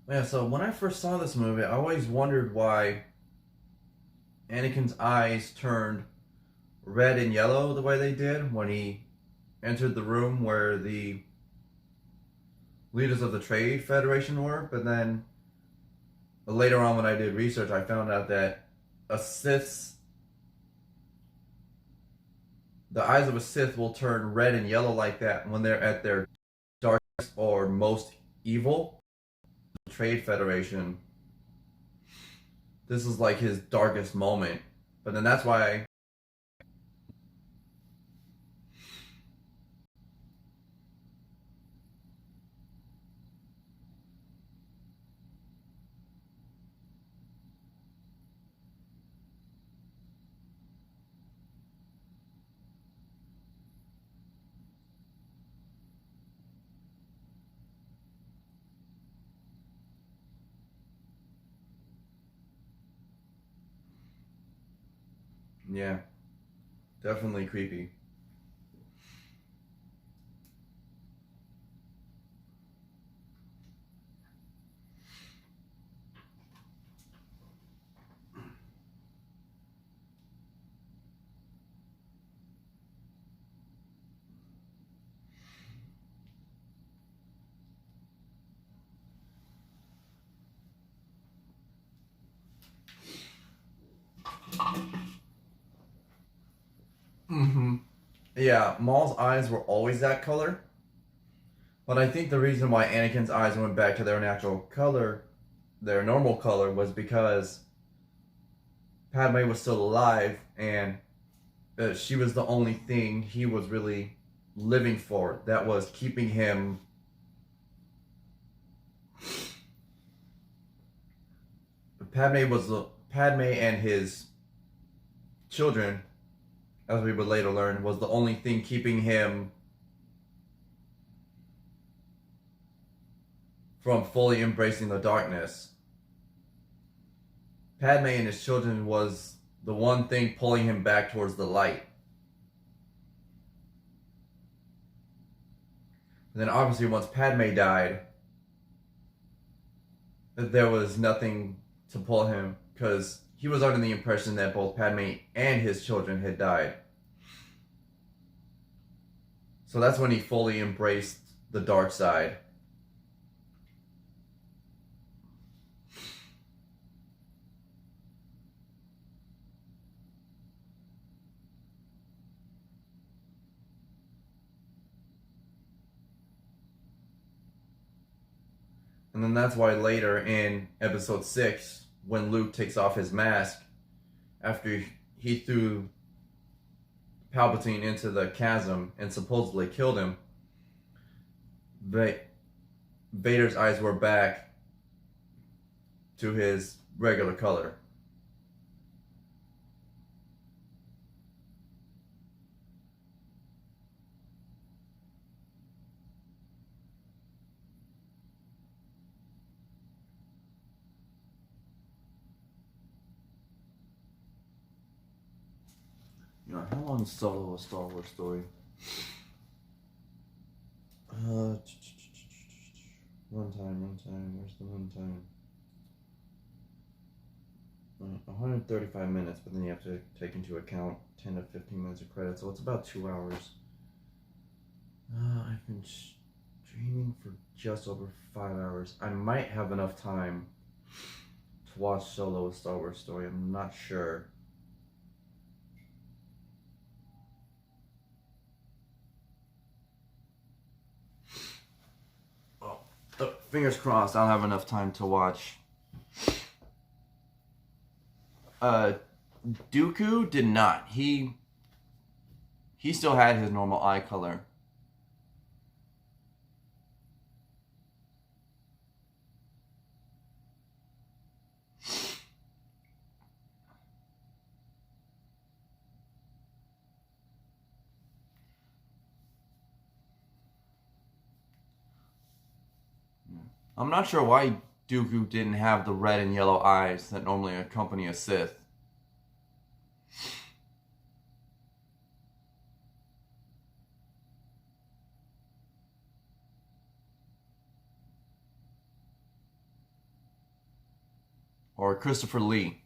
Yeah, so when I first saw this movie, I always wondered why Anakin's eyes turned red and yellow the way they did when he entered the room where the leaders of the Trade Federation were. But then later on, when I did research, I found out that a Sith's the eyes of a Sith will turn red and yellow like that when they're at their darkest or most evil. The Trade Federation, this is like his darkest moment. But then that's why. Yeah, definitely creepy. Mm-hmm. Yeah, Maul's eyes were always that color. But I think the reason why Anakin's eyes went back to their natural color, their normal color, was because Padme was still alive and she was the only thing he was really living for that was keeping him. Padme and his children, as we would later learn, was the only thing keeping him from fully embracing the darkness. Padme and his children was the one thing pulling him back towards the light. And then obviously once Padme died, there was nothing to pull him because he was under the impression that both Padme and his children had died. So that's when he fully embraced the dark side. And then that's why later in episode 6, when Luke takes off his mask after he threw Palpatine into the chasm and supposedly killed him, Vader's eyes were back to his regular color. You know, how long is Solo a Star Wars story? Runtime. Where's the runtime? 135 minutes, but then you have to take into account 10 to 15 minutes of credits, so it's about 2 hours. I've been streaming for just over 5 hours. I might have enough time to watch Solo a Star Wars story. I'm not sure. Fingers crossed I'll have enough time to watch. Dooku did not. He still had his normal eye color. I'm not sure why Dooku didn't have the red and yellow eyes that normally accompany a Sith. or Christopher Lee?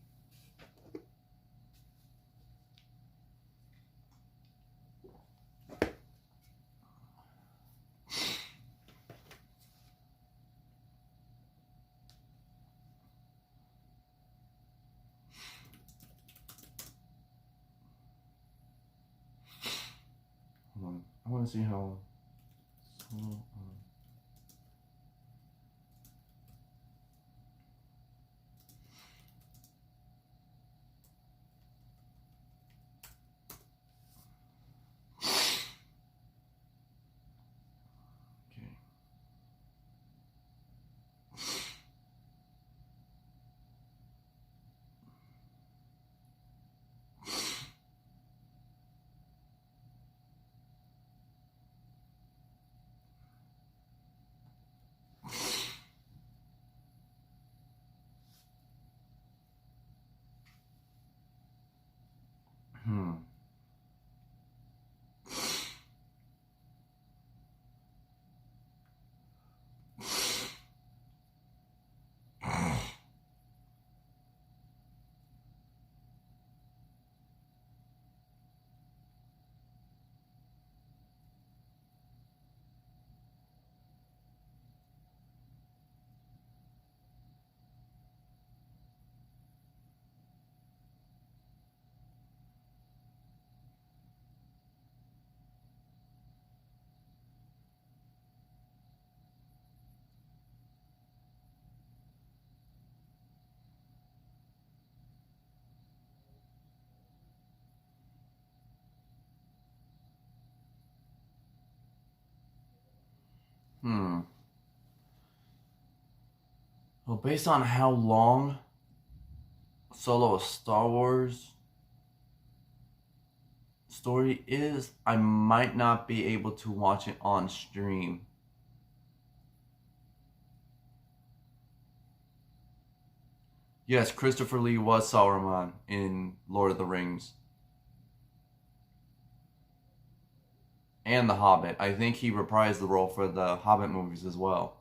Hold on. I want to see how. Hmm. Hmm. Well, based on how long Solo a Star Wars story is, I might not be able to watch it on stream. Yes, Christopher Lee was Saruman in Lord of the Rings. And The Hobbit. I think he reprised the role for the Hobbit movies as well.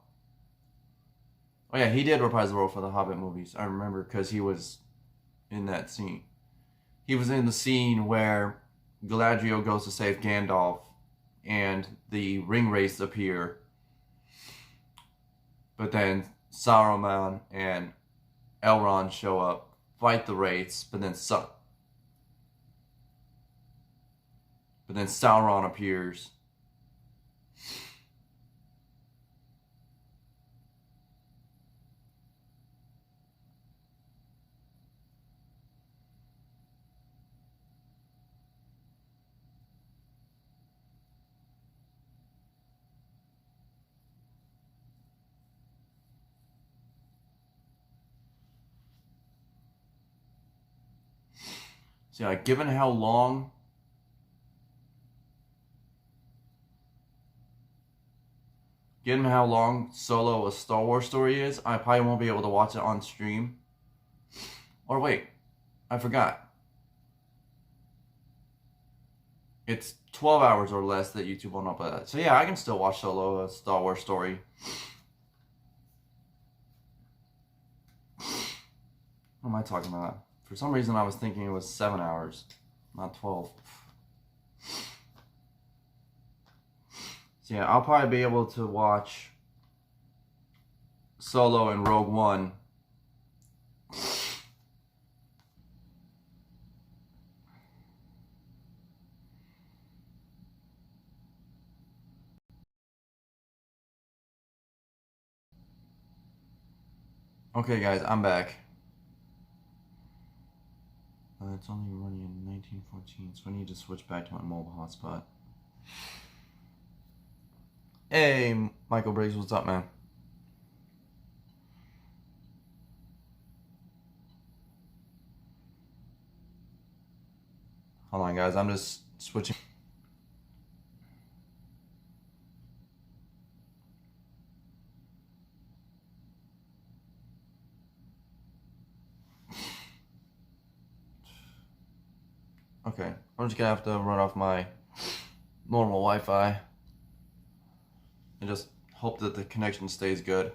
Oh yeah, he did reprise the role for the Hobbit movies. I remember because he was in that scene. He was in the scene where Galadriel goes to save Gandalf and the ring wraiths appear. But then Saruman and Elrond show up, fight the wraiths, but then Sauron appears. So yeah, given how long Solo a Star Wars story is, I probably won't be able to watch it on stream. Or wait, I forgot. It's 12 hours or less that YouTube won't upload that. So yeah, I can still watch Solo a Star Wars story. What am I talking about? For some reason I was thinking it was 7 hours, not 12. So yeah, I'll probably be able to watch Solo and Rogue One. Okay guys, I'm back. It's only running in 1914, so I need to switch back to my mobile hotspot. Hey, Michael Briggs, what's up, man? Hold on, guys, I'm just switching. Okay, I'm just gonna have to run off my normal Wi-Fi and just hope that the connection stays good.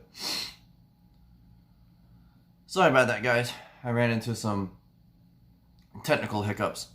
Sorry about that, guys. I ran into some technical hiccups.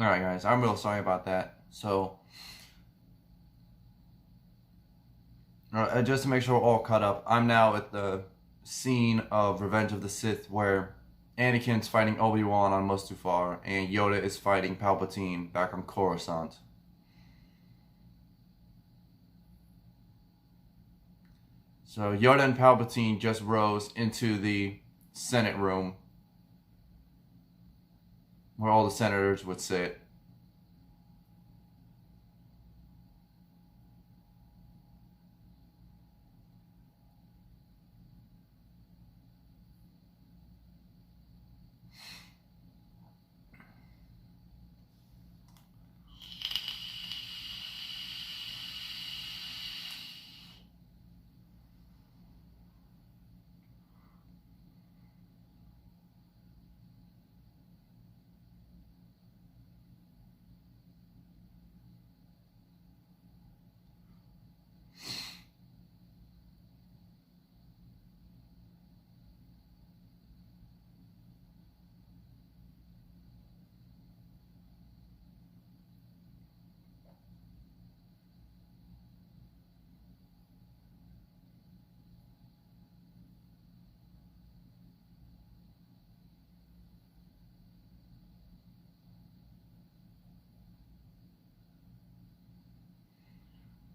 Alright, guys, I'm real sorry about that. So, just to make sure we're all caught up, I'm now at the scene of Revenge of the Sith where Anakin's fighting Obi-Wan on Mustafar and Yoda is fighting Palpatine back on Coruscant. So Yoda and Palpatine just rose into the Senate room where all the senators would sit.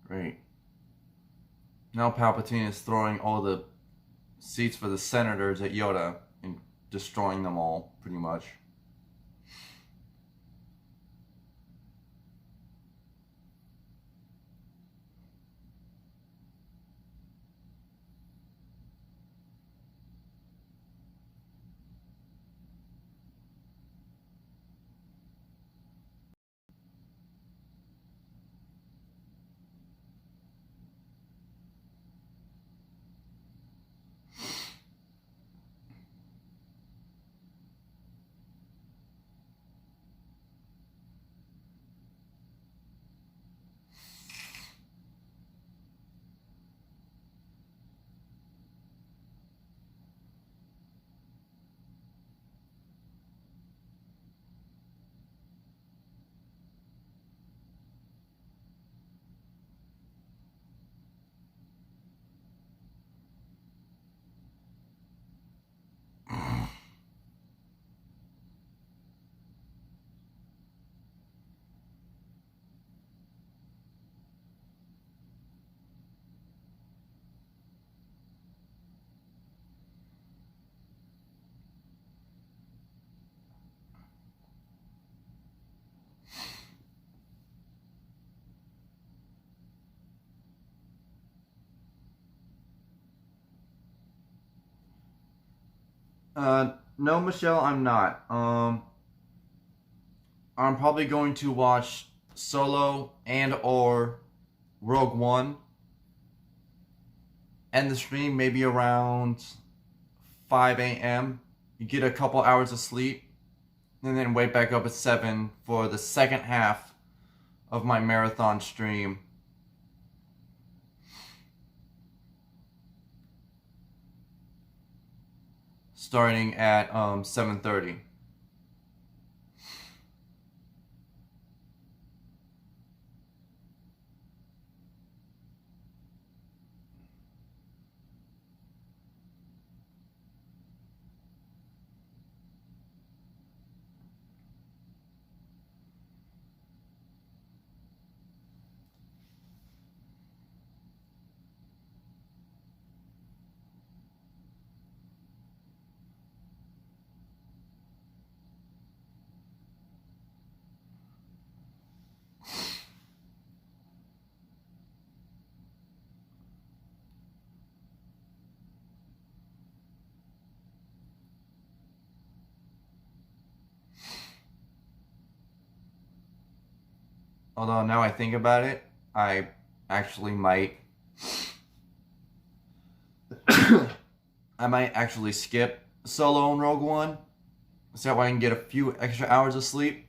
Great. Now Palpatine is throwing all the seats for the senators at Yoda and destroying them all, pretty much. No, Michelle, I'm not. I'm probably going to watch Solo and or Rogue One. End the stream maybe around 5 a.m. You get a couple hours of sleep. and then wake back up at 7 for the second half of my marathon stream. Starting at 7:30. Although now I think about it, I actually might I might actually skip Solo and Rogue One so that I can get a few extra hours of sleep.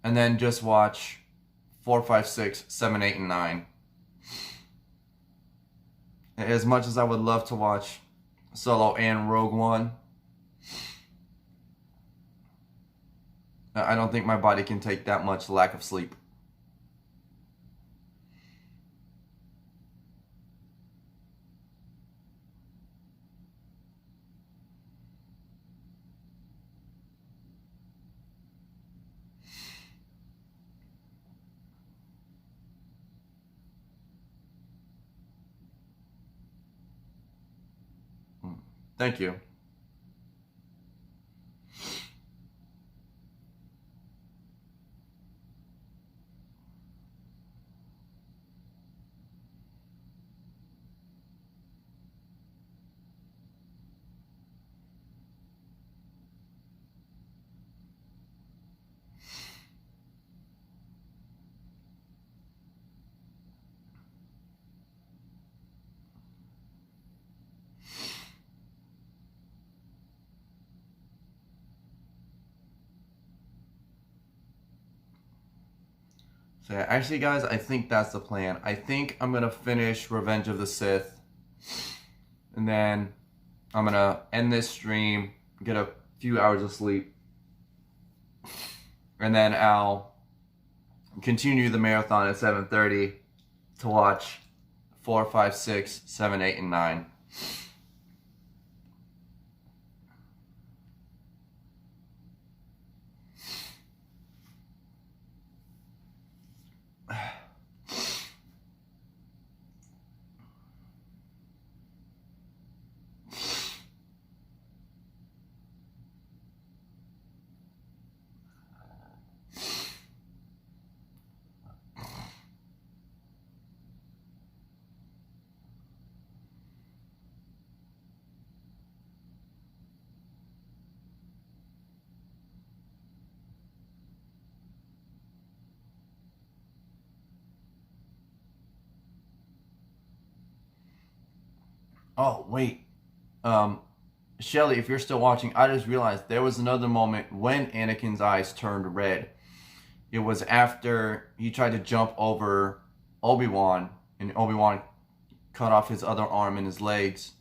And then just watch 4, 5, 6, 7, 8, and 9. As much as I would love to watch Solo and Rogue One, I don't think my body can take that much lack of sleep. Thank you. So yeah, actually guys, I think that's the plan. I think I'm gonna finish Revenge of the Sith, and then I'm gonna end this stream, get a few hours of sleep, and then I'll continue the marathon at 7:30 to watch 4, 5, 6, 7, 8, and 9. Oh, wait. Shelly, if you're still watching, I just realized there was another moment when Anakin's eyes turned red. It was after he tried to jump over Obi-Wan, and Obi-Wan cut off his other arm and his legs.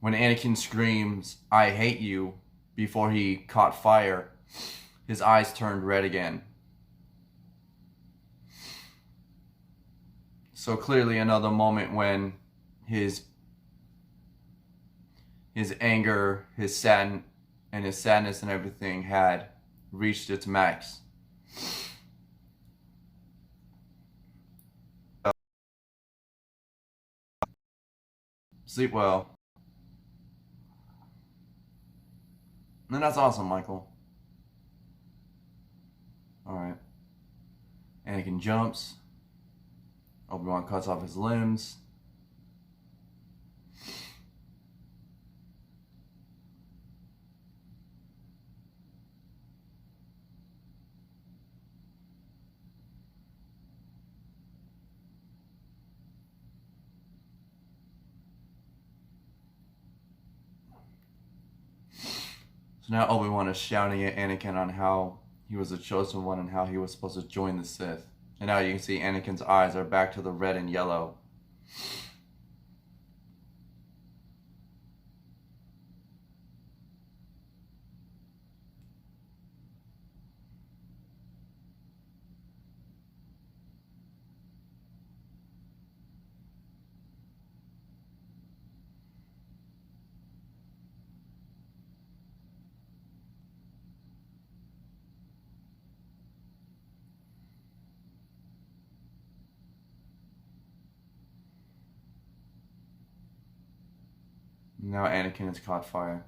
When Anakin screams, "I hate you," before he caught fire, his eyes turned red again. So clearly another moment when his anger, his sadness and everything had reached its max. Sleep well. And that's awesome, Michael. Alright. Anakin jumps. Obi-Wan cuts off his limbs. So now Obi-Wan is shouting at Anakin on how he was the chosen one and how he was supposed to join the Sith. And now you can see Anakin's eyes are back to the red and yellow. Now Anakin has caught fire.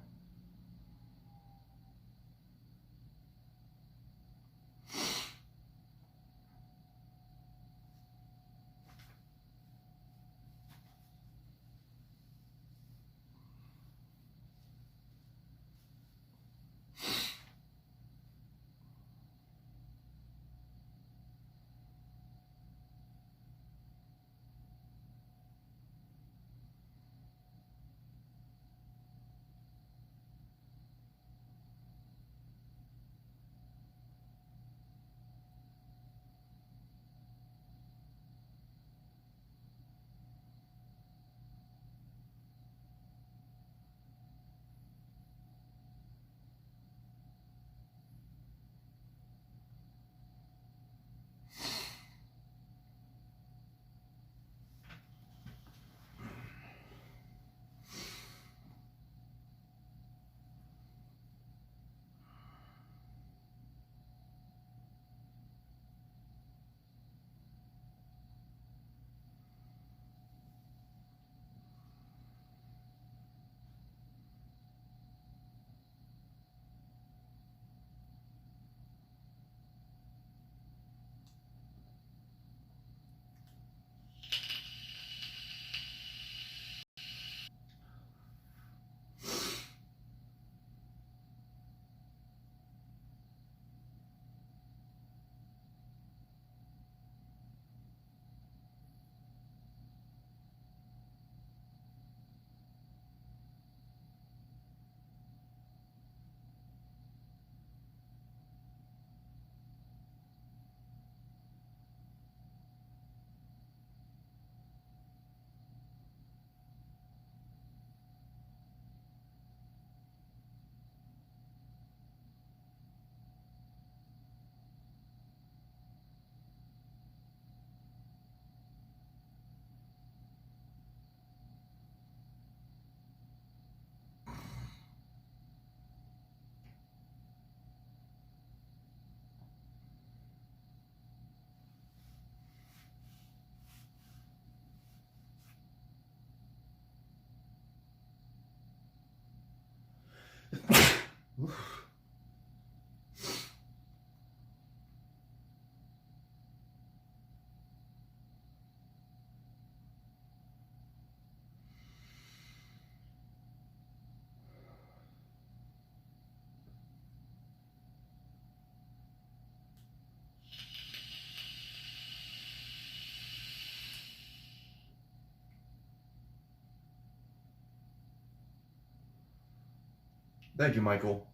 Thank you, Michael.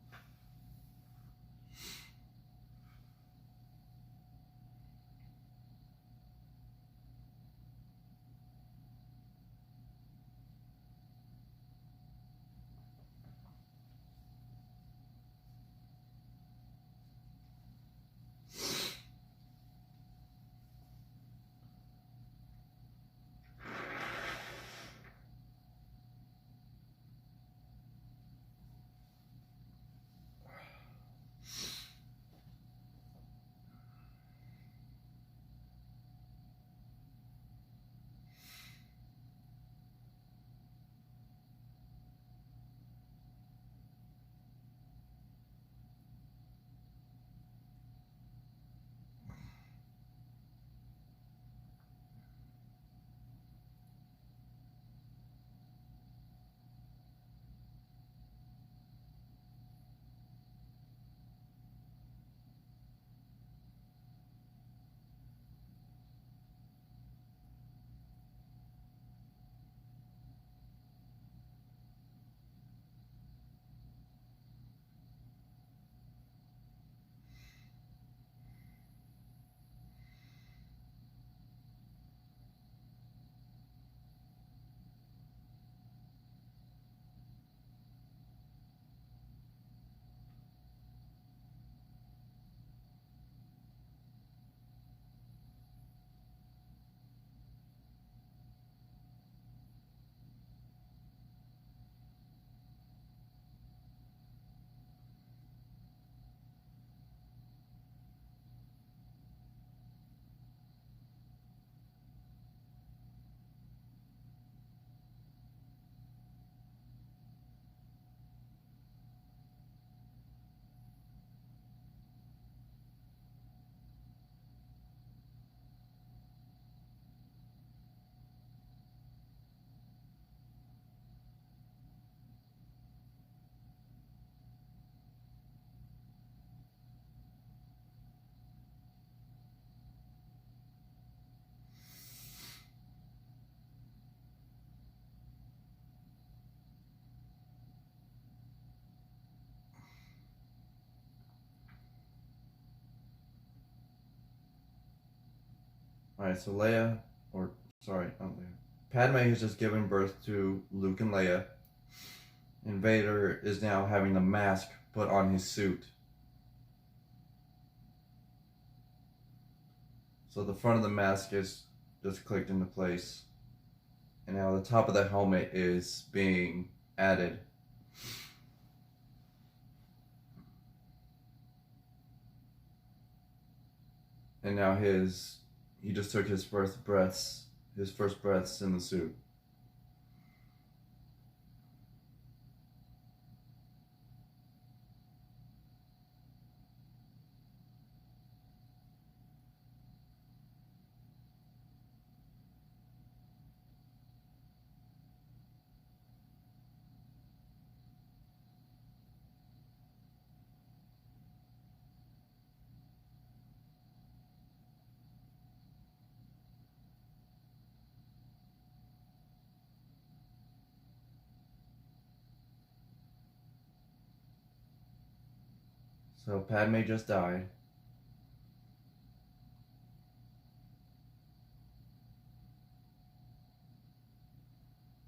Alright, so Leia, or sorry, not Leia. Padme has just given birth to Luke and Leia. And Vader is now having the mask put on his suit. So the front of the mask is just clicked into place. And now the top of the helmet is being added. And now he just took his first breaths in the suit. So Padme just died.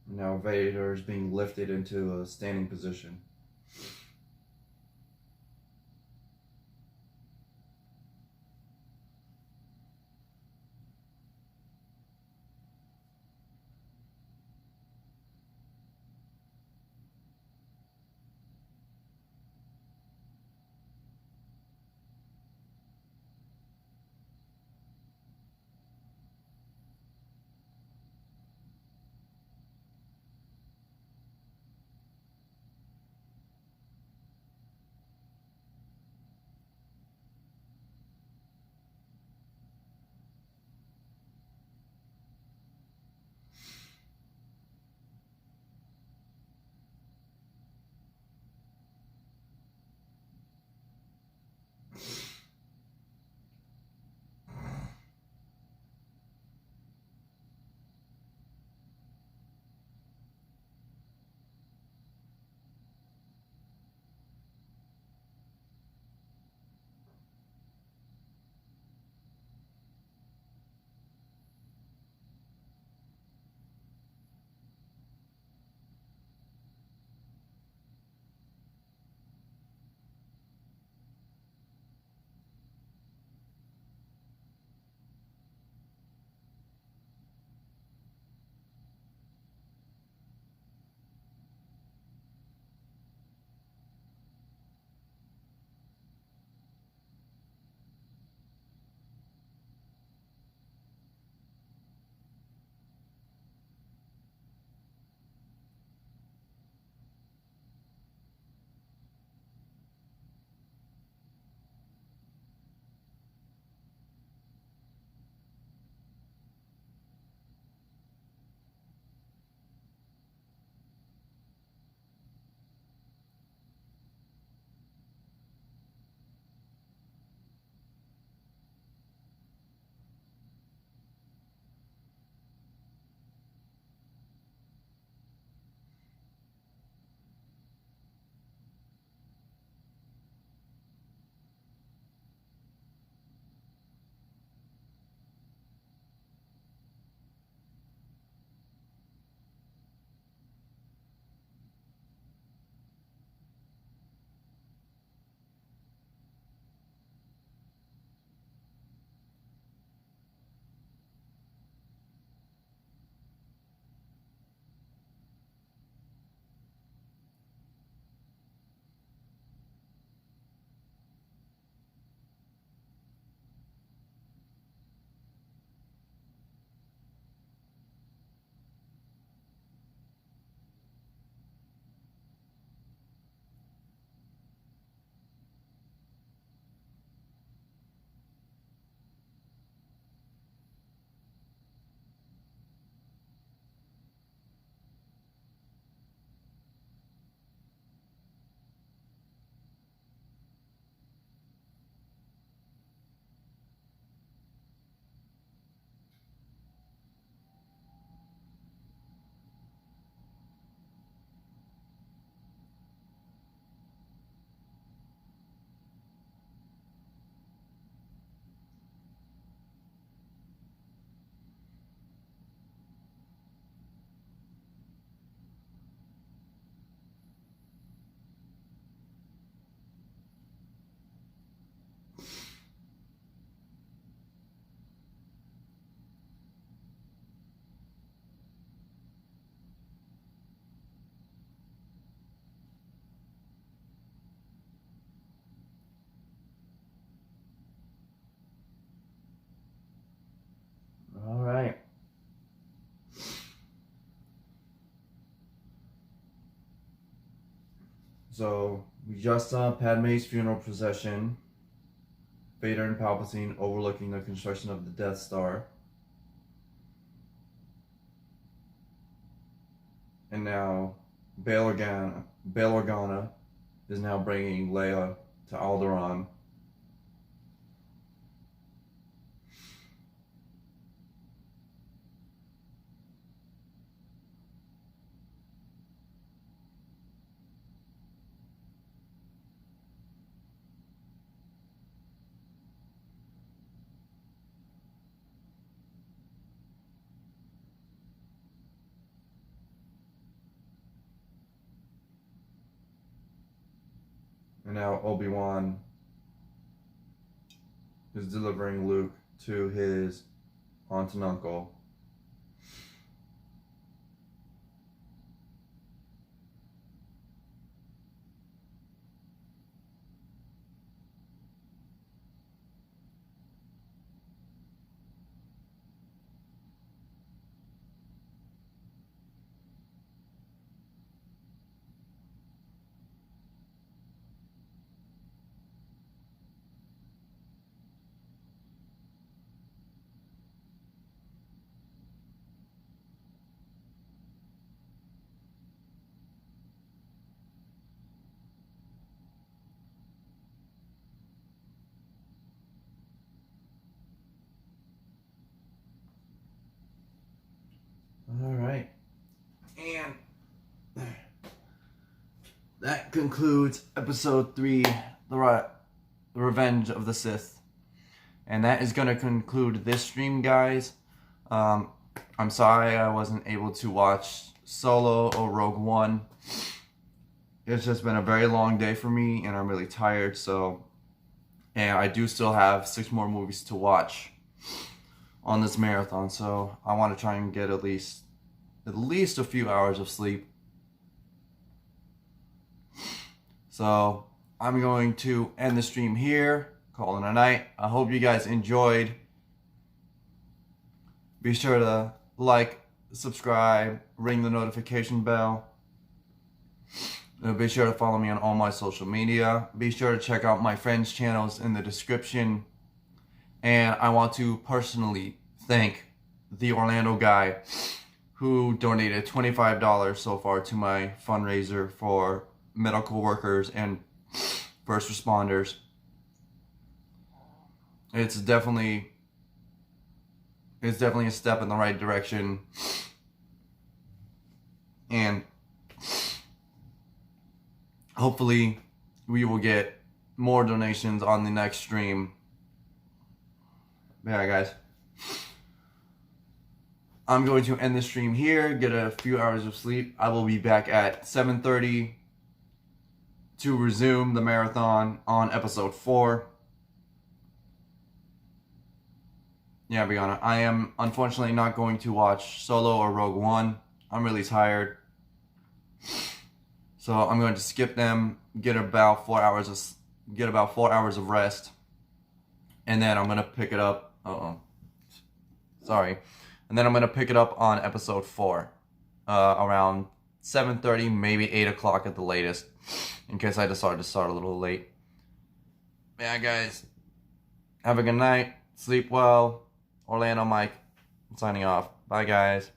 Now Vader is being lifted into a standing position. So we just saw Padme's funeral procession. Vader and Palpatine overlooking the construction of the Death Star. And now Bail Organa is now bringing Leia to Alderaan. And now Obi-Wan is delivering Luke to his aunt and uncle. All right. And that concludes episode 3, the Revenge of the Sith. And that is going to conclude this stream, guys. I'm sorry I wasn't able to watch Solo or Rogue One. It's just been a very long day for me, and I'm really tired. And I do still have 6 more movies to watch on this marathon, so I want to try and get at least a few hours of sleep. So I'm going to end the stream here, call it a night. I hope you guys enjoyed. Be sure to like, subscribe, ring the notification bell. Be sure to follow me on all my social media. Be sure to check out my friends' channels in the description. And I want to personally thank the Orlando guy who donated $25 so far to my fundraiser for medical workers and first responders. It's definitely a step in the right direction. And hopefully we will get more donations on the next stream. Yeah, guys. I'm going to end the stream here, get a few hours of sleep. I will be back at 7:30 to resume the marathon on episode 4. Yeah, Brianna, I am unfortunately not going to watch Solo or Rogue One. I'm really tired. So I'm going to skip them, get about 4 hours of rest. And then I'm going to pick it up. And then I'm going to pick it up on episode 4. Around 7:30, maybe 8 o'clock at the latest. In case I decided to start a little late. Yeah, guys. Have a good night. Sleep well. Orlando Mike, signing off. Bye, guys.